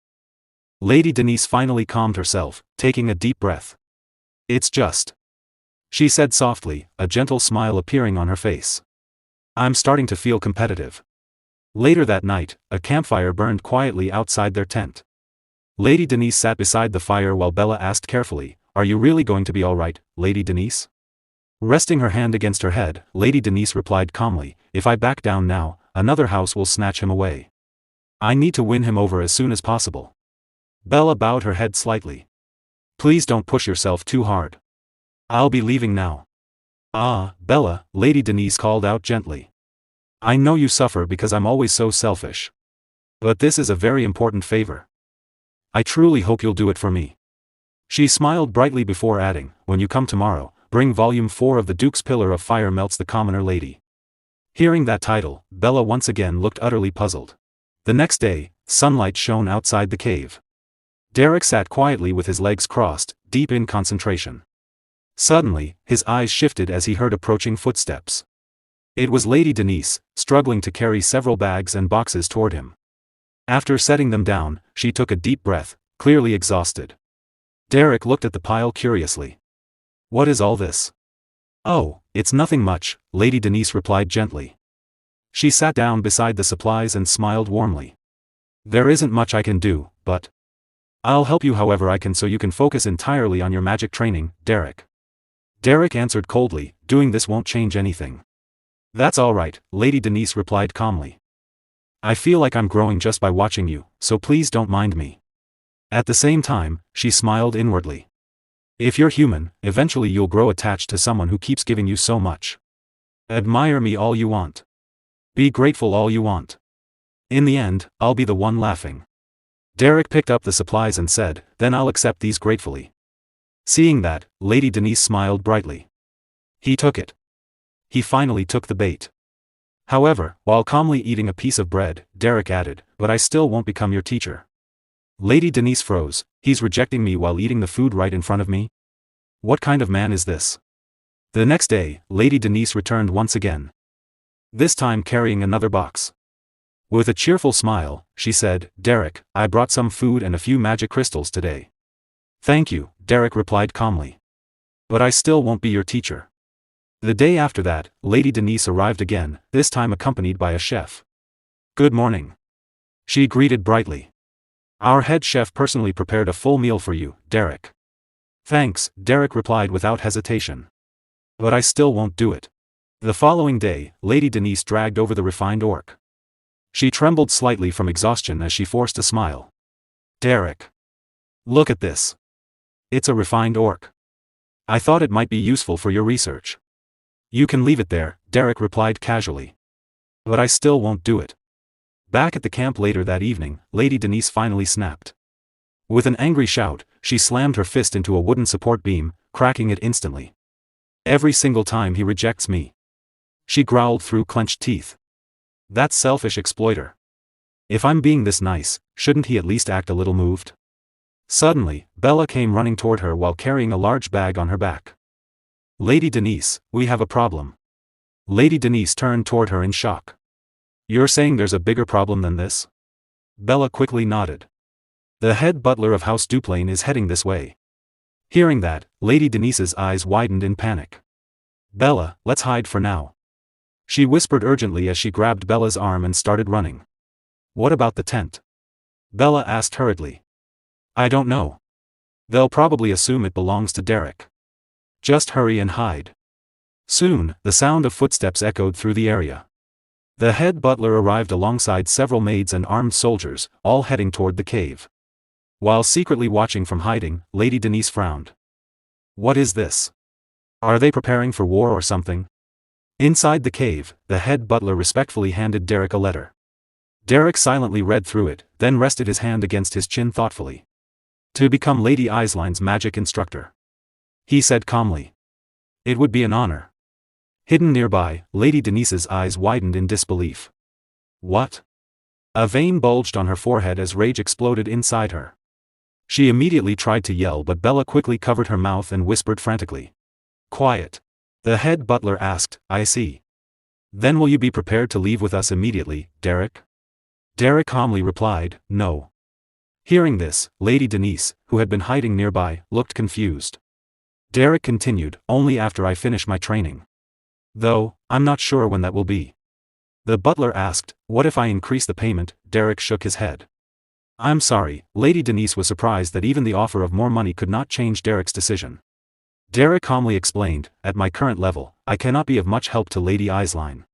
Lady Denise finally calmed herself, taking a deep breath. It's just. She said softly, a gentle smile appearing on her face. I'm starting to feel competitive. Later that night, a campfire burned quietly outside their tent. Lady Denise sat beside the fire while Bella asked carefully, Are you really going to be all right, Lady Denise? Resting her hand against her head, Lady Denise replied calmly, If I back down now, another house will snatch him away. I need to win him over as soon as possible. Bella bowed her head slightly. Please don't push yourself too hard. I'll be leaving now. Ah, Bella, Lady Denise called out gently. I know you suffer because I'm always so selfish. But this is a very important favor. I truly hope you'll do it for me. She smiled brightly before adding, When you come tomorrow, bring volume 4 of the Duke's Pillar of Fire Melts the Commoner Lady. Hearing that title, Bella once again looked utterly puzzled. The next day, sunlight shone outside the cave. Derrick sat quietly with his legs crossed, deep in concentration. Suddenly, his eyes shifted as he heard approaching footsteps. It was Lady Denise, struggling to carry several bags and boxes toward him. After setting them down, she took a deep breath, clearly exhausted. Derrick looked at the pile curiously. What is all this? Oh, it's nothing much, Lady Denise replied gently. She sat down beside the supplies and smiled warmly. There isn't much I can do, but I'll help you however I can so you can focus entirely on your magic training, Derrick. Derrick answered coldly, doing this won't change anything. That's all right, Lady Denise replied calmly. I feel like I'm growing just by watching you, so please don't mind me. At the same time, she smiled inwardly. If you're human, eventually you'll grow attached to someone who keeps giving you so much. Admire me all you want. Be grateful all you want. In the end, I'll be the one laughing. Derrick picked up the supplies and said, Then I'll accept these gratefully. Seeing that, Lady Denise smiled brightly. He took it. He finally took the bait. However, while calmly eating a piece of bread, Derrick added, But I still won't become your teacher. Lady Denise froze. He's rejecting me while eating the food right in front of me? What kind of man is this? The next day, Lady Denise returned once again. This time carrying another box. With a cheerful smile, she said, Derrick, I brought some food and a few magic crystals today. Thank you, Derrick replied calmly. But I still won't be your teacher. The day after that, Lady Denise arrived again, this time accompanied by a chef. Good morning. She greeted brightly. Our head chef personally prepared a full meal for you, Derrick. Thanks, Derrick replied without hesitation. But I still won't do it. The following day, Lady Denise dragged over the refined orc. She trembled slightly from exhaustion as she forced a smile. Derrick. Look at this. It's a refined orc. I thought it might be useful for your research. You can leave it there, Derrick replied casually. But I still won't do it. Back at the camp later that evening, Lady Denise finally snapped. With an angry shout, she slammed her fist into a wooden support beam, cracking it instantly. Every single time he rejects me. She growled through clenched teeth. That selfish exploiter. If I'm being this nice, shouldn't he at least act a little moved? Suddenly, Bella came running toward her while carrying a large bag on her back. Lady Denise, we have a problem. Lady Denise turned toward her in shock. You're saying there's a bigger problem than this? Bella quickly nodded. The head butler of House Duplain is heading this way. Hearing that, Lady Denise's eyes widened in panic. Bella, let's hide for now. She whispered urgently as she grabbed Bella's arm and started running. What about the tent? Bella asked hurriedly. I don't know. They'll probably assume it belongs to Derrick. Just hurry and hide. Soon, the sound of footsteps echoed through the area. The head butler arrived alongside several maids and armed soldiers, all heading toward the cave. While secretly watching from hiding, Lady Denise frowned. What is this? Are they preparing for war or something? Inside the cave, the head butler respectfully handed Derrick a letter. Derrick silently read through it, then rested his hand against his chin thoughtfully. To become Lady Isline's magic instructor. He said calmly. It would be an honor. Hidden nearby, Lady Denise's eyes widened in disbelief. What? A vein bulged on her forehead as rage exploded inside her. She immediately tried to yell, but Bella quickly covered her mouth and whispered frantically. Quiet. The head butler asked, I see. Then will you be prepared to leave with us immediately, Derrick? Derrick calmly replied, no. Hearing this, Lady Denise, who had been hiding nearby, looked confused. Derrick continued, only after I finish my training. Though, I'm not sure when that will be. The butler asked, what if I increase the payment? Derrick shook his head. I'm sorry. Lady Denise was surprised that even the offer of more money could not change Derrick's decision. Derrick calmly explained, at my current level, I cannot be of much help to Lady Isline.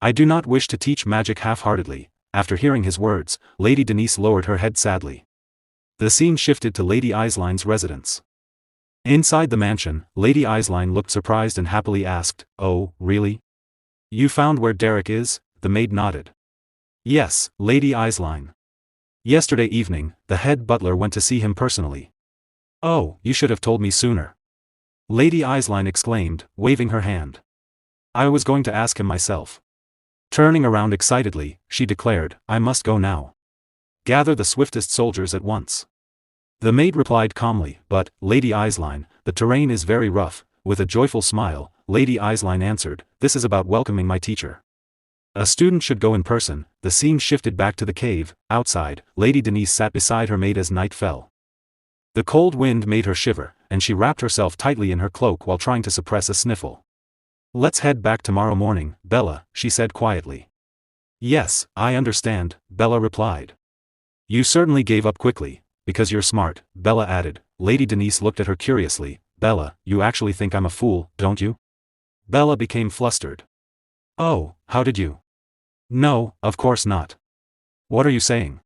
I do not wish to teach magic half-heartedly. After hearing his words, Lady Denise lowered her head sadly. The scene shifted to Lady Isline's residence. Inside the mansion, Lady Isline looked surprised and happily asked, oh, really? You found where Derrick is? The maid nodded. Yes, Lady Isline. Yesterday evening, the head butler went to see him personally. Oh, you should have told me sooner. Lady Isline exclaimed, waving her hand. I was going to ask him myself. Turning around excitedly, she declared, I must go now. Gather the swiftest soldiers at once. The maid replied calmly, but, Lady Isline, the terrain is very rough. With a joyful smile, Lady Isline answered, this is about welcoming my teacher. A student should go in person. The scene shifted back to the cave. Outside, Lady Denise sat beside her maid as night fell. The cold wind made her shiver, and she wrapped herself tightly in her cloak while trying to suppress a sniffle. Let's head back tomorrow morning, Bella, she said quietly. Yes, I understand, Bella replied. You certainly gave up quickly. Because you're smart, Bella added. Lady Denise looked at her curiously. Bella, you actually think I'm a fool, don't you? Bella became flustered. Oh, how did you? No, of course not. What are you saying?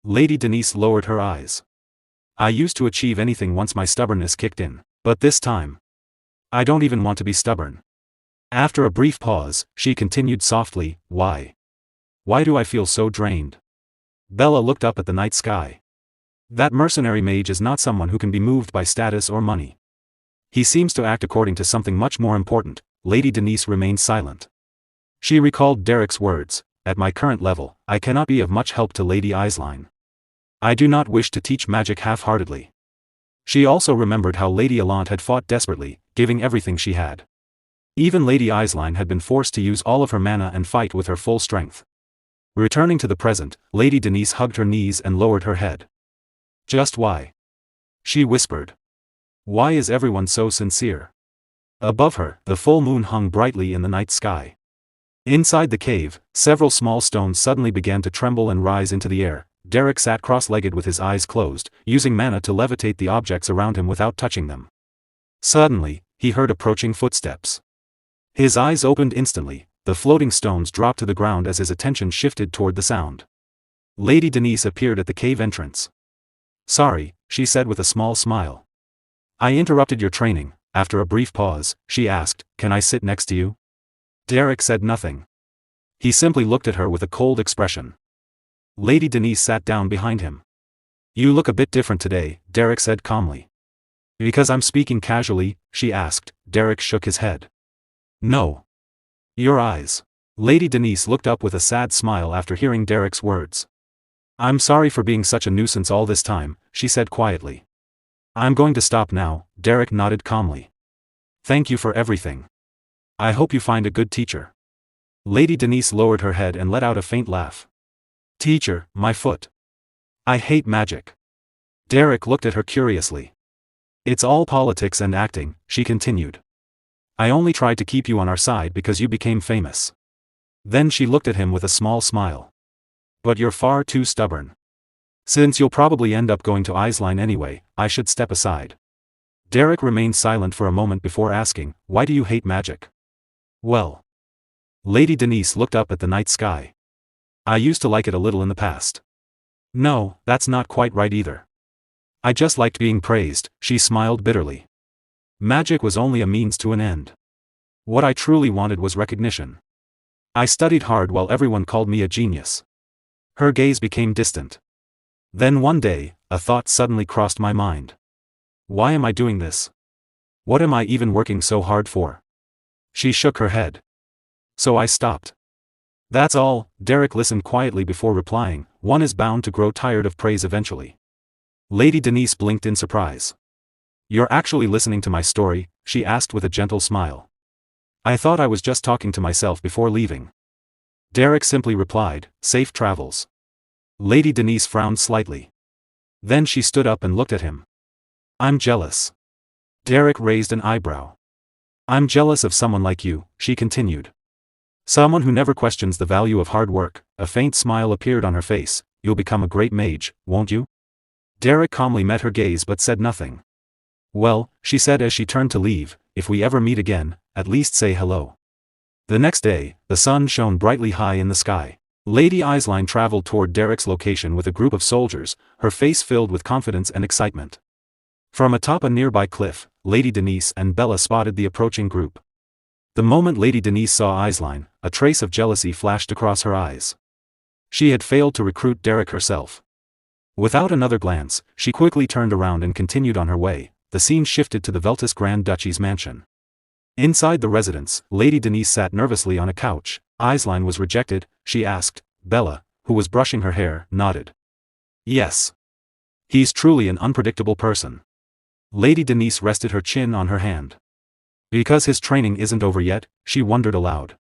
Lady Denise lowered her eyes. I used to achieve anything once my stubbornness kicked in, but this time, I don't even want to be stubborn. After a brief pause, she continued softly, why? Why do I feel so drained? Bella looked up at the night sky. That mercenary mage is not someone who can be moved by status or money. He seems to act according to something much more important. Lady Denise remained silent. She recalled Derrick's words, at my current level, I cannot be of much help to Lady Isline. I do not wish to teach magic half-heartedly. She also remembered how Lady Allant had fought desperately, giving everything she had. Even Lady Isline had been forced to use all of her mana and fight with her full strength. Returning to the present, Lady Denise hugged her knees and lowered her head. Just why? She whispered. Why is everyone so sincere? Above her, the full moon hung brightly in the night sky. Inside the cave, several small stones suddenly began to tremble and rise into the air. Derrick sat cross-legged with his eyes closed, using mana to levitate the objects around him without touching them. Suddenly, he heard approaching footsteps. His eyes opened instantly. The floating stones dropped to the ground as his attention shifted toward the sound. Lady Denise appeared at the cave entrance. Sorry, she said with a small smile. I interrupted your training. After a brief pause, she asked, can I sit next to you? Derrick said nothing. He simply looked at her with a cold expression. Lady Denise sat down behind him. You look a bit different today, Derrick said calmly. Because I'm speaking casually, she asked. Derrick shook his head. No. Your eyes. Lady Denise looked up with a sad smile after hearing Derrick's words. I'm sorry for being such a nuisance all this time, she said quietly. I'm going to stop now, Derrick nodded calmly. Thank you for everything. I hope you find a good teacher. Lady Denise lowered her head and let out a faint laugh. Teacher, my foot. I hate magic. Derrick looked at her curiously. It's all politics and acting, she continued. I only tried to keep you on our side because you became famous. Then she looked at him with a small smile. But you're far too stubborn. Since you'll probably end up going to Isline anyway, I should step aside. Derrick remained silent for a moment before asking, why do you hate magic? Well. Lady Denise looked up at the night sky. I used to like it a little in the past. No, that's not quite right either. I just liked being praised, she smiled bitterly. Magic was only a means to an end. What I truly wanted was recognition. I studied hard while everyone called me a genius. Her gaze became distant. Then one day, a thought suddenly crossed my mind. Why am I doing this? What am I even working so hard for? She shook her head. So I stopped. That's all. Derrick listened quietly before replying, one is bound to grow tired of praise eventually. Lady Denise blinked in surprise. You're actually listening to my story? She asked with a gentle smile. I thought I was just talking to myself before leaving. Derrick simply replied, safe travels. Lady Denise frowned slightly. Then she stood up and looked at him. I'm jealous. Derrick raised an eyebrow. I'm jealous of someone like you, she continued. Someone who never questions the value of hard work. A faint smile appeared on her face. You'll become a great mage, won't you? Derrick calmly met her gaze but said nothing. Well, she said as she turned to leave, if we ever meet again, at least say hello. The next day, the sun shone brightly high in the sky. Lady Isline traveled toward Derrick's location with a group of soldiers, her face filled with confidence and excitement. From atop a nearby cliff, Lady Denise and Bella spotted the approaching group. The moment Lady Denise saw Isline, a trace of jealousy flashed across her eyes. She had failed to recruit Derrick herself. Without another glance, she quickly turned around and continued on her way. The scene shifted to the Veltus Grand Duchy's mansion. Inside the residence, Lady Denise sat nervously on a couch. Isline was rejected, she asked. Bella, who was brushing her hair, nodded. Yes. He's truly an unpredictable person. Lady Denise rested her chin on her hand. Because his training isn't over yet, she wondered aloud.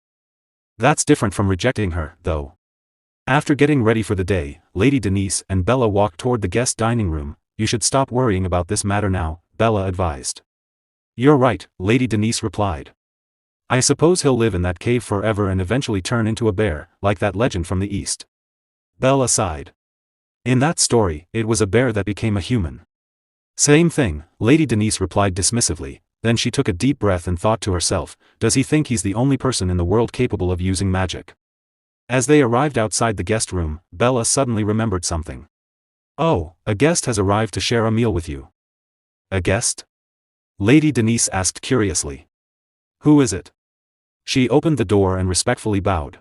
That's different from rejecting her, though. After getting ready for the day, Lady Denise and Bella walked toward the guest dining room. You should stop worrying about this matter now, Bella advised. You're right, Lady Denise replied. I suppose he'll live in that cave forever and eventually turn into a bear, like that legend from the East. Bella sighed. In that story, it was a bear that became a human. Same thing, Lady Denise replied dismissively. Then she took a deep breath and thought to herself, does he think he's the only person in the world capable of using magic? As they arrived outside the guest room, Bella suddenly remembered something. Oh, a guest has arrived to share a meal with you. A guest? Lady Denise asked curiously. Who is it? She opened the door and respectfully bowed.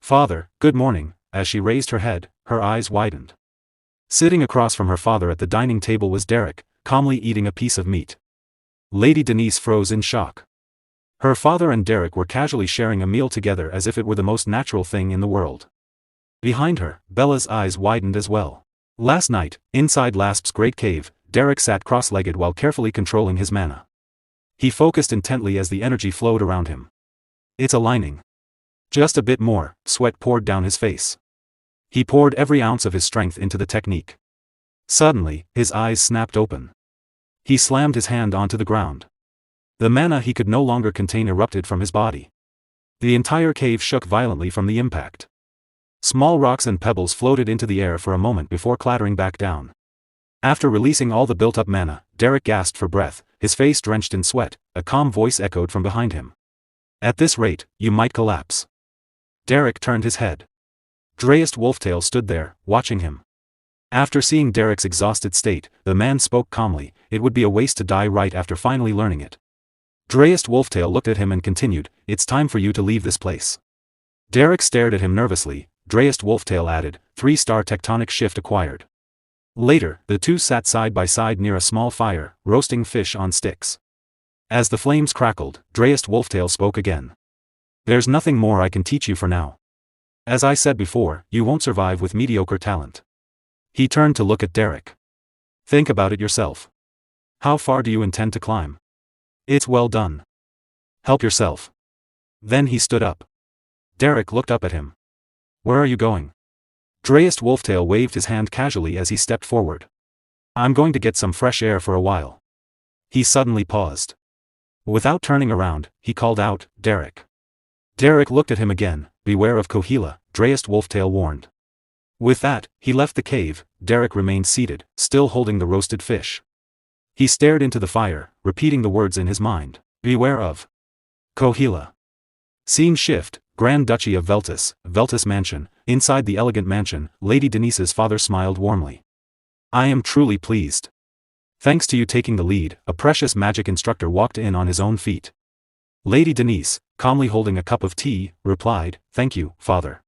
Father, good morning. As she raised her head, her eyes widened. Sitting across from her father at the dining table was Derrick, calmly eating a piece of meat. Lady Denise froze in shock. Her father and Derrick were casually sharing a meal together as if it were the most natural thing in the world. Behind her, Bella's eyes widened as well. Last night, inside Lasp's great cave, Derrick sat cross-legged while carefully controlling his mana. He focused intently as the energy flowed around him. It's aligning. Just a bit more. Sweat poured down his face. He poured every ounce of his strength into the technique. Suddenly, his eyes snapped open. He slammed his hand onto the ground. The mana he could no longer contain erupted from his body. The entire cave shook violently from the impact. Small rocks and pebbles floated into the air for a moment before clattering back down. After releasing all the built-up mana, Derrick gasped for breath, his face drenched in sweat. A calm voice echoed from behind him. At this rate, you might collapse. Derrick turned his head. Dreist Wolftail stood there, watching him. After seeing Derrick's exhausted state, the man spoke calmly. It would be a waste to die right after finally learning it. Dreist Wolftail looked at him and continued, it's time for you to leave this place. Derrick stared at him nervously. Dreist Wolftail added, 3-star tectonic shift acquired. Later, the two sat side by side near a small fire, roasting fish on sticks. As the flames crackled, Dreist Wolftail spoke again. There's nothing more I can teach you for now. As I said before, you won't survive with mediocre talent. He turned to look at Derrick. Think about it yourself. How far do you intend to climb? It's well done. Help yourself. Then he stood up. Derrick looked up at him. Where are you going? Dreist Wolftail waved his hand casually as he stepped forward. I'm going to get some fresh air for a while. He suddenly paused. Without turning around, he called out, Derrick. Derrick looked at him again. Beware of Kohila, Dreist Wolftail warned. With that, he left the cave. Derrick remained seated, still holding the roasted fish. He stared into the fire, repeating the words in his mind. Beware of Kohila. Scene shift, Grand Duchy of Veltus, Veltus Mansion. Inside the elegant mansion, Lady Denise's father smiled warmly. I am truly pleased. Thanks to you taking the lead, a precious magic instructor walked in on his own feet. Lady Denise, calmly holding a cup of tea, replied, Thank you, father.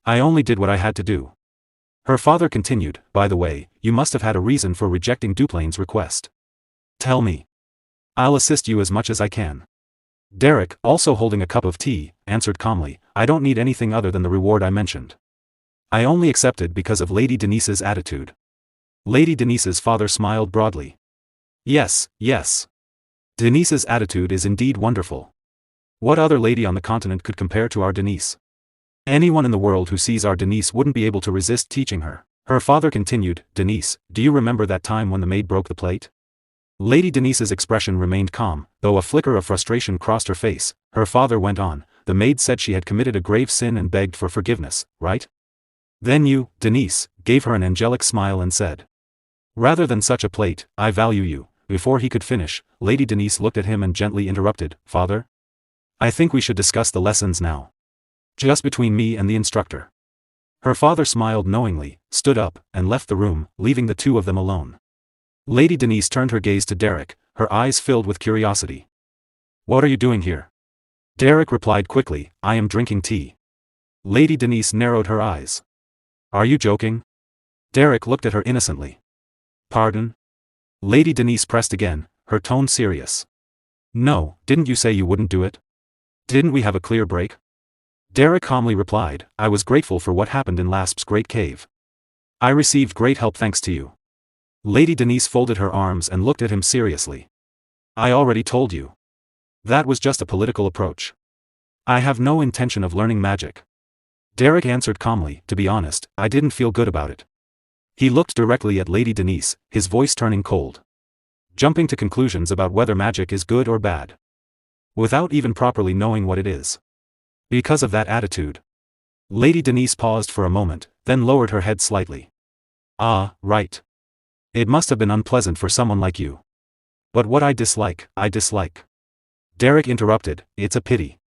I only did what I had to do. Her father continued, By the way, you must have had a reason for rejecting Duplain's request. Tell me. I'll assist you as much as I can. Derrick, also holding a cup of tea, answered calmly, I don't need anything other than the reward I mentioned. I only accepted because of Lady Denise's attitude. Lady Denise's father smiled broadly. Yes, yes. Denise's attitude is indeed wonderful. What other lady on the continent could compare to our Denise? Anyone in the world who sees our Denise wouldn't be able to resist teaching her. Her father continued, Denise, do you remember that time when the maid broke the plate? Lady Denise's expression remained calm, though a flicker of frustration crossed her face. Her father went on, the maid said she had committed a grave sin and begged for forgiveness, right? Then you, Denise, gave her an angelic smile and said, Rather than such a plate, I value you. Before he could finish, Lady Denise looked at him and gently interrupted, Father? I think we should discuss the lessons now. Just between me and the instructor. Her father smiled knowingly, stood up, and left the room, leaving the two of them alone. Lady Denise turned her gaze to Derrick, her eyes filled with curiosity. What are you doing here? Derrick replied quickly, I am drinking tea. Lady Denise narrowed her eyes. Are you joking? Derrick looked at her innocently. Pardon? Lady Denise pressed again, her tone serious. No, didn't you say you wouldn't do it? Didn't we have a clear break? Derrick calmly replied, I was grateful for what happened in Lasp's great cave. I received great help thanks to you. Lady Denise folded her arms and looked at him seriously. I already told you. That was just a political approach. I have no intention of learning magic. Derrick answered calmly, to be honest, I didn't feel good about it. He looked directly at Lady Denise, his voice turning cold. Jumping to conclusions about whether magic is good or bad. Without even properly knowing what it is. Because of that attitude. Lady Denise paused for a moment, then lowered her head slightly. Ah, right. It must have been unpleasant for someone like you. But what I dislike, I dislike. Derrick interrupted, it's a pity.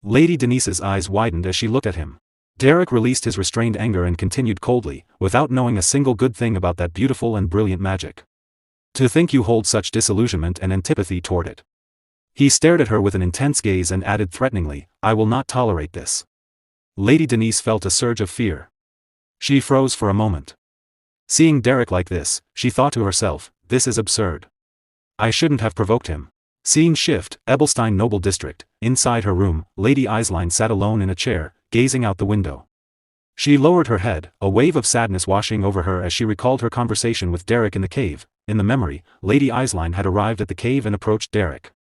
Lady Denise's eyes widened as she looked at him. Derrick released his restrained anger and continued coldly, without knowing a single good thing about that beautiful and brilliant magic. To think you hold such disillusionment and antipathy toward it. He stared at her with an intense gaze and added threateningly, I will not tolerate this. Lady Denise felt a surge of fear. She froze for a moment. Seeing Derrick like this, she thought to herself, this is absurd. I shouldn't have provoked him. Scene shift, Ebelstein Noble District. Inside her room, Lady Eislein sat alone in a chair, gazing out the window. She lowered her head, a wave of sadness washing over her as she recalled her conversation with Derrick in the cave. In the memory, Lady Eislein had arrived at the cave and approached Derrick.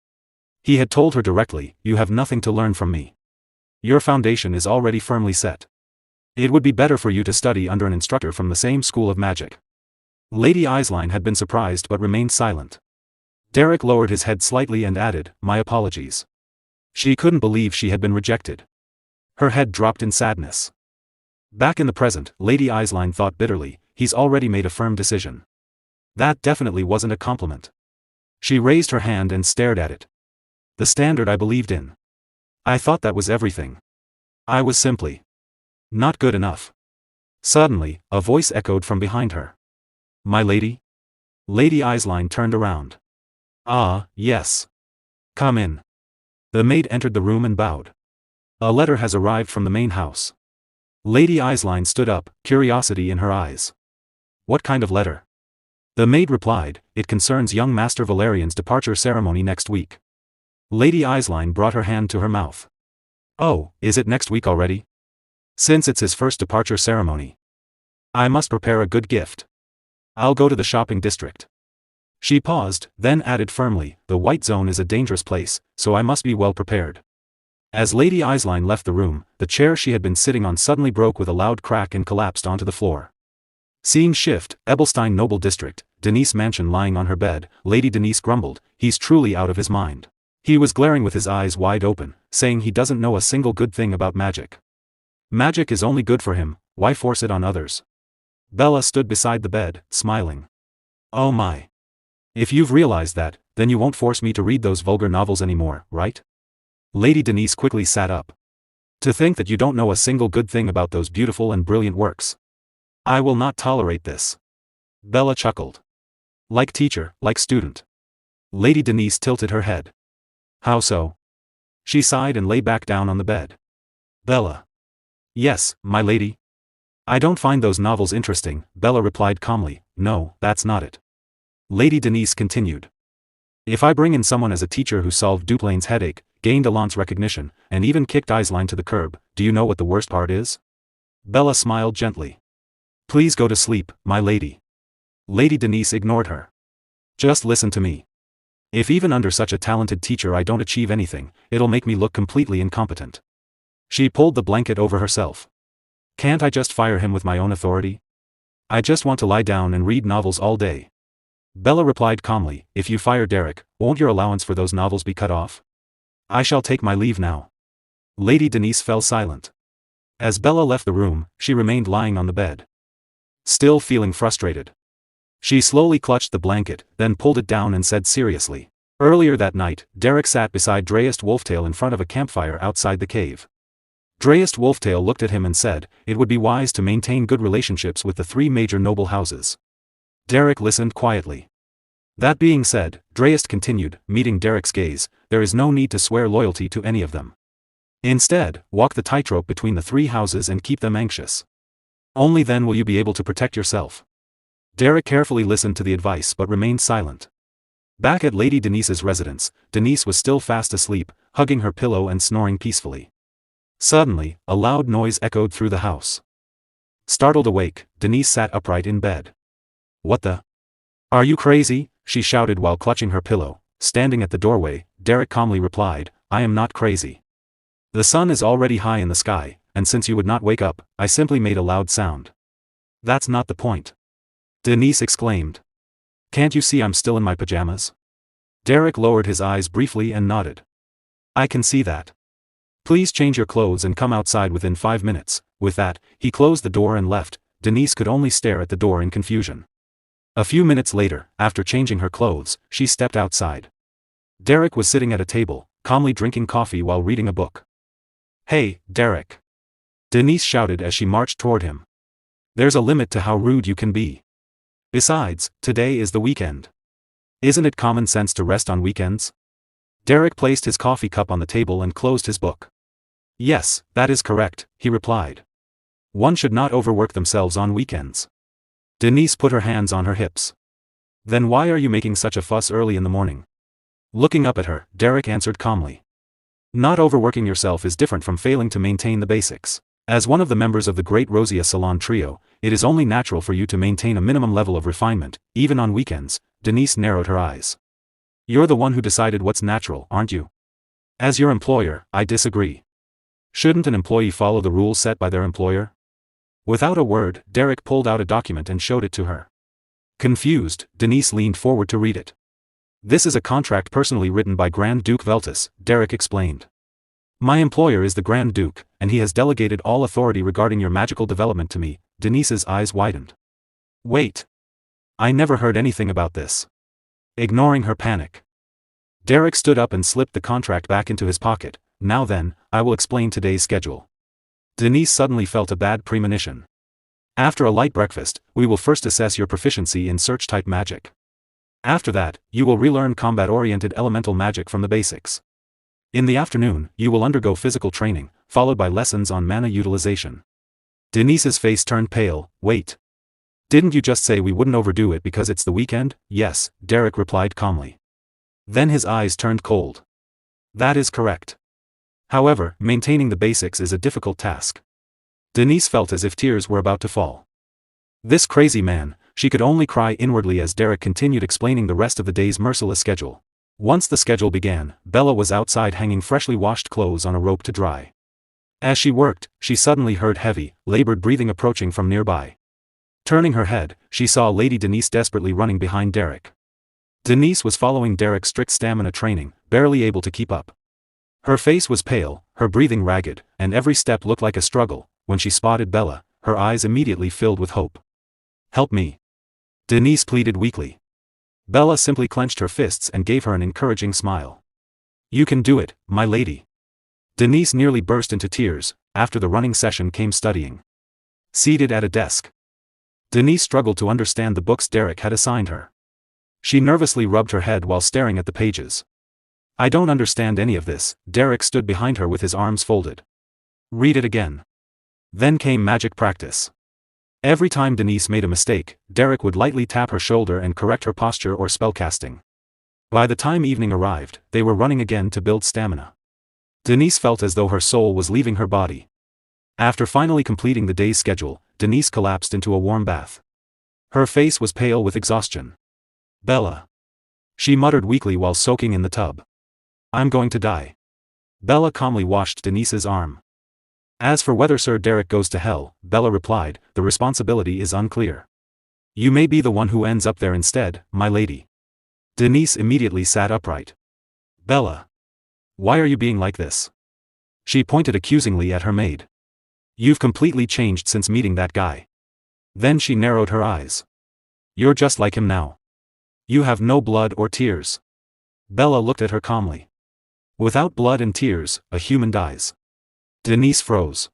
He had told her directly, you have nothing to learn from me. Your foundation is already firmly set. It would be better for you to study under an instructor from the same school of magic. Lady Eislein had been surprised but remained silent. Derrick lowered his head slightly and added, my apologies. She couldn't believe she had been rejected. Her head dropped in sadness. Back in the present, Lady Eislein thought bitterly, he's already made a firm decision. That definitely wasn't a compliment. She raised her hand and stared at it. The standard I believed in. I thought that was everything. I was simply not good enough. Suddenly, a voice echoed from behind her. My lady? Lady Eislein turned around. Ah, yes. Come in. The maid entered the room and bowed. A letter has arrived from the main house. Lady Eislein stood up, curiosity in her eyes. What kind of letter? The maid replied, it concerns young Master Valerian's departure ceremony next week. Lady Eislein brought her hand to her mouth. Oh, is it next week already? Since it's his first departure ceremony. I must prepare a good gift. I'll go to the shopping district. She paused, then added firmly, the White Zone is a dangerous place, so I must be well prepared. As Lady Eislein left the room, the chair she had been sitting on suddenly broke with a loud crack and collapsed onto the floor. Scene shift, Ebelstein Noble District, Denise mansion lying on her bed. Lady Denise grumbled, "He's truly out of his mind. He was glaring with his eyes wide open, saying he doesn't know a single good thing about magic. Magic is only good for him, why force it on others?" Bella stood beside the bed, smiling. "Oh my. If you've realized that, then you won't force me to read those vulgar novels anymore, right?" Lady Denise quickly sat up. "To think that you don't know a single good thing about those beautiful and brilliant works. I will not tolerate this." Bella chuckled. "Like teacher, like student." Lady Denise tilted her head. "How so?" She sighed and lay back down on the bed. "Bella." "Yes, my lady." "I don't find those novels interesting," Bella replied calmly. "No, that's not it." Lady Denise continued. "If I bring in someone as a teacher who solved Duplain's headache, gained Alon's recognition, and even kicked Eislein to the curb, do you know what the worst part is?" Bella smiled gently. "Please go to sleep, my lady." Lady Denise ignored her. "Just listen to me. If even under such a talented teacher I don't achieve anything, it'll make me look completely incompetent." She pulled the blanket over herself. "Can't I just fire him with my own authority? I just want to lie down and read novels all day." Bella replied calmly, "If you fire Derrick, won't your allowance for those novels be cut off? I shall take my leave now." Lady Denise fell silent. As Bella left the room, she remained lying on the bed, still feeling frustrated. She slowly clutched the blanket, then pulled it down and said seriously. Earlier that night, Derrick sat beside Dreist Wolftail in front of a campfire outside the cave. Dreist Wolftail looked at him and said, "It would be wise to maintain good relationships with the three major noble houses." Derrick listened quietly. "That being said," Dreist continued, meeting Derrick's gaze, "there is no need to swear loyalty to any of them. Instead, walk the tightrope between the three houses and keep them anxious. Only then will you be able to protect yourself." Derrick carefully listened to the advice but remained silent. Back at Lady Denise's residence, Denise was still fast asleep, hugging her pillow and snoring peacefully. Suddenly, a loud noise echoed through the house. Startled awake, Denise sat upright in bed. "What the? Are you crazy?" she shouted while clutching her pillow. Standing at the doorway, Derrick calmly replied, "I am not crazy. The sun is already high in the sky, and since you would not wake up, I simply made a loud sound." "That's not the point," Denise exclaimed. "Can't you see I'm still in my pajamas?" Derrick lowered his eyes briefly and nodded. "I can see that. Please change your clothes and come outside within 5 minutes." With that, he closed the door and left. Denise could only stare at the door in confusion. A few minutes later, after changing her clothes, she stepped outside. Derrick was sitting at a table, calmly drinking coffee while reading a book. "Hey, Derrick!" Denise shouted as she marched toward him. "There's a limit to how rude you can be. Besides, today is the weekend. Isn't it common sense to rest on weekends?" Derrick placed his coffee cup on the table and closed his book. "Yes, that is correct," he replied. "One should not overwork themselves on weekends." Denise put her hands on her hips. "Then why are you making such a fuss early in the morning?" Looking up at her, Derrick answered calmly. "Not overworking yourself is different from failing to maintain the basics. As one of the members of the Great Rosia Salon Trio, it is only natural for you to maintain a minimum level of refinement, even on weekends." Denise narrowed her eyes. "You're the one who decided what's natural, aren't you? As your employer, I disagree. Shouldn't an employee follow the rules set by their employer?" Without a word, Derrick pulled out a document and showed it to her. Confused, Denise leaned forward to read it. "This is a contract personally written by Grand Duke Veltus," Derrick explained. "My employer is the Grand Duke, and he has delegated all authority regarding your magical development to me." Denise's eyes widened. "Wait. I never heard anything about this." Ignoring her panic, Derrick stood up and slipped the contract back into his pocket. "Now then, I will explain today's schedule." Denise suddenly felt a bad premonition. "After a light breakfast, we will first assess your proficiency in search-type magic. After that, you will relearn combat-oriented elemental magic from the basics. In the afternoon, you will undergo physical training, followed by lessons on mana utilization." Denise's face turned pale. "Wait. Didn't you just say we wouldn't overdo it because it's the weekend?" "Yes," Derrick replied calmly. Then his eyes turned cold. "That is correct. However, maintaining the basics is a difficult task." Denise felt as if tears were about to fall. This crazy man, she could only cry inwardly as Derrick continued explaining the rest of the day's merciless schedule. Once the schedule began, Bella was outside hanging freshly washed clothes on a rope to dry. As she worked, she suddenly heard heavy, labored breathing approaching from nearby. Turning her head, she saw Lady Denise desperately running behind Derrick. Denise was following Derrick's strict stamina training, barely able to keep up. Her face was pale, her breathing ragged, and every step looked like a struggle. When she spotted Bella, her eyes immediately filled with hope. "Help me," Denise pleaded weakly. Bella simply clenched her fists and gave her an encouraging smile. "You can do it, my lady." Denise nearly burst into tears. After the running session came studying. Seated at a desk, Denise struggled to understand the books Derrick had assigned her. She nervously rubbed her head while staring at the pages. "I don't understand any of this." Derrick stood behind her with his arms folded. "Read it again." Then came magic practice. Every time Denise made a mistake, Derrick would lightly tap her shoulder and correct her posture or spellcasting. By the time evening arrived, they were running again to build stamina. Denise felt as though her soul was leaving her body. After finally completing the day's schedule, Denise collapsed into a warm bath. Her face was pale with exhaustion. "Bella," she muttered weakly while soaking in the tub. "I'm going to die." Bella calmly washed Denise's arm. "As for whether Sir Derrick goes to hell," Bella replied, "the responsibility is unclear. You may be the one who ends up there instead, my lady." Denise immediately sat upright. "Bella, why are you being like this?" She pointed accusingly at her maid. "You've completely changed since meeting that guy." Then she narrowed her eyes. "You're just like him now. You have no blood or tears." Bella looked at her calmly. "Without blood and tears, a human dies." Denise froze.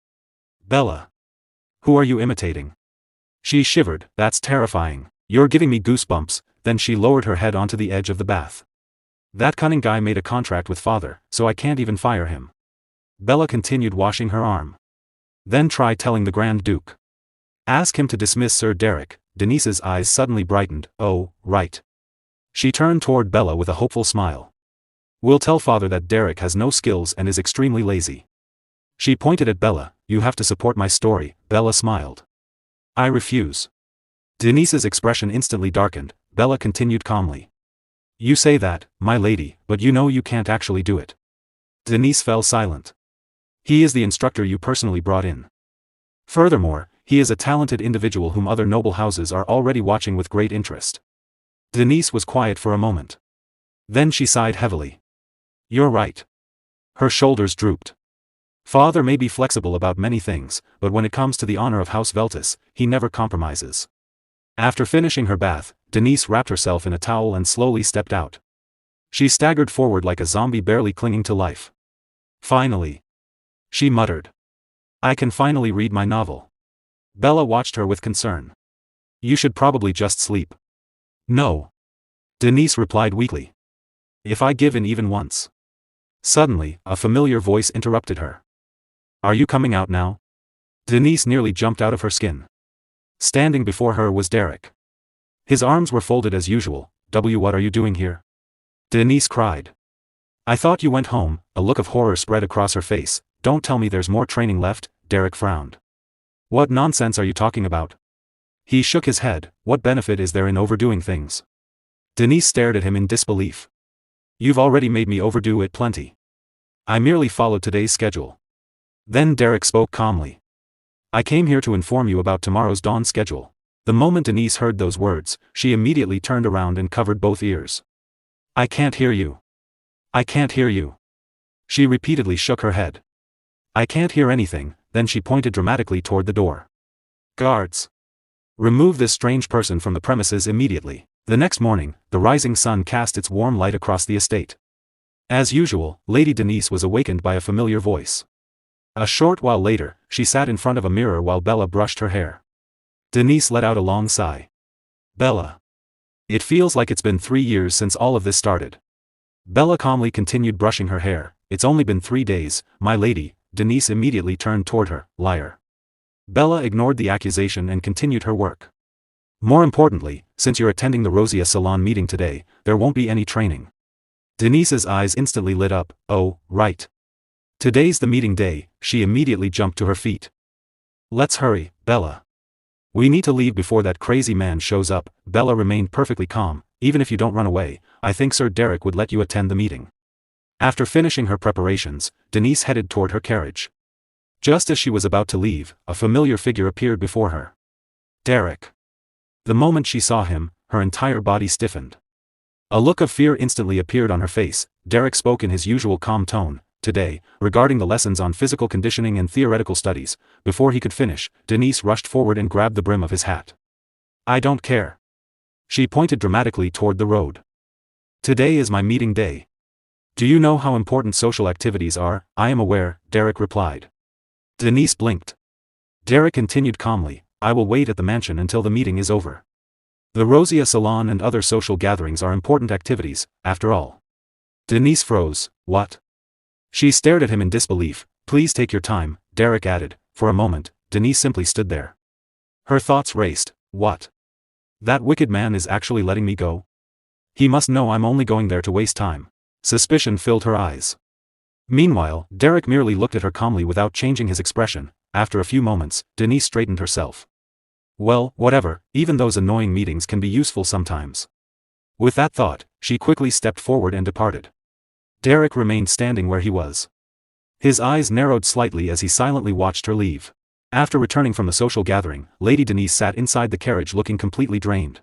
"Bella, who are you imitating?" She shivered. "That's terrifying. You're giving me goosebumps." Then she lowered her head onto the edge of the bath. "That cunning guy made a contract with father, so I can't even fire him." Bella continued washing her arm. "Then try telling the Grand Duke. Ask him to dismiss Sir Derrick." Denise's eyes suddenly brightened. "Oh, right." She turned toward Bella with a hopeful smile. "We'll tell father that Derrick has no skills and is extremely lazy." She pointed at Bella. "You have to support my story." Bella smiled. "I refuse." Denise's expression instantly darkened. Bella continued calmly. "You say that, my lady, but you know you can't actually do it." Denise fell silent. "He is the instructor you personally brought in. Furthermore, he is a talented individual whom other noble houses are already watching with great interest." Denise was quiet for a moment. Then she sighed heavily. "You're right." Her shoulders drooped. "Father may be flexible about many things, but when it comes to the honor of House Veltus, he never compromises." After finishing her bath, Denise wrapped herself in a towel and slowly stepped out. She staggered forward like a zombie barely clinging to life. "Finally," she muttered. "I can finally read my novel." Bella watched her with concern. "You should probably just sleep." "No," Denise replied weakly. "If I give in even once." Suddenly, a familiar voice interrupted her. "Are you coming out now?" Denise nearly jumped out of her skin. Standing before her was Derrick. His arms were folded as usual. What are you doing here?" Denise cried. "I thought you went home." A look of horror spread across her face. "Don't tell me there's more training left." Derrick frowned. "What nonsense are you talking about?" He shook his head. "What benefit is there in overdoing things?" Denise stared at him in disbelief. "You've already made me overdo it plenty. I merely followed today's schedule." Then Derrick spoke calmly. "I came here to inform you about tomorrow's dawn schedule." The moment Denise heard those words, she immediately turned around and covered both ears. "I can't hear you. I can't hear you." She repeatedly shook her head. "I can't hear anything." Then she pointed dramatically toward the door. "Guards! Remove this strange person from the premises immediately." The next morning, the rising sun cast its warm light across the estate. As usual, Lady Denise was awakened by a familiar voice. A short while later, she sat in front of a mirror while Bella brushed her hair. Denise let out a long sigh. "Bella. It feels like it's been 3 years since all of this started." Bella calmly continued brushing her hair. "It's only been 3 days, my lady." Denise immediately turned toward her. "Liar." Bella ignored the accusation and continued her work. "More importantly, since you're attending the Rosia Salon meeting today, there won't be any training." Denise's eyes instantly lit up. "Oh, right. Today's the meeting day." She immediately jumped to her feet. "Let's hurry, Bella. We need to leave before that crazy man shows up." Bella remained perfectly calm. even if you don't run away, I think Sir Derrick would let you attend the meeting. After finishing her preparations, Denise headed toward her carriage. Just as she was about to leave, a familiar figure appeared before her. Derrick. The moment she saw him, her entire body stiffened. A look of fear instantly appeared on her face. Derrick spoke in his usual calm tone. Today, regarding the lessons on physical conditioning and theoretical studies. Before he could finish, Denise rushed forward and grabbed the brim of his hat. I don't care. She pointed dramatically toward the road. Today is my meeting day. Do you know how important social activities are? I am aware, Derrick replied. Denise blinked. Derrick continued calmly, I will wait at the mansion until the meeting is over. The Rosia Salon and other social gatherings are important activities, after all. Denise froze. What? She stared at him in disbelief. Please take your time, Derrick added. For a moment, Denise simply stood there. Her thoughts raced. What? That wicked man is actually letting me go? He must know I'm only going there to waste time. Suspicion filled her eyes. Meanwhile, Derrick merely looked at her calmly without changing his expression. After a few moments, Denise straightened herself. Well, whatever, even those annoying meetings can be useful sometimes. With that thought, she quickly stepped forward and departed. Derrick remained standing where he was. His eyes narrowed slightly as he silently watched her leave. After returning from the social gathering, Lady Denise sat inside the carriage looking completely drained.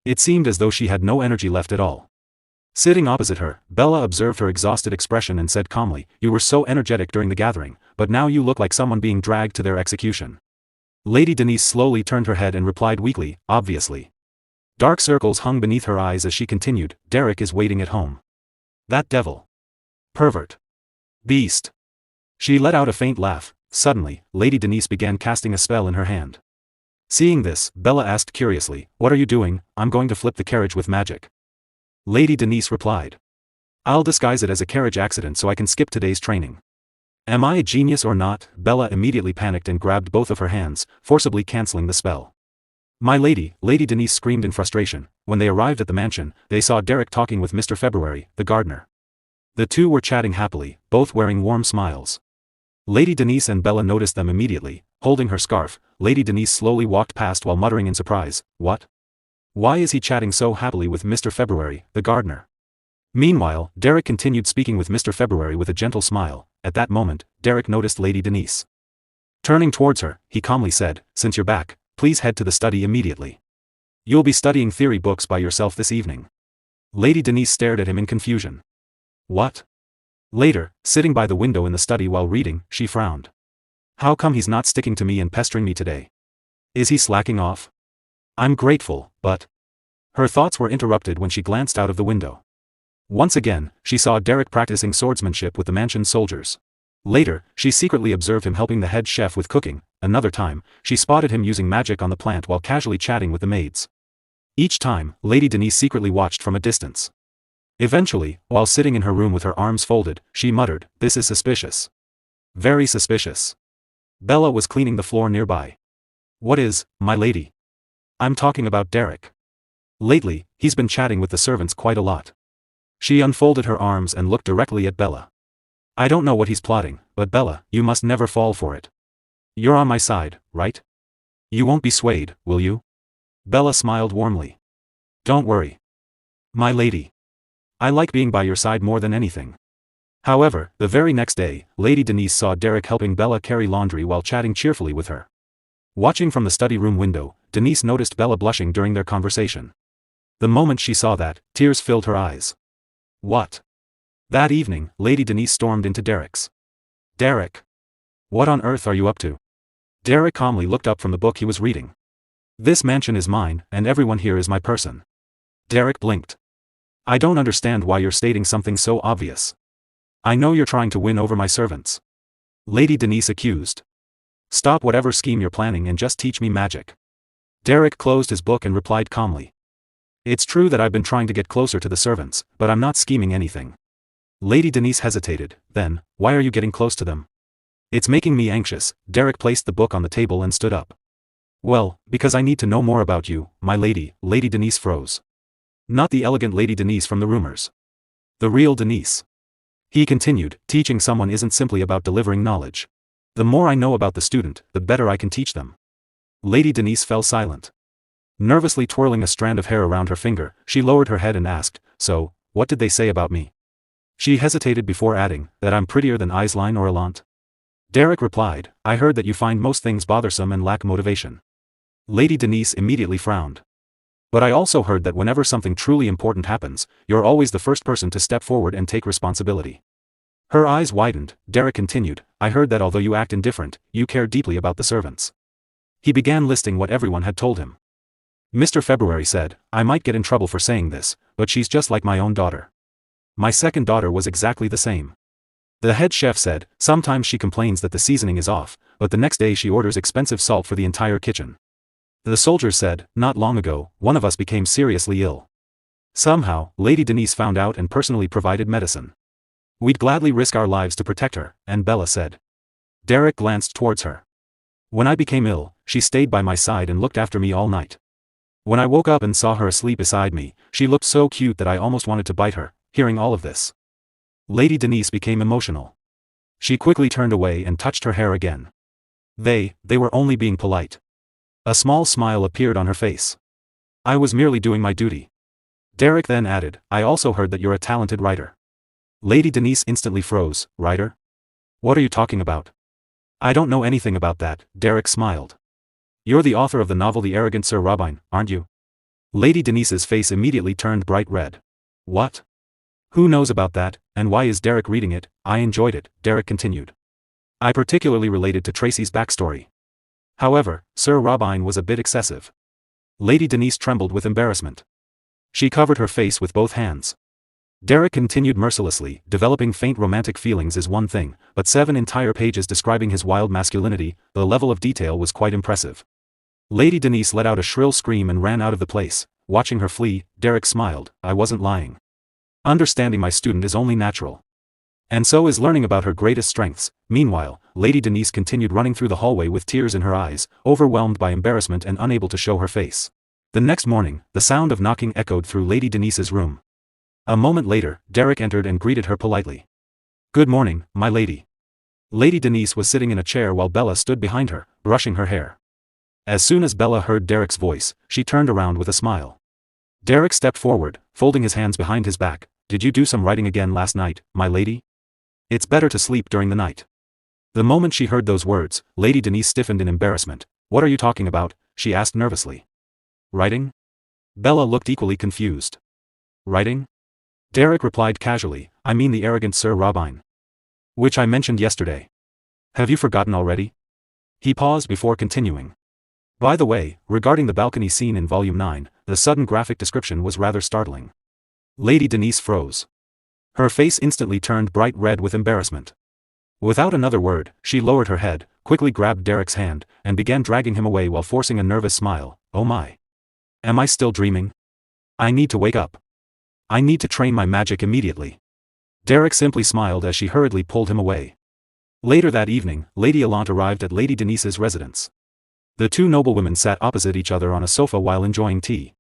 It seemed as though she had no energy left at all. Sitting opposite her, Bella observed her exhausted expression and said calmly, You were so energetic during the gathering, but now you look like someone being dragged to their execution. Lady Denise slowly turned her head and replied weakly, Obviously. Dark circles hung beneath her eyes as she continued, Derrick is waiting at home. That devil. Pervert. Beast. She let out a faint laugh. Suddenly, Lady Denise began casting a spell in her hand. Seeing this, Bella asked curiously, What are you doing? I'm going to flip the carriage with magic. Lady Denise replied. I'll disguise it as a carriage accident so I can skip today's training. Am I a genius or not? Bella immediately panicked and grabbed both of her hands, forcibly cancelling the spell. My lady, Lady Denise screamed in frustration. When they arrived at the mansion, they saw Derrick talking with Mr. February, the gardener. The two were chatting happily, both wearing warm smiles. Lady Denise and Bella noticed them immediately. Holding her scarf, Lady Denise slowly walked past while muttering in surprise, What? Why is he chatting so happily with Mr. February, the gardener? Meanwhile, Derrick continued speaking with Mr. February with a gentle smile. At that moment, Derrick noticed Lady Denise. Turning towards her, he calmly said, Since you're back, please head to the study immediately. You'll be studying theory books by yourself this evening. Lady Denise stared at him in confusion. What? Later, sitting by the window in the study while reading, she frowned. How come he's not sticking to me and pestering me today? Is he slacking off? I'm grateful, but... Her thoughts were interrupted when she glanced out of the window. Once again, she saw Derrick practicing swordsmanship with the mansion's soldiers. Later, she secretly observed him helping the head chef with cooking. Another time, she spotted him using magic on the plant while casually chatting with the maids. Each time, Lady Denise secretly watched from a distance. Eventually, while sitting in her room with her arms folded, she muttered, This is suspicious. Very suspicious. Bella was cleaning the floor nearby. What is, my lady? I'm talking about Derrick. Lately, he's been chatting with the servants quite a lot. She unfolded her arms and looked directly at Bella. I don't know what he's plotting, but Bella, you must never fall for it. You're on my side, right? You won't be swayed, will you? Bella smiled warmly. Don't worry. My lady. I like being by your side more than anything. However, the very next day, Lady Denise saw Derrick helping Bella carry laundry while chatting cheerfully with her. Watching from the study room window, Denise noticed Bella blushing during their conversation. The moment she saw that, tears filled her eyes. What? That evening, Lady Denise stormed into Derrick's. Derrick. What on earth are you up to? Derrick calmly looked up from the book he was reading. This mansion is mine, and everyone here is my person. Derrick blinked. I don't understand why you're stating something so obvious. I know you're trying to win over my servants. Lady Denise accused. Stop whatever scheme you're planning and just teach me magic. Derrick closed his book and replied calmly. It's true that I've been trying to get closer to the servants, but I'm not scheming anything. Lady Denise hesitated. Then, why are you getting close to them? It's making me anxious. Derrick placed the book on the table and stood up. Well, because I need to know more about you, my lady. Lady Denise froze. Not the elegant Lady Denise from the rumors. The real Denise. He continued, teaching someone isn't simply about delivering knowledge. The more I know about the student, the better I can teach them. Lady Denise fell silent. Nervously twirling a strand of hair around her finger, she lowered her head and asked, "So, what did they say about me?" She hesitated before adding, "That I'm prettier than Aisline or Elant?" Derrick replied, "I heard that you find most things bothersome and lack motivation." Lady Denise immediately frowned. "But I also heard that whenever something truly important happens, you're always the first person to step forward and take responsibility." Her eyes widened. Derrick continued, "I heard that although you act indifferent, you care deeply about the servants." He began listing what everyone had told him. Mr. February said, "I might get in trouble for saying this, but she's just like my own daughter. My second daughter was exactly the same." The head chef said, "Sometimes she complains that the seasoning is off, but the next day she orders expensive salt for the entire kitchen." The soldiers said, "Not long ago, one of us became seriously ill. Somehow, Lady Denise found out and personally provided medicine. We'd gladly risk our lives to protect her," and Bella said. Derrick glanced towards her. "When I became ill, she stayed by my side and looked after me all night. When I woke up and saw her asleep beside me, she looked so cute that I almost wanted to bite her." Hearing all of this, Lady Denise became emotional. She quickly turned away and touched her hair again. They were only being polite." A small smile appeared on her face. "I was merely doing my duty." Derrick then added, "I also heard that you're a talented writer." Lady Denise instantly froze. "Writer? What are you talking about?" "I don't know anything about that," Derrick smiled. "You're the author of the novel The Arrogant Sir Robin, aren't you?" Lady Denise's face immediately turned bright red. "What? Who knows about that, and why is Derrick reading it?" "I enjoyed it," Derrick continued. "I particularly related to Tracy's backstory. However, Sir Robin was a bit excessive." Lady Denise trembled with embarrassment. She covered her face with both hands. Derrick continued mercilessly, "Developing faint romantic feelings is one thing, but 7 entire pages describing his wild masculinity, the level of detail was quite impressive." Lady Denise let out a shrill scream and ran out of the place. Watching her flee, Derrick smiled, "I wasn't lying. Understanding my student is only natural. And so is learning about her greatest strengths." Meanwhile, Lady Denise continued running through the hallway with tears in her eyes, overwhelmed by embarrassment and unable to show her face. The next morning, the sound of knocking echoed through Lady Denise's room. A moment later, Derrick entered and greeted her politely. "Good morning, my lady." Lady Denise was sitting in a chair while Bella stood behind her, brushing her hair. As soon as Bella heard Derrick's voice, she turned around with a smile. Derrick stepped forward, folding his hands behind his back. "Did you do some writing again last night, my lady? It's better to sleep during the night." The moment she heard those words, Lady Denise stiffened in embarrassment. "What are you talking about?" she asked nervously. "Writing?" Bella looked equally confused. "Writing?" Derrick replied casually, "I mean The Arrogant Sir Robin. Which I mentioned yesterday. Have you forgotten already?" He paused before continuing. "By the way, regarding the balcony scene in Volume 9, the sudden graphic description was rather startling." Lady Denise froze. Her face instantly turned bright red with embarrassment. Without another word, she lowered her head, quickly grabbed Derrick's hand, and began dragging him away while forcing a nervous smile. "Oh my. Am I still dreaming? I need to wake up. I need to train my magic immediately." Derrick simply smiled as she hurriedly pulled him away. Later that evening, Lady Elant arrived at Lady Denise's residence. The two noblewomen sat opposite each other on a sofa while enjoying tea.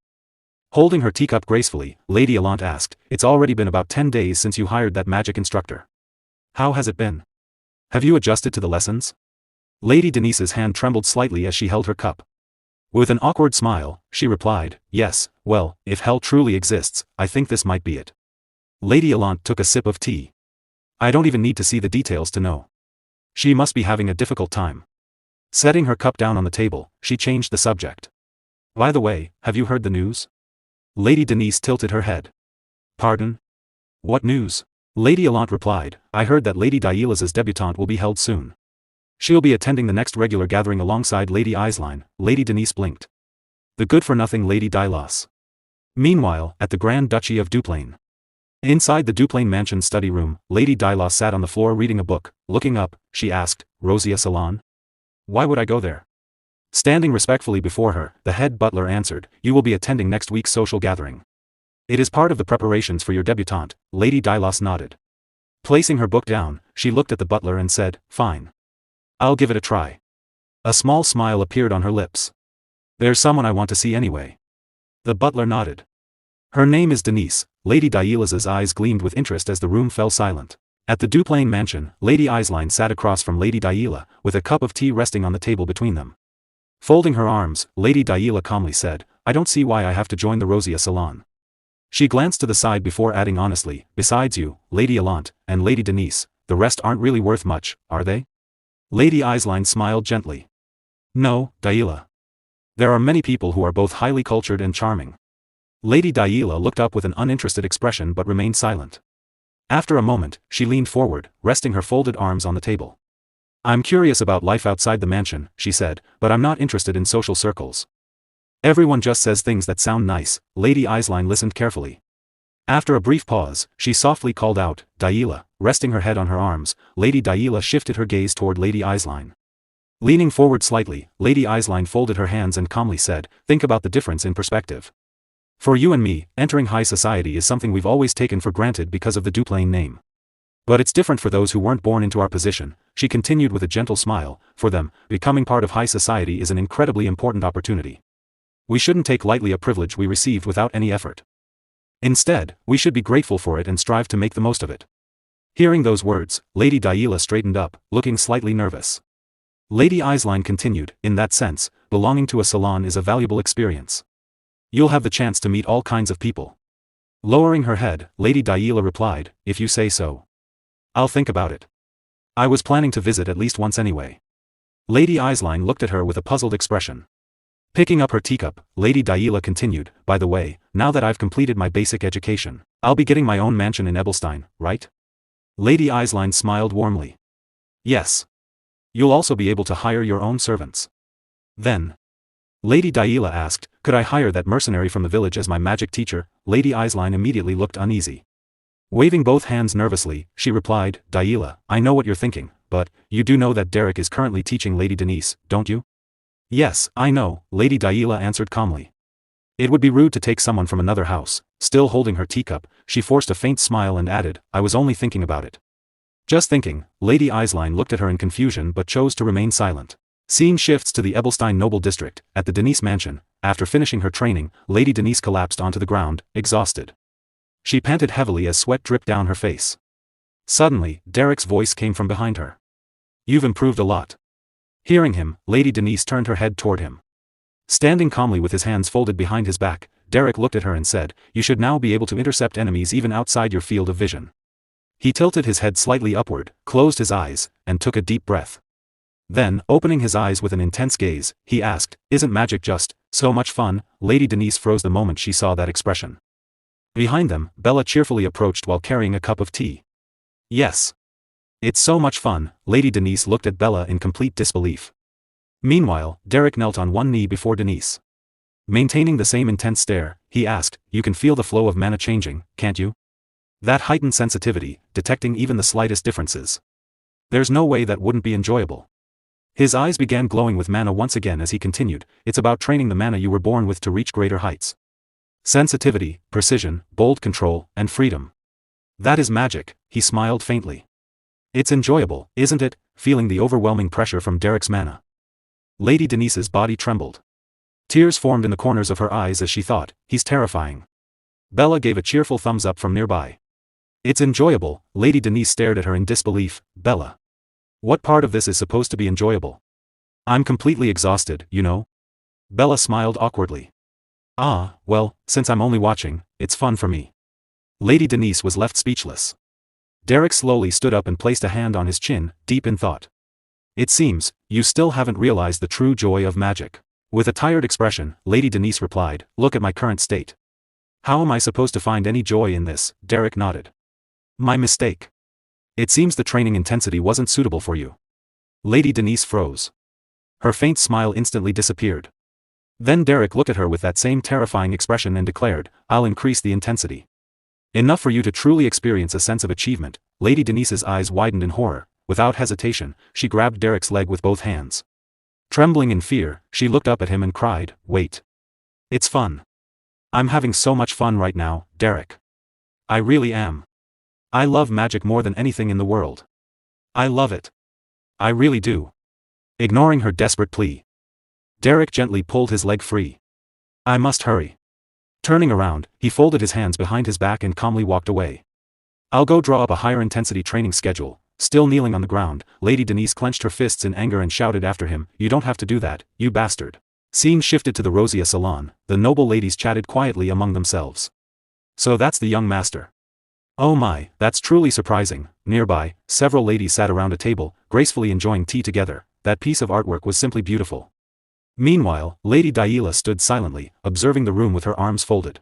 Holding her teacup gracefully, Lady Elant asked, "It's already been about 10 days since you hired that magic instructor. How has it been? Have you adjusted to the lessons?" Lady Denise's hand trembled slightly as she held her cup. With an awkward smile, she replied, "Yes, well, if hell truly exists, I think this might be it." Lady Elant took a sip of tea. "I don't even need to see the details to know. She must be having a difficult time." Setting her cup down on the table, she changed the subject. "By the way, have you heard the news?" Lady Denise tilted her head. "Pardon? What news?" Lady Elant replied, "I heard that Lady Daila's debutante will be held soon. She'll be attending the next regular gathering alongside Lady Aisline." Lady Denise blinked. "The good-for-nothing Lady Dailas." Meanwhile, at the Grand Duchy of Duplain. Inside the Duplain mansion study room, Lady Dailas sat on the floor reading a book. Looking up, she asked, "Rosia Salon? Why would I go there?" Standing respectfully before her, the head butler answered, "You will be attending next week's social gathering. It is part of the preparations for your debutante." Lady Dailas nodded. Placing her book down, she looked at the butler and said, "Fine. I'll give it a try." A small smile appeared on her lips. "There's someone I want to see anyway." The butler nodded. "Her name is Denise." Lady Daila's eyes gleamed with interest as the room fell silent. At the Duplain mansion, Lady Aisline sat across from Lady Daila, with a cup of tea resting on the table between them. Folding her arms, Lady Daila calmly said, I don't see why I have to join the Rosia salon. She glanced to the side before adding honestly, besides you, Lady Allant, and Lady Denise, the rest aren't really worth much, are they? Lady Eislein smiled gently. No, Daila. There are many people who are both highly cultured and charming. Lady Daila looked up with an uninterested expression but remained silent. After a moment, she leaned forward, resting her folded arms on the table. I'm curious about life outside the mansion, she said, but I'm not interested in social circles. Everyone just says things that sound nice. Lady Eislein listened carefully. After a brief pause, she softly called out, Daila, resting her head on her arms. Lady Daila shifted her gaze toward Lady Eislein. Leaning forward slightly, Lady Eislein folded her hands and calmly said, think about the difference in perspective. For you and me, entering high society is something we've always taken for granted because of the Duplain name. But it's different for those who weren't born into our position, she continued with a gentle smile. For them, becoming part of high society is an incredibly important opportunity. We shouldn't take lightly a privilege we received without any effort. Instead, we should be grateful for it and strive to make the most of it. Hearing those words, Lady Daila straightened up, looking slightly nervous. Lady Eislein continued, in that sense, belonging to a salon is a valuable experience. You'll have the chance to meet all kinds of people. Lowering her head, Lady Daila replied, if you say so. I'll think about it. I was planning to visit at least once anyway. Lady Eislein looked at her with a puzzled expression. Picking up her teacup, Lady Daila continued, by the way, now that I've completed my basic education, I'll be getting my own mansion in Ebelstein, right? Lady Eislein smiled warmly. Yes. You'll also be able to hire your own servants. Then, Lady Daila asked, could I hire that mercenary from the village as my magic teacher? Lady Eislein immediately looked uneasy. Waving both hands nervously, she replied, Daila, I know what you're thinking, but, you do know that Derrick is currently teaching Lady Denise, don't you? Yes, I know, Lady Daila answered calmly. It would be rude to take someone from another house. Still holding her teacup, she forced a faint smile and added, I was only thinking about it. Just thinking. Lady Eislein looked at her in confusion but chose to remain silent. Scene shifts to the Ebelstein noble district, at the Denise mansion. After finishing her training, Lady Denise collapsed onto the ground, exhausted. She panted heavily as sweat dripped down her face. Suddenly, Derrick's voice came from behind her. You've improved a lot. Hearing him, Lady Denise turned her head toward him. Standing calmly with his hands folded behind his back, Derrick looked at her and said, you should now be able to intercept enemies even outside your field of vision. He tilted his head slightly upward, closed his eyes, and took a deep breath. Then, opening his eyes with an intense gaze, he asked, isn't magic just so much fun? Lady Denise froze the moment she saw that expression. Behind them, Bella cheerfully approached while carrying a cup of tea. Yes. It's so much fun. Lady Denise looked at Bella in complete disbelief. Meanwhile, Derrick knelt on one knee before Denise. Maintaining the same intense stare, he asked, you can feel the flow of mana changing, can't you? That heightened sensitivity, detecting even the slightest differences. There's no way that wouldn't be enjoyable. His eyes began glowing with mana once again as he continued, it's about training the mana you were born with to reach greater heights. Sensitivity, precision, bold control, and freedom. That is magic, he smiled faintly. It's enjoyable, isn't it? Feeling the overwhelming pressure from Derrick's mana. Lady Denise's body trembled. Tears formed in the corners of her eyes as she thought, he's terrifying. Bella gave a cheerful thumbs up from nearby. It's enjoyable. Lady Denise stared at her in disbelief. Bella. What part of this is supposed to be enjoyable? I'm completely exhausted, you know? Bella smiled awkwardly. Ah, well, since I'm only watching, it's fun for me. Lady Denise was left speechless. Derrick slowly stood up and placed a hand on his chin, deep in thought. It seems, you still haven't realized the true joy of magic. With a tired expression, Lady Denise replied, look at my current state. How am I supposed to find any joy in this? Derrick nodded. My mistake. It seems the training intensity wasn't suitable for you. Lady Denise froze. Her faint smile instantly disappeared. Then Derrick looked at her with that same terrifying expression and declared, I'll increase the intensity. Enough for you to truly experience a sense of achievement. Lady Denise's eyes widened in horror. Without hesitation, she grabbed Derrick's leg with both hands. Trembling in fear, she looked up at him and cried, wait. It's fun. I'm having so much fun right now, Derrick. I really am. I love magic more than anything in the world. I love it. I really do. Ignoring her desperate plea, Derrick gently pulled his leg free. I must hurry. Turning around, he folded his hands behind his back and calmly walked away. I'll go draw up a higher intensity training schedule. Still kneeling on the ground, Lady Denise clenched her fists in anger and shouted after him, you don't have to do that, you bastard. Scene shifted to the Rosia salon. The noble ladies chatted quietly among themselves. So that's the young master. Oh my, that's truly surprising. Nearby, several ladies sat around a table, gracefully enjoying tea together. That piece of artwork was simply beautiful. Meanwhile, Lady Daila stood silently, observing the room with her arms folded.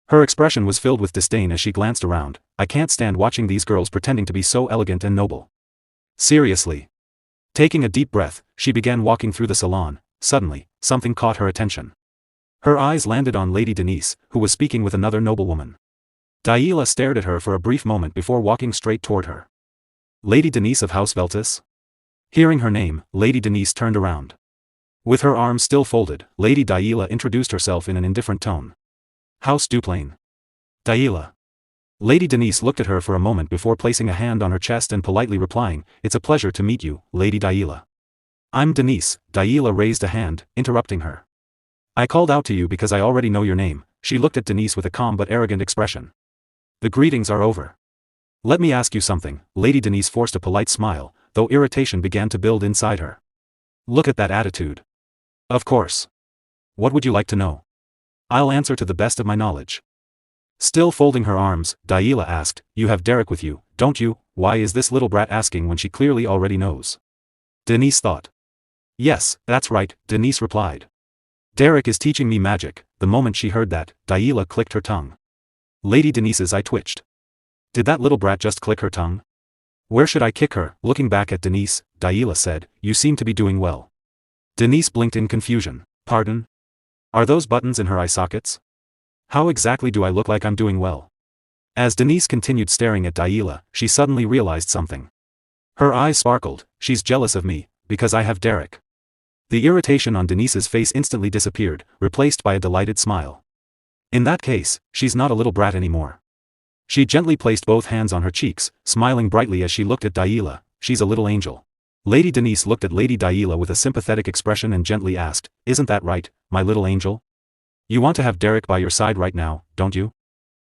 Her expression was filled with disdain as she glanced around. I can't stand watching these girls pretending to be so elegant and noble. Seriously. Taking a deep breath, she began walking through the salon. Suddenly, something caught her attention. Her eyes landed on Lady Denise, who was speaking with another noblewoman. Daila stared at her for a brief moment before walking straight toward her. Lady Denise of House Veltis? Hearing her name, Lady Denise turned around. With her arms still folded, Lady Daila introduced herself in an indifferent tone. House Duplain. Daila. Lady Denise looked at her for a moment before placing a hand on her chest and politely replying, It's a pleasure to meet you, Lady Daila. I'm Denise. Daila raised a hand, interrupting her. I called out to you because I already know your name. She looked at Denise with a calm but arrogant expression. The greetings are over. Let me ask you something. Lady Denise forced a polite smile, though irritation began to build inside her. Look at that attitude. Of course. What would you like to know? I'll answer to the best of my knowledge. Still folding her arms, Daila asked, You have Derrick with you, don't you? Why is this little brat asking when she clearly already knows? Denise thought. Yes, that's right, Denise replied. Derrick is teaching me magic. The moment she heard that, Daila clicked her tongue. Lady Denise's eye twitched. Did that little brat just click her tongue? Where should I kick her? Looking back at Denise, Daila said, You seem to be doing well. Denise blinked in confusion. Pardon? Are those buttons in her eye sockets? How exactly do I look like I'm doing well? As Denise continued staring at Daila, she suddenly realized something. Her eyes sparkled. She's jealous of me, because I have Derrick. The irritation on Denise's face instantly disappeared, replaced by a delighted smile. In that case, she's not a little brat anymore. She gently placed both hands on her cheeks, smiling brightly as she looked at Daila. She's a little angel. Lady Denise looked at Lady Daila with a sympathetic expression and gently asked, Isn't that right, my little angel? You want to have Derrick by your side right now, don't you?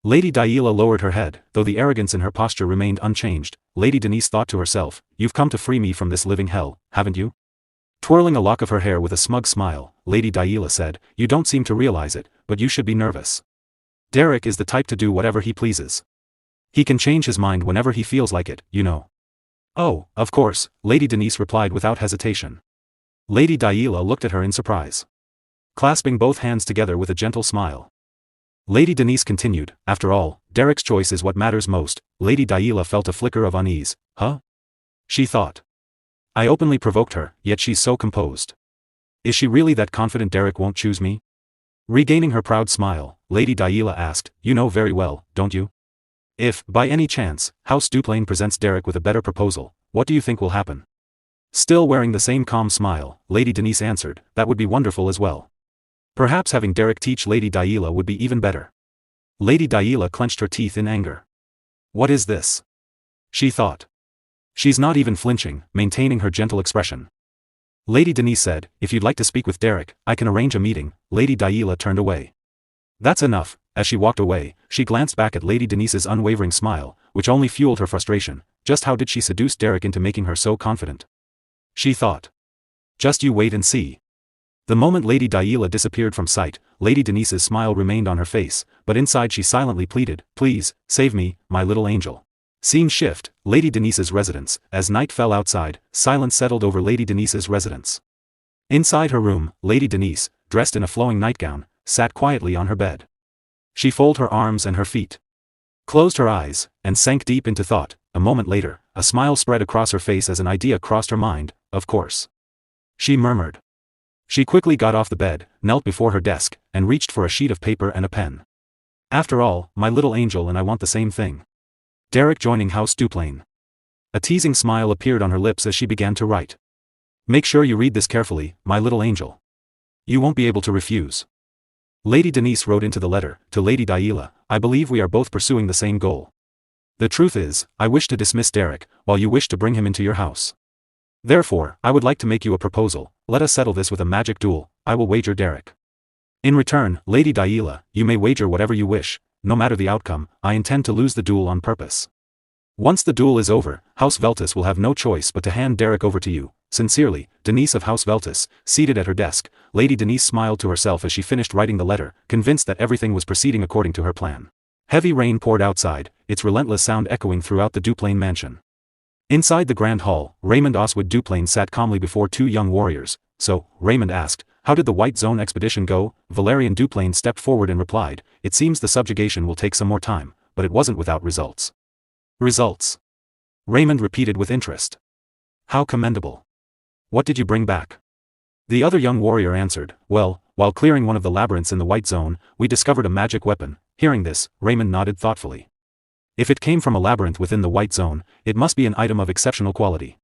Lady Daila lowered her head, though the arrogance in her posture remained unchanged. Lady Denise thought to herself, You've come to free me from this living hell, haven't you? Twirling a lock of her hair with a smug smile, Lady Daila said, You don't seem to realize it, but you should be nervous. Derrick is the type to do whatever he pleases. He can change his mind whenever he feels like it, you know. Oh, of course, Lady Denise replied without hesitation. Lady Daila looked at her in surprise. Clasping both hands together with a gentle smile. Lady Denise continued, After all, Derrick's choice is what matters most. Lady Daila felt a flicker of unease. Huh? She thought. I openly provoked her, yet she's so composed. Is she really that confident Derrick won't choose me? Regaining her proud smile, Lady Daila asked, You know very well, don't you? If, by any chance, House Duplain presents Derrick with a better proposal, what do you think will happen? Still wearing the same calm smile, Lady Denise answered, That would be wonderful as well. Perhaps having Derrick teach Lady Daila would be even better. Lady Daila clenched her teeth in anger. What is this? She thought. She's not even flinching, maintaining her gentle expression. Lady Denise said, If you'd like to speak with Derrick, I can arrange a meeting. Lady Daila turned away. That's enough. As she walked away, she glanced back at Lady Denise's unwavering smile, which only fueled her frustration. Just how did she seduce Derrick into making her so confident? She thought. Just you wait and see. The moment Lady Daila disappeared from sight, Lady Denise's smile remained on her face, but inside she silently pleaded, Please, save me, my little angel. Scene shift, Lady Denise's residence. As night fell outside, silence settled over Lady Denise's residence. Inside her room, Lady Denise, dressed in a flowing nightgown, sat quietly on her bed. She folded her arms and her feet, closed her eyes, and sank deep into thought. A moment later, a smile spread across her face as an idea crossed her mind. Of course. She murmured. She quickly got off the bed, knelt before her desk, and reached for a sheet of paper and a pen. After all, my little angel and I want the same thing. Derrick joining House Duplain. A teasing smile appeared on her lips as she began to write. Make sure you read this carefully, my little angel. You won't be able to refuse. Lady Denise wrote into the letter, to Lady Daila, I believe we are both pursuing the same goal. The truth is, I wish to dismiss Derrick, while you wish to bring him into your house. Therefore, I would like to make you a proposal. Let us settle this with a magic duel. I will wager Derrick. In return, Lady Daila, you may wager whatever you wish. No matter the outcome, I intend to lose the duel on purpose. Once the duel is over, House Veltis will have no choice but to hand Derrick over to you. Sincerely, Denise of House Veltis. Seated at her desk, Lady Denise smiled to herself as she finished writing the letter, convinced that everything was proceeding according to her plan. Heavy rain poured outside, its relentless sound echoing throughout the Duplain mansion. Inside the grand hall, Raymond Oswald Duplain sat calmly before two young warriors. So, Raymond asked, how did the White Zone expedition go? Valerian Duplain stepped forward and replied, it seems the subjugation will take some more time, but it wasn't without results. Results? Raymond repeated with interest. How commendable. What did you bring back? The other young warrior answered, well, while clearing one of the labyrinths in the White Zone, we discovered a magic weapon. Hearing this, Raymond nodded thoughtfully. If it came from a labyrinth within the White Zone, it must be an item of exceptional quality.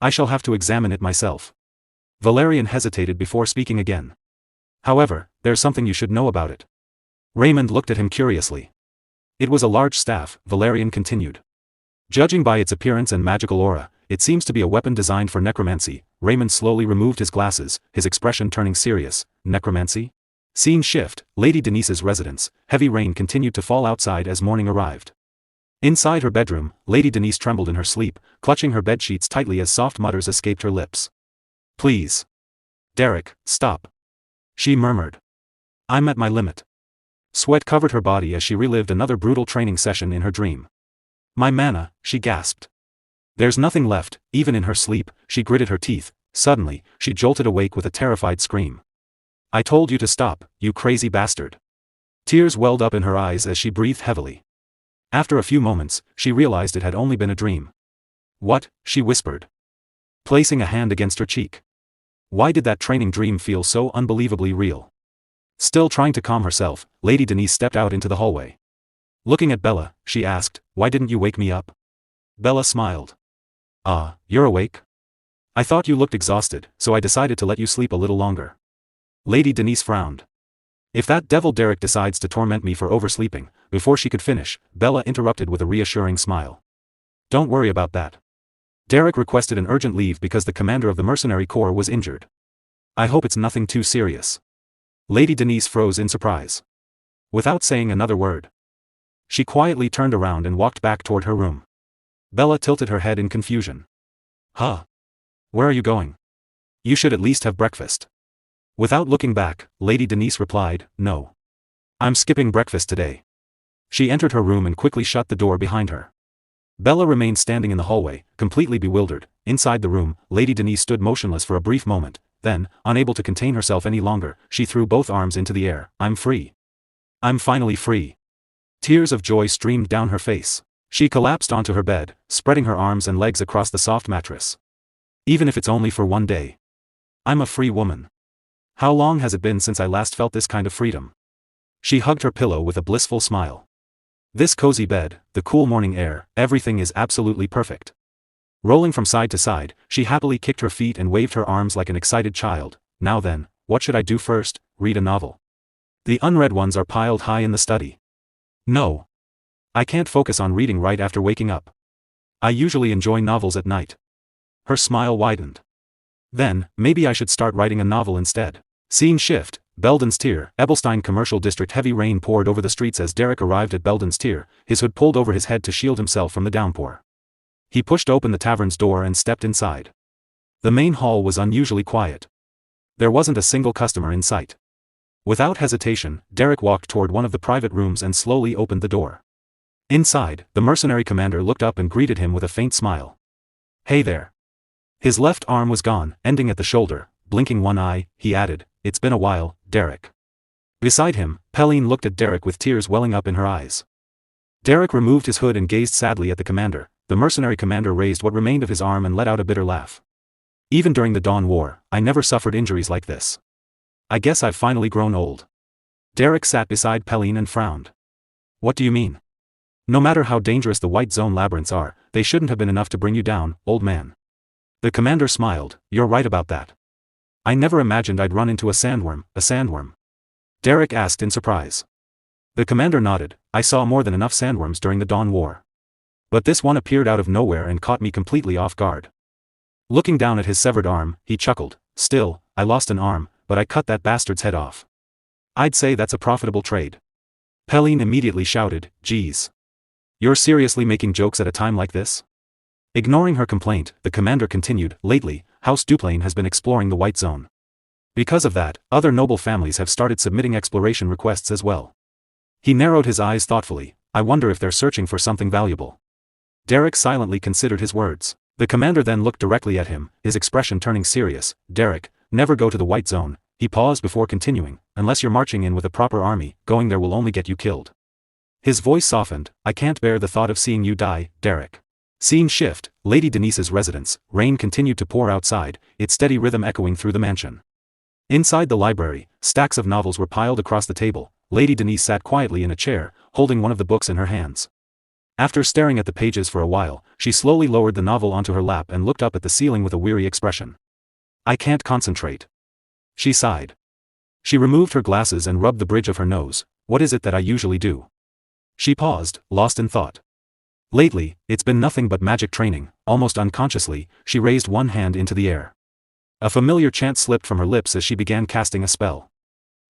I shall have to examine it myself. Valerian hesitated before speaking again. However, there's something you should know about it. Raymond looked at him curiously. It was a large staff, Valerian continued. Judging by its appearance and magical aura, it seems to be a weapon designed for necromancy. Raymond slowly removed his glasses, his expression turning serious. Necromancy? Scene shift, Lady Denise's residence. Heavy rain continued to fall outside as morning arrived. Inside her bedroom, Lady Denise trembled in her sleep, clutching her bedsheets tightly as soft mutters escaped her lips. Please. Derrick, stop. She murmured. I'm at my limit. Sweat covered her body as she relived another brutal training session in her dream. My mana, she gasped. There's nothing left. Even in her sleep, she gritted her teeth. Suddenly, she jolted awake with a terrified scream. I told you to stop, you crazy bastard. Tears welled up in her eyes as she breathed heavily. After a few moments, she realized it had only been a dream. What? She whispered, placing a hand against her cheek. Why did that training dream feel so unbelievably real? Still trying to calm herself, Lady Denise stepped out into the hallway. Looking at Bella, she asked, why didn't you wake me up? Bella smiled. Ah, you're awake? I thought you looked exhausted, so I decided to let you sleep a little longer. Lady Denise frowned. If that devil Derrick decides to torment me for oversleeping, before she could finish, Bella interrupted with a reassuring smile. Don't worry about that. Derrick requested an urgent leave because the commander of the mercenary corps was injured. I hope it's nothing too serious. Lady Denise froze in surprise. Without saying another word, she quietly turned around and walked back toward her room. Bella tilted her head in confusion. Huh? Where are you going? You should at least have breakfast. Without looking back, Lady Denise replied, no. I'm skipping breakfast today. She entered her room and quickly shut the door behind her. Bella remained standing in the hallway, completely bewildered. Inside the room, Lady Denise stood motionless for a brief moment, then, unable to contain herself any longer, she threw both arms into the air. I'm free. I'm finally free. Tears of joy streamed down her face. She collapsed onto her bed, spreading her arms and legs across the soft mattress. Even if it's only for one day. I'm a free woman. How long has it been since I last felt this kind of freedom? She hugged her pillow with a blissful smile. This cozy bed, the cool morning air, everything is absolutely perfect. Rolling from side to side, she happily kicked her feet and waved her arms like an excited child. Now then, what should I do first? Read a novel. The unread ones are piled high in the study. No. I can't focus on reading right after waking up. I usually enjoy novels at night. Her smile widened. Then, maybe I should start writing a novel instead. Scene shift. Belden's Tier, Ebelstein Commercial District. Heavy rain poured over the streets as Derrick arrived at Belden's Tier, his hood pulled over his head to shield himself from the downpour. He pushed open the tavern's door and stepped inside. The main hall was unusually quiet. There wasn't a single customer in sight. Without hesitation, Derrick walked toward one of the private rooms and slowly opened the door. Inside, the mercenary commander looked up and greeted him with a faint smile. Hey there. His left arm was gone, ending at the shoulder. Blinking one eye, he added, it's been a while, Derrick. Beside him, Pelline looked at Derrick with tears welling up in her eyes. Derrick removed his hood and gazed sadly at the commander. The mercenary commander raised what remained of his arm and let out a bitter laugh. Even during the Dawn War, I never suffered injuries like this. I guess I've finally grown old. Derrick sat beside Pelline and frowned. What do you mean? No matter how dangerous the White Zone labyrinths are, they shouldn't have been enough to bring you down, old man. The commander smiled. You're right about that. I never imagined I'd run into a sandworm. A sandworm? Derrick asked in surprise. The commander nodded. I saw more than enough sandworms during the Dawn War. But this one appeared out of nowhere and caught me completely off guard. Looking down at his severed arm, he chuckled. Still, I lost an arm, but I cut that bastard's head off. I'd say that's a profitable trade. Pelline immediately shouted, geez. You're seriously making jokes at a time like this? Ignoring her complaint, the commander continued, lately, House Duplain has been exploring the White Zone. Because of that, other noble families have started submitting exploration requests as well. He narrowed his eyes thoughtfully. I wonder if they're searching for something valuable. Derrick silently considered his words. The commander then looked directly at him, his expression turning serious. Derrick, never go to the White Zone. He paused before continuing. Unless you're marching in with a proper army, going there will only get you killed. His voice softened. I can't bear the thought of seeing you die, Derrick. Scene shift. Lady Denise's residence. Rain continued to pour outside, its steady rhythm echoing through the mansion. Inside the library, stacks of novels were piled across the table. Lady Denise sat quietly in a chair, holding one of the books in her hands. After staring at the pages for a while, she slowly lowered the novel onto her lap and looked up at the ceiling with a weary expression. I can't concentrate. She sighed. She removed her glasses and rubbed the bridge of her nose. What is it that I usually do? She paused, lost in thought. Lately, it's been nothing but magic training. Almost unconsciously, she raised one hand into the air. A familiar chant slipped from her lips as she began casting a spell.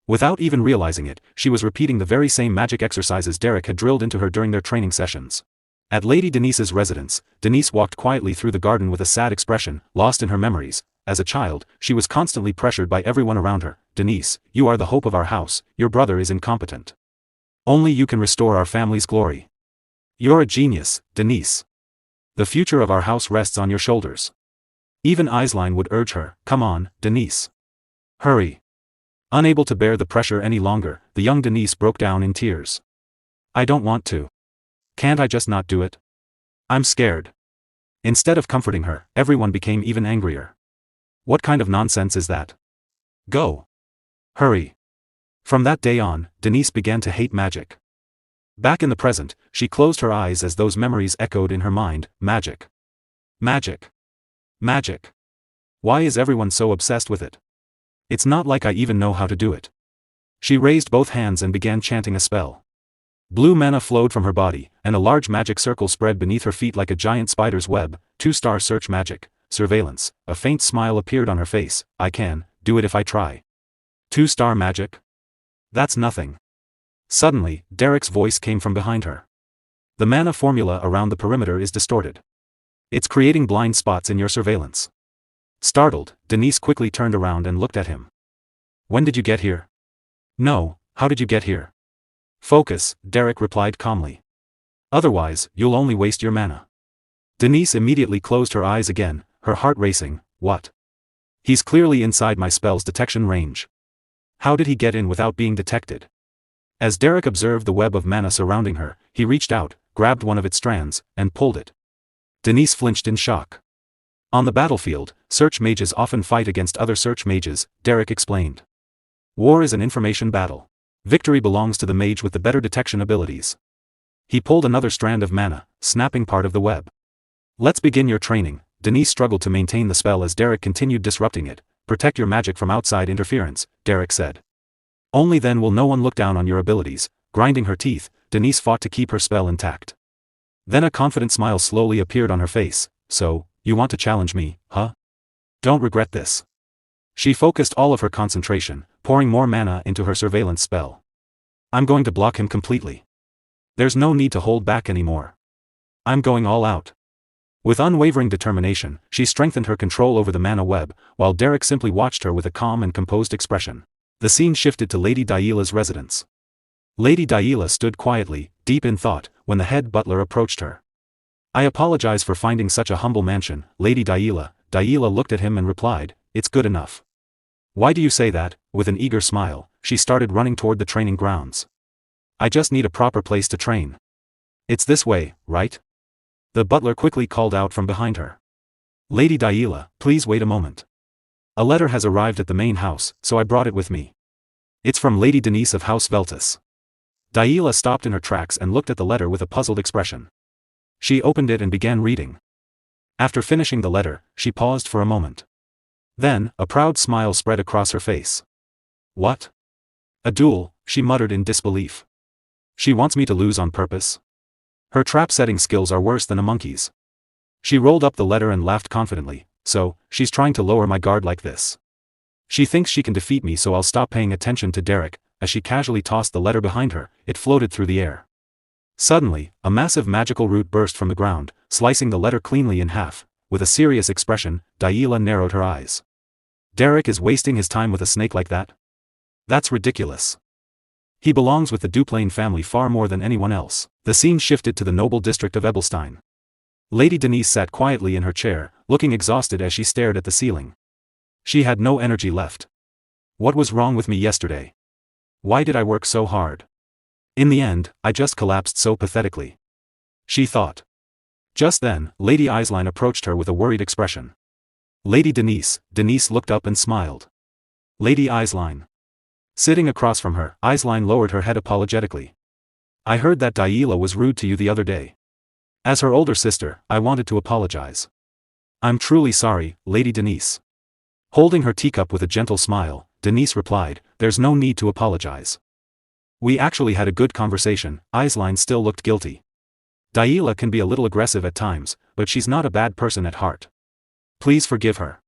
Without even realizing it, she was repeating the very same magic exercises Derrick had drilled into her during their training sessions. At Lady Denise's residence, Denise walked quietly through the garden with a sad expression, lost in her memories. As a child, she was constantly pressured by everyone around her. Denise, you are the hope of our house, your brother is incompetent. Only you can restore our family's glory. You're a genius, Denise. The future of our house rests on your shoulders. Even Aisline would urge her, come on, Denise. Hurry. Unable to bear the pressure any longer, the young Denise broke down in tears. I don't want to. Can't I just not do it? I'm scared. Instead of comforting her, everyone became even angrier. What kind of nonsense is that? Go. Hurry. From that day on, Denise began to hate magic. Back in the present, she closed her eyes as those memories echoed in her mind. Magic. Magic. Magic. Why is everyone so obsessed with it? It's not like I even know how to do it. She raised both hands and began chanting a spell. Blue mana flowed from her body, and a large magic circle spread beneath her feet like a giant spider's web. 2-star search magic, surveillance. A faint smile appeared on her face. I can do it if I try. 2-star magic? That's nothing. Suddenly, Derrick's voice came from behind her. The mana formula around the perimeter is distorted. It's creating blind spots in your surveillance. Startled, Denise quickly turned around and looked at him. When did you get here? No, how did you get here? Focus, Derrick replied calmly. Otherwise, you'll only waste your mana. Denise immediately closed her eyes again, her heart racing. What? He's clearly inside my spell's detection range. How did he get in without being detected? As Derrick observed the web of mana surrounding her, he reached out, grabbed one of its strands, and pulled it. Denise flinched in shock. On the battlefield, search mages often fight against other search mages, Derrick explained. War is an information battle. Victory belongs to the mage with the better detection abilities. He pulled another strand of mana, snapping part of the web. Let's begin your training. Denise struggled to maintain the spell as Derrick continued disrupting it. Protect your magic from outside interference, Derrick said. Only then will no one look down on your abilities. Grinding her teeth, Denise fought to keep her spell intact. Then a confident smile slowly appeared on her face. So, you want to challenge me, huh? Don't regret this. She focused all of her concentration, pouring more mana into her surveillance spell. I'm going to block him completely. There's no need to hold back anymore. I'm going all out. With unwavering determination, she strengthened her control over the mana web, while Derrick simply watched her with a calm and composed expression. The scene shifted to Lady Daila's residence. Lady Daila stood quietly, deep in thought, when the head butler approached her. I apologize for finding such a humble mansion, Lady Daila. Daila looked at him and replied, it's good enough. Why do you say that? With an eager smile, she started running toward the training grounds. I just need a proper place to train. It's this way, right? The butler quickly called out from behind her. Lady Daila, please wait a moment. A letter has arrived at the main house, so I brought it with me. It's from Lady Denise of House Veltus. Daila stopped in her tracks and looked at the letter with a puzzled expression. She opened it and began reading. After finishing the letter, she paused for a moment. Then, a proud smile spread across her face. What? A duel, she muttered in disbelief. She wants me to lose on purpose? Her trap-setting skills are worse than a monkey's. She rolled up the letter and laughed confidently. So, she's trying to lower my guard like this. She thinks she can defeat me, so I'll stop paying attention to Derrick. As she casually tossed the letter behind her, it floated through the air. Suddenly, a massive magical root burst from the ground, slicing the letter cleanly in half. With a serious expression, Daila narrowed her eyes. Derrick is wasting his time with a snake like that? That's ridiculous. He belongs with the Duplain family far more than anyone else. The scene shifted to the noble district of Ebelstein. Lady Denise sat quietly in her chair, looking exhausted as she stared at the ceiling. She had no energy left. What was wrong with me yesterday? Why did I work so hard? In the end, I just collapsed so pathetically. She thought. Just then, Lady Eislein approached her with a worried expression. Lady Denise looked up and smiled. Lady Eislein. Sitting across from her, Eislein lowered her head apologetically. I heard that Daila was rude to you the other day. As her older sister, I wanted to apologize. I'm truly sorry, Lady Denise. Holding her teacup with a gentle smile, Denise replied, there's no need to apologize. We actually had a good conversation. Eislein still looked guilty. Daila can be a little aggressive at times, but she's not a bad person at heart. Please forgive her.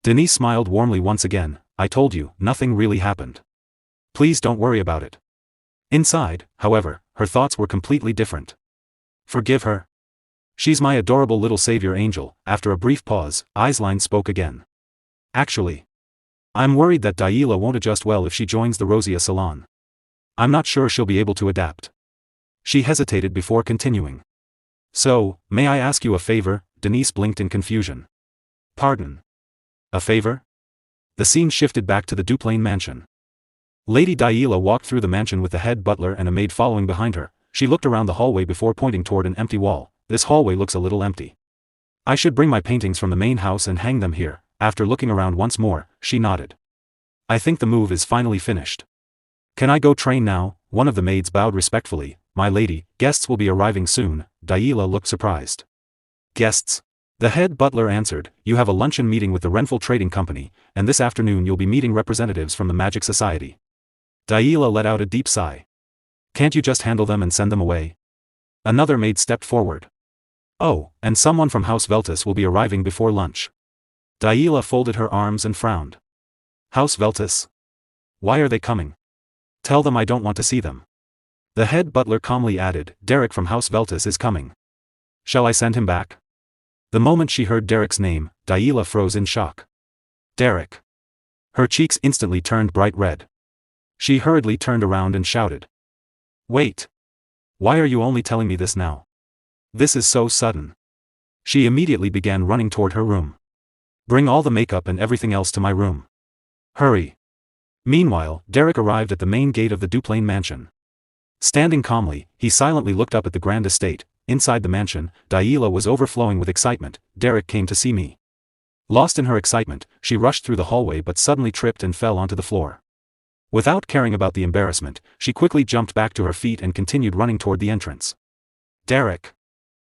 Denise smiled warmly once again. I told you, nothing really happened. Please don't worry about it. Inside, however, her thoughts were completely different. Forgive her? She's my adorable little savior angel. After a brief pause, Eislein spoke again. Actually, I'm worried that Daila won't adjust well if she joins the Rosia salon. I'm not sure she'll be able to adapt. She hesitated before continuing. So, may I ask you a favor? Denise blinked in confusion. Pardon. A favor? The scene shifted back to the Duplain mansion. Lady Daila walked through the mansion with the head butler and a maid following behind her. She looked around the hallway before pointing toward an empty wall. This hallway looks a little empty. I should bring my paintings from the main house and hang them here. After looking around once more, she nodded. I think the move is finally finished. Can I go train now? One of the maids bowed respectfully. My lady, guests will be arriving soon. Daila looked surprised. Guests? The head butler answered, you have a luncheon meeting with the Renfell Trading Company, and this afternoon you'll be meeting representatives from the Magic Society. Daila let out a deep sigh. Can't you just handle them and send them away? Another maid stepped forward. Oh, and someone from House Veltus will be arriving before lunch. Daila folded her arms and frowned. House Veltus? Why are they coming? Tell them I don't want to see them. The head butler calmly added, Derrick from House Veltus is coming. Shall I send him back? The moment she heard Derrick's name, Daila froze in shock. Derrick. Her cheeks instantly turned bright red. She hurriedly turned around and shouted. Wait. Why are you only telling me this now? This is so sudden. She immediately began running toward her room. Bring all the makeup and everything else to my room. Hurry. Meanwhile, Derrick arrived at the main gate of the Duplain mansion. Standing calmly, he silently looked up at the grand estate. Inside the mansion, Daila was overflowing with excitement. Derrick came to see me. Lost in her excitement, she rushed through the hallway but suddenly tripped and fell onto the floor. Without caring about the embarrassment, she quickly jumped back to her feet and continued running toward the entrance. Derrick.